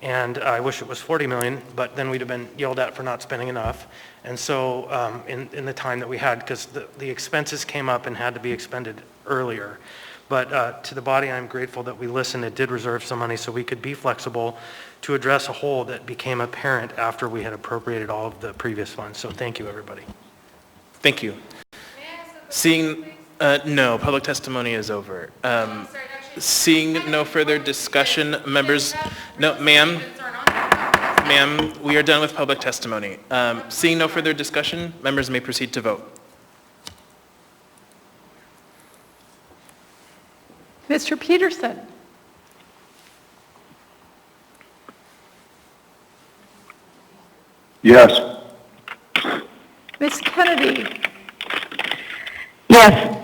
And I wish it was 40 million, but then we'd have been yelled at for not spending enough. And so in the time that we had, because the expenses came up and had to be expended earlier. But to the body, I'm grateful that we listened. It did reserve some money so we could be flexible to address a hole that became apparent after we had appropriated all of the previous funds. So thank you, everybody. Thank you. Seeing, no, public testimony is over. Seeing no further discussion, members, no, ma'am, we are done with public testimony. Seeing no further discussion, members may proceed to vote. Mr. Peterson. Yes. Ms. Kennedy. Yes.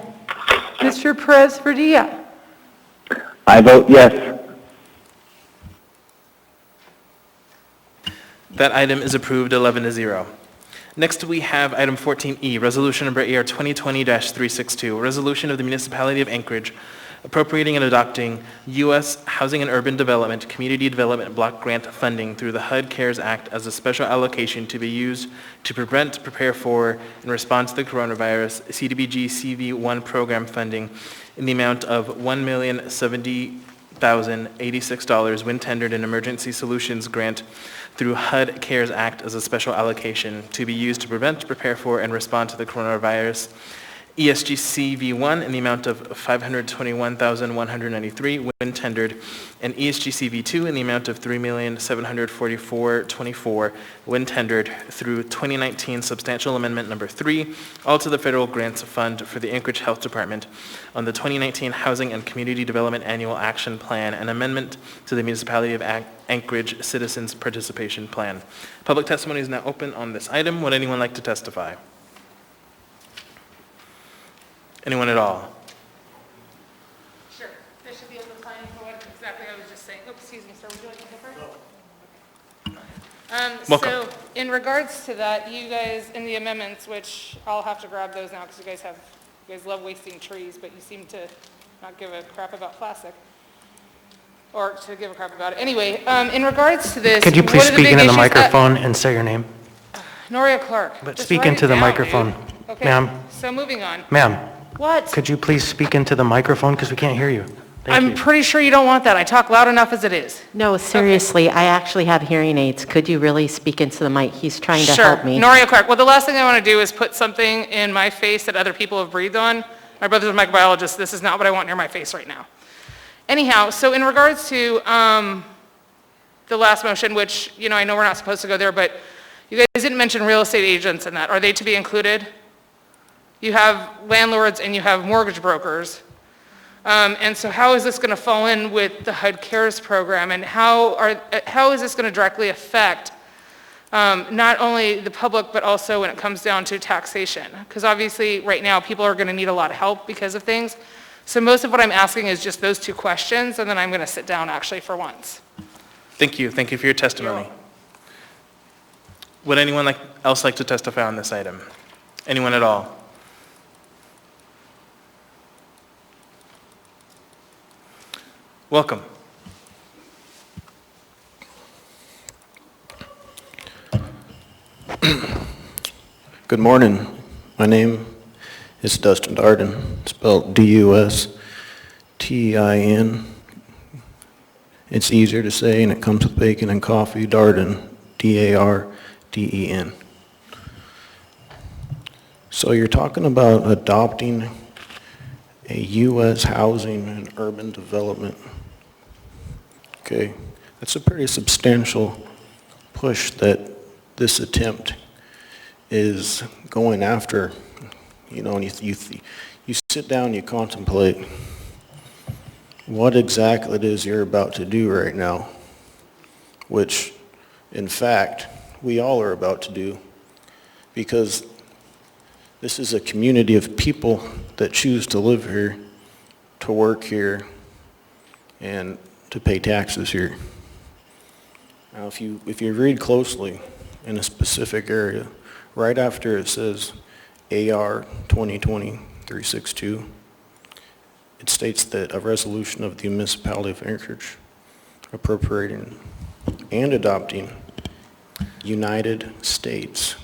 Mr. Perez-Verdilla. I vote yes. That item is approved 11-0. Next, we have item 14E, resolution number AR 2020-362, resolution of the Municipality of Anchorage appropriating and adopting U.S. Housing and Urban Development Community Development Block Grant funding through the HUD CARES Act as a special allocation to be used to prevent, prepare for, and respond to the coronavirus CDBG CV1 program funding in the amount of $1,070,000 $1,086 when tendered an Emergency Solutions Grant through HUD CARES Act as a special allocation to be used to prevent, prepare for, and respond to the coronavirus. ESGC V1 in the amount of $521,193 when tendered, and ESGC V2 in the amount of $3,744,24 when tendered through 2019 Substantial Amendment Number 3, all to the Federal Grants Fund for the Anchorage Health Department on the 2019 Housing and Community Development Annual Action Plan and amendment to the Municipality of Anchorage Citizens Participation Plan. Public testimony is now open on this item. Would anyone like to testify? Anyone at all? Sure. They should be able to sign for what exactly I was just saying. Oh, excuse me, sir. Would you like to go first? Welcome. So in regards to that, you guys, in the amendments, which I'll have to grab those now because you guys love wasting trees, but you seem to not give a crap about plastic. Or to give a crap about it. Anyway, in regards to this, Could you please what are the speak big into the issues? microphone and say your name? Noria Clark. But Just speak write it into the down, microphone. dude. Okay, Ma'am. so moving on. Ma'am, What? could you please speak into the microphone because we can't hear you? I'm pretty sure you don't want that. I talk loud enough as it is. No, seriously, I actually have hearing aids. Could you really speak into the mic? He's trying to help me. Noria Clark. Well, the last thing I want to do is put something in my face that other people have breathed on. My brother's a microbiologist. This is not what I want near my face right now. Anyhow, so in regards to the last motion, which, I know we're not supposed to go there, but you guys didn't mention real estate agents in that. Are they to be included? You have landlords and you have mortgage brokers. And so how is this going to fall in with the HUD CARES program, and how is this going to directly affect not only the public, but also when it comes down to taxation? Because obviously right now people are going to need a lot of help because of things. So most of what I'm asking is just those two questions, and then I'm going to sit down actually for once. Thank you. Thank you for your testimony. Would anyone else like to testify on this item? Anyone at all? Welcome. Good morning. My name is Dustin Darden, spelled D-U-S-T-I-N. It's easier to say, and it comes with bacon and coffee. Darden, D-A-R-D-E-N. So you're talking about adopting a U.S. housing and urban development. Okay, that's a pretty substantial push that this attempt is going after. And you sit down, you contemplate what exactly it is you're about to do right now, which, in fact, we all are about to do, because this is a community of people that choose to live here, to work here, and to pay taxes here. Now, if you read closely in a specific area, right after it says AR 2020-362, it states that a resolution of the municipality of Anchorage appropriating and adopting United States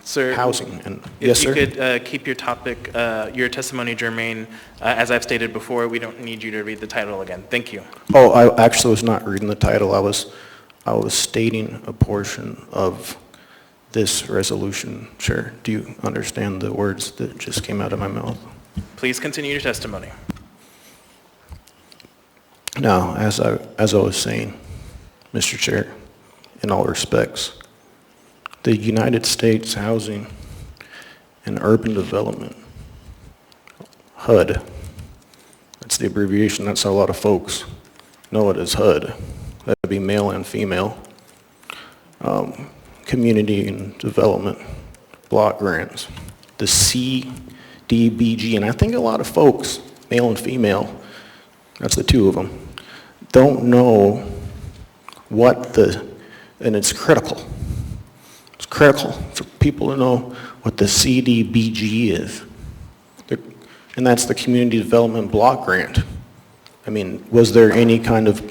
Sir, housing. And if yes, you sir? could keep your topic, your testimony germane, as I've stated before, we don't need you to read the title again. Thank you. Oh, I actually was not reading the title. I was stating a portion of this resolution. Sure. Do you understand the words that just came out of my mouth? Please continue your testimony. Now, as I was saying, Mr. Chair, in all respects, the United States Housing and Urban Development, HUD, that's the abbreviation, that's how a lot of folks know it as HUD. That'd be male and female. Community and Development Block Grants, the CDBG, and I think a lot of folks, male and female, that's the two of them, don't know what and it's critical. It's critical for people to know what the CDBG is. And that's the Community Development Block Grant. I mean, was there any kind of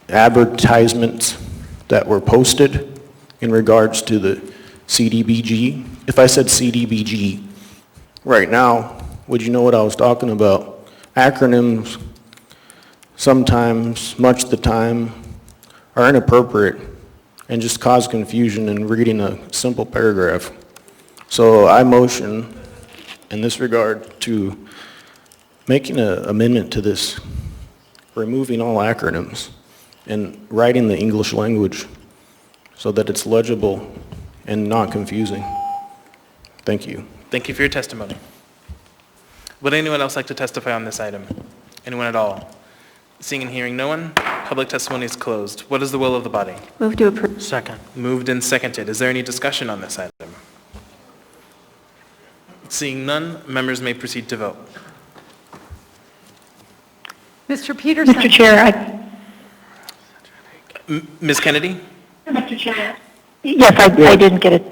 advertisements that were posted in regards to the CDBG? If I said CDBG right now, would you know what I was talking about? Acronyms sometimes, much of the time, are inappropriate and just cause confusion in reading a simple paragraph. So I motion in this regard to making an amendment to this, removing all acronyms and writing the English language so that it's legible and not confusing. Thank you. Thank you for your testimony. Would anyone else like to testify on this item? Anyone at all? Seeing and hearing no one, public testimony is closed. What is the will of the body? Move to approve. Second. Moved and seconded. Is there any discussion on this item? Seeing none, members may proceed to vote. Mr. Peterson. Mr. Chair, Ms. Kennedy? Mr. Chair. Yes, I didn't get it.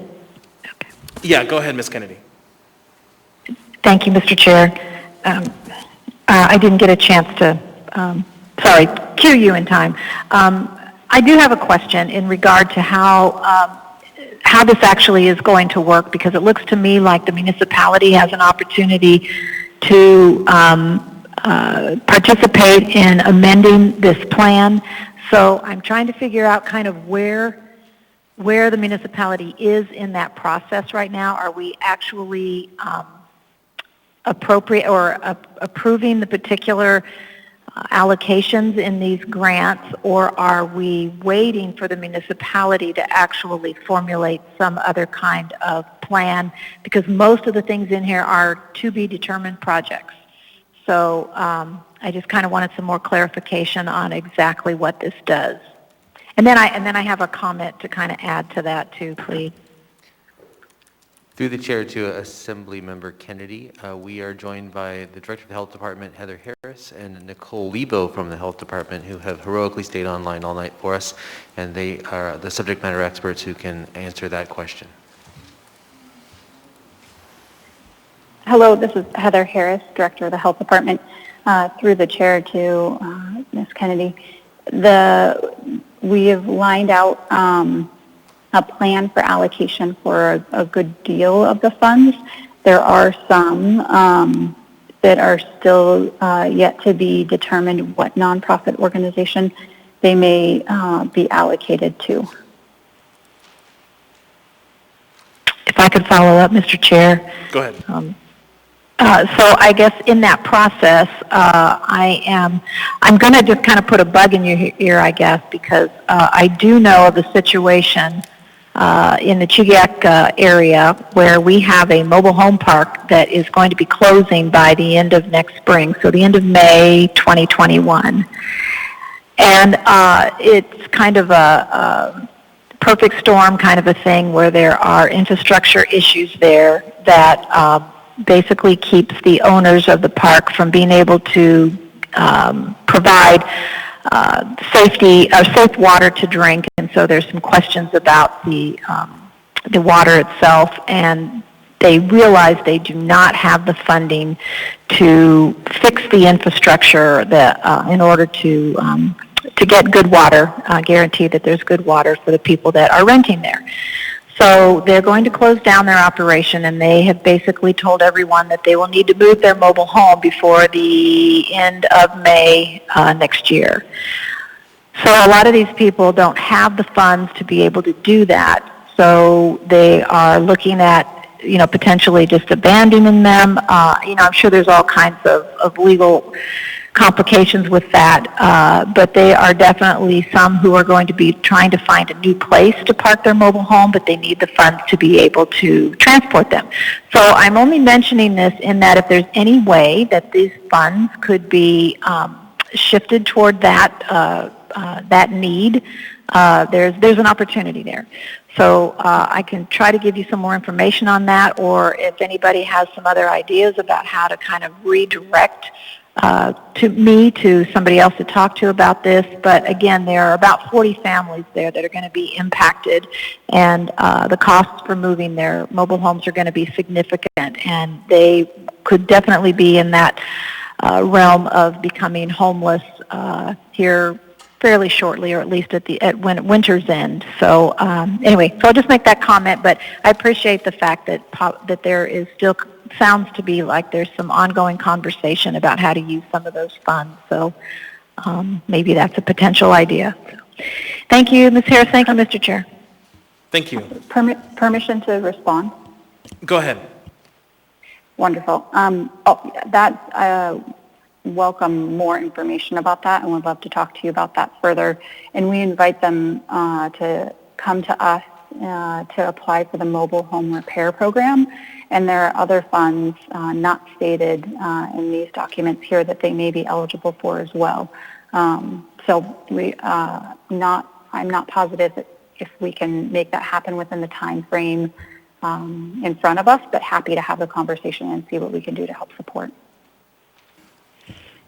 Yeah, go ahead, Ms. Kennedy. Thank you, Mr. Chair. I didn't get a chance to, cue you in time. I do have a question in regard to how this actually is going to work, because it looks to me like the municipality has an opportunity to participate in amending this plan. So I'm trying to figure out kind of where the municipality is in that process right now. Are we actually approving the particular allocations in these grants, or are we waiting for the municipality to actually formulate some other kind of plan? Because most of the things in here are to be determined projects. So I just kind of wanted some more clarification on exactly what this does. And then I have a comment to kind of add to that too, please. Through the chair to Assembly Member Kennedy, we are joined by the Director of the Health Department, Heather Harris, and Nicole Lebo from the Health Department, who have heroically stayed online all night for us, and they are the subject matter experts who can answer that question. Hello, this is Heather Harris, Director of the Health Department. Through the chair to Ms. Kennedy, we have lined out a plan for allocation for a good deal of the funds. There are some that are still yet to be determined what nonprofit organization they may be allocated to. If I could follow up, Mr. Chair. Go ahead. So I guess in that process, I'm going to just kind of put a bug in your ear, I guess, because I do know of a situation in the Chigiak area where we have a mobile home park that is going to be closing by the end of next spring, so the end of May 2021. And it's kind of a perfect storm kind of a thing where there are infrastructure issues there that basically keeps the owners of the park from being able to provide safe water to drink, and so there's some questions about the water itself, and they realize they do not have the funding to fix the infrastructure that in order to get good water, guarantee that there's good water for the people that are renting there. So they're going to close down their operation, and they have basically told everyone that they will need to move their mobile home before the end of May next year. So a lot of these people don't have the funds to be able to do that. So they are looking at, potentially just abandoning them. I'm sure there's all kinds of legal complications with that, but they are definitely some who are going to be trying to find a new place to park their mobile home, but they need the funds to be able to transport them. So I'm only mentioning this in that if there's any way that these funds could be shifted toward that need, there's an opportunity there. So I can try to give you some more information on that, or if anybody has some other ideas about how to kind of redirect to somebody else to talk to about this. But again, there are about 40 families there that are going to be impacted, and the costs for moving their mobile homes are going to be significant, and they could definitely be in that realm of becoming homeless here fairly shortly, or at least at winter's end. So anyway, so I'll just make that comment, but I appreciate the fact that there is still sounds to be like there's some ongoing conversation about how to use some of those funds. So maybe that's a potential idea. Thank you, Ms. Harris. Thank you, Mr. Chair. Thank you. Permission to respond? Go ahead. Wonderful. Welcome more information about that, and would love to talk to you about that further. And we invite them to come to us to apply for the mobile home repair program. And there are other funds not stated in these documents here that they may be eligible for as well. So I'm not positive if we can make that happen within the time frame in front of us, but happy to have a conversation and see what we can do to help support.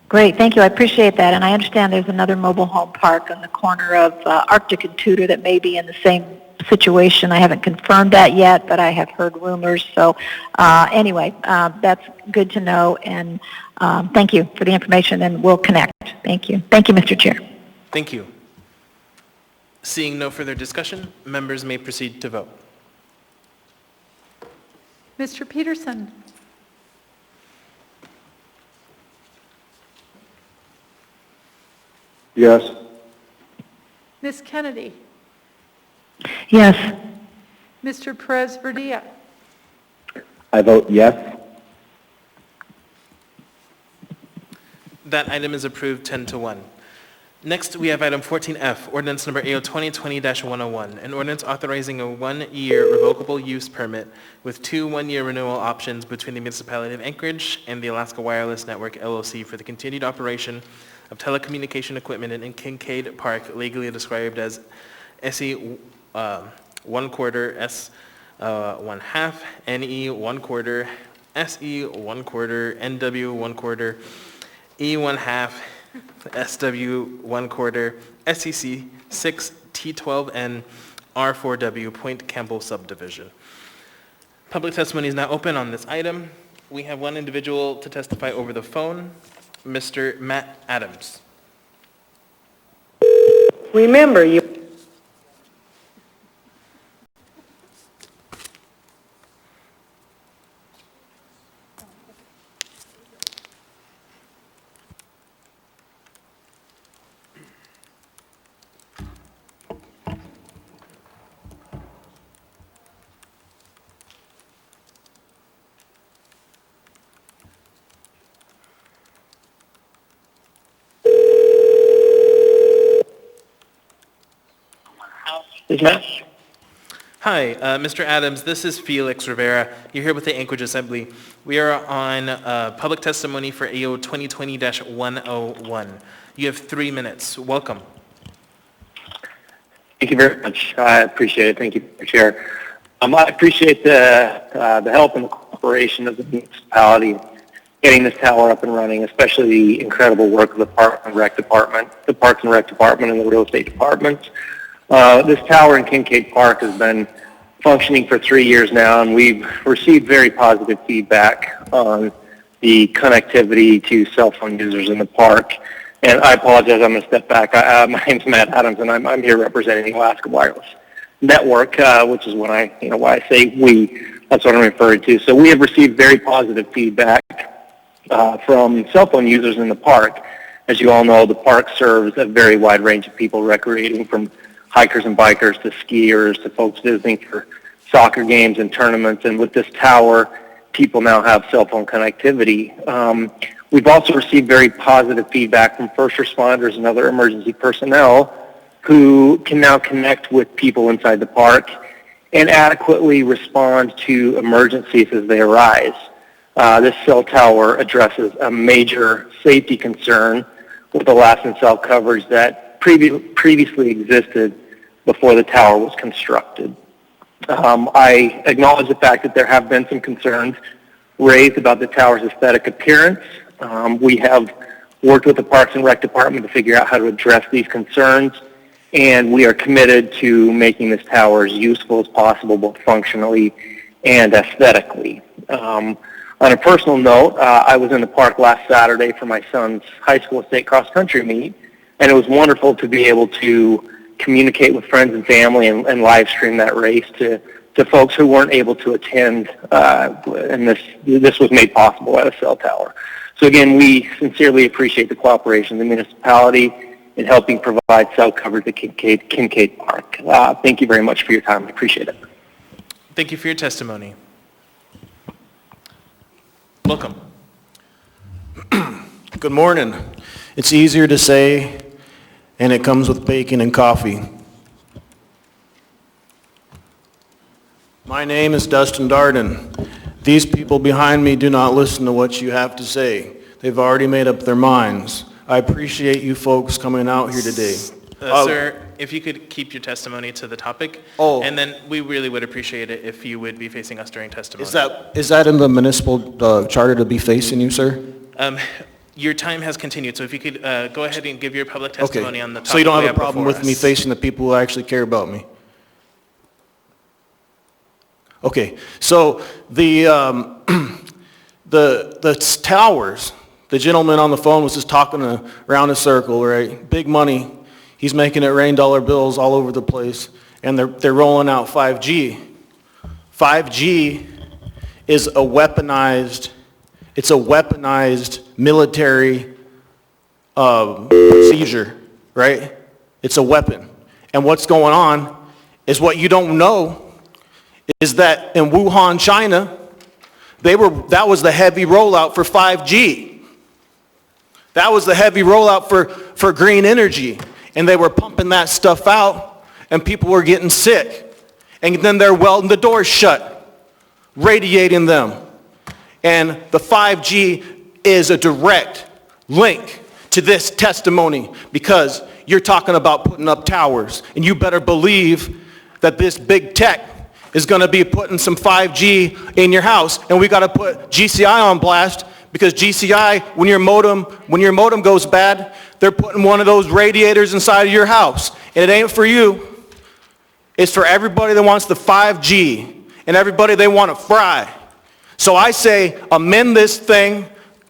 Great, thank you. I appreciate that. And I understand there's another mobile home park on the corner of Arctic and Tudor that may be in the same situation. I haven't confirmed that yet, but I have heard rumors. So anyway, that's good to know. And thank you for the information, and we'll connect. Thank you. Thank you, Mr. Chair. Thank you. Seeing no further discussion, members may proceed to vote. Mr. Peterson? Yes. Ms. Kennedy? Yes. Mr. Perez-Verdia? I vote yes. That item is approved 10-1. Next, we have item 14F, ordinance number AO 2020-101, an ordinance authorizing a one-year revocable use permit with 2 one-year renewal options between the municipality of Anchorage and the Alaska Wireless Network LLC for the continued operation of telecommunication equipment in Kincaid Park, legally described as SE 1/4, S 1/2, NE 1/4, SE 1/4, NW 1/4, E 1/2, SW 1/4, SEC 6 T12N R4W Point Campbell subdivision. Public testimony is now open on this item. We have one individual to testify over the phone, Mr. Matt Adams. Remember, you Hi, Mr. Adams, this is Felix Rivera. You're here with the Anchorage Assembly. We are on public testimony for AO 2020-101. You have 3 minutes. Welcome. Thank you very much. I appreciate it. Thank you, Mr. Chair. I appreciate the help and the cooperation of the municipality getting this tower up and running, especially the incredible work of the Parks and Rec Department and the Real Estate Department. This tower in Kincaid Park has been functioning for 3 years now, and we've received very positive feedback on the connectivity to cell phone users in the park. And I apologize, I'm going to step back. My name's Matt Adams, and I'm here representing the Alaska Wireless Network, which is why I say we. That's what I'm referring to. So we have received very positive feedback from cell phone users in the park. As you all know, the park serves a very wide range of people recreating, from hikers and bikers to skiers to folks visiting for soccer games and tournaments. And with this tower, people now have cell phone connectivity. We've also received very positive feedback from first responders and other emergency personnel who can now connect with people inside the park and adequately respond to emergencies as they arise. This cell tower addresses a major safety concern with the last in cell coverage that previously existed before the tower was constructed. I acknowledge the fact that there have been some concerns raised about the tower's aesthetic appearance. We have worked with the Parks and Rec Department to figure out how to address these concerns, and we are committed to making this tower as useful as possible, both functionally and aesthetically. On a personal note, I was in the park last Saturday for my son's high school state cross-country meet, and it was wonderful to be able to communicate with friends and family and live stream that race to folks who weren't able to attend, and this was made possible at a cell tower. So again, we sincerely appreciate the cooperation of the municipality in helping provide cell coverage at Kincaid Park. Thank you very much for your time. I appreciate it. Thank you for your testimony. Welcome. Good morning. It's easier to say, and it comes with bacon and coffee. My name is Dustin Darden. These people behind me do not listen to what you have to say. They've already made up their minds. I appreciate you folks coming out here today. Sir, if you could keep your testimony to the topic, and then we really would appreciate it if you would be facing us during testimony. Is that in the municipal charter to be facing you, sir? Your time has continued, so if you could go ahead and give your public testimony on the topic. So you don't we have a problem before with me us. facing the people who actually care about me? Okay, so the towers, the gentleman on the phone was just talking around a circle, right? Big money. He's making it rain dollar bills all over the place, and they're rolling out 5G. 5G is a weaponized military procedure, right? It's a weapon. And what's going on is what you don't know is that in Wuhan, China, that was the heavy rollout for 5G. That was the heavy rollout for green energy. And they were pumping that stuff out, and people were getting sick. And then they're welding the doors shut, radiating them. And the 5G is a direct link to this testimony because you're talking about putting up towers. And you better believe that this big tech is going to be putting some 5G in your house. And we got to put GCI on blast because GCI, when your modem goes bad, they're putting one of those radiators inside of your house. And it ain't for you. It's for everybody that wants the 5G and everybody they want to fry. So I say amend this thing,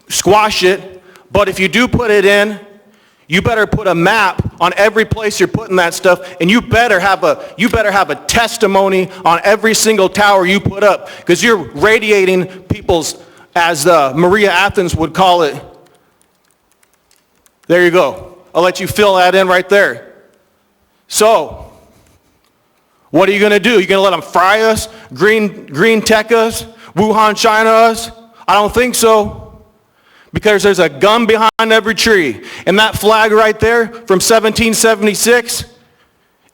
squash it, but if you do put it in, you better put a map on every place you're putting that stuff, and you better have a testimony on every single tower you put up, because you're radiating people's, as Maria Athens would call it. There you go. I'll let you fill that in right there. So, what are you going to do? You going to let them fry us, green tech us, Wuhan, China us? I don't think so. Because there's a gun behind every tree. And that flag right there from 1776,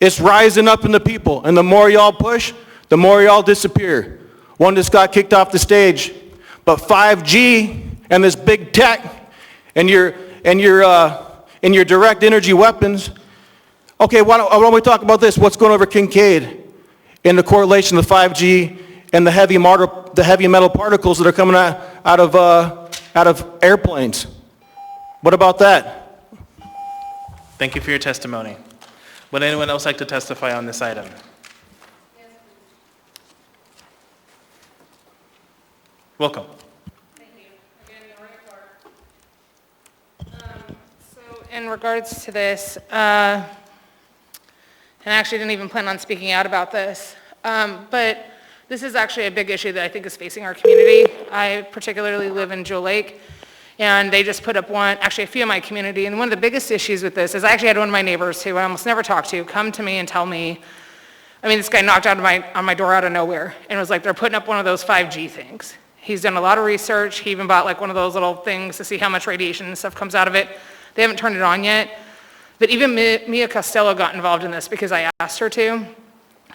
it's rising up in the people. And the more y'all push, the more y'all disappear. One just got kicked off the stage. But 5G and this big tech and your direct energy weapons. Okay, why don't we talk about this? What's going over Kincaid in the correlation of the 5G and the heavy metal particles that are coming out of airplanes? What about that? Thank you for your testimony. Would anyone else like to testify on this item? Welcome. Thank you. Again, so in regards to this, and I actually didn't even plan on speaking out about this, but this is actually a big issue that I think is facing our community. I particularly live in Jewel Lake, and they just put up actually a few in my community, and one of the biggest issues with this is I actually had one of my neighbors who I almost never talk to come to me and tell me, this guy knocked on my door out of nowhere, and it was like they're putting up one of those 5G things. He's done a lot of research. He even bought like one of those little things to see how much radiation and stuff comes out of it. They haven't turned it on yet, but even Mia Costello got involved in this because I asked her to.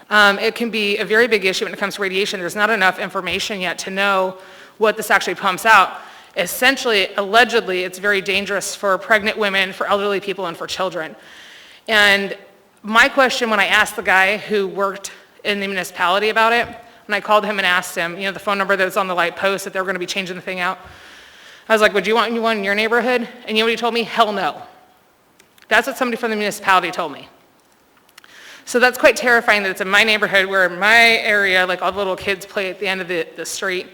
It can be a very big issue when it comes to radiation. There's not enough information yet to know what this actually pumps out. Essentially, allegedly, it's very dangerous for pregnant women, for elderly people, and for children. And my question when I asked the guy who worked in the municipality about it, when I called him and asked him, the phone number that was on the light post that they were going to be changing the thing out, I was like, would you want one in your neighborhood? And you know what he told me? Hell no. That's what somebody from the municipality told me. So that's quite terrifying that it's in my neighborhood where my area, like all the little kids play at the end of the street.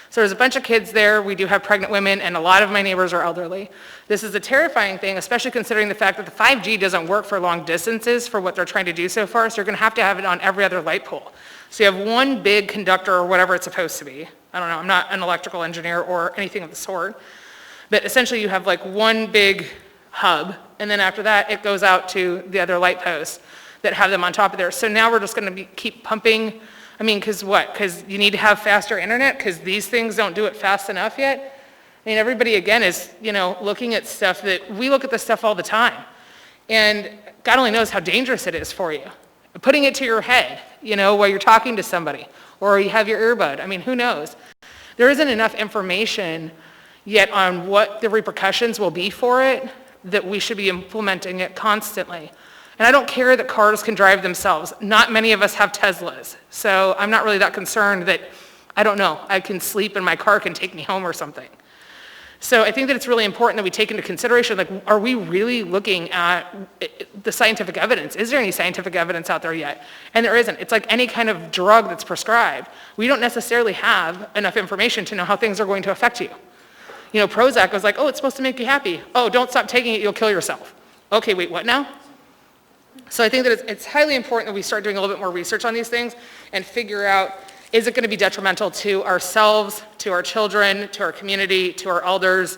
So there's a bunch of kids there. We do have pregnant women, and a lot of my neighbors are elderly. This is a terrifying thing, especially considering the fact that the 5G doesn't work for long distances for what they're trying to do so far, so you're going to have it on every other light pole. So you have one big conductor or whatever it's supposed to be. I don't know, I'm not an electrical engineer or anything of the sort. That essentially you have like one big hub, and then after that, it goes out to the other light posts that have them on top of there. So now we're just going to keep pumping. I mean, because what? Because you need to have faster internet because these things don't do it fast enough yet? I mean, everybody, again, is, you know, looking at stuff that, we look at this stuff all the time. And God only knows how dangerous it is for you. Putting it to your head, you know, while you're talking to somebody, or you have your earbud. I mean, who knows? There isn't enough information yet on what the repercussions will be for it that we should be implementing it constantly. And I don't care that cars can drive themselves. Not many of us have Teslas. So I'm not really that concerned that, I don't know, I can sleep and my car can take me home or something. So I think that it's really important that we take into consideration, like, are we really looking at the scientific evidence? Is there any scientific evidence out there yet? And there isn't. It's like any kind of drug that's prescribed. We don't necessarily have enough information to know how things are going to affect you. You know, Prozac was like, oh, it's supposed to make you happy. Oh, don't stop taking it, you'll kill yourself. Okay, wait, what now? So I think that it's highly important that we start doing a little bit more research on these things and figure out, is it going to be detrimental to ourselves, to our children, to our community, to our elders?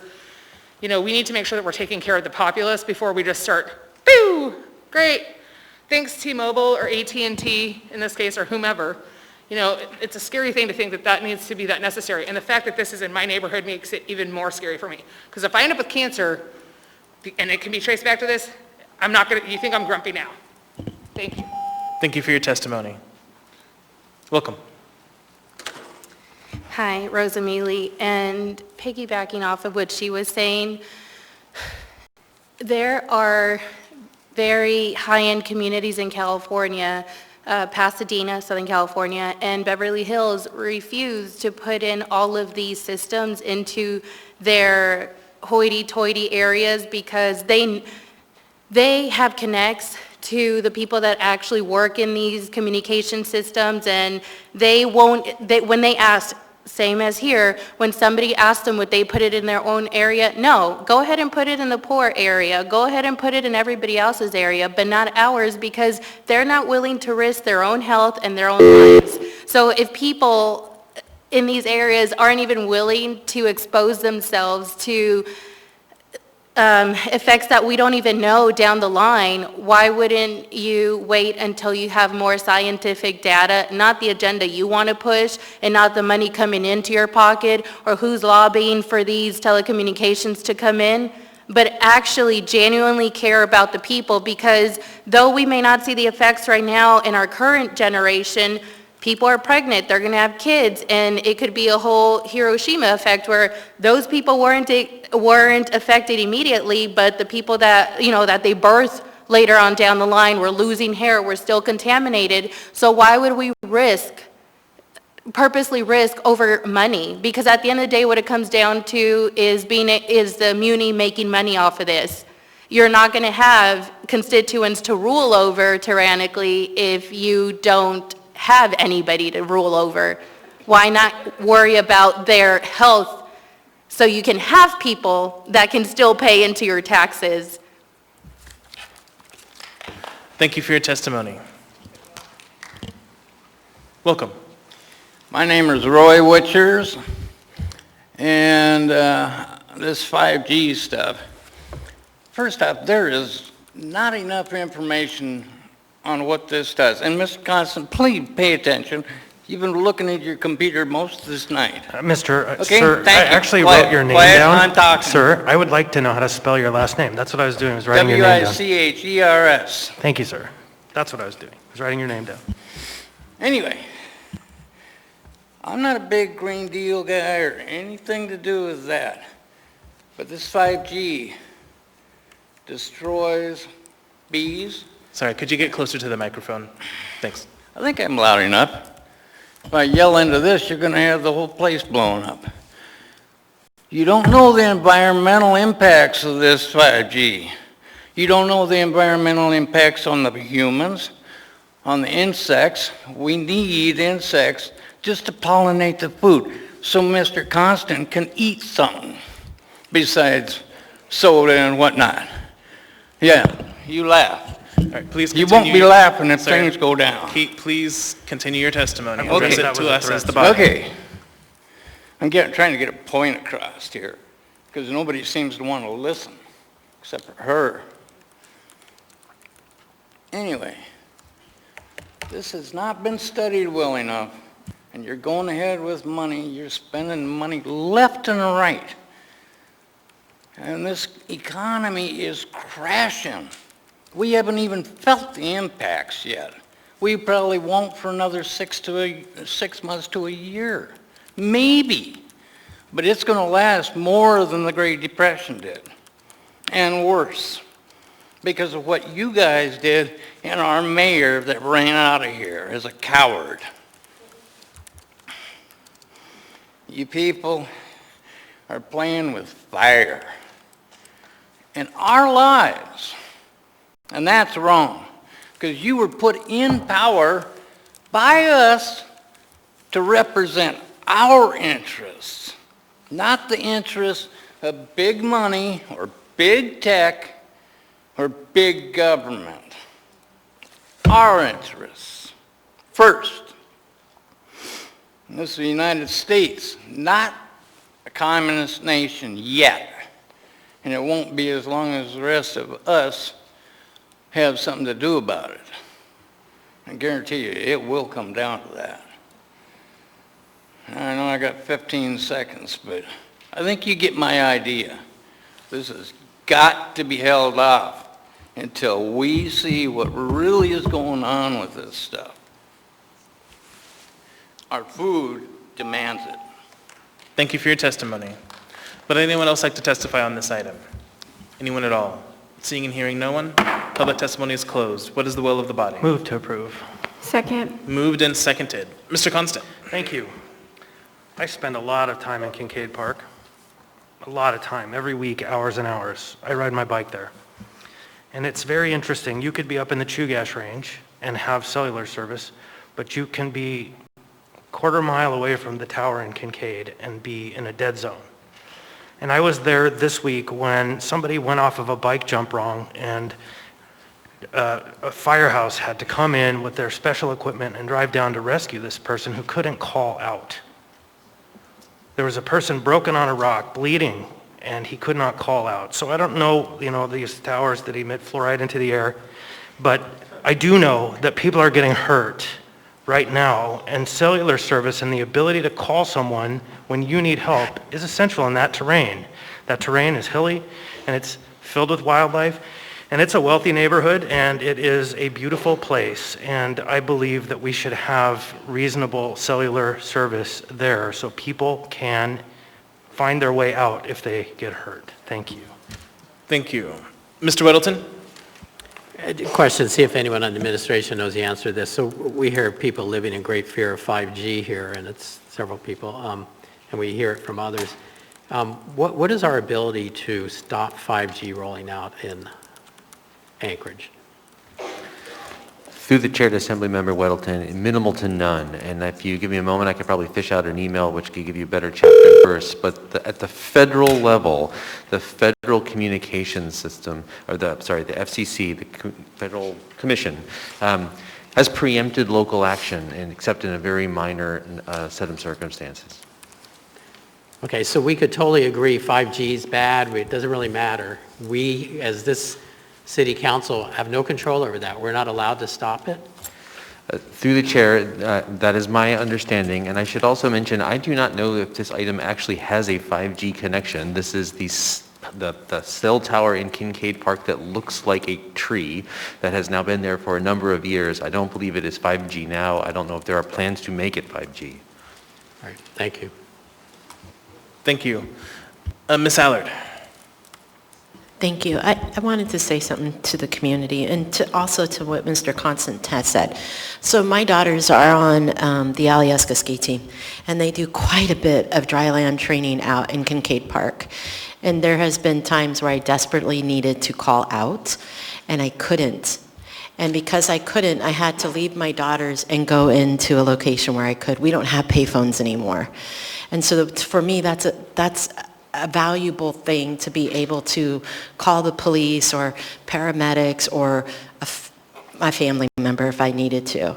You know, we need to make sure that we're taking care of the populace before we just start, boo, great, thanks T-Mobile or AT&T in this case, or whomever. You know, it's a scary thing to think that that needs to be that necessary. And the fact that this is in my neighborhood makes it even more scary for me. Because if I end up with cancer, and it can be traced back to this, I'm not going to, you think I'm grumpy now. Thank you. Thank you for your testimony. Welcome. Hi, Rosa Mealy, and piggybacking off of what she was saying, there are very high-end communities in California, Pasadena, Southern California, and Beverly Hills refuse to put in all of these systems into their hoity-toity areas because they have connects to the people that actually work in these communication systems, and when they ask, same as here, when somebody asks them would they put it in their own area, no, go ahead and put it in the poor area, go ahead and put it in everybody else's area, but not ours, because they're not willing to risk their own health and their own lives. So if people in these areas aren't even willing to expose themselves to effects that we don't even know down the line, why wouldn't you wait until you have more scientific data, not the agenda you want to push and not the money coming into your pocket or who's lobbying for these telecommunications to come in, but actually genuinely care about the people? Because though we may not see the effects right now in our current generation, people are pregnant, they're going to have kids, and it could be a whole Hiroshima effect where those people weren't affected immediately, but the people that, you know, that they birth later on down the line were losing hair, were still contaminated. So why would we purposely risk over money? Because at the end of the day, what it comes down to is the muni making money off of this. You're not going to have constituents to rule over tyrannically if you don't have anybody to rule over. Why not worry about their health so you can have people that can still pay into your taxes? Thank you for your testimony. Welcome. My name is Roy Witchers, and this 5G stuff. First off, there is not enough information on what this does. And Mr. Constant, please pay attention. You've been looking at your computer most of this night. Sir, Thank I you. actually Quiet, wrote your name quiet, down. I'm talking. Sir, I would like to know how to spell your last name. That's what I was doing, was writing your name down. Wichers. Thank you, sir. That's what I was doing, was writing your name down. Anyway, I'm not a big Green Deal guy or anything to do with that. But this 5G destroys bees. Sorry, could you get closer to the microphone? Thanks. I think I'm loud enough. If I yell into this, you're going to have the whole place blown up. You don't know the environmental impacts of this 5G. You don't know the environmental impacts on the humans, on the insects. We need insects just to pollinate the food so Mr. Constant can eat something besides soda and whatnot. Yeah, you laugh. All right, please You continue. won't be laughing if Sir, things go down. Please continue your testimony. Okay. Address it to us as the body. Okay. I'm trying to get a point across here. because nobody seems to want to listen, except for her. Anyway, this has not been studied well enough, and you're going ahead with money, you're spending money left and right. And this economy is crashing. We haven't even felt the impacts yet. We probably won't for another 6 months to a year, maybe. But it's going to last more than the Great Depression did, and worse, because of what you guys did and our mayor that ran out of here as a coward. You people are playing with fire in our lives, and that's wrong, because you were put in power by us to represent our interests, not the interests of big money or big tech or big government. Our interests first. This is the United States, not a communist nation yet. And it won't be as long as the rest of us have something to do about it. I guarantee you, it will come down to that. I know I got 15 seconds, but I think you get my idea. This has got to be held off until we see what really is going on with this stuff. Our food demands it. Thank you for your testimony. Would anyone else like to testify on this item? Anyone at all? Seeing and hearing no one, public testimony is closed. What is the will of the body? Move to approve. Second. Moved and seconded. Mr. Constant. Thank you. I spend a lot of time in Kincaid Park. A lot of time, every week, hours and hours. I ride my bike there. And it's very interesting. You could be up in the Chugach Range and have cellular service, but you can be a quarter mile away from the tower in Kincaid and be in a dead zone. And I was there this week when somebody went off of a bike jump wrong, and a firehouse had to come in with their special equipment and drive down to rescue this person who couldn't call out. There was a person broken on a rock, bleeding, and he could not call out. So I don't know, these towers that emit fluoride into the air, but I do know that people are getting hurt right now, and cellular service and the ability to call someone when you need help is essential in that terrain. That terrain is hilly, and it's filled with wildlife, and it's a wealthy neighborhood, and it is a beautiful place, and I believe that we should have reasonable cellular service there so people can find their way out if they get hurt. Thank you. Thank you. Mr. Weddleton? Question, see if anyone on the administration knows the answer to this. So we hear people living in great fear of 5G here, and it's several people, and we hear it from others. What is our ability to stop 5G rolling out in Anchorage? Through the chair to Assemblymember Weddleton, minimal to none. And if you give me a moment, I could probably fish out an email which could give you a better chapter and verse. But at the federal level, the Federal Communications System, or the FCC, the Federal Commission, has preempted local action, and except in a very minor set of circumstances. Okay, so we could totally agree 5G is bad, it doesn't really matter. We, as this City Council, have no control over that. We're not allowed to stop it? Through the chair, that is my understanding, and I should also mention, I do not know if this item actually has a 5G connection. This is the cell tower in Kincaid Park that looks like a tree that has now been there for a number of years. I don't believe it is 5G now. I don't know if there are plans to make it 5G. All right, thank you. Thank you. Ms. Allard. Thank you. I wanted to say something to the community and also to what Mr. Constant has said. So my daughters are on the Alyeska ski team, and they do quite a bit of dryland training out in Kincaid Park. And there has been times where I desperately needed to call out, and I couldn't. And because I couldn't, I had to leave my daughters and go into a location where I could. We don't have payphones anymore. And so for me, that's a valuable thing to be able to call the police or paramedics or my family member if I needed to.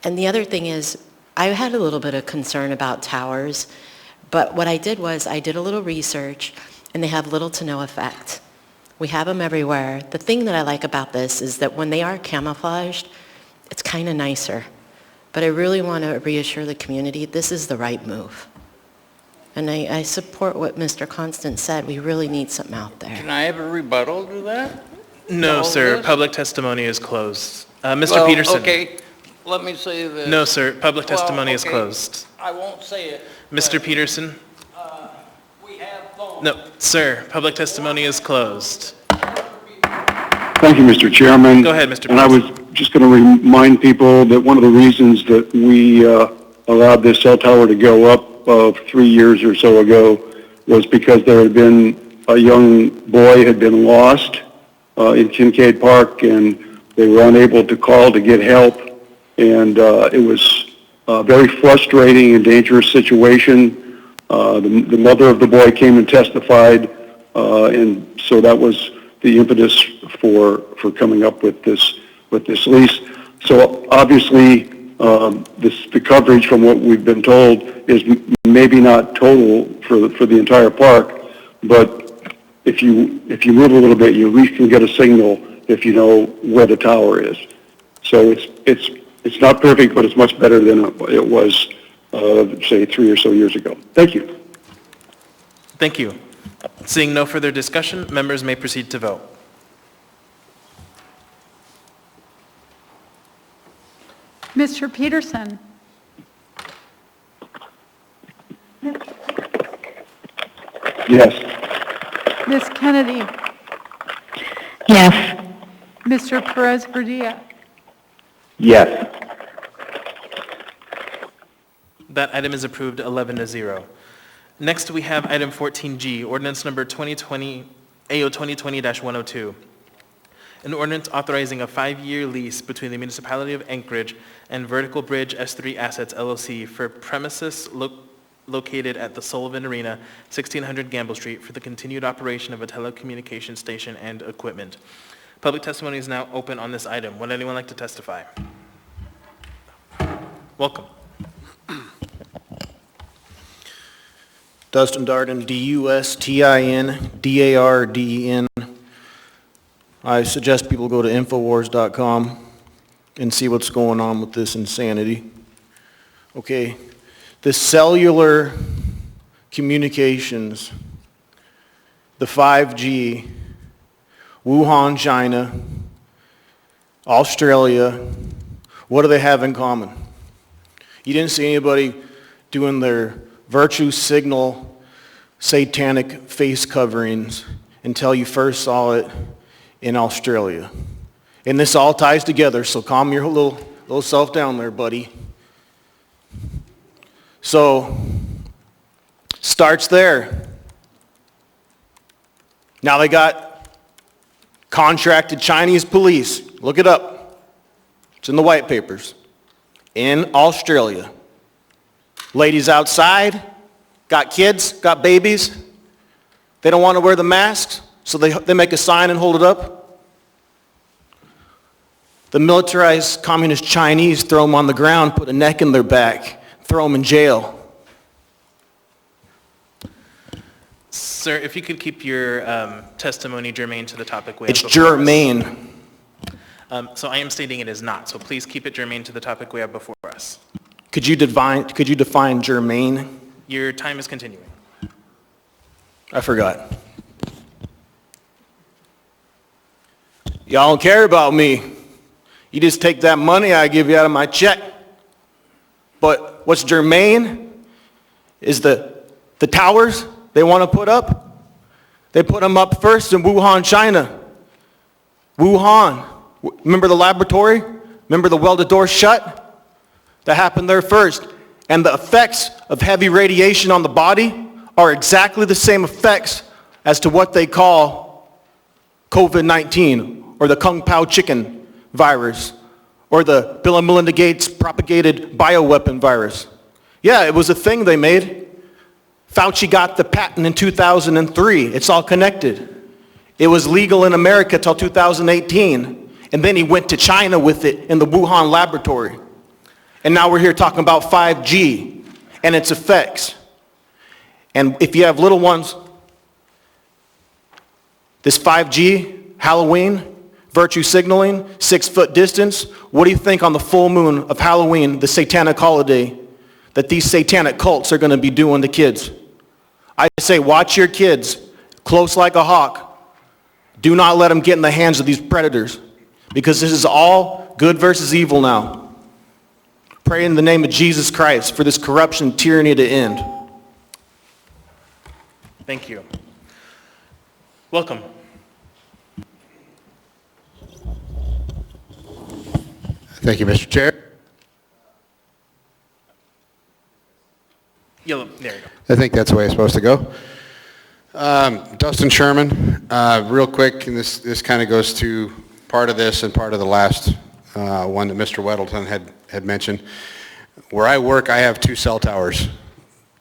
And the other thing is, I had a little bit of concern about towers, but what I did was I did a little research, and they have little to no effect. We have them everywhere. The thing that I like about this is that when they are camouflaged, it's kind of nicer. But I really want to reassure the community this is the right move. And I support what Mr. Constant said. We really need something out there. Can I have a rebuttal to that? No, All sir. this? Public testimony is closed. Mr. Well, Peterson. okay, let me say this. No, sir. Public testimony is okay, closed. I won't say it. Mr. Peterson. We have phones. No, sir. Public testimony is closed. Thank you, Mr. Chairman. Go ahead, Mr. And I was just going to remind people that one of the reasons that we allowed this cell tower to go up 3 years or so ago was because there had been a young boy had been lost in Kincaid Park, and they were unable to call to get help. And it was a very frustrating and dangerous situation. The mother of the boy came and testified, and so that was the impetus for coming up with this lease. So obviously, the coverage from what we've been told is maybe not total for the entire park, but if you move a little bit, you at least can get a signal if you know where the tower is. So it's not perfect, but it's much better than it was, say, 3 or so years ago. Thank you. Thank you. Seeing no further discussion, members may proceed to vote. Mr. Peterson? Yes. Ms. Kennedy? Yes. Mr. Perez-Verdilla? Yes. That item is approved 11-0. Next, we have item 14G, ordinance number 2020, AO 2020-102. An ordinance authorizing a 5-year lease between the municipality of Anchorage and Vertical Bridge S3 Assets LLC for premises located at the Sullivan Arena, 1600 Gamble Street, for the continued operation of a telecommunications station and equipment. Public testimony is now open on this item. Would anyone like to testify? Welcome. Dustin Darden, D-U-S-T-I-N, D-A-R-D-E-N. I suggest people go to Infowars.com and see what's going on with this insanity. Okay, the cellular communications, the 5G, Wuhan, China, Australia, what do they have in common? You didn't see anybody doing their virtue signal satanic face coverings until you first saw it in Australia. And this all ties together, so calm your little self down there, buddy. So, starts there. Now they got contracted Chinese police. Look it up. It's in the white papers. In Australia. Ladies outside, got kids, got babies. They don't want to wear the masks, so they make a sign and hold it up. The militarized communist Chinese throw them on the ground, put a neck in their back, throw them in jail. Sir, if you could keep your testimony germane to the topic we have It's before us. germane. So I am stating it is not, so please keep it germane to the topic we have before us. Could you define germane? Your time is continuing. I forgot. Y'all don't care about me. You just take that money I give you out of my check. But what's germane is the towers they want to put up. They put them up first in Wuhan, China. Wuhan. Remember the laboratory? Remember the welded door shut? That happened there first. And the effects of heavy radiation on the body are exactly the same effects as to what they call COVID-19 or the Kung Pao chicken virus or the Bill and Melinda Gates propagated bioweapon virus. Yeah, it was a thing they made. Fauci got the patent in 2003. It's all connected. It was legal in America till 2018. And then he went to China with it in the Wuhan laboratory. And now we're here talking about 5G and its effects. And if you have little ones, This 5G, Halloween, virtue signaling, 6-foot distance, what do you think on the full moon of Halloween, the satanic holiday, that these satanic cults are going to be doing to kids? I say watch your kids, close like a hawk. Do not let them get in the hands of these predators, because this is all good versus evil now. Pray in the name of Jesus Christ for this corruption, tyranny to end. Thank you. Welcome. Thank you, Mr. Chair. There you go. I think that's the way it's supposed to go. Dustin Sherman, real quick, and this kind of goes to part of this and part of the last one that Mr. Weddleton had mentioned. Where I work, I have 2 cell towers,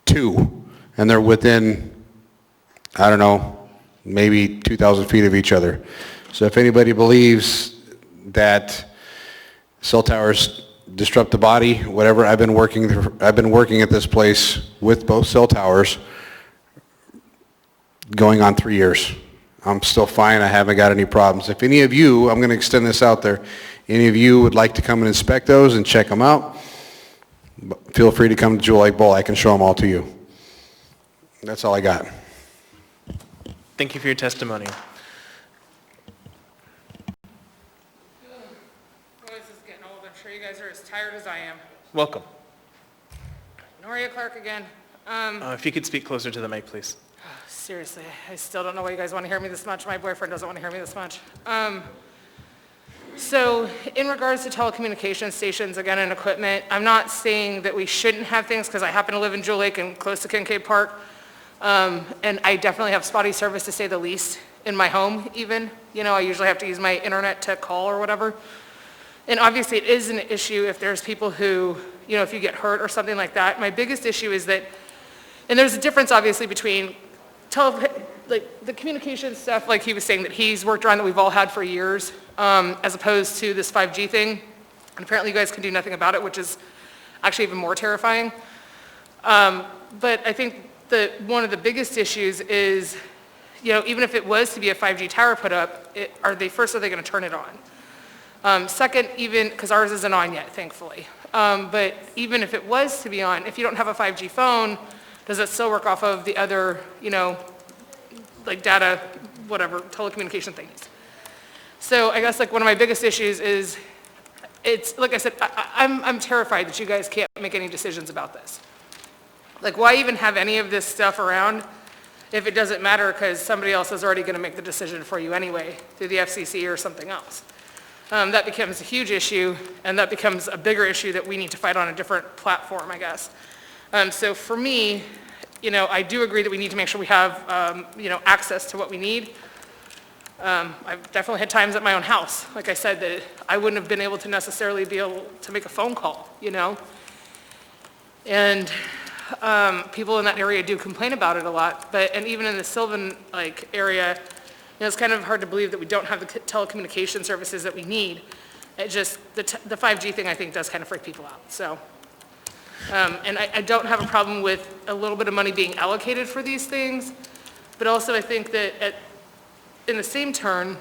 2, and they're within, I don't know, maybe 2,000 feet of each other. So if anybody believes that cell towers disrupt the body, whatever, I've been working at this place with both cell towers going on 3 years. I'm still fine. I haven't got any problems. If any of you, I'm going to extend this out there, any of you would like to come and inspect those and check them out, feel free to come to Jewel Lake Bowl. I can show them all to you. That's all I got. Thank you for your testimony. This is getting old. I'm sure you guys are as tired as I am. Welcome. Noria Clark again. If you could speak closer to the mic, please. Seriously, I still don't know why you guys want to hear me this much. My boyfriend doesn't want to hear me this much. So in regards to telecommunication stations, again, and equipment, I'm not saying that we shouldn't have things, because I happen to live in Jewel Lake and close to Kincaid Park. And I definitely have spotty service, to say the least, in my home even. You know, I usually have to use my internet to call or whatever. And obviously it is an issue if there's people who, you know, if you get hurt or something like that. My biggest issue is that, and there's a difference obviously between like the communication stuff, like he was saying, that he's worked around, that we've all had for years, as opposed to this 5G thing. And apparently you guys can do nothing about it, which is actually even more terrifying. But I think that one of the biggest issues is, you know, even if it was to be a 5G tower put up, are they going to turn it on? Second, even, because ours isn't on yet, thankfully. But even if it was to be on, if you don't have a 5G phone, does it still work off of the other, you know, like data, whatever, telecommunication things? So I guess like one of my biggest issues is, it's, like I said, I'm terrified that you guys can't make any decisions about this. Like, why even have any of this stuff around if it doesn't matter, because somebody else is already going to make the decision for you anyway through the FCC or something else? That becomes a huge issue, and that becomes a bigger issue that we need to fight on a different platform, I guess. So for me, you know, I do agree that we need to make sure we have, you know, access to what we need. I've definitely had times at my own house, like I said, that I wouldn't have been able to necessarily be able to make a phone call, you know. And people in that area do complain about it a lot, and even in the Sylvan like area, you know, it's kind of hard to believe that we don't have the telecommunication services that we need. It just, the 5G thing I think does kind of freak people out, so. And I don't have a problem with a little bit of money being allocated for these things, but also I think that in the same turn,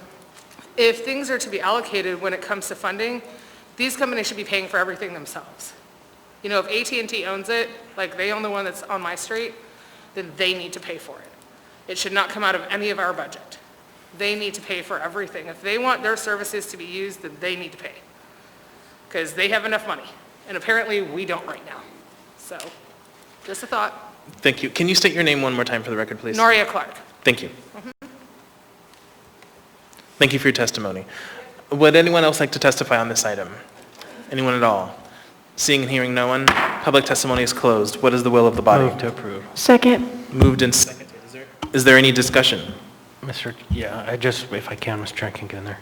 if things are to be allocated when it comes to funding, these companies should be paying for everything themselves. You know, if AT&T owns it, like they own the one that's on my street, then they need to pay for it. It should not come out of any of our budget. They need to pay for everything. If they want their services to be used, then they need to pay, because they have enough money. And apparently we don't right now. So, just a thought. Thank you. Can you state your name one more time for the record, please? Noria Clark. Thank you. Thank you for your testimony. Would anyone else like to testify on this item? Anyone at all? Seeing and hearing no one, public testimony is closed. What is the will of the body? Move to approve. Second. Moved and seconded. Is there any discussion? Yeah, if I can, Mr. Chair, can get in there.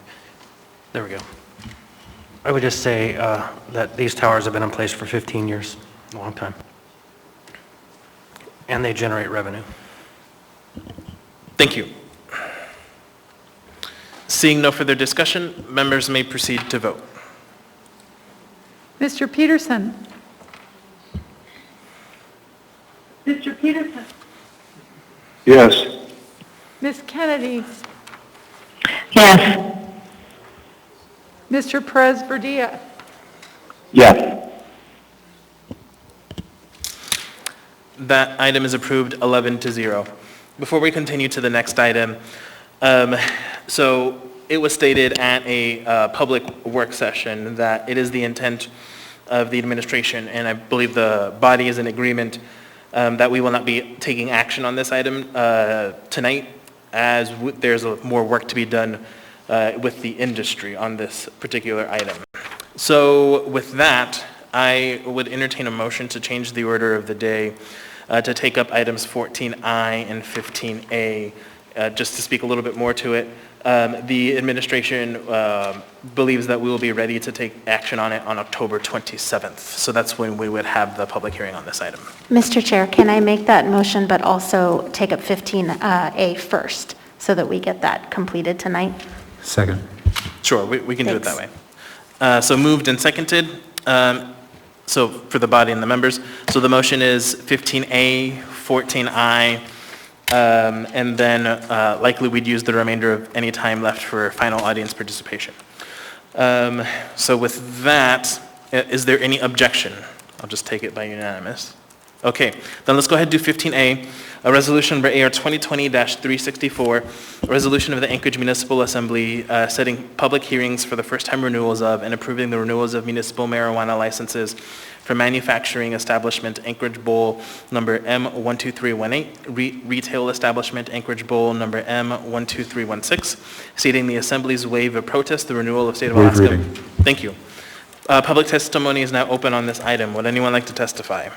There we go. I would just say that these towers have been in place for 15 years, a long time. And they generate revenue. Thank you. Seeing no further discussion, members may proceed to vote. Mr. Peterson? Mr. Peterson? Yes. Ms. Kennedy? Yes. Mr. Perez Verdia? Yes. That item is approved 11-0. Before we continue to the next item, so it was stated at a public work session that it is the intent of the administration, and I believe the body is in agreement that we will not be taking action on this item tonight, as there's more work to be done with the industry on this particular item. So with that, I would entertain a motion to change the order of the day to take up items 14I and 15A. Just to speak a little bit more to it, the administration believes that we will be ready to take action on it on October 27th. So that's when we would have the public hearing on this item. Mr. Chair, can I make that motion, but also take up 15A first, so that we get that completed tonight? Second. Sure, we can do it that way. So moved and seconded. So for the body and the members. So the motion is 15A, 14I, and then likely we'd use the remainder of any time left for final audience participation. So with that, is there any objection? I'll just take it by unanimous. Okay, then let's go ahead and do 15A, a resolution number AR 2020-364, a resolution of the Anchorage Municipal Assembly setting public hearings for the first-time renewals of and approving the renewals of municipal marijuana licenses for manufacturing establishment Anchorage Bowl number M12318, retail establishment Anchorage Bowl number M12316, stating the Assembly's waive of protest the renewal of State of Alaska. Reading. Thank you. Public testimony is now open on this item. Would anyone like to testify?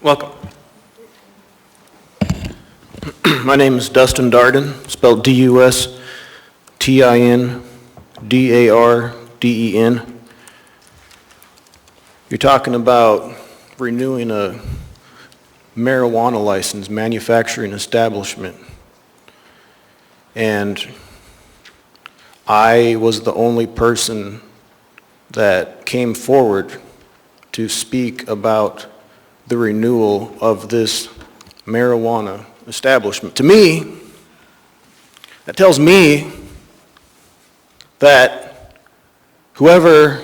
Welcome. My name is Dustin Darden, spelled D-U-S-T-I-N-D-A-R-D-E-N. You're talking about renewing a marijuana license, manufacturing establishment. And I was the only person that came forward to speak about the renewal of this marijuana establishment. To me, that tells me that whoever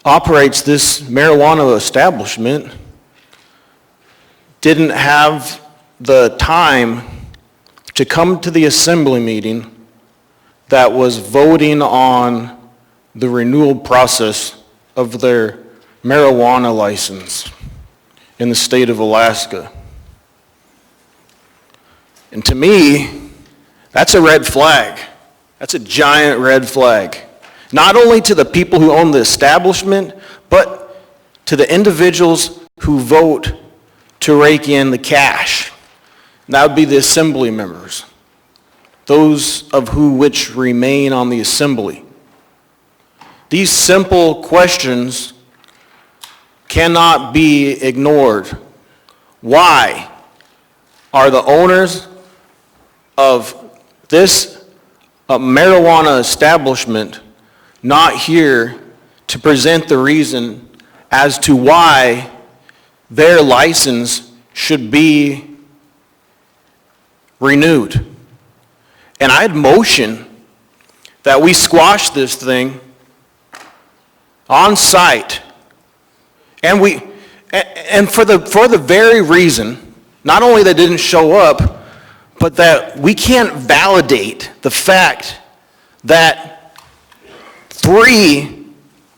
operates this marijuana establishment didn't have the time to come to the assembly meeting that was voting on the renewal process of their marijuana license in the state of Alaska. And to me, that's a red flag. That's a giant red flag. Not only to the people who own the establishment, but to the individuals who vote to rake in the cash. And that would be the assembly members, those of which remain on the assembly. These simple questions cannot be ignored. Why are the owners of this marijuana establishment not here to present the reason as to why their license should be renewed? And I'd motion that we squash this thing on site. And for the very reason, not only that didn't show up, but that we can't validate the fact that 3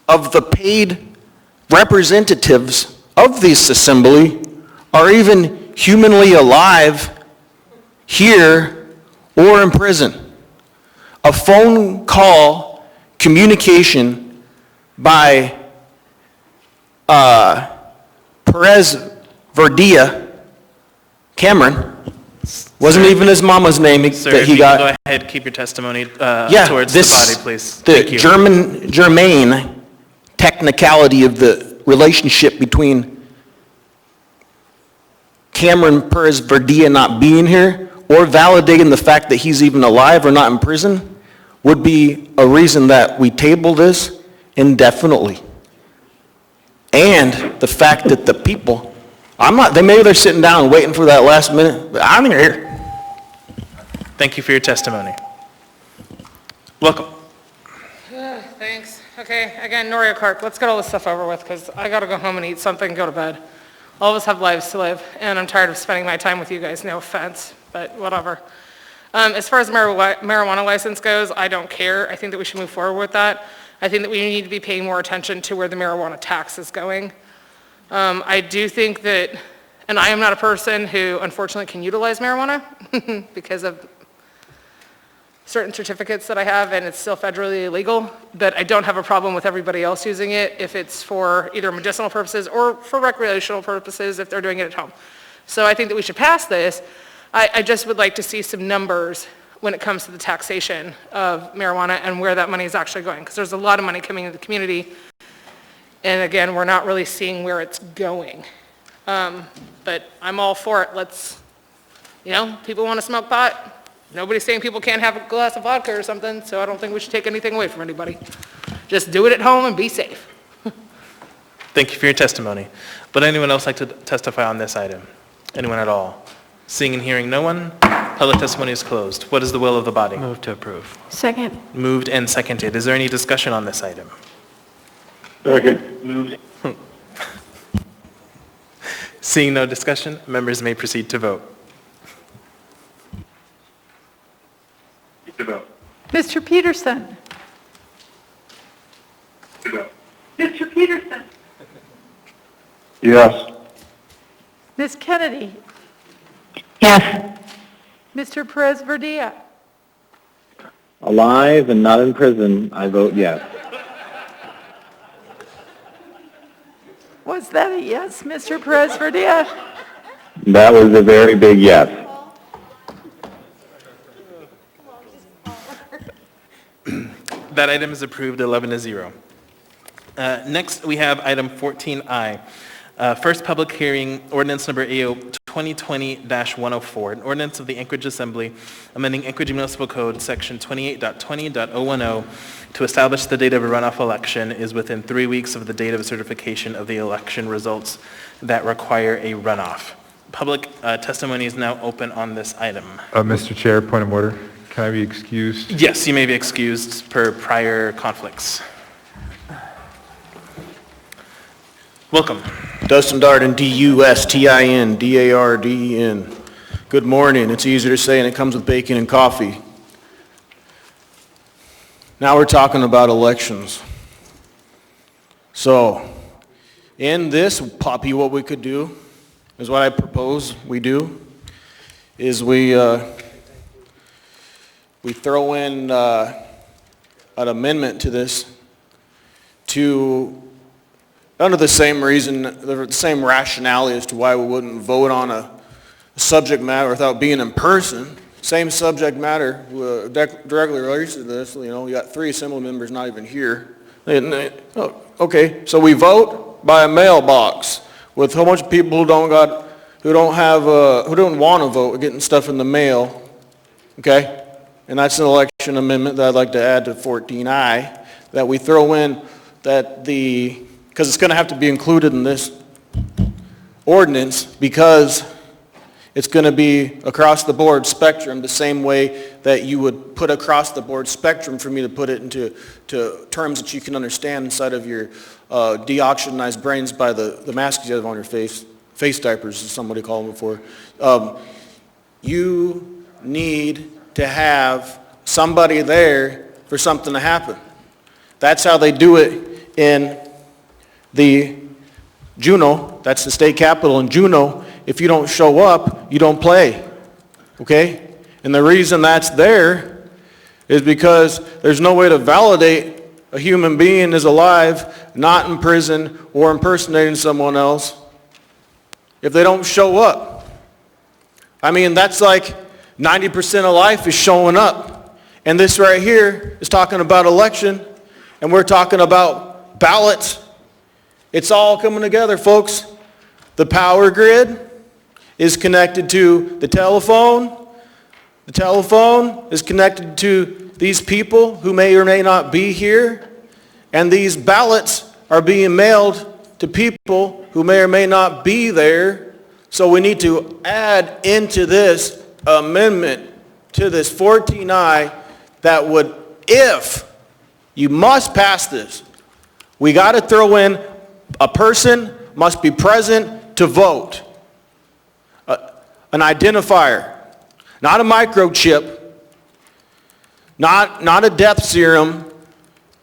of the paid representatives of this assembly are even humanly alive here or in prison. A phone call communication by Perez Verdia Cameron, wasn't even his mama's name Sir, that if he you got. can go ahead, keep your testimony towards the body, please. The Thank you. germane technicality of the relationship between Cameron Perez Verdia not being here or validating the fact that he's even alive or not in prison would be a reason that we table this indefinitely. And the fact that the people I'm not, maybe they're sitting down and waiting for that last minute, but I'm here. Thank you for your testimony. Welcome. Thanks. Okay, again, Noria Clark, let's get all this stuff over with because I got to go home and eat something and go to bed. All of us have lives to live, and I'm tired of spending my time with you guys. No offense, but whatever. As far as marijuana license goes, I don't care. I think that we should move forward with that. I think that we need to be paying more attention to where the marijuana tax is going. I do think that, and I am not a person who unfortunately can utilize marijuana because of certain certificates that I have, and it's still federally illegal, but I don't have a problem with everybody else using it if it's for either medicinal purposes or for recreational purposes if they're doing it at home. So I think that we should pass this. I just would like to see some numbers when it comes to the taxation of marijuana and where that money is actually going, because there's a lot of money coming into the community, and again, we're not really seeing where it's going. But I'm all for it. Let's, people want to smoke pot. Nobody's saying people can't have a glass of vodka or something, so I don't think we should take anything away from anybody. Just do it at home and be safe. Thank you for your testimony. Would anyone else like to testify on this item? Anyone at all? Seeing and hearing no one, public testimony is closed. What is the will of the body? Move to approve. Second. Moved and seconded. Is there any discussion on this item? Second. Moved. Seeing no discussion, members may proceed to vote. Mr. Peterson? Mr. Peterson? Yes. Ms. Kennedy? Yes. Mr. Perez Verdilla? Alive and not in prison, I vote yes. Was that a yes, Mr. Perez Verdilla? That was a very big yes. That item is approved 11-0. Next, we have item 14I. First public hearing, ordinance number AO 2020-104, an ordinance of the Anchorage Assembly amending Anchorage Municipal Code section 28.20.010 to establish the date of a runoff election is within 3 weeks of the date of certification of the election results that require a runoff. Public testimony is now open on this item. Mr. Chair, point of order. Can I be excused? Yes, you may be excused per prior conflicts. Welcome. Dustin Darden, D-U-S-T-I-N, D-A-R-D-E-N. Good morning. It's easier to say, and it comes with bacon and coffee. Now we're talking about elections. So, in this, Poppy, what we could do, is what I propose we do, is we throw in an amendment to this to, under the same reason, the same rationale as to why we wouldn't vote on a subject matter without being in person. Same subject matter, directly related to this, you got 3 assembly members not even here. Okay, so we vote by a mailbox with a whole bunch of people who don't want to vote, getting stuff in the mail, okay? And that's an election amendment that I'd like to add to 14I, that we throw in that because it's going to have to be included in this ordinance because it's going to be across the board spectrum the same way that you would put across the board spectrum for me to put it into terms that you can understand inside of your deoxygenized brains by the masks you have on your face diapers, as somebody called them before. You need to have somebody there for something to happen. That's how they do it in the Juneau. That's the state capitol in Juneau. If you don't show up, you don't play, okay? And the reason that's there is because there's no way to validate a human being is alive, not in prison or impersonating someone else if they don't show up. I mean, that's like 90% of life is showing up. And this right here is talking about election, and we're talking about ballots. It's all coming together, folks. The power grid is connected to the telephone. The telephone is connected to these people who may or may not be here. And these ballots are being mailed to people who may or may not be there So we need to add into this amendment to this 14I that would, if you must pass this, we got to throw in a person must be present to vote. An identifier, not a microchip, not a death serum,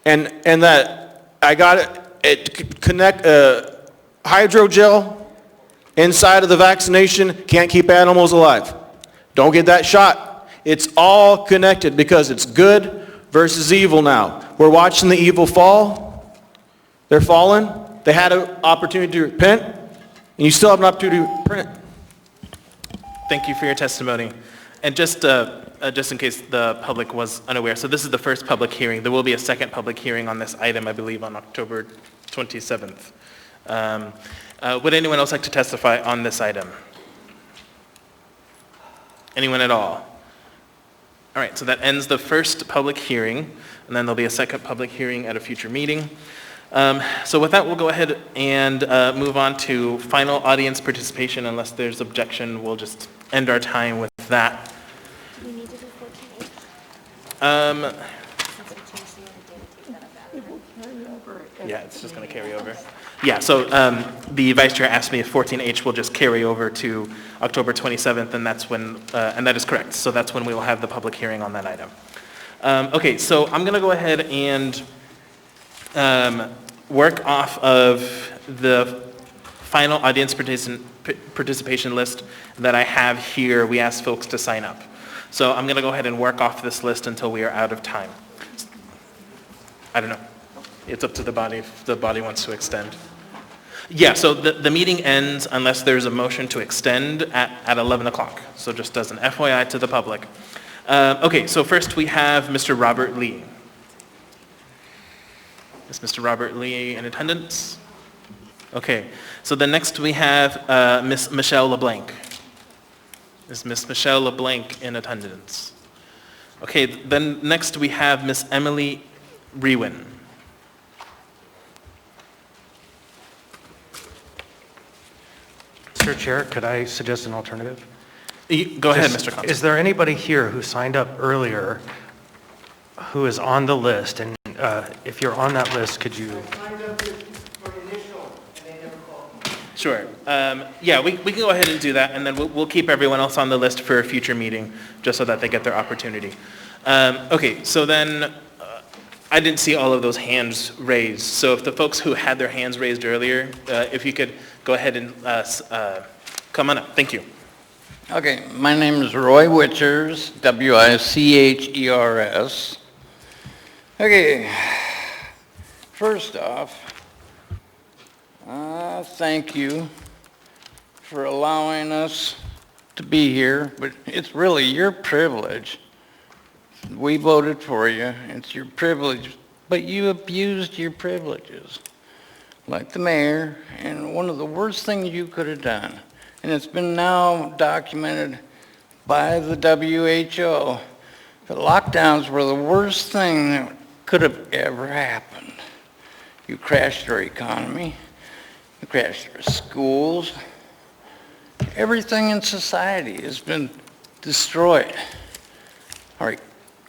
and that I got it connect hydrogel inside of the vaccination can't keep animals alive. Don't get that shot. It's all connected because it's good versus evil now. We're watching the evil fall. They're falling. They had an opportunity to repent, and you still have an opportunity to repent. Thank you for your testimony. And just in case the public was unaware, so this is the first public hearing. There will be a second public hearing on this item, I believe, on October 27th. Would anyone else like to testify on this item? Anyone at all? All right, so that ends the first public hearing, and then there'll be a second public hearing at a future meeting. So with that, we'll go ahead and move on to final audience participation. Unless there's objection, we'll just end our time with that. Do we need to do 14H? Yeah, it's just going to carry over. Yeah, so the vice chair asked me if 14H will just carry over to October 27th, and that's when, and that is correct. So that's when we will have the public hearing on that item. Okay, so I'm going to go ahead and work off of the final audience participation list that I have here. We asked folks to sign up. So I'm going to go ahead and work off this list until we are out of time. I don't know. It's up to the body if the body wants to extend. Yeah, so the meeting ends unless there's a motion to extend at 11 o'clock. So just as an FYI to the public. Okay, so first we have Mr. Robert Lee. Is Mr. Robert Lee in attendance? Okay, so then next we have Miss Michelle LeBlanc. Is Miss Michelle LeBlanc in attendance? Okay, then next we have Miss Emily Rewin. Mr. Chair, could I suggest an alternative? Go ahead, Mr. Constable. Is there anybody here who signed up earlier who is on the list? And if you're on that list, could you? Sure. Yeah, we can go ahead and do that, and then we'll keep everyone else on the list for a future meeting, just so that they get their opportunity. Okay, so then I didn't see all of those hands raised. So if the folks who had their hands raised earlier, if you could go ahead and come on up. Thank you. Okay, my name is Roy Wichers, Wichers. Okay, first off, thank you for allowing us to be here, but it's really your privilege. We voted for you, it's your privilege, but you abused your privileges, like the mayor, and one of the worst things you could have done, and it's been now documented by the WHO, that lockdowns were the worst thing that could have ever happened. You crashed our economy, you crashed our schools, everything in society has been destroyed.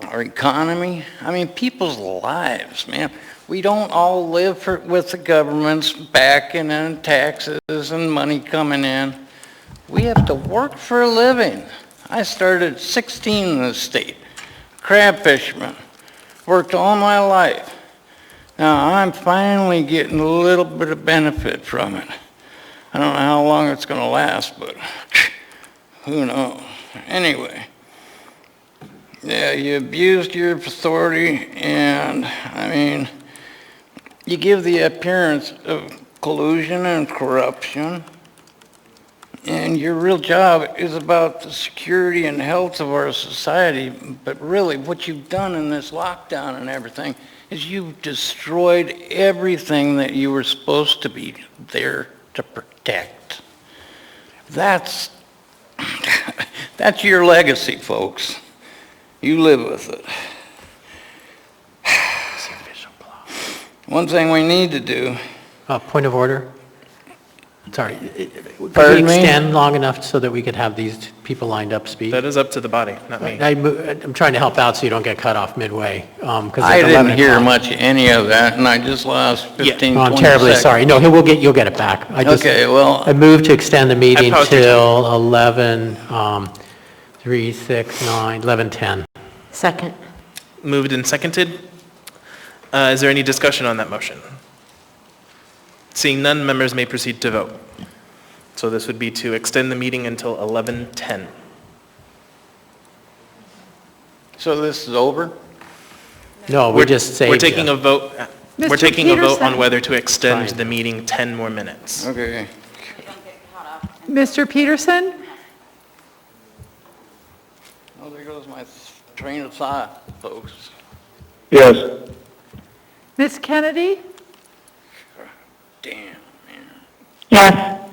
Our economy, I mean, people's lives, man. We don't all live with the government's backing and taxes and money coming in. We have to work for a living. I started at 16 in the state, crab fisherman, worked all my life. Now I'm finally getting a little bit of benefit from it. I don't know how long it's going to last, but who knows. Anyway. Yeah, you abused your authority, and I mean, you give the appearance of collusion and corruption, and your real job is about the security and health of our society, but really what you've done in this lockdown and everything is you've destroyed everything that you were supposed to be there to protect. That's your legacy, folks. You live with it. One thing we need to do. Point of order. Sorry. Could Pardon we me? extend long enough so that we could have these people lined up speak? That is up to the body, not me. I'm trying to help out so you don't get cut off midway. 'Cause I it's didn't 11 hear o'clock. much any of that, and I just lost 15, No, 20 I'm terribly seconds. sorry. No, you'll get it back. Okay, well- I moved to extend the meeting paused your till 11, 3, 6, 9, 11:10. Second. Moved and seconded. Is there any discussion on that motion? Seeing none, members may proceed to vote. So this would be to extend the meeting until 11:10. So this is over? No, we just saved We're taking you. a vote. We're Mr. taking a vote on Peterson. whether to extend Fine. the meeting 10 more minutes. Okay. Mr. Peterson? Oh, there goes my train of thought, folks. Yes. Ms. Kennedy? Damn, man. Yes.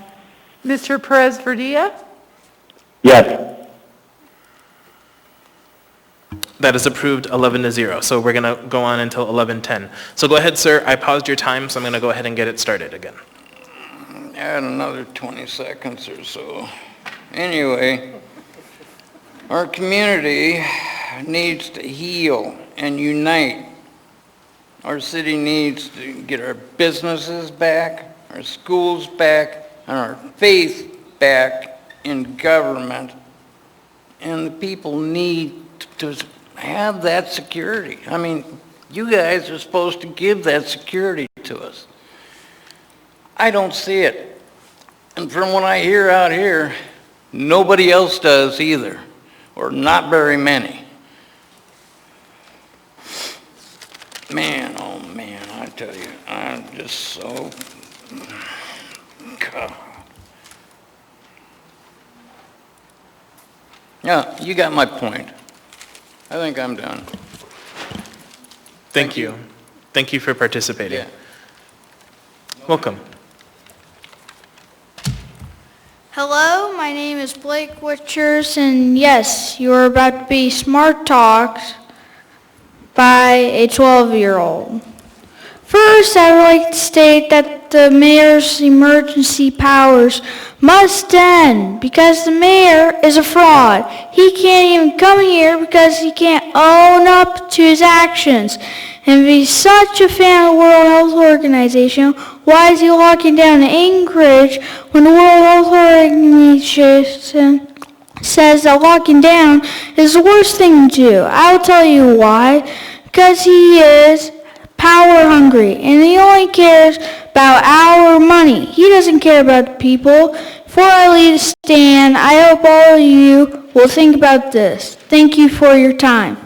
Mr. Perez Verdilla? Yes. That is approved 11-0. So we're going to go on until 11:10. So go ahead, sir. I paused your time, so I'm going to go ahead and get it started again. Add another 20 seconds or so. Anyway, our community needs to heal and unite. Our city needs to get our businesses back, our schools back, and our faith back in government. And the people need to have that security. I mean, you guys are supposed to give that security to us. I don't see it. And from what I hear out here, nobody else does either, or not very many. Man, oh man, I tell you, I'm just so... God. Yeah, you got my point. I think I'm done. Thank you. Thank you for participating. Yeah. Welcome. Hello, my name is Blake Witchers, and yes, you are about to be smart talked by a 12-year-old. First, I would like to state that the mayor's emergency powers must end because the mayor is a fraud. He can't even come here because he can't own up to his actions. And if he's such a fan of the World Health Organization, why is he locking down Anchorage when the World Health Organization says that locking down is the worst thing to do? I'll tell you why. Because he is power hungry, and he only cares about our money. He doesn't care about the people. Before I leave the stand, I hope all of you will think about this. Thank you for your time.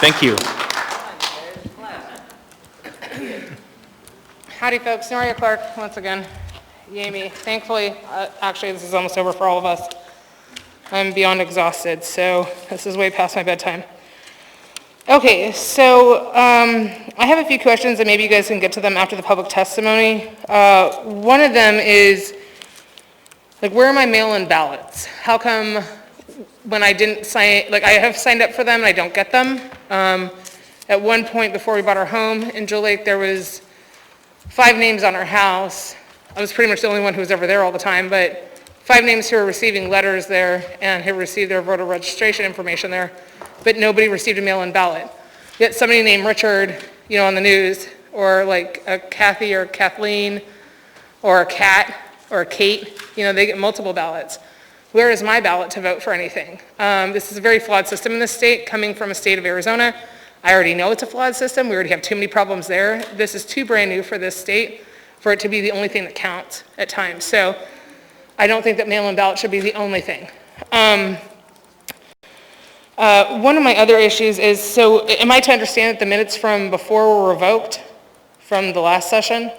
Thank you. Howdy, folks. Noria Clark, once again. Yay me. Thankfully, actually, this is almost over for all of us. I'm beyond exhausted, so this is way past my bedtime. Okay, so I have a few questions, and maybe you guys can get to them after the public testimony. One of them is, like, where are my mail-in ballots? How come when I didn't sign, like, I have signed up for them and I don't get them? At one point before we bought our home in Jewel Lake, there was 5 names on our house. I was pretty much the only one who was ever there all the time, but 5 names who were receiving letters there and who received their voter registration information there, but nobody received a mail-in ballot. Yet somebody named Richard, you know, on the news, or like a Kathy or Kathleen, or a Kat or a Kate, you know, they get multiple ballots. Where is my ballot to vote for anything? This is a very flawed system in this state, coming from a state of Arizona. I already know it's a flawed system. We already have too many problems there. This is too brand new for this state for it to be the only thing that counts at times. So I don't think that mail-in ballot should be the only thing. One of my other issues is, so am I to understand that the minutes from before were revoked from the last session?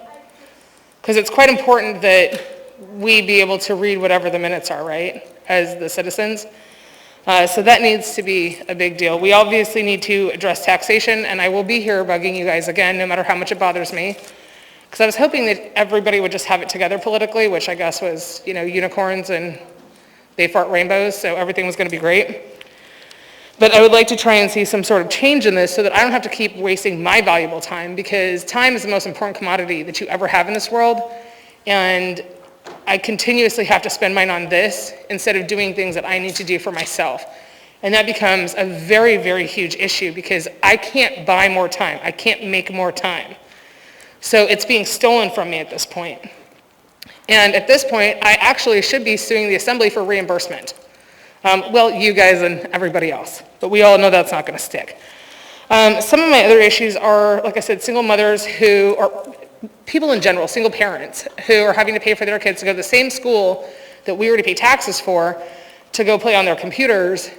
Because it's quite important that we be able to read whatever the minutes are, right, as the citizens. So that needs to be a big deal. We obviously need to address taxation, and I will be here bugging you guys again, no matter how much it bothers me. Because I was hoping that everybody would just have it together politically, which I guess was, you know, unicorns and they fart rainbows, so everything was going to be great. But I would like to try and see some sort of change in this so that I don't have to keep wasting my valuable time, because time is the most important commodity that you ever have in this world. And I continuously have to spend mine on this instead of doing things that I need to do for myself. And that becomes a very, very huge issue because I can't buy more time. I can't make more time. So it's being stolen from me at this point. And at this point, I actually should be suing the Assembly for reimbursement. Well, you guys and everybody else. But we all know that's not going to stick. Some of my other issues are, like I said, single mothers who are, people in general, single parents, who are having to pay for their kids to go to the same school that we already pay taxes for to go play on their computers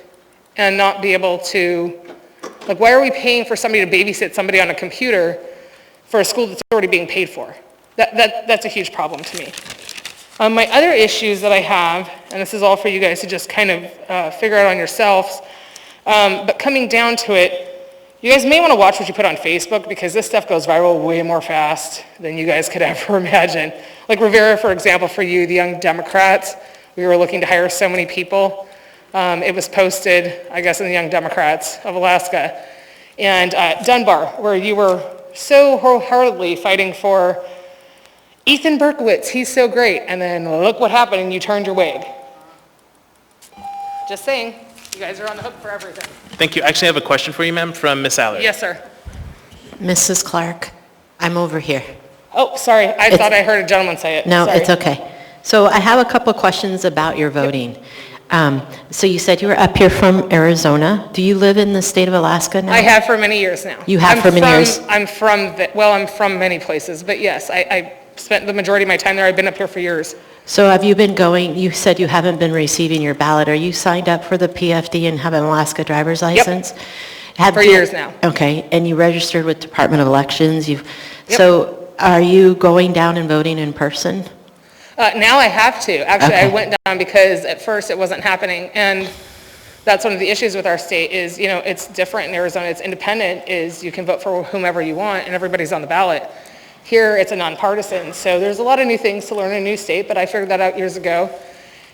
and not be able to, like, why are we paying for somebody to babysit somebody on a computer for a school that's already being paid for? That's a huge problem to me. My other issues that I have, and this is all for you guys to just kind of figure out on yourselves, but coming down to it, you guys may want to watch what you put on Facebook because this stuff goes viral way more fast than you guys could ever imagine. Like Rivera, for example, for you, the Young Democrats, we were looking to hire so many people. It was posted, I guess, in the Young Democrats of Alaska. And Dunbar, where you were so wholeheartedly fighting for Ethan Berkowitz, he's so great. And then look what happened, and you turned your wig. Just saying, you guys are on the hook for everything. Thank you. I actually have a question for you, ma'am, from Ms. Allard. Yes, sir. Mrs. Clark, I'm over here. Oh, sorry. I thought I heard a gentleman say it. No, Sorry. it's okay. So I have a couple of questions about your voting. So you said you were up here from Arizona. Do you live in the state of Alaska now? I have for many years now. You have for many years? I'm from many places, but yes, I spent the majority of my time there. I've been up here for years. So have you been going, you said you haven't been receiving your ballot. Are you signed up for the PFD and have an Alaska driver's license? For years now. Okay, and you registered with Department of Elections. So are you going down and voting in person? Now I have to. Actually, Okay. I went down because at first it wasn't happening. And that's one of the issues with our state is, you know, it's different in Arizona. It's independent, is you can vote for whomever you want and everybody's on the ballot. Here, it's a nonpartisan. So there's a lot of new things to learn in a new state, but I figured that out years ago.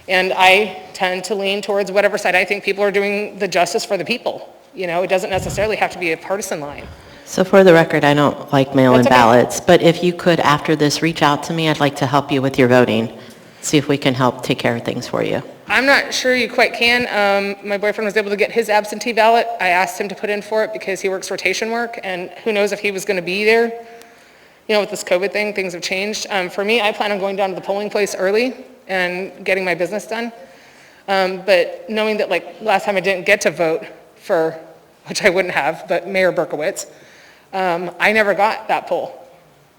And I tend to lean towards whatever side I think people are doing the justice for the people. You know, it doesn't necessarily have to be a partisan line. So for the record, I don't like mail-in That's okay. ballots, but if you could, after this, reach out to me, I'd like to help you with your voting. See if we can help take care of things for you. I'm not sure you quite can. My boyfriend was able to get his absentee ballot. I asked him to put in for it because he works rotation work, and who knows if he was going to be there. You know, with this COVID thing, things have changed. For me, I plan on going down to the polling place early and getting my business done. But knowing that, like, last time I didn't get to vote for, which I wouldn't have, but Mayor Berkowitz, I never got that poll.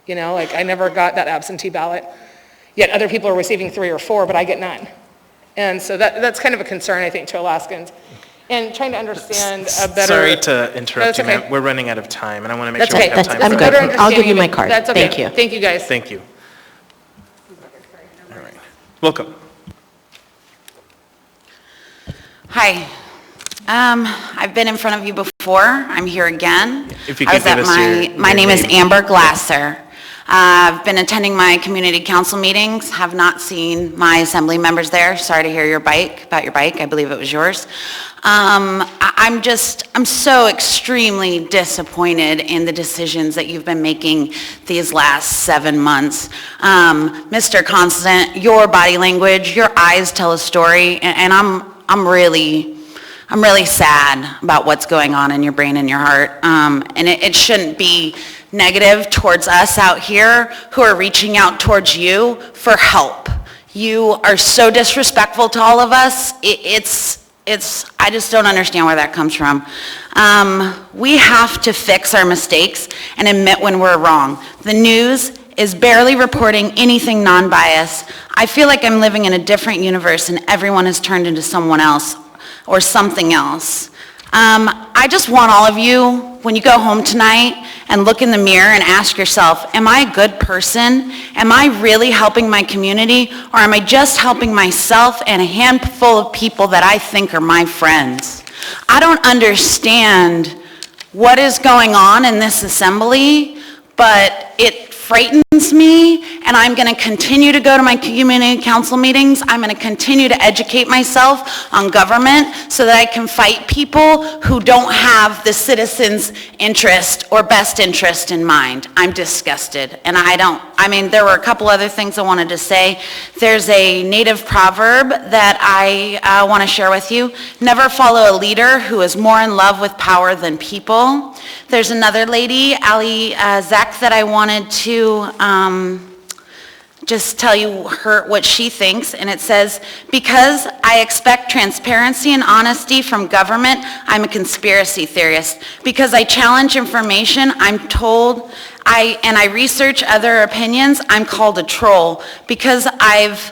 You know, like, I never got that absentee ballot. Yet other people are receiving 3 or 4, but I get none. And so that's kind of a concern, I think, to Alaskans. And trying to understand a better... Sorry to interrupt you, okay. ma'am. We're running out of time, and I want to make That's sure we okay. have time I'm for good. that. I'll give you my card. That's okay. Thank you. Thank you, guys. Thank you. All right. Welcome. Hi. I've been in front of you before. I'm here again. If you could give us my name is Amber Glasser. I've been attending my community council meetings, have not seen my assembly members there. Sorry to hear about your bike. I believe it was yours. I'm so extremely disappointed in the decisions that you've been making these last 7 months. Mr. Constant, your body language, your eyes tell a story, and I'm really sad about what's going on in your brain and your heart. And it shouldn't be negative towards us out here who are reaching out towards you for help. You are so disrespectful to all of us. I just don't understand where that comes from. We have to fix our mistakes and admit when we're wrong. The news is barely reporting anything non-biased. I feel like I'm living in a different universe and everyone has turned into someone else or something else. I just want all of you, when you go home tonight and look in the mirror and ask yourself, am I a good person? Am I really helping my community? Or am I just helping myself and a handful of people that I think are my friends? I don't understand what is going on in this assembly, but it frightens listens to me, and I'm going to continue to go to my community council meetings. I'm going to continue to educate myself on government so that I can fight people who don't have the citizens' interest or best interest in mind. I'm disgusted, and there were a couple other things I wanted to say. There's a native proverb that I want to share with you. Never follow a leader who is more in love with power than people. There's another lady, Ali Zak, that I wanted to just tell you what she thinks, and it says, because I expect transparency and honesty from government, I'm a conspiracy theorist. Because I challenge information, I'm told, and I research other opinions, I'm called a troll. Because I've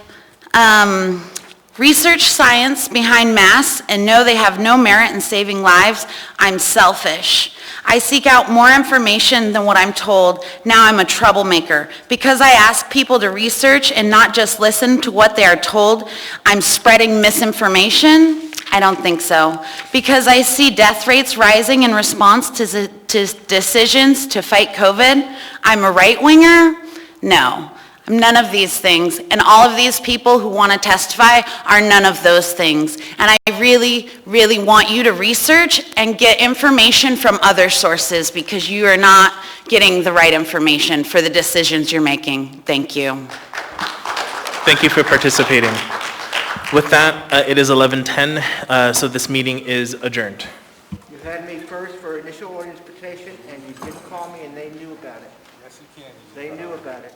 researched science behind masks and know they have no merit in saving lives, I'm selfish. I seek out more information than what I'm told. Now I'm a troublemaker. Because I ask people to research and not just listen to what they are told, I'm spreading misinformation? I don't think so. Because I see death rates rising in response to decisions to fight COVID, I'm a right-winger? No. I'm none of these things, and all of these people who want to testify are none of those things. And I really, really want you to research and get information from other sources because you are not getting the right information for the decisions you're making. Thank you. Thank you for participating. With that, it is 11:10, so this meeting is adjourned. You had me first for initial interpretation, and you didn't call me, and they knew about it. Yes, you can. They knew about it.